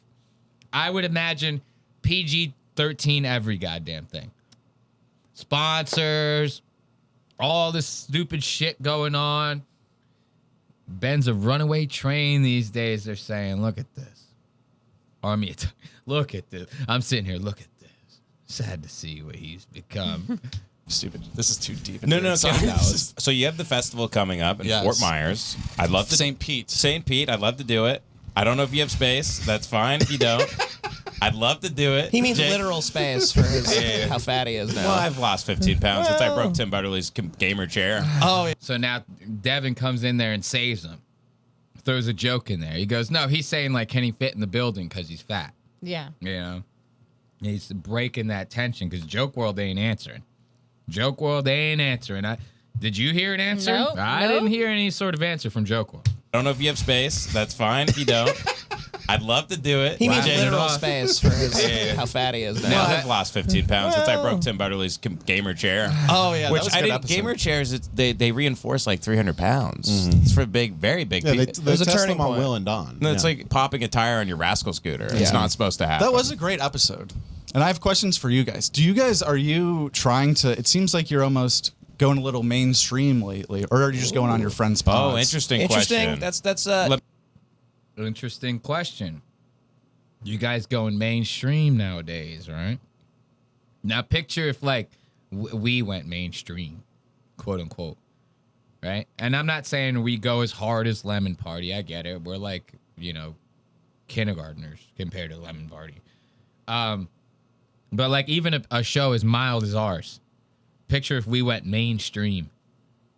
I would imagine PG-13 every goddamn thing. Sponsors, all this stupid shit going on. Ben's a runaway train these days, they're saying. Look at this. Look at this. I'm sitting here, look at this. Sad to see what he's become.
Stupid. This is too deep.
No. So you have the festival coming up in Fort Myers. I'd love to.
St. Pete.
St. Pete. I'd love to do it. I don't know if you have space. That's fine if you don't. I'd love to do it.
He means literal space for his how fat he is now.
Well, I've lost 15 pounds since I broke Tim Butterly's gamer chair.
Oh, yeah.
So now Devin comes in there and saves him. Throws a joke in there. He goes, no, he's saying, like, can he fit in the building because he's fat?
Yeah.
You know? He's breaking that tension because Joke World ain't answering. Joke World ain't answering. Did you hear an answer?
Nope,
I didn't hear any sort of answer from Joke World.
I don't know if you have space. That's fine if you don't. I'd love to do it.
He means literal space for his how fat he is now.
Well, I've lost 15 pounds since I broke Tim Butterly's gamer chair.
Oh, yeah.
Which
that was a
I
good
didn't.
episode.
Gamer chairs, they reinforce like 300 pounds. It's for very big
Yeah,
people.
they test them on Will and Don.
No, it's like popping a tire on your Rascal scooter. It's not supposed to happen.
That was a great episode. And I have questions for you guys. Are you trying to, it seems like you're almost going a little mainstream lately, or are you just going on your friend's pods?
Oh, interesting question.
That's
Interesting question. You guys going mainstream nowadays, right? Now picture if like we went mainstream, quote unquote, right? And I'm not saying we go as hard as Lemon Party. I get it. We're like, kindergartners compared to Lemon Party. But like even a show as mild as ours, picture if we went mainstream,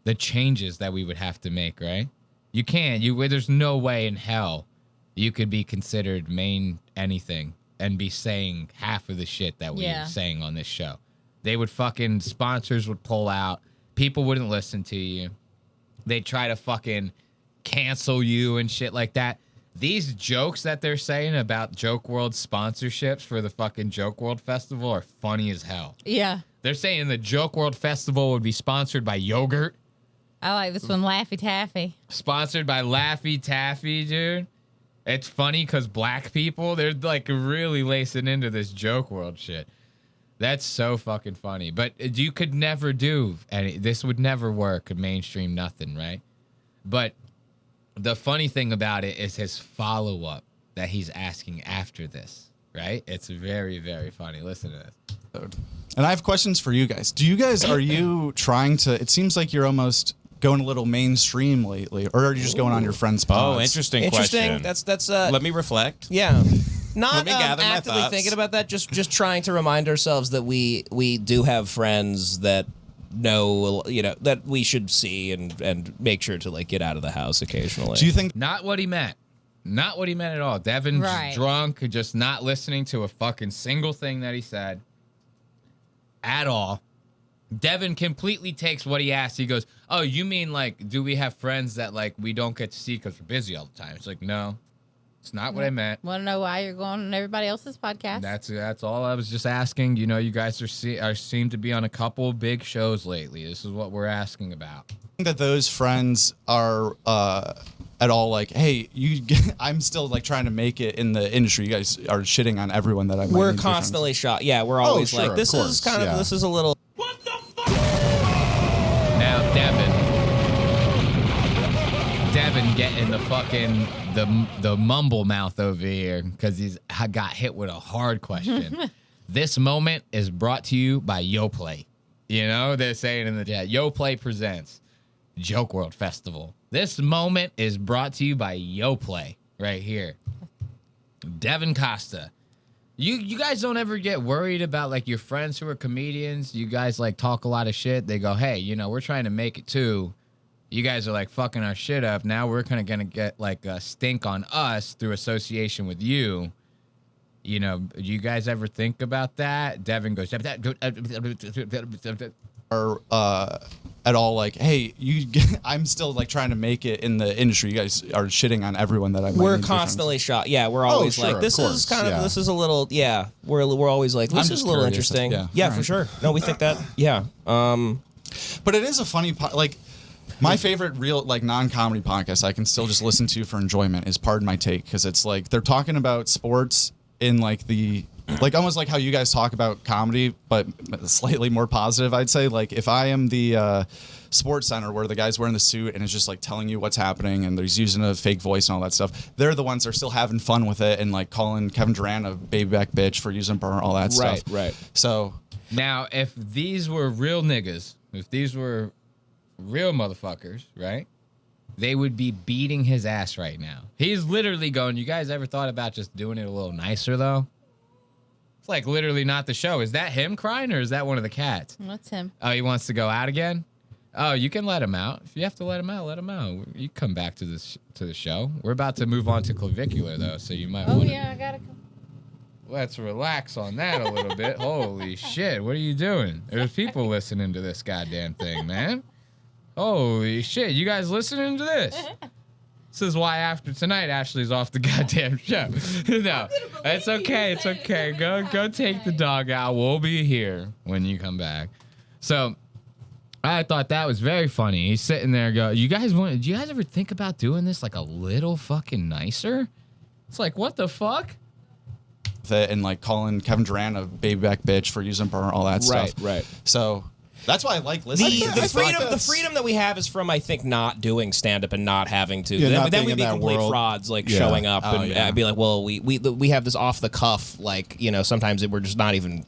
the changes that we would have to make, right? You can't. There's no way in hell you could be considered main anything and be saying half of the shit that we're saying on this show. They would sponsors would pull out. People wouldn't listen to you. They'd try to fucking cancel you and shit like that. These jokes that they're saying about Joke World sponsorships for the fucking Joke World Festival are funny as hell.
Yeah.
They're saying the Joke World Festival would be sponsored by yogurt.
I like this one, Laffy Taffy.
Sponsored by Laffy Taffy, dude. It's funny because black people, they're like really lacing into this Joke World shit. That's so fucking funny. But you could never do any. This would never work. Mainstream nothing, right? But the funny thing about it is his follow-up that he's asking after this, right? It's very, very funny. Listen to this.
And I have questions for you guys. Are you trying to, it seems like you're almost going a little mainstream lately, or are you just going on your friend's pods?
Oh, interesting question.
That's
Let me reflect.
Yeah. Not
Let me gather my
actively
thoughts.
thinking about that, just trying to remind ourselves that we do have friends that know, that we should see and make sure to like get out of the house occasionally.
Do you think
not what he meant? Not what he meant at all. Devin's
Right.
drunk, just not listening to a fucking single thing that he said. at all. Devin completely takes what he asked. He goes, "Oh, you mean like, do we have friends that like we don't get to see because we're busy all the time?" It's like, no, it's not what I meant.
Want to know why you're going on everybody else's podcast?
That's all I was just asking. You know, you guys seem to be on a couple big shows lately. This is what we're asking about.
I think that those friends are at all like, hey, I'm still like trying to make it in the industry. You guys are shitting on everyone that I might
We're
need to be friends
constantly shot. Yeah, we're always like, this is kind of, this is a little.
Now, Devin getting the fucking the mumble mouth over here because he's got hit with a hard question. This moment is brought to you by YoPlay. You know, they're saying in the chat, YoPlay presents Joke World Festival. This moment is brought to you by YoPlay right here. Devin Costa. You guys don't ever get worried about like your friends who are comedians. You guys like talk a lot of shit. They go, hey, you know, we're trying to make it too. You guys are like fucking our shit up. Now we're kind of going to get like a stink on us through association with you. You know, do you guys ever think about that? Devin goes,
or at all like, hey, I'm still like trying to make it in the industry. You guys are shitting on everyone that I might
We're
need to be
constantly shot. Yeah, we're always
sure,
like, this
of
is
course,
kind of,
yeah.
this is a little, yeah. We're always like, this
I'm
is
just
a little
curious,
interesting.
yeah.
For sure. No, we think that, yeah.
But it is a funny, like, my favorite real, like, non-comedy podcast I can still just listen to for enjoyment is Pardon My Take, because it's like they're talking about sports in like the, like almost like how you guys talk about comedy, but slightly more positive, I'd say. Like if I am the Sports Center where the guy's wearing the suit and is just like telling you what's happening and he's using a fake voice and all that stuff, they're the ones that are still having fun with it and like calling Kevin Durant a baby back bitch for using burn, all that stuff.
Right.
So
now, if these were real niggas, if these were real motherfuckers, right? They would be beating his ass right now. He's literally going, you guys ever thought about just doing it a little nicer, though? It's like literally not the show. Is that him crying or is that one of the cats?
That's him.
Oh, he wants to go out again? Oh, you can let him out. If you have to let him out, let him out. You come back to the show. We're about to move on to clavicular, though, so you might want to...
I gotta come.
Let's relax on that a little bit. Holy shit, what are you doing? There's people listening to this goddamn thing, man. Holy shit, you guys listening to this? This is why after tonight, Ashley's off the goddamn show. No, it's okay. It's okay. Go take the dog out. We'll be here when you come back. So I thought that was very funny. He's sitting there do you guys ever think about doing this like a little fucking nicer? It's like, what the fuck?
And like calling Kevin Durant a baby back bitch for using burn, all that stuff.
Right.
So that's why I like listening.
The freedom that we have is from, I think, not doing stand up and not having to.
not
then
being
we'd
in
be
that
complete
world.
frauds, like showing up and be like, well, we have this off the cuff, like, you know, sometimes we're just not even,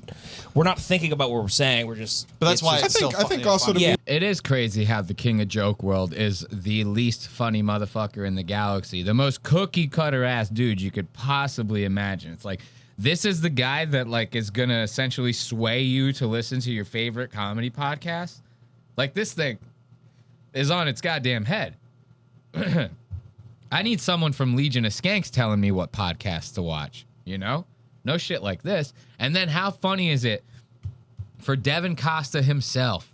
we're not thinking about what we're saying. We're just.
But that's why
I think also to be
It is crazy how the king of joke world is the least funny motherfucker in the galaxy. The most cookie cutter ass dude you could possibly imagine. It's like, this is the guy that like is going to essentially sway you to listen to your favorite comedy podcast. Like this thing is on its goddamn head. I need someone from Legion of Skanks telling me what podcasts to watch, you know? No shit like this. And then how funny is it for Devin Costa himself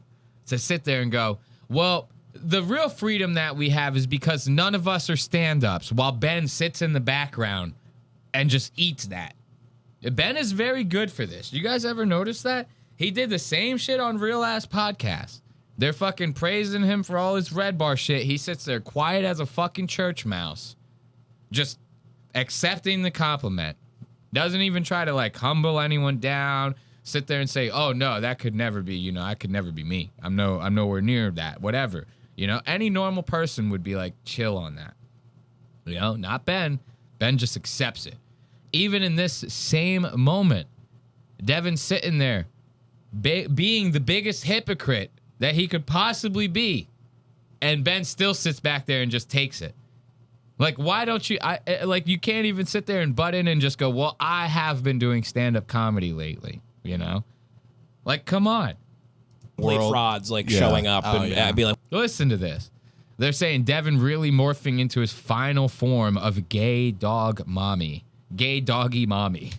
to sit there and go, well, the real freedom that we have is because none of us are stand-ups while Ben sits in the background and just eats that. Ben is very good for this. You guys ever notice that? He did the same shit on Real Ass Podcast. They're fucking praising him for all his Red Bar shit. He sits there quiet as a fucking church mouse, just accepting the compliment. Doesn't even try to like humble anyone down. Sit there and say, "Oh no, that could never be. You know, I could never be me. I'm nowhere near that. Whatever. You know, any normal person would be like chill on that. You know, not Ben. Ben just accepts it. Even in this same moment, Devin's sitting there, being the biggest hypocrite that he could possibly be, and Ben still sits back there and just takes it. Like, why don't you? You can't even sit there and butt in and just go, "Well, I have been doing stand-up comedy lately." You know, like, come on.
Complete frauds, like showing up and be like,
listen to this. They're saying Devin really morphing into his final form of gay dog mommy. Gay doggy mommy.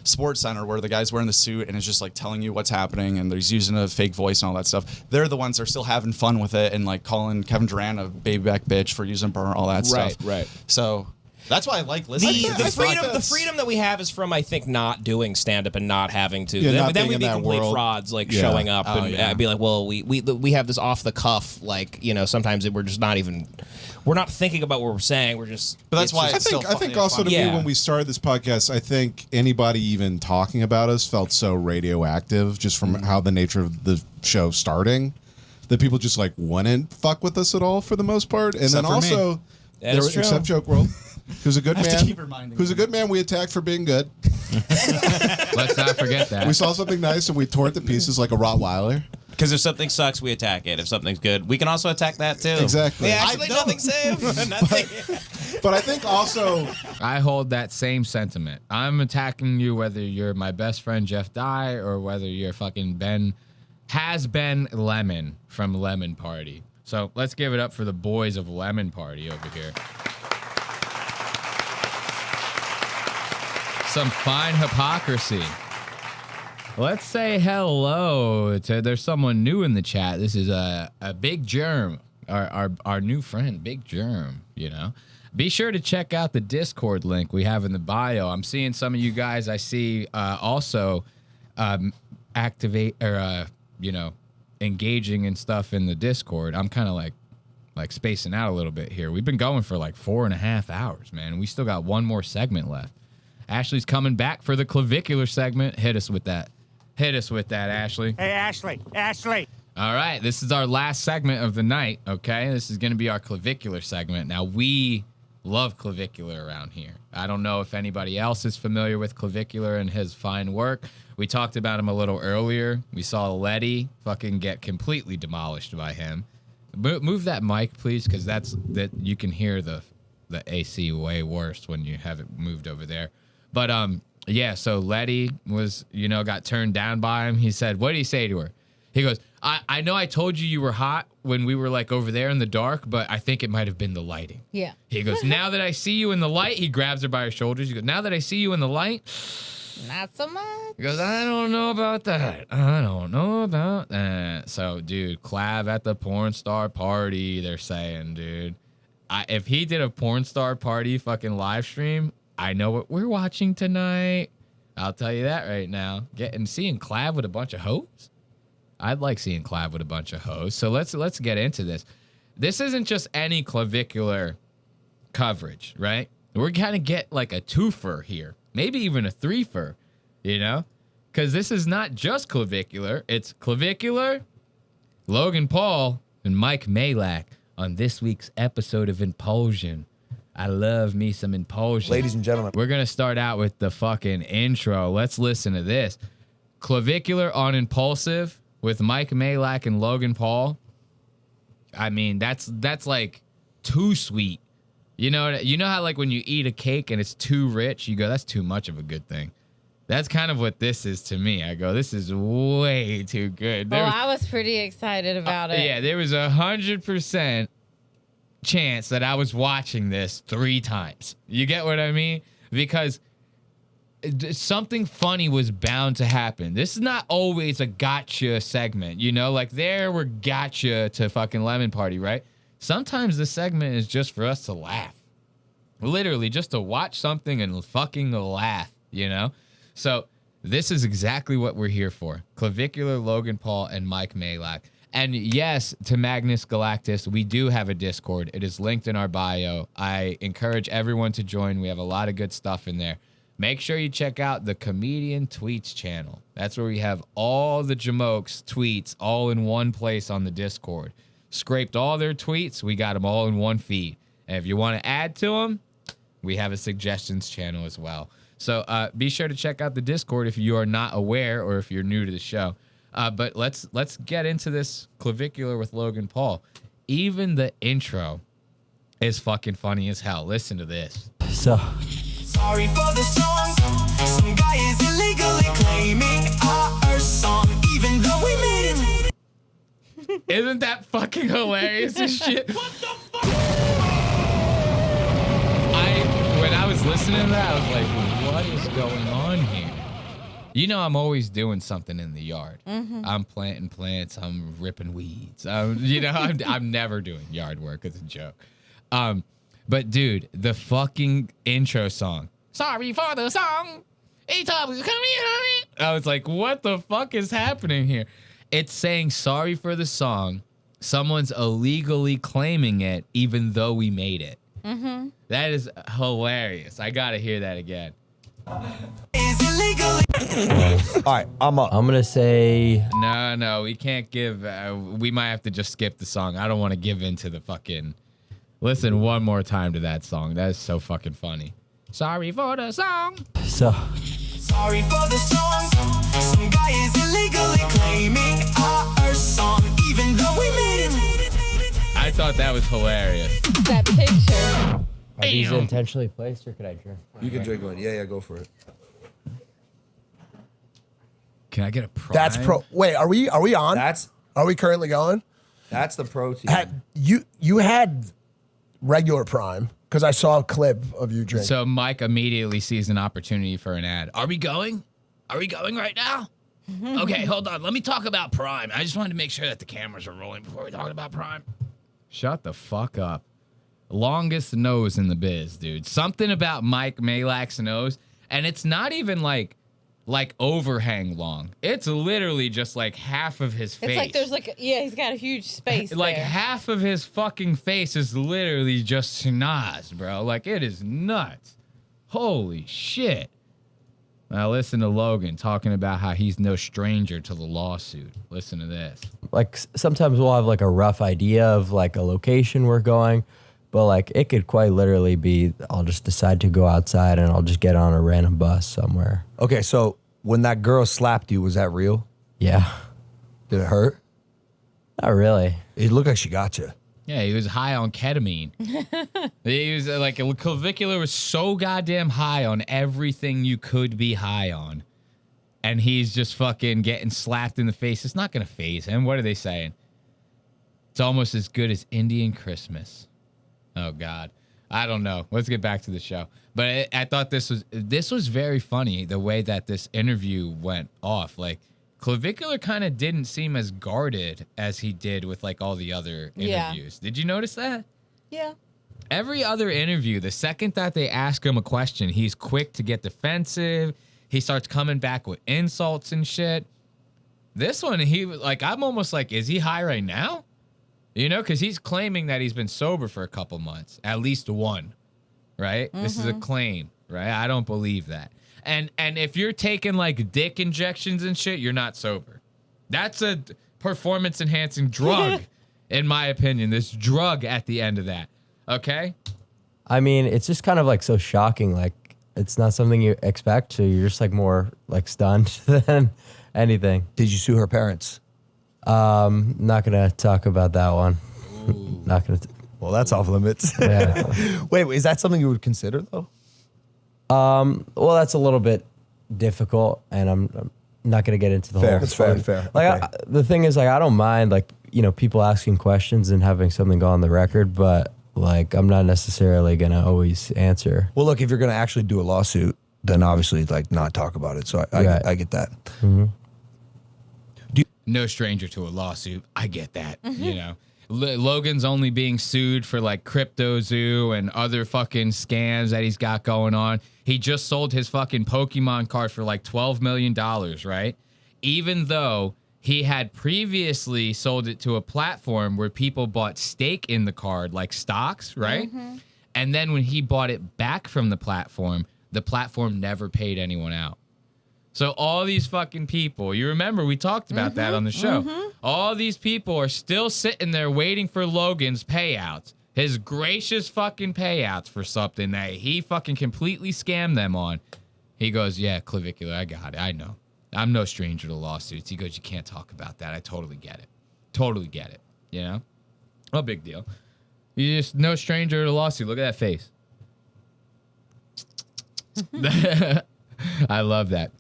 Sports Center where the guy's wearing the suit and is just like telling you what's happening and he's using a fake voice and all that stuff. They're the ones that are still having fun with it and like calling Kevin Durant a baby back bitch for using burn, all that stuff.
Right.
So that's why I like listening.
The freedom that we have is from, I think, not doing stand up and not having to.
Yeah, not
then
being
we'd
in
be
that
complete
world.
frauds, like
Yeah.
showing up
Oh,
and
yeah.
be like, well, we have this off the cuff, like, you know, sometimes we're just not even, we're not thinking about what we're saying. We're just.
But that's why
I think also to me when we started this podcast, I think anybody even talking about us felt so radioactive just from how the nature of the show starting that people just like wouldn't fuck with us at all for the most part. And
Except
then
for me.
also,
That's true.
except Joke World, who's a good
I have to
man.
keep reminding
Who's a
you.
good man we attacked for being good.
Let's not forget that.
We saw something nice and we tore it to pieces like a Rottweiler.
Because if something sucks, we attack it. If something's good, we can also attack that too.
Exactly.
Yeah, actually, nothing saved. Nothing.
But I think also
I hold that same sentiment. I'm attacking you whether you're my best friend Jeff Dye or whether you're fucking Ben Lemon from Lemon Party. So let's give it up for the boys of Lemon Party over here. Some fine hypocrisy. Let's say hello to, there's someone new in the chat. This is a Big Germ, our new friend, Big Germ, you know. Be sure to check out the Discord link we have in the bio. I'm seeing some of you guys I see also activate or, you know, engaging in stuff in the Discord. I'm kind of like spacing out a little bit here. We've been going for like 4.5 hours, man. We still got one more segment left. Ashley's coming back for the clavicular segment. Hit us with that. Hit us with that, Ashley.
Hey, Ashley.
All right, this is our last segment of the night, okay? This is going to be our clavicular segment. Now, we love clavicular around here. I don't know if anybody else is familiar with clavicular and his fine work. We talked about him a little earlier. We saw Letty fucking get completely demolished by him. Move that mic, please, because that you can hear the AC way worse when you have it moved over there. But yeah, so Letty was, you know, got turned down by him. He said, what did he say to her? He goes, I know I told you were hot when we were like over there in the dark, but I think it might have been the lighting.
Yeah.
He goes, now that I see you in the light, he grabs her by her shoulders. He goes, now that I see you in the light,
Not so much.
he goes, I don't know about that. I don't know about that. So, dude, Clav at the porn star party, they're saying, dude. If he did a porn star party fucking live stream, I know what we're watching tonight. I'll tell you that right now. Seeing Clav with a bunch of hoes? I'd like seeing Clav with a bunch of hoes. So let's get into this. This isn't just any clavicular coverage, right? We're gonna get like a twofer here, maybe even a threefer, you know? Because this is not just clavicular. It's clavicular, Logan Paul, and Mike Malak on this week's episode of Impulsion. I love me some Impulsion.
Ladies and gentlemen.
We're going to start out with the fucking intro. Let's listen to this. Clavicular on Impulsive with Mike Malak and Logan Paul. I mean, that's like too sweet. You know how like when you eat a cake and it's too rich, you go, that's too much of a good thing. That's kind of what this is to me. I go, this is way too good.
I was pretty excited about it.
Yeah, there was 100% chance that I was watching this 3 times. You get what I mean? Because something funny was bound to happen. This is not always a gotcha segment, you know? Like there were gotcha to fucking Lemon Party, right? Sometimes the segment is just for us to laugh. Literally just to watch something and fucking laugh, you know? So this is exactly what we're here for. Clavicular, Logan Paul, and Mike Malak. And yes, to Magnus Galactus, we do have a Discord. It is linked in our bio. I encourage everyone to join. We have a lot of good stuff in there. Make sure you check out the Comedian Tweets channel. That's where we have all the Jamokes tweets all in one place on the Discord. Scraped all their tweets. We got them all in one feed. And if you want to add to them, we have a suggestions channel as well. So be sure to check out the Discord if you are not aware or if you're new to the show. But let's get into this clavicular with Logan Paul. Even the intro is fucking funny as hell. Listen to this.
So,
Sorry for the song. Some guy is illegally claiming our song, even though we made it.
Isn't that fucking hilarious as shit? When I was listening to that, I was like, what is going on here? You know, I'm always doing something in the yard.
Mhm.
I'm planting plants. I'm ripping weeds. I'm never doing yard work. It's a joke. But dude, the fucking intro song. Sorry for the song. Anytime we come here. I was like, what the fuck is happening here? It's saying sorry for the song. Someone's illegally claiming it, even though we made it.
Mm-hmm.
That is hilarious. I gotta hear that again.
All
right, I'm up. I'm gonna say
No, we can't give. We might have to just skip the song. I don't want to give into the fucking. Listen one more time to that song. That is so fucking funny. Sorry for the song.
So.
Sorry for the song. Some guy is illegally claiming our song, even though we made it.
I thought that was hilarious.
That picture.
Are these intentionally placed, or could I drink?
You can drink one. Yeah, go for it.
Can I get a prime?
That's pro. Wait, are we on? Are we currently going?
That's the protein.
You had regular prime because I saw a clip of you drinking.
So Mike immediately sees an opportunity for an ad. Are we going? Are we going right now? Okay, hold on. Let me talk about Prime. I just wanted to make sure that the cameras are rolling before we talk about Prime. Shut the fuck up. Longest nose in the biz, dude. Something about Mike Malak's nose, and it's not even like overhang long. It's literally just like half of his face.
It's like there's he's got a huge space.
Like
there.
half of his fucking face is literally just schnoz, bro. Like it is nuts. Holy shit. Now listen to Logan talking about how he's no stranger to the lawsuit. Listen to this.
Like sometimes we'll have like a rough idea of like a location we're going, but like it could quite literally be I'll just decide to go outside and I'll just get on a random bus somewhere.
Okay, so when that girl slapped you, was that real?
Yeah.
Did it hurt?
Not really.
It looked like she got you.
Yeah, he was high on ketamine. He was like, clavicular was so goddamn high on everything you could be high on. And he's just fucking getting slapped in the face. It's not going to faze him. What are they saying? It's almost as good as Indian Christmas. Oh, God. I don't know. Let's get back to the show. But I thought this was very funny, the way that this interview went off. Like, Clavicular kind of didn't seem as guarded as he did with like all the other interviews. Did you notice that?
Yeah.
Every other interview, the second that they ask him a question, he's quick to get defensive. He starts coming back with insults and shit. This one, he was like, I'm almost like, is he high right now? You know, because he's claiming that he's been sober for a couple months, at least one, right? This is a claim, right? I don't believe that. And if you're taking like dick injections and shit, you're not sober. That's a performance enhancing drug, in my opinion. This drug at the end of that. Okay?
I mean, it's just kind of like so shocking. Like it's not something you expect. So you're just like more like stunned than anything.
Did you sue her parents?
Not gonna talk about that one. Not gonna.
Well, that's off limits.
Yeah.
Wait, is that something you would consider though?
Well, that's a little bit difficult, and I'm not gonna get into the whole.
That's fair.
Like,
Okay.
the thing is, like, I don't mind, like, you know, people asking questions and having something go on the record, but like, I'm not necessarily gonna always answer.
Well, look, if you're gonna actually do a lawsuit, then obviously, like, not talk about it. So I get that.
Mm-hmm.
No stranger to a lawsuit. I get that. You know, Logan's only being sued for like CryptoZoo and other fucking scams that he's got going on. He just sold his fucking Pokemon card for like $12 million, right? Even though he had previously sold it to a platform where people bought stake in the card, like stocks, right? And then when he bought it back from the platform never paid anyone out. So all these fucking people, you remember we talked about that on the show. All these people are still sitting there waiting for Logan's payouts. His gracious fucking payouts for something that he fucking completely scammed them on. He goes, yeah, Clavicular, I got it. I know. I'm no stranger to lawsuits. He goes, you can't talk about that. I totally get it. Totally get it. You know? No big deal. You just no stranger to lawsuit. Look at that face. I love that.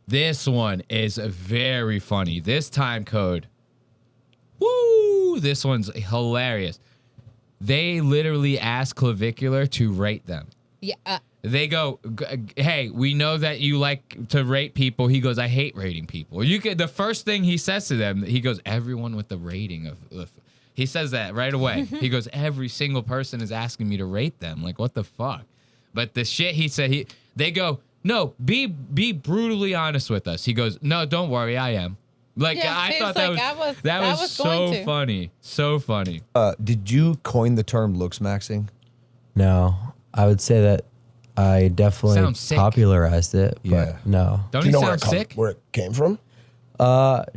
This one is very funny. This time code. Woo! This one's hilarious. They literally asked Clavicular to rate them.
Yeah.
They go, hey, we know that you like to rate people. He goes, I hate rating people. The first thing he says to them, he goes, everyone with the rating of he says that right away. He goes, every single person is asking me to rate them. Like, what the fuck? But the shit he said, they go, no, be brutally honest with us. He goes, no, don't worry, I am. Like,
Yeah,
I
he
thought
was
that
like,
was
I was
so
going to.
funny. So funny.
Did you coin the term looks maxing?
No, I would say that I definitely
Sounds sick.
popularized it, but
Yeah.
no.
Don't
Do you
he
know where
sound sick?
where it came from?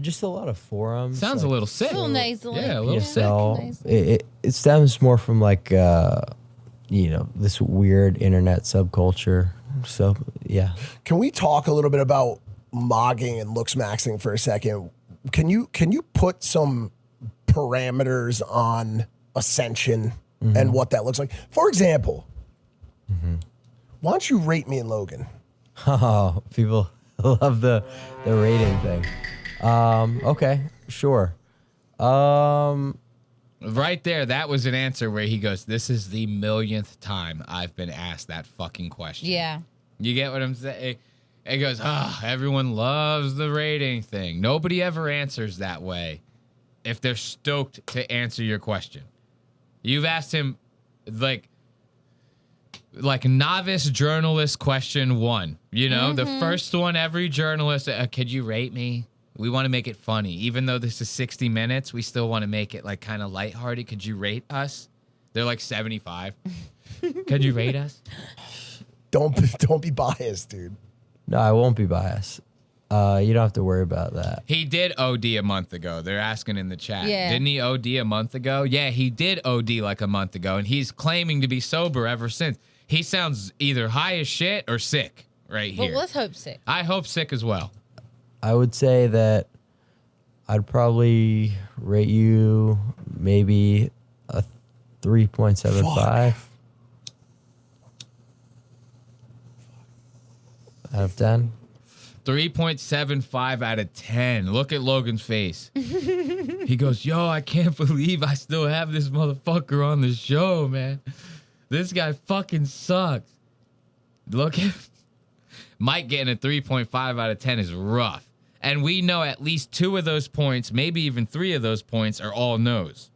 Just a lot of forums.
Sounds a little sick.
A little nasally.
Yeah, a little
PSL.
sick.
It stems more from like this weird internet subculture. So yeah.
Can we talk a little bit about mogging and looks maxing for a second? Can you put some parameters on ascension and what that looks like? For example, why don't you rate me and Logan?
Oh, people love the rating thing. Okay, sure.
Right there, that was an answer where he goes, this is the millionth time I've been asked that fucking question.
Yeah.
You get what I'm saying? He goes, everyone loves the rating thing. Nobody ever answers that way if they're stoked to answer your question. You've asked him, like novice journalist question 1. You know, the first one, every journalist, could you rate me? We want to make it funny. Even though this is 60 minutes, we still want to make it like kind of lighthearted. Could you rate us? They're like 75. Could you rate us?
Don't be biased, dude.
No, I won't be biased. You don't have to worry about that.
He did OD a month ago. They're asking in the chat.
Yeah.
Didn't he OD a month ago? Yeah, he did OD like a month ago, and he's claiming to be sober ever since. He sounds either high as shit or sick right
But
here.
let's hope sick.
I hope sick as well.
I would say that I'd probably rate you maybe a 3.75 out of 10.
3.75 out of 10. Look at Logan's face. He goes, yo, I can't believe I still have this motherfucker on the show, man. This guy fucking sucks. Look at Mike getting a 3.5 out of 10 is rough. And we know at least 2 of those points, maybe even 3 of those points are all no's.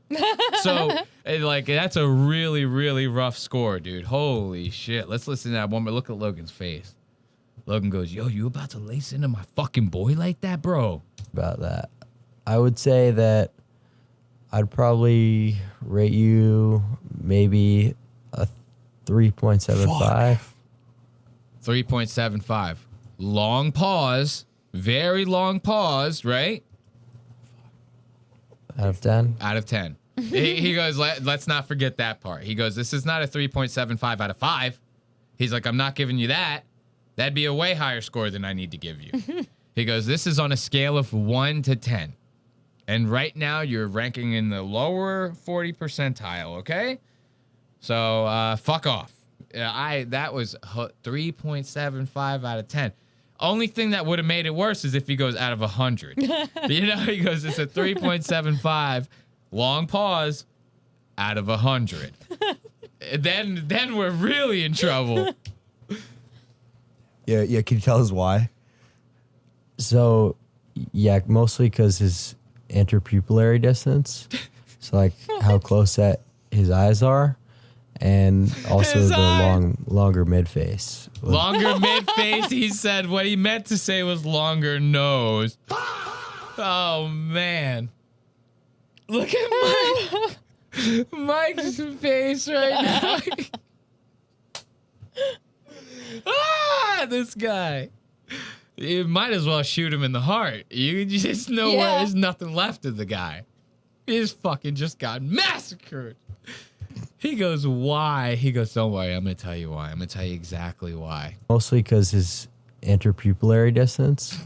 So, like, that's a really, really rough score, dude. Holy shit. Let's listen to that one more. Look at Logan's face. Logan goes, yo, you about to lace into my fucking boy like that, bro?
About that. I would say that I'd probably rate you maybe a 3.75.
3.75. Long pause. Very long pause, right?
Out of 10?
Out of 10. He goes, let's not forget that part. He goes, this is not a 3.75 out of 5. He's like, I'm not giving you that. That'd be a way higher score than I need to give you. He goes, this is on a scale of 1 to 10. And right now you're ranking in the lower 40 percentile, okay? So fuck off. That was 3.75 out of 10. Only thing that would have made it worse is if he goes out of 100. You know, he goes, it's a 3.75, long pause, out of 100. Then we're really in trouble.
Yeah. Can you tell us why?
So, yeah, mostly because his interpupillary distance. So, like, how close that his eyes are. And also
His
the longer mid face.
Longer mid face, he said. What he meant to say was longer nose. Oh, man. Look at Mike's face right now. This guy. You might as well shoot him in the heart. You just know where there's nothing left of the guy. He's fucking just got massacred. He goes, why? He goes, don't worry, I'm going to tell you why. I'm going to tell you exactly why.
Mostly because his interpupillary distance.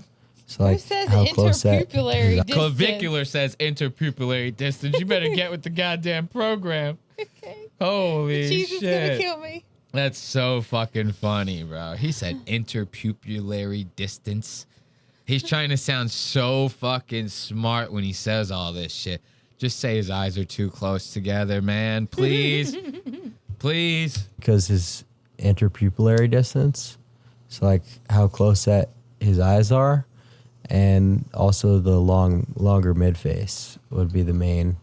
So, like,
says
how close that
interpupillary distance?
Clavicular says interpupillary distance. You better get with the goddamn program.
Okay.
Holy
Jesus
shit.
gonna kill me.
That's so fucking funny, bro. He said interpupillary distance. He's trying to sound so fucking smart when he says all this shit. Just say his eyes are too close together, man. Please. Please.
Because his interpupillary distance, so like how close set his eyes are, and also the longer mid face would be the main.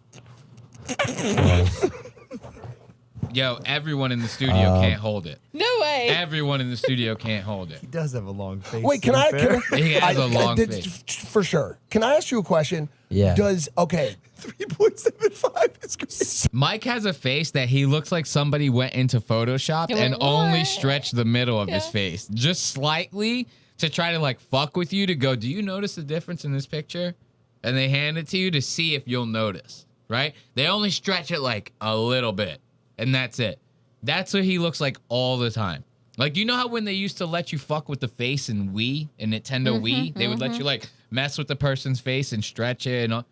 Yo, everyone in the studio can't hold it.
No way.
Everyone in the studio can't hold it.
He does have a long face.
Wait, can I?
He has a long face.
For sure. Can I ask you a question?
Yeah.
3.75 is great.
Mike has a face that he looks like somebody went into Photoshop and only stretched the middle of his face just slightly to try to like fuck with you to go, do you notice the difference in this picture? And they hand it to you to see if you'll notice, right? They only stretch it like a little bit and that's it. That's what he looks like all the time. Like, you know how when they used to let you fuck with the face in Wii, in Nintendo Wii, they would let you like mess with the person's face and stretch it and all.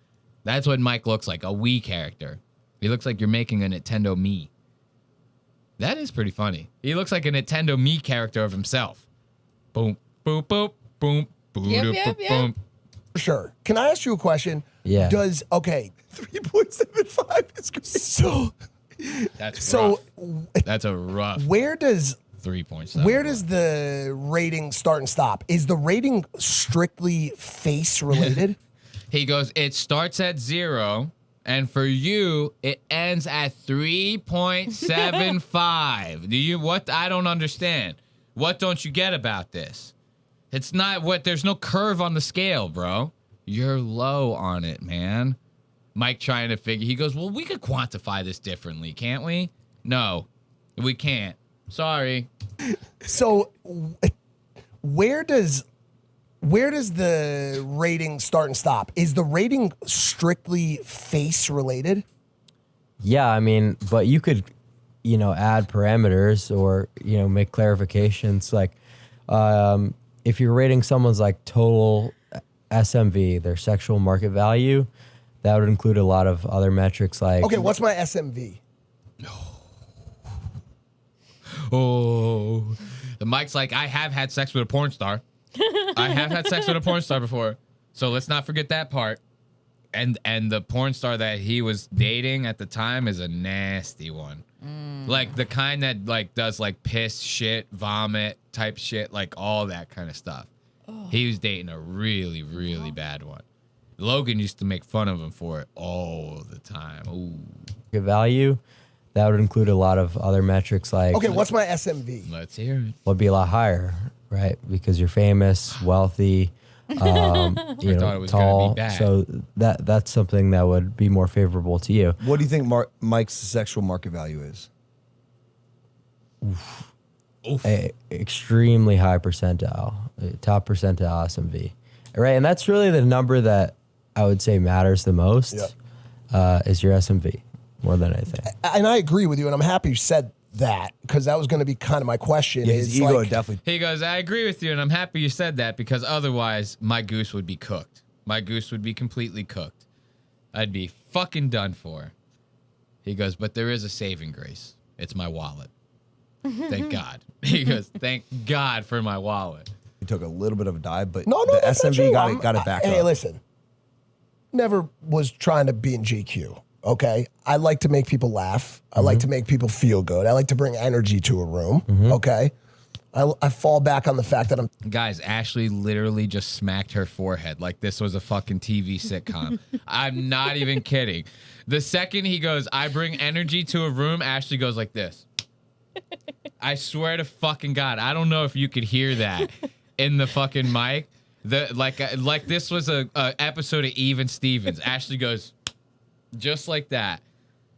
That's what Mike looks like, a Wii character. He looks like you're making a Nintendo Mii. That is pretty funny. He looks like a Nintendo Mii character of himself. Boom, boom, boom, boom, boom, boom.
For sure. Can I ask you a question?
Yeah.
3.75 is great. So
that's rough. That's a rough.
Where does
3.7?
Where does the rating start and stop? Is the rating strictly face related?
He goes, it starts at 0, and for you, it ends at 3.75. Do you what? I don't understand. What don't you get about this? It's not what. There's no curve on the scale, bro. You're low on it, man. Mike trying to figure. He goes, well, we could quantify this differently, can't we? No, we can't. Sorry.
So, where does the rating start and stop? Is the rating strictly face related?
Yeah, I mean, but you could, add parameters or, make clarifications. Like, if you're rating someone's like total SMV, their sexual market value, that would include a lot of other metrics like.
Okay, what's my SMV?
Oh, the Mike's like, I have had sex with a porn star. I have had sex with a porn star before. So let's not forget that part. And the porn star that he was dating at the time is a nasty one. Like the kind that like does like piss, shit, vomit type shit, like all that kind of stuff. He was dating a really, really bad one. Logan used to make fun of him for it all the time. Ooh.
Value, that would include a lot of other metrics like.
Okay, what's my SMV?
Let's hear it.
Would be a lot higher, right? Because you're famous, wealthy,
thought it was
tall.
gonna be bad.
So that's something that would be more favorable to you.
What do you think Mike's sexual market value is?
Extremely high percentile, top percentile SMV, right? And that's really the number that I would say matters the most. Is your SMV more than anything.
And I agree with you, and I'm happy you said that because that was going to be kind of my question.
Yeah, his ego definitely.
He goes, I agree with you, and I'm happy you said that because otherwise my goose would be cooked. My goose would be completely cooked. I'd be fucking done for. He goes, but there is a saving grace. It's my wallet. Thank God. He goes, thank God for my wallet.
He took a little bit of a dive, but
No,
the
that's not
SMV
true.
got it back
Hey,
up.
listen. Never was trying to be in GQ. Okay, I like to make people laugh. I like to make people feel good. I like to bring energy to a room. Okay, I fall back on the fact that I'm.
Guys, Ashley literally just smacked her forehead like this was a fucking TV sitcom. I'm not even kidding. The second he goes, I bring energy to a room, Ashley goes like this. I swear to fucking God, I don't know if you could hear that in the fucking mic. Like this was a episode of Even Stevens. Ashley goes just like that.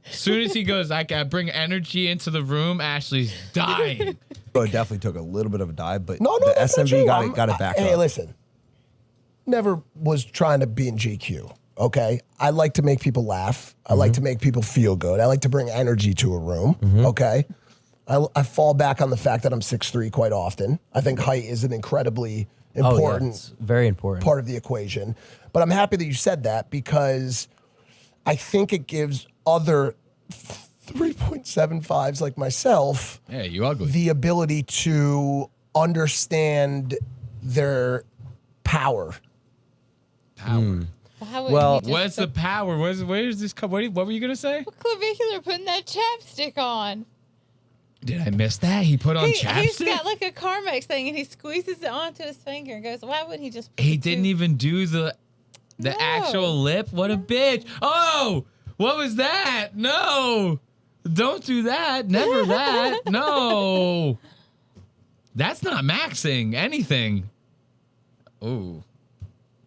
As soon as he goes, I bring energy into the room, Ashley's dying.
Bro, it definitely took a little bit of a dive, but
No,
the
that's not
SMV
true.
got it back
Hey,
up.
listen. Never was trying to be in GQ. Okay, I like to make people laugh. I like to make people feel good. I like to bring energy to a room. Okay, I fall back on the fact that I'm 6'3" quite often. I think height is an incredibly important,
it's very important
part of the equation. But I'm happy that you said that because I think it gives other 3.75s like myself,
Yeah, you ugly.
the ability to understand their power.
Power.
Well,
What's the power? Where's this come? What were you gonna say?
Clavicular putting that chapstick on.
Did I miss that? He put on
He's
chapstick?
got like a Carmex thing, and he squeezes it onto his finger and goes, "Why wouldn't he just?"
He didn't even do the actual lip. What a bitch! Oh, what was that? No, don't do that. Never that. No, that's not maxing anything. Ooh,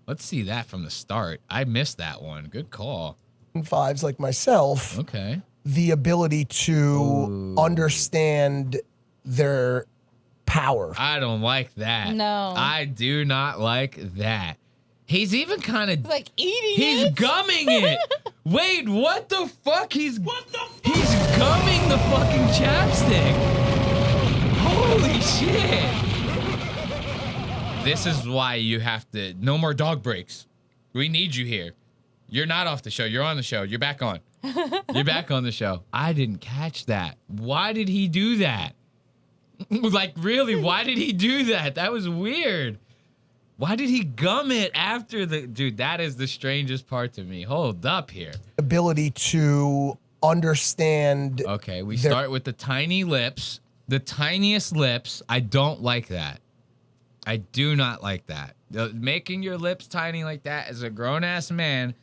let's see that from the start. I missed that one. Good call.
Fives like myself.
Okay.
The ability to understand their power.
I don't like that.
No.
I do not like that. He's even kind of
like eating
He's
it.
gumming it. Wait, what the fuck? He's gumming the fucking chapstick. Holy shit. This is why you have to no more dog breaks. We need you here. You're not off the show. You're on the show. You're back on. You're back on the show. I didn't catch that. Why did he do that? Like, really, why did he do that? That was weird. Why did he gum it after the... Dude, that is the strangest part to me. Hold up here.
Ability to understand.
Okay, we start with the tiny lips. The tiniest lips. I don't like that. I do not like that. Making your lips tiny like that as a grown-ass man...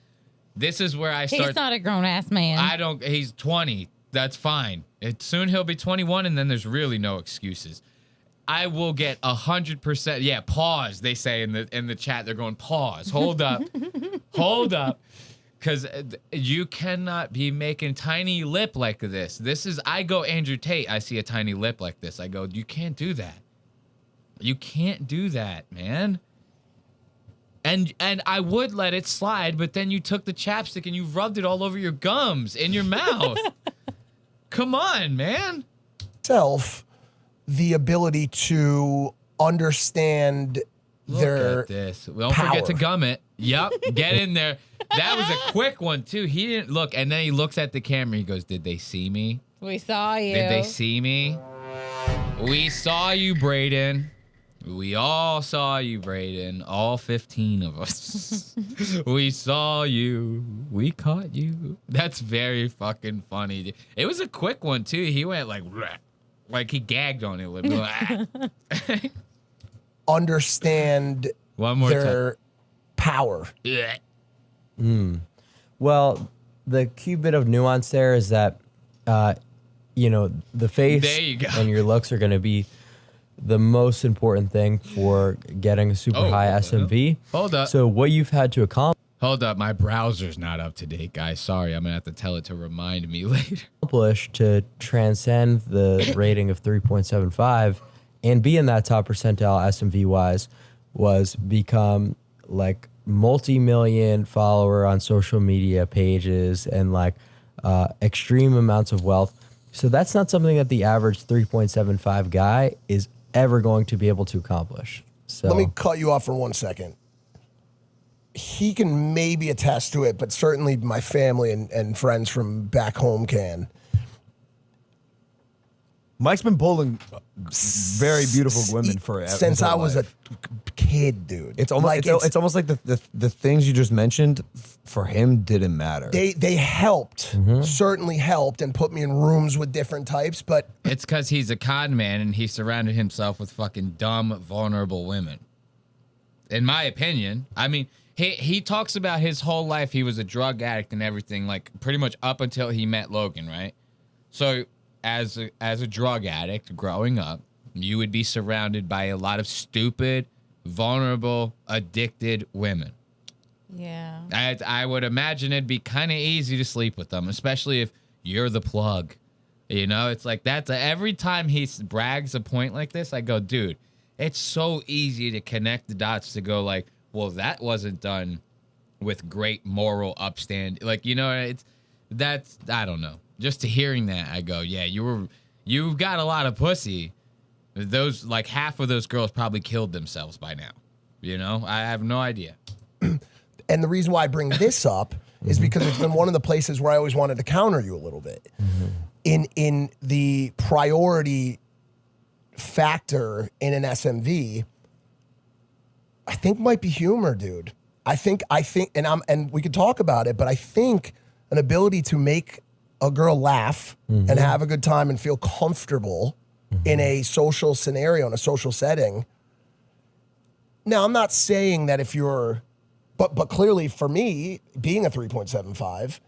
This is where I start.
He's not a grown ass man.
He's 20. That's fine. Soon he'll be 21, and then there's really no excuses. I will get 100%. Yeah, pause. They say in the chat. They're going pause. Hold up, hold up, because you cannot be making tiny lip like this. This is. I go Andrew Tate. I see a tiny lip like this. I go. You can't do that. You can't do that, man. And I would let it slide, but then you took the chapstick and you rubbed it all over your gums in your mouth. Come on, man.
The ability to understand their
Look at this. Don't forget to gum it. Yep, get in there. That was a quick one, too. He didn't look, and then he looks at the camera. He goes, did they see me?
We saw you.
Did they see me? We saw you, Braden. We all saw you, Braden. All 15 of us. We saw you. We caught you. That's very fucking funny. It was a quick one, too. He went like he gagged on it.
Understand
one more
their power.
Well, the key bit of nuance there is that, the face
There you go.
and your looks are going to be the most important thing for getting a super high SMV.
Hold up.
So what you've had to accomplish.
Hold up. My browser's not up to date, guys. Sorry. I'm going to have to tell it to remind me later.
To transcend the rating of 3.75 and be in that top percentile SMV wise was become like multi-million follower on social media pages and like extreme amounts of wealth. So that's not something that the average 3.75 guy is ever going to be able to accomplish. So
Let me cut you off for 1 second. He can maybe attest to it, but certainly my family and friends from back home can.
Mike's been pulling very beautiful women for
since I was a kid, dude.
It's almost
Like,
it's almost like the things you just mentioned for him didn't matter.
They helped, certainly helped, and put me in rooms with different types. But
It's because he's a con man and he surrounded himself with fucking dumb, vulnerable women. In my opinion. I mean, he talks about his whole life. He was a drug addict and everything, like pretty much up until he met Logan, right? So as a drug addict growing up, you would be surrounded by a lot of stupid, vulnerable, addicted women.
Yeah.
I would imagine it'd be kind of easy to sleep with them, especially if you're the plug. You know, it's like that's every time he brags a point like this, I go, dude, it's so easy to connect the dots to go like, well, that wasn't done with great moral upstand. Like, you know, I don't know. Just to hearing that, I go, yeah, you've got a lot of pussy. Those, like half of those girls probably killed themselves by now. You know, I have no idea.
And the reason why I bring this up is because it's been one of the places where I always wanted to counter you a little bit. In the priority factor in an SMV, I think might be humor, dude. I think, and we could talk about it, but I think an ability to make a girl laugh and have a good time and feel comfortable in a social scenario, in a social setting. Now, I'm not saying that if you're, but clearly for me, being a 3.75,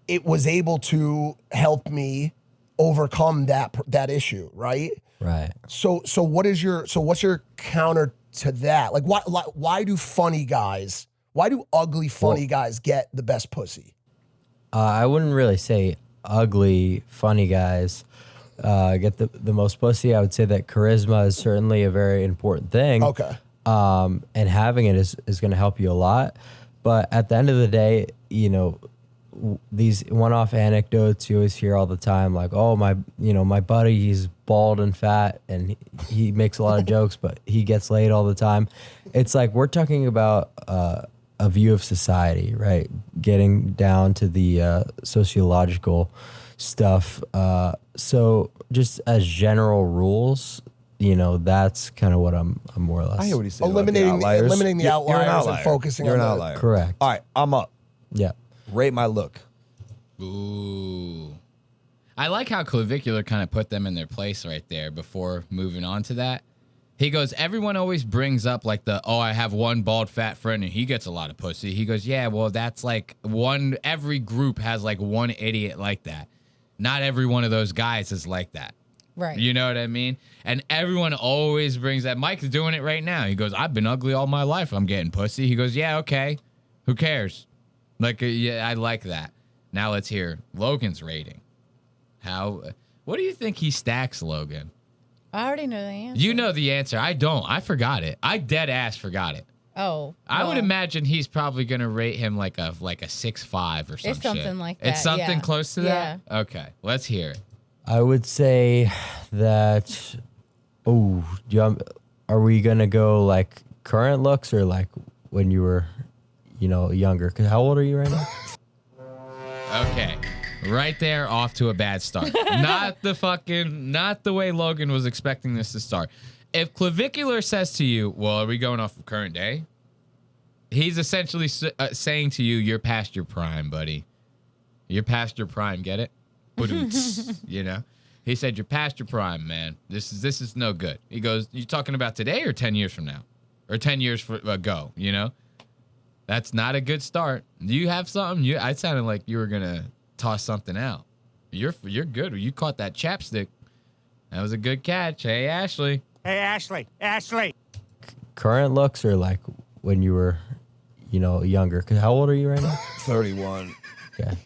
it was able to help me overcome that issue, right?
Right.
So what's your counter to that? Like, why do ugly funny guys get the best pussy?
I wouldn't really say ugly funny guys get the most pussy. I would say that charisma is certainly a very important thing.
Okay.
And having it is going to help you a lot. But at the end of the day, you know, these one-off anecdotes you always hear all the time, like, oh, my buddy, he's bald and fat and he makes a lot of jokes, but he gets laid all the time. It's like, we're talking about a view of society, right? Getting down to the sociological stuff. So just as general rules, you know, that's kind of what I'm more or less.
I hear what he's saying.
Eliminating the outliers and focusing
You're
on
an
the
outlier.
Correct.
All right, I'm up.
Yeah.
Rate my look.
Ooh. I like how Clavicular kind of put them in their place right there before moving on to that. He goes, everyone always brings up like I have one bald fat friend and he gets a lot of pussy. He goes, yeah, well, that's like every group has like one idiot like that. Not every one of those guys is like that.
Right.
You know what I mean? And everyone always brings that. Mike's doing it right now. He goes, I've been ugly all my life. I'm getting pussy. He goes, yeah, okay. Who cares? Like, yeah, I like that. Now let's hear Logan's rating. What do you think he stacks, Logan?
I already know the answer.
You know the answer. I don't. I forgot it. I dead ass forgot it.
Oh.
I would imagine he's probably gonna rate him like a 6.5 or something.
It's something like that.
It's something
yeah.
close to that? Okay. Let's hear it.
I would say that. Are we gonna go like current looks or like when you were, you know, younger? 'Cause how old are you right now?
Okay. Right there, off to a bad start. Not the way Logan was expecting this to start. If Clavicular says to you, well, are we going off of current day? He's essentially saying to you, you're past your prime, buddy. You're past your prime, get it? You know? He said, you're past your prime, man. This is no good. He goes, you talking about today or 10 years from now? Or 10 years ago, you know? That's not a good start. Do you have something? I sounded like you were going to toss something out. You're good. You caught that chapstick. That was a good catch. Hey, Ashley.
Hey, Ashley.
Current looks or like when you were, you know, younger? 'Cause how old are you right now?
31.
Okay.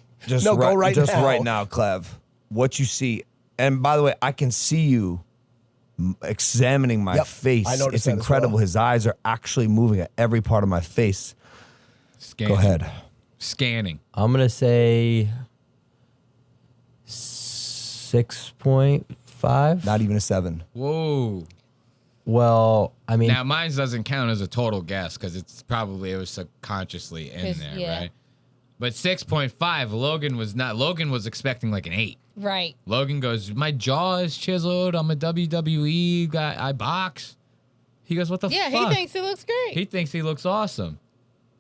Go right now.
Right now, Clev. What you see, and by the way, I can see you examining my face.
I noticed
It's
that as
incredible.
well.
His eyes are actually moving at every part of my face.
Scanning.
Go ahead.
Scanning.
I'm gonna say 6.5.
Not even a 7.
Whoa.
Well, I mean,
Now, mine doesn't count as a total guess because it was subconsciously in there,
yeah.
right? But 6.5, Logan was not. Logan was expecting like an 8.
Right.
Logan goes, my jaw is chiseled. I'm a WWE guy. I box. He goes, what the fuck?
Yeah, he thinks it looks great.
He thinks he looks awesome.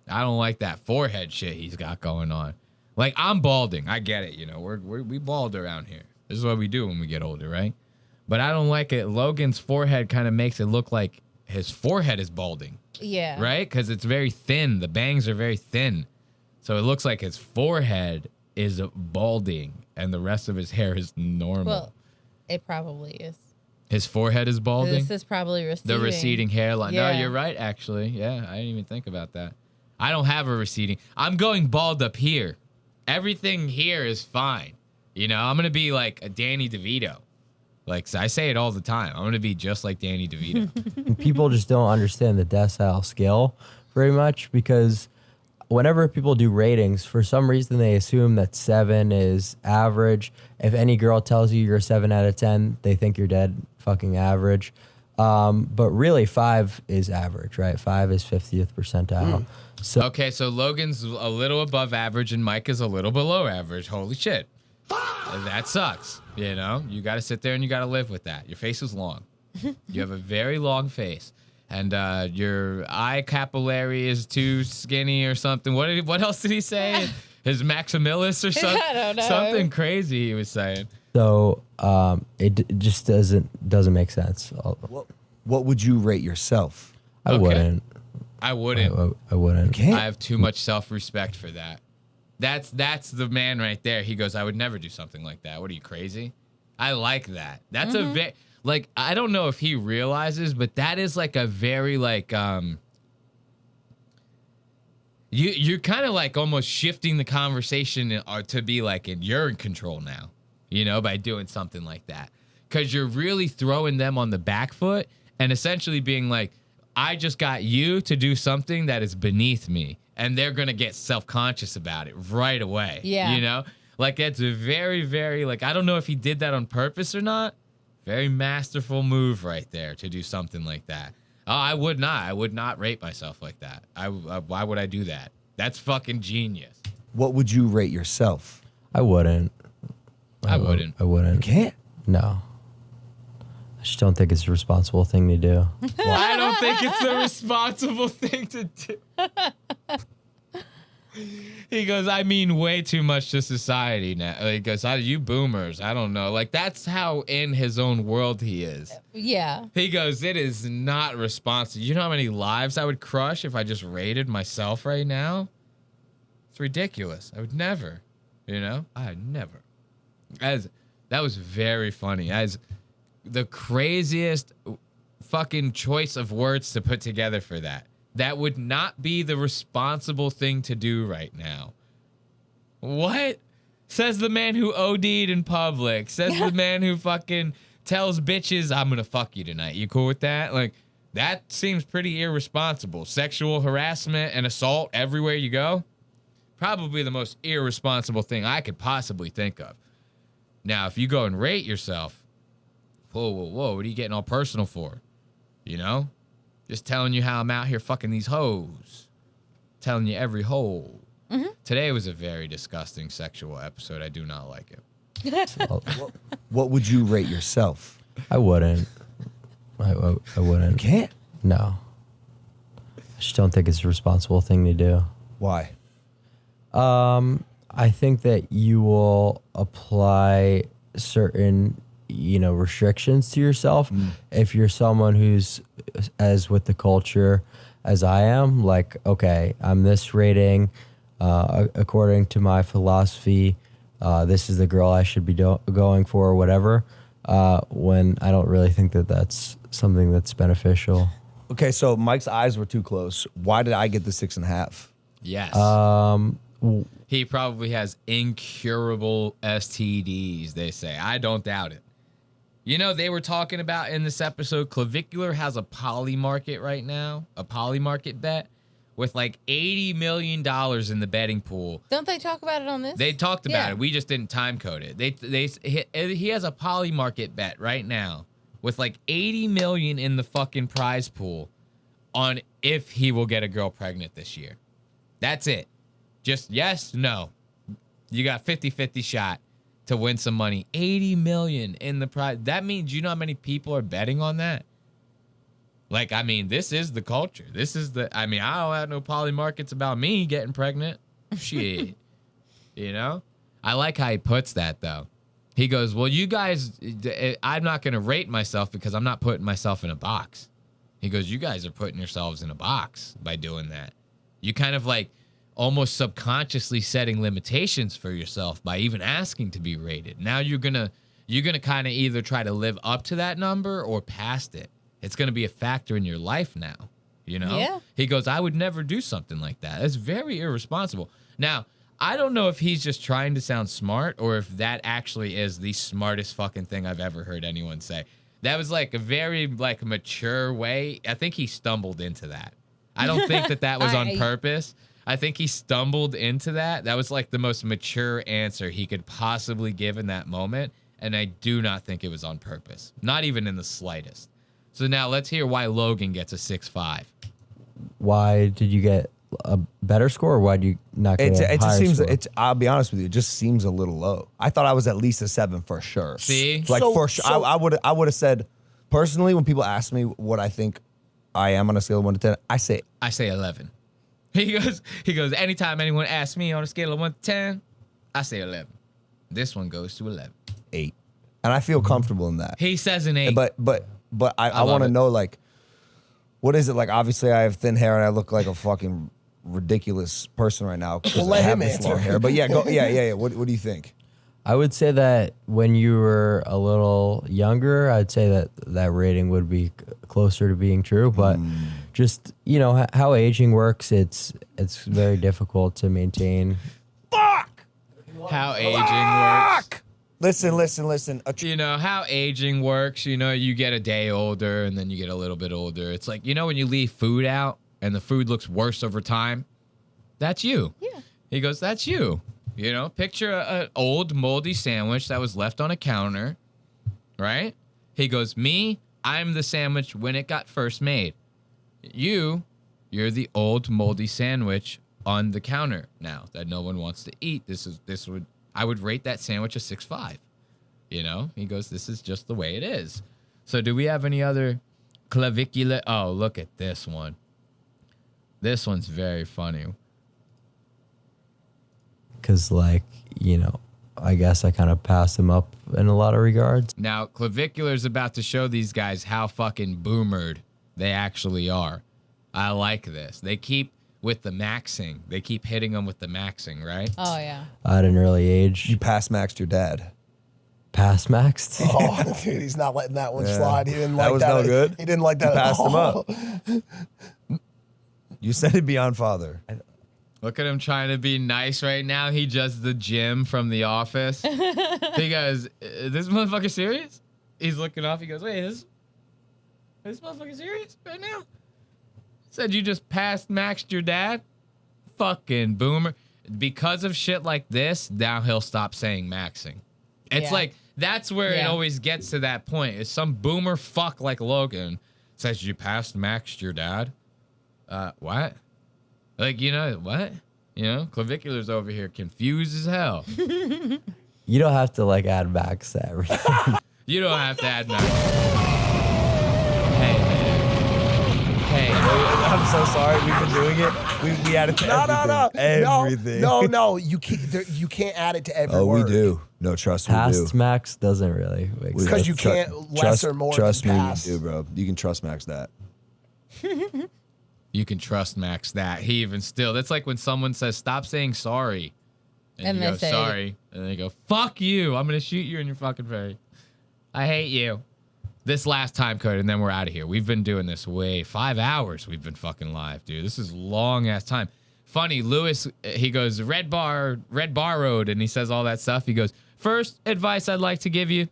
I don't like that forehead shit he's got going on. Like, I'm balding. I get it. You know, we bald around here. This is what we do when we get older, right? But I don't like it. Logan's forehead kind of makes it look like his forehead is balding.
Yeah.
Right? Because it's very thin. The bangs are very thin. So it looks like his forehead is balding and the rest of his hair is normal.
Well, it probably is.
His forehead is balding?
This is probably receding.
The receding hairline.
Yeah.
No, you're right, actually. Yeah, I didn't even think about that. I don't have a receding. I'm going bald up here. Everything here is fine. You know, I'm going to be like a Danny DeVito. Like, I say it all the time. I'm going to be just like Danny DeVito.
people just don't understand the decile scale very much because whenever people do ratings, for some reason they assume that 7 is average. If any girl tells you you're a 7 out of 10, they think you're dead fucking average. But really 5 is average, right? 5 is 50th percentile. So
okay, so Logan's a little above average and Mike is a little below average. Holy shit. That sucks. You know, you got to sit there and you got to live with that. Your face is long. You have a very long face. And your eye capillary is too skinny or something. What else did he say? his Maximus or something.
I don't know.
Something crazy he was saying.
So just doesn't make sense.
What would you rate yourself?
I wouldn't.
I wouldn't.
I wouldn't.
I have too much self-respect for that. That's the man right there. He goes, I would never do something like that. What are you, crazy? I like that. That's a like, I don't know if he realizes, but that is like a very like you're kind of like almost shifting the conversation to be like, and you're in control now, you know, by doing something like that. Because you're really throwing them on the back foot and essentially being like, I just got you to do something that is beneath me. And they're going to get self-conscious about it right away.
Yeah.
You know? Like, it's a very, very, like, I don't know if he did that on purpose or not. Very masterful move right there to do something like that. Oh, I would not. I would not rate myself like that. Why would I do that? That's fucking genius.
What would you rate yourself?
I wouldn't.
I wouldn't.
I wouldn't.
You can't?
No. I just don't think it's a responsible thing to do.
I don't think it's the responsible thing to do. He goes, I mean way too much to society now. He goes, you boomers, I don't know. Like, that's how in his own world he is.
Yeah.
He goes, it is not responsible. You know how many lives I would crush if I just rated myself right now? It's ridiculous. I would never, you know? I'd never. That was very funny. As the craziest fucking choice of words to put together for that. That would not be the responsible thing to do right now. What? Says the man who OD'd in public. Says the man who fucking tells bitches, I'm gonna fuck you tonight. You cool with that? Like, that seems pretty irresponsible. Sexual harassment and assault everywhere you go. Probably the most irresponsible thing I could possibly think of. Now, if you go and rate yourself, whoa, what are you getting all personal for? You know? Just telling you how I'm out here fucking these hoes. Telling you every hole.
Mm-hmm.
Today was a very disgusting sexual episode. I do not like it.
What would you rate yourself?
I wouldn't. I wouldn't.
You can't?
No. I just don't think it's a responsible thing to do.
Why?
I think that you will apply certain, restrictions to yourself if you're someone who's as with the culture as I am. Like, okay, I'm this rating. According to my philosophy, this is the girl I should be going for or whatever, when I don't really think that that's something that's beneficial.
Okay, so Mike's eyes were too close. Why did I get the 6.5?
Yes. He probably has incurable STDs, they say. I don't doubt it. You know, they were talking about in this episode, Clavicular has a poly market right now, a poly market bet with like $80 million in the betting pool.
Don't they talk about it on this?
They talked about it. We just didn't time code it. He has a poly market bet right now with like $80 million in the fucking prize pool on if he will get a girl pregnant this year. That's it. Just yes, no. You got 50-50 shot to win some money. 80 million in the prize. That means you know how many people are betting on that? Like, I mean, this is the culture. This is I don't have no poly markets about me getting pregnant. Shit. You know? I like how he puts that, though. He goes, well, you guys, I'm not going to rate myself because I'm not putting myself in a box. He goes, you guys are putting yourselves in a box by doing that. You kind of like almost subconsciously setting limitations for yourself by even asking to be rated. Now you're gonna kind of either try to live up to that number or past it. It's gonna be a factor in your life now. You know?
Yeah.
He goes, I would never do something like that. It's very irresponsible. Now, I don't know if he's just trying to sound smart or if that actually is the smartest fucking thing I've ever heard anyone say. That was like a very like mature way. I think he stumbled into that. I don't think that was on purpose. I think he stumbled into that. That was like the most mature answer he could possibly give in that moment. And I do not think it was on purpose. Not even in the slightest. So now let's hear why Logan gets a 6.5.
Why did you get a better score, or why did you not get a
It
higher
just seems.
score?
I'll be honest with you. It just seems a little low. I thought I was at least a 7 for sure.
See,
like for sure, I would have said personally when people ask me what I think I am on a scale of 1 to 10, I say
11. He goes, anytime anyone asks me on a scale of 1 to 10, I say 11. This one goes to 11.
8. And I feel comfortable in that.
He says an 8.
But I want to know, like, what is it? Like, obviously I have thin hair and I look like a fucking ridiculous person right now because
Well,
I
let
have
him
this
answer.
long hair. But yeah. What do you think?
I would say that when you were a little younger, I'd say that rating would be closer to being true. But just, you know, how aging works, it's very difficult to maintain.
How aging works.
Listen.
You know how aging works. You know, you get a day older and then you get a little bit older. It's like, you know, when you leave food out and the food looks worse over time, that's you.
Yeah.
He goes, that's you. You know, picture an old moldy sandwich that was left on a counter, right? He goes, me, I'm the sandwich when it got first made. You're the old moldy sandwich on the counter now that no one wants to eat. I would rate that sandwich a 6.5. You know, he goes, this is just the way it is. So do we have any other clavicular? Oh, look at this one. This one's very funny.
Because, like, you know, I guess I kind of pass them up in a lot of regards.
Now, Clavicular's about to show these guys how fucking boomered they actually are. I like this. They keep with the maxing. They keep hitting them with the maxing, right?
Oh, yeah.
At an early age.
You pass maxed your dad.
Pass maxed?
Oh, dude, he's not letting that one slide. He didn't
That
like
was
that.
no good?
He didn't like that.
You
at
passed him
all.
up. You said it beyond father.
Look at him trying to be nice right now. He just the Jim from The Office. He goes, is this motherfucker serious? He's looking off. He goes, wait, is this motherfucker serious right now? Said you just maxed your dad? Fucking boomer. Because of shit like this, now he'll stop saying maxing. It's
Yeah.
like, that's where it
Yeah.
always gets to that point. Is some boomer fuck like Logan says you maxed your dad? What? Like, you know, what? You know, Clavicular's over here confused as hell.
You don't have to, like, add max to everything.
You don't have to add max. Hey, man. Hey.
I'm so sorry. We've been doing it. We added to everything.
No. You can't add it to every
Oh,
word.
we do. No, trust me, we do.
Past max doesn't really make sense.
Because you can't less or more
Trust
than
me,
past.
you do, bro. You can trust max that.
You can trust Max that. He even still, that's like when someone says, stop saying sorry. And you
they
go,
say-
sorry. And they go, fuck you. I'm going to shoot you in your fucking face. I hate you. This last time code, and then we're out of here. We've been doing this 5 hours. We've been fucking live, dude. This is long ass time. Funny, Lewis, he goes, Red Bar Road, and he says all that stuff. He goes, first advice I'd like to give you,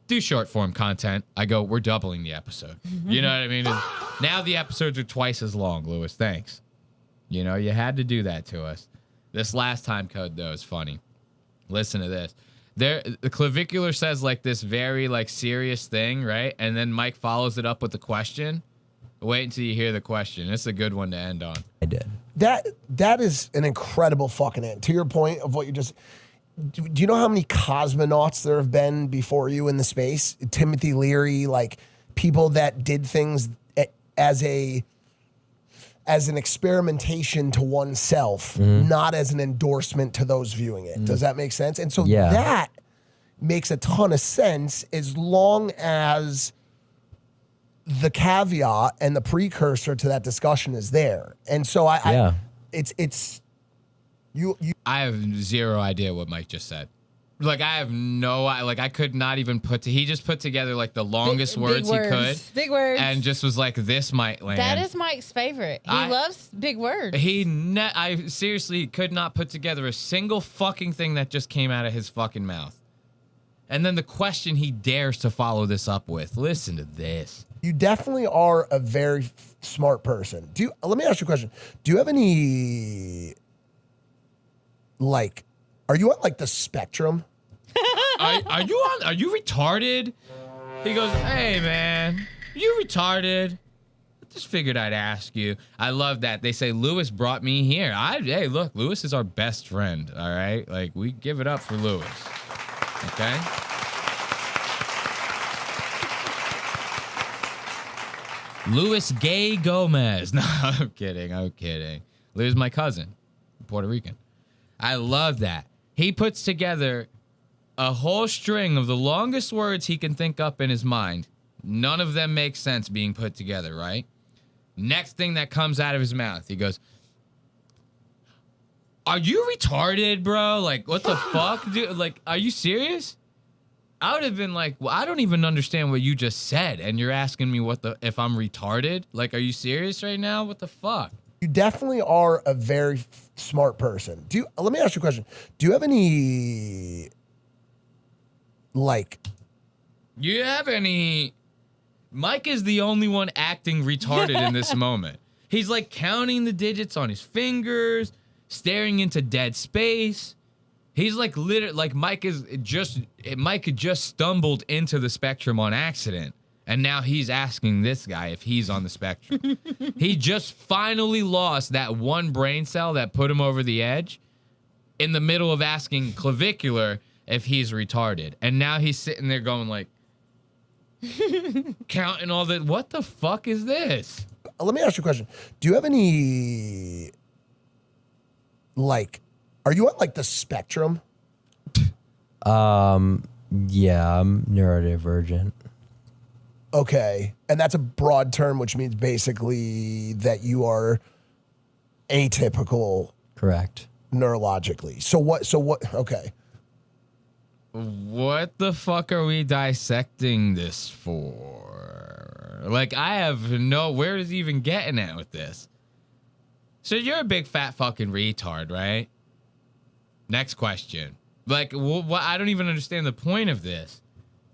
do short form content. I go, we're doubling the episode. You know what I mean? Now the episodes are twice as long, Lewis. Thanks. You know, you had to do that to us. This last time code, though, is funny. Listen to this. The Clavicular says like this very like serious thing, right? And then Mike follows it up with a question. Wait until you hear the question. It's a good one to end on.
I did.
That is an incredible fucking end. To your point of what you just... Do you know how many cosmonauts there have been before you in the space? Timothy Leary, like people that did things as an experimentation to oneself, not as an endorsement to those viewing it. Does that make sense? And so
Yeah.
that makes a ton of sense as long as the caveat and the precursor to that discussion is there. And so
I have zero idea what Mike just said. Like I have I could not even he just put together like the longest words he could.
Big words.
And just was like, this might land.
That is Mike's favorite. He loves big words.
I seriously could not put together a single fucking thing that just came out of his fucking mouth. And then the question he dares to follow this up with. Listen to this.
You definitely are a very smart person. Let me ask you a question. Do you have any, like, are you on like the spectrum?
Are you retarded? He goes, hey man, you retarded? I just figured I'd ask you. I love that. They say Lewis brought me here. Hey, look, Lewis is our best friend, all right? Like, we give it up for Lewis. Okay? Louis Gay Gomez. No, I'm kidding. Liz, my cousin, Puerto Rican. I love that. He puts together a whole string of the longest words he can think up in his mind. None of them make sense being put together, right? Next thing that comes out of his mouth, he goes, "Are you retarded, bro? Like, what the fuck, dude? Like, are you serious?" I would have been like, well, I don't even understand what you just said, and you're asking me if I'm retarded? Like, are you serious right now? What the fuck?
You definitely are a very smart person. Let me ask you a question. Do you have any, like...
You have any... Mike is the only one acting retarded in this moment. He's like counting the digits on his fingers, staring into dead space. He's like Mike had just stumbled into the spectrum on accident, and now he's asking this guy if he's on the spectrum. He just finally lost that one brain cell that put him over the edge in the middle of asking Clavicular if he's retarded, and now he's sitting there going like, counting all the, what the fuck is this?
Let me ask you a question. Do you have any, like, are you on like the spectrum?
Yeah, I'm neurodivergent.
Okay. And that's a broad term, which means basically that you are atypical.
Correct.
Neurologically. So what, okay.
What the fuck are we dissecting this for? Like, I have where is he even getting at with this? So you're a big fat fucking retard, right? Next question. Like, what? I don't even understand the point of this.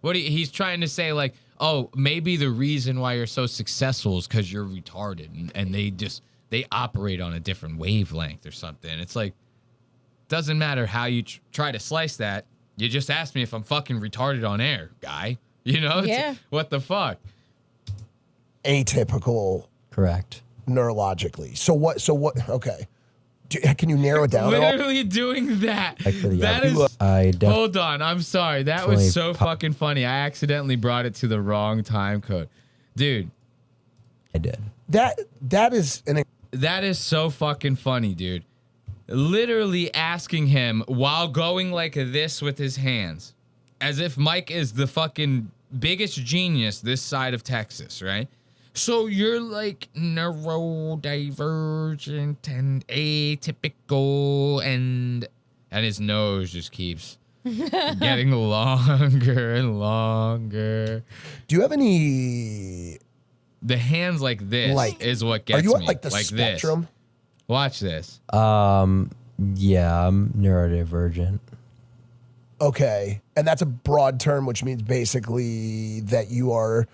He's trying to say, like, oh, maybe the reason why you're so successful is because you're retarded, and they operate on a different wavelength or something. It's like, doesn't matter how you try to slice that. You just asked me if I'm fucking retarded on air, guy. You know?
Yeah.
What the fuck?
Atypical.
Correct.
Neurologically. So what? Okay. Can you narrow it down?
Literally doing that.
Like for the
That is.
I
Hold on. I'm sorry. That was so fucking funny. I accidentally brought it to the wrong time code, dude.
I did.
That is
so fucking funny, dude. Literally asking him while going like this with his hands, as if Mike is the fucking biggest genius this side of Texas, right? So you're like neurodivergent and atypical, and his nose just keeps getting longer and longer.
Do you have any?
The hands like this is what gets me.
Are you on like the
like
spectrum?
This. Watch this.
Yeah, I'm neurodivergent.
Okay. And that's a broad term, which means basically that you are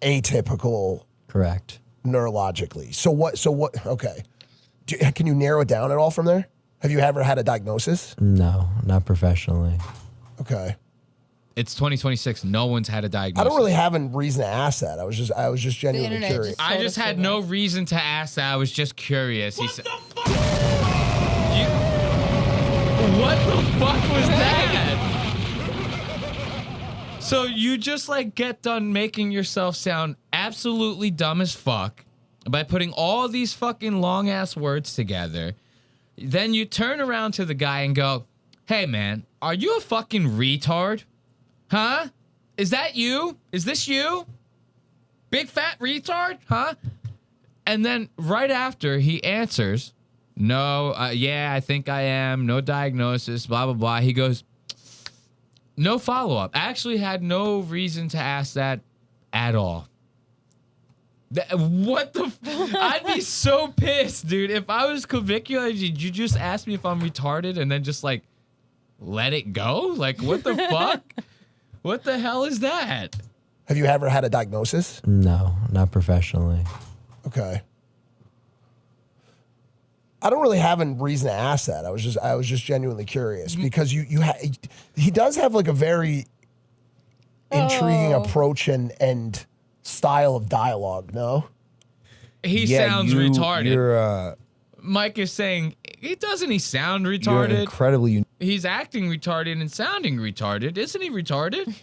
atypical.
Correct.
Neurologically. So what, okay. Can you narrow it down at all from there? Have you ever had a diagnosis?
No, not professionally.
Okay.
It's 2026. No one's had a diagnosis.
I don't really have a reason to ask that. I was just genuinely curious.
I just had no reason to ask that. I was just curious. He said, "What the fuck was that?" So you just like get done making yourself sound absolutely dumb as fuck by putting all these fucking long ass words together. Then you turn around to the guy and go, "Hey man, are you a fucking retard? Huh? Is that you? Is this you? Big fat retard? Huh?" And then right after he answers, "No, yeah, I think I am. No diagnosis, blah, blah, blah." He goes, "No follow-up. I actually had no reason to ask that at all." What the? I'd be so pissed, dude. If I was clavicular, did you just ask me if I'm retarded and then just like let it go? Like, what the fuck? What the hell is that?
Have you ever had a diagnosis?
No, not professionally.
Okay. I don't really have a reason to ask that. I was just genuinely curious because he does have like a very intriguing approach and style of dialogue. No,
he sounds retarded. Mike is saying he sound retarded.
You're incredibly.
He's acting retarded and sounding retarded. Isn't he retarded?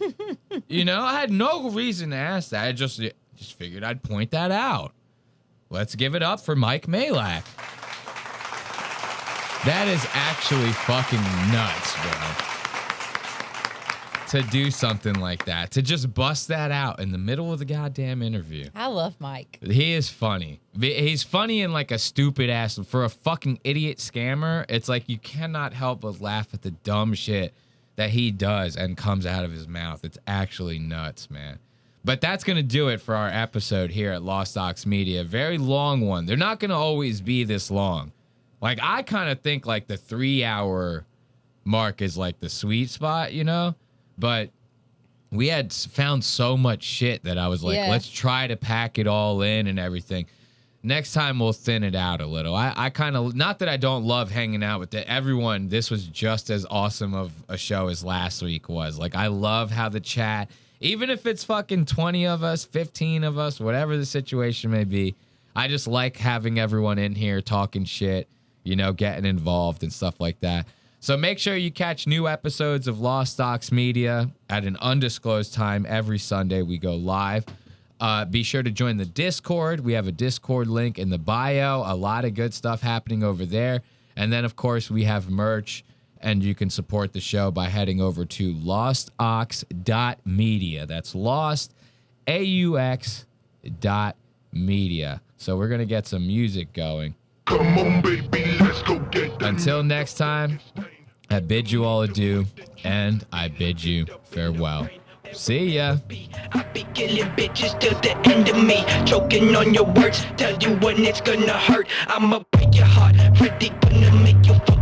You know, I had no reason to ask that. I just figured I'd point that out. Let's give it up for Mike Malak. That is actually fucking nuts, bro. To do something like that, to just bust that out in the middle of the goddamn interview.
I love Mike.
He is funny. He's funny in like a stupid ass. For a fucking idiot scammer, it's like you cannot help but laugh at the dumb shit that he does and comes out of his mouth. It's actually nuts, man. But that's going to do it for our episode here at Lost Ox Media. Very long one. They're not going to always be this long. Like, I kind of think like the 3-hour mark is like the sweet spot, you know? But we had found so much shit that I was like, let's try to pack it all in and everything. Next time we'll thin it out a little. I kind of, not that I don't love hanging out with everyone. This was just as awesome of a show as last week was. Like, I love how the chat, even if it's fucking 20 of us, 15 of us, whatever the situation may be, I just like having everyone in here talking shit, you know, getting involved and stuff like that. So make sure you catch new episodes of Lost Ox Media at an undisclosed time. Every Sunday we go live. Be sure to join the Discord. We have a Discord link in the bio. A lot of good stuff happening over there. And then, of course, we have merch, and you can support the show by heading over to lostox.media. That's lost, AUX.media. So we're going to get some music going. Come on, baby, let's go get that. Until next time, I bid you all adieu, and I bid you farewell. See ya.
I be killing bitches till the end of me. Choking on your words, tell you when it's gonna hurt. I'ma break your heart, really gonna make you fall.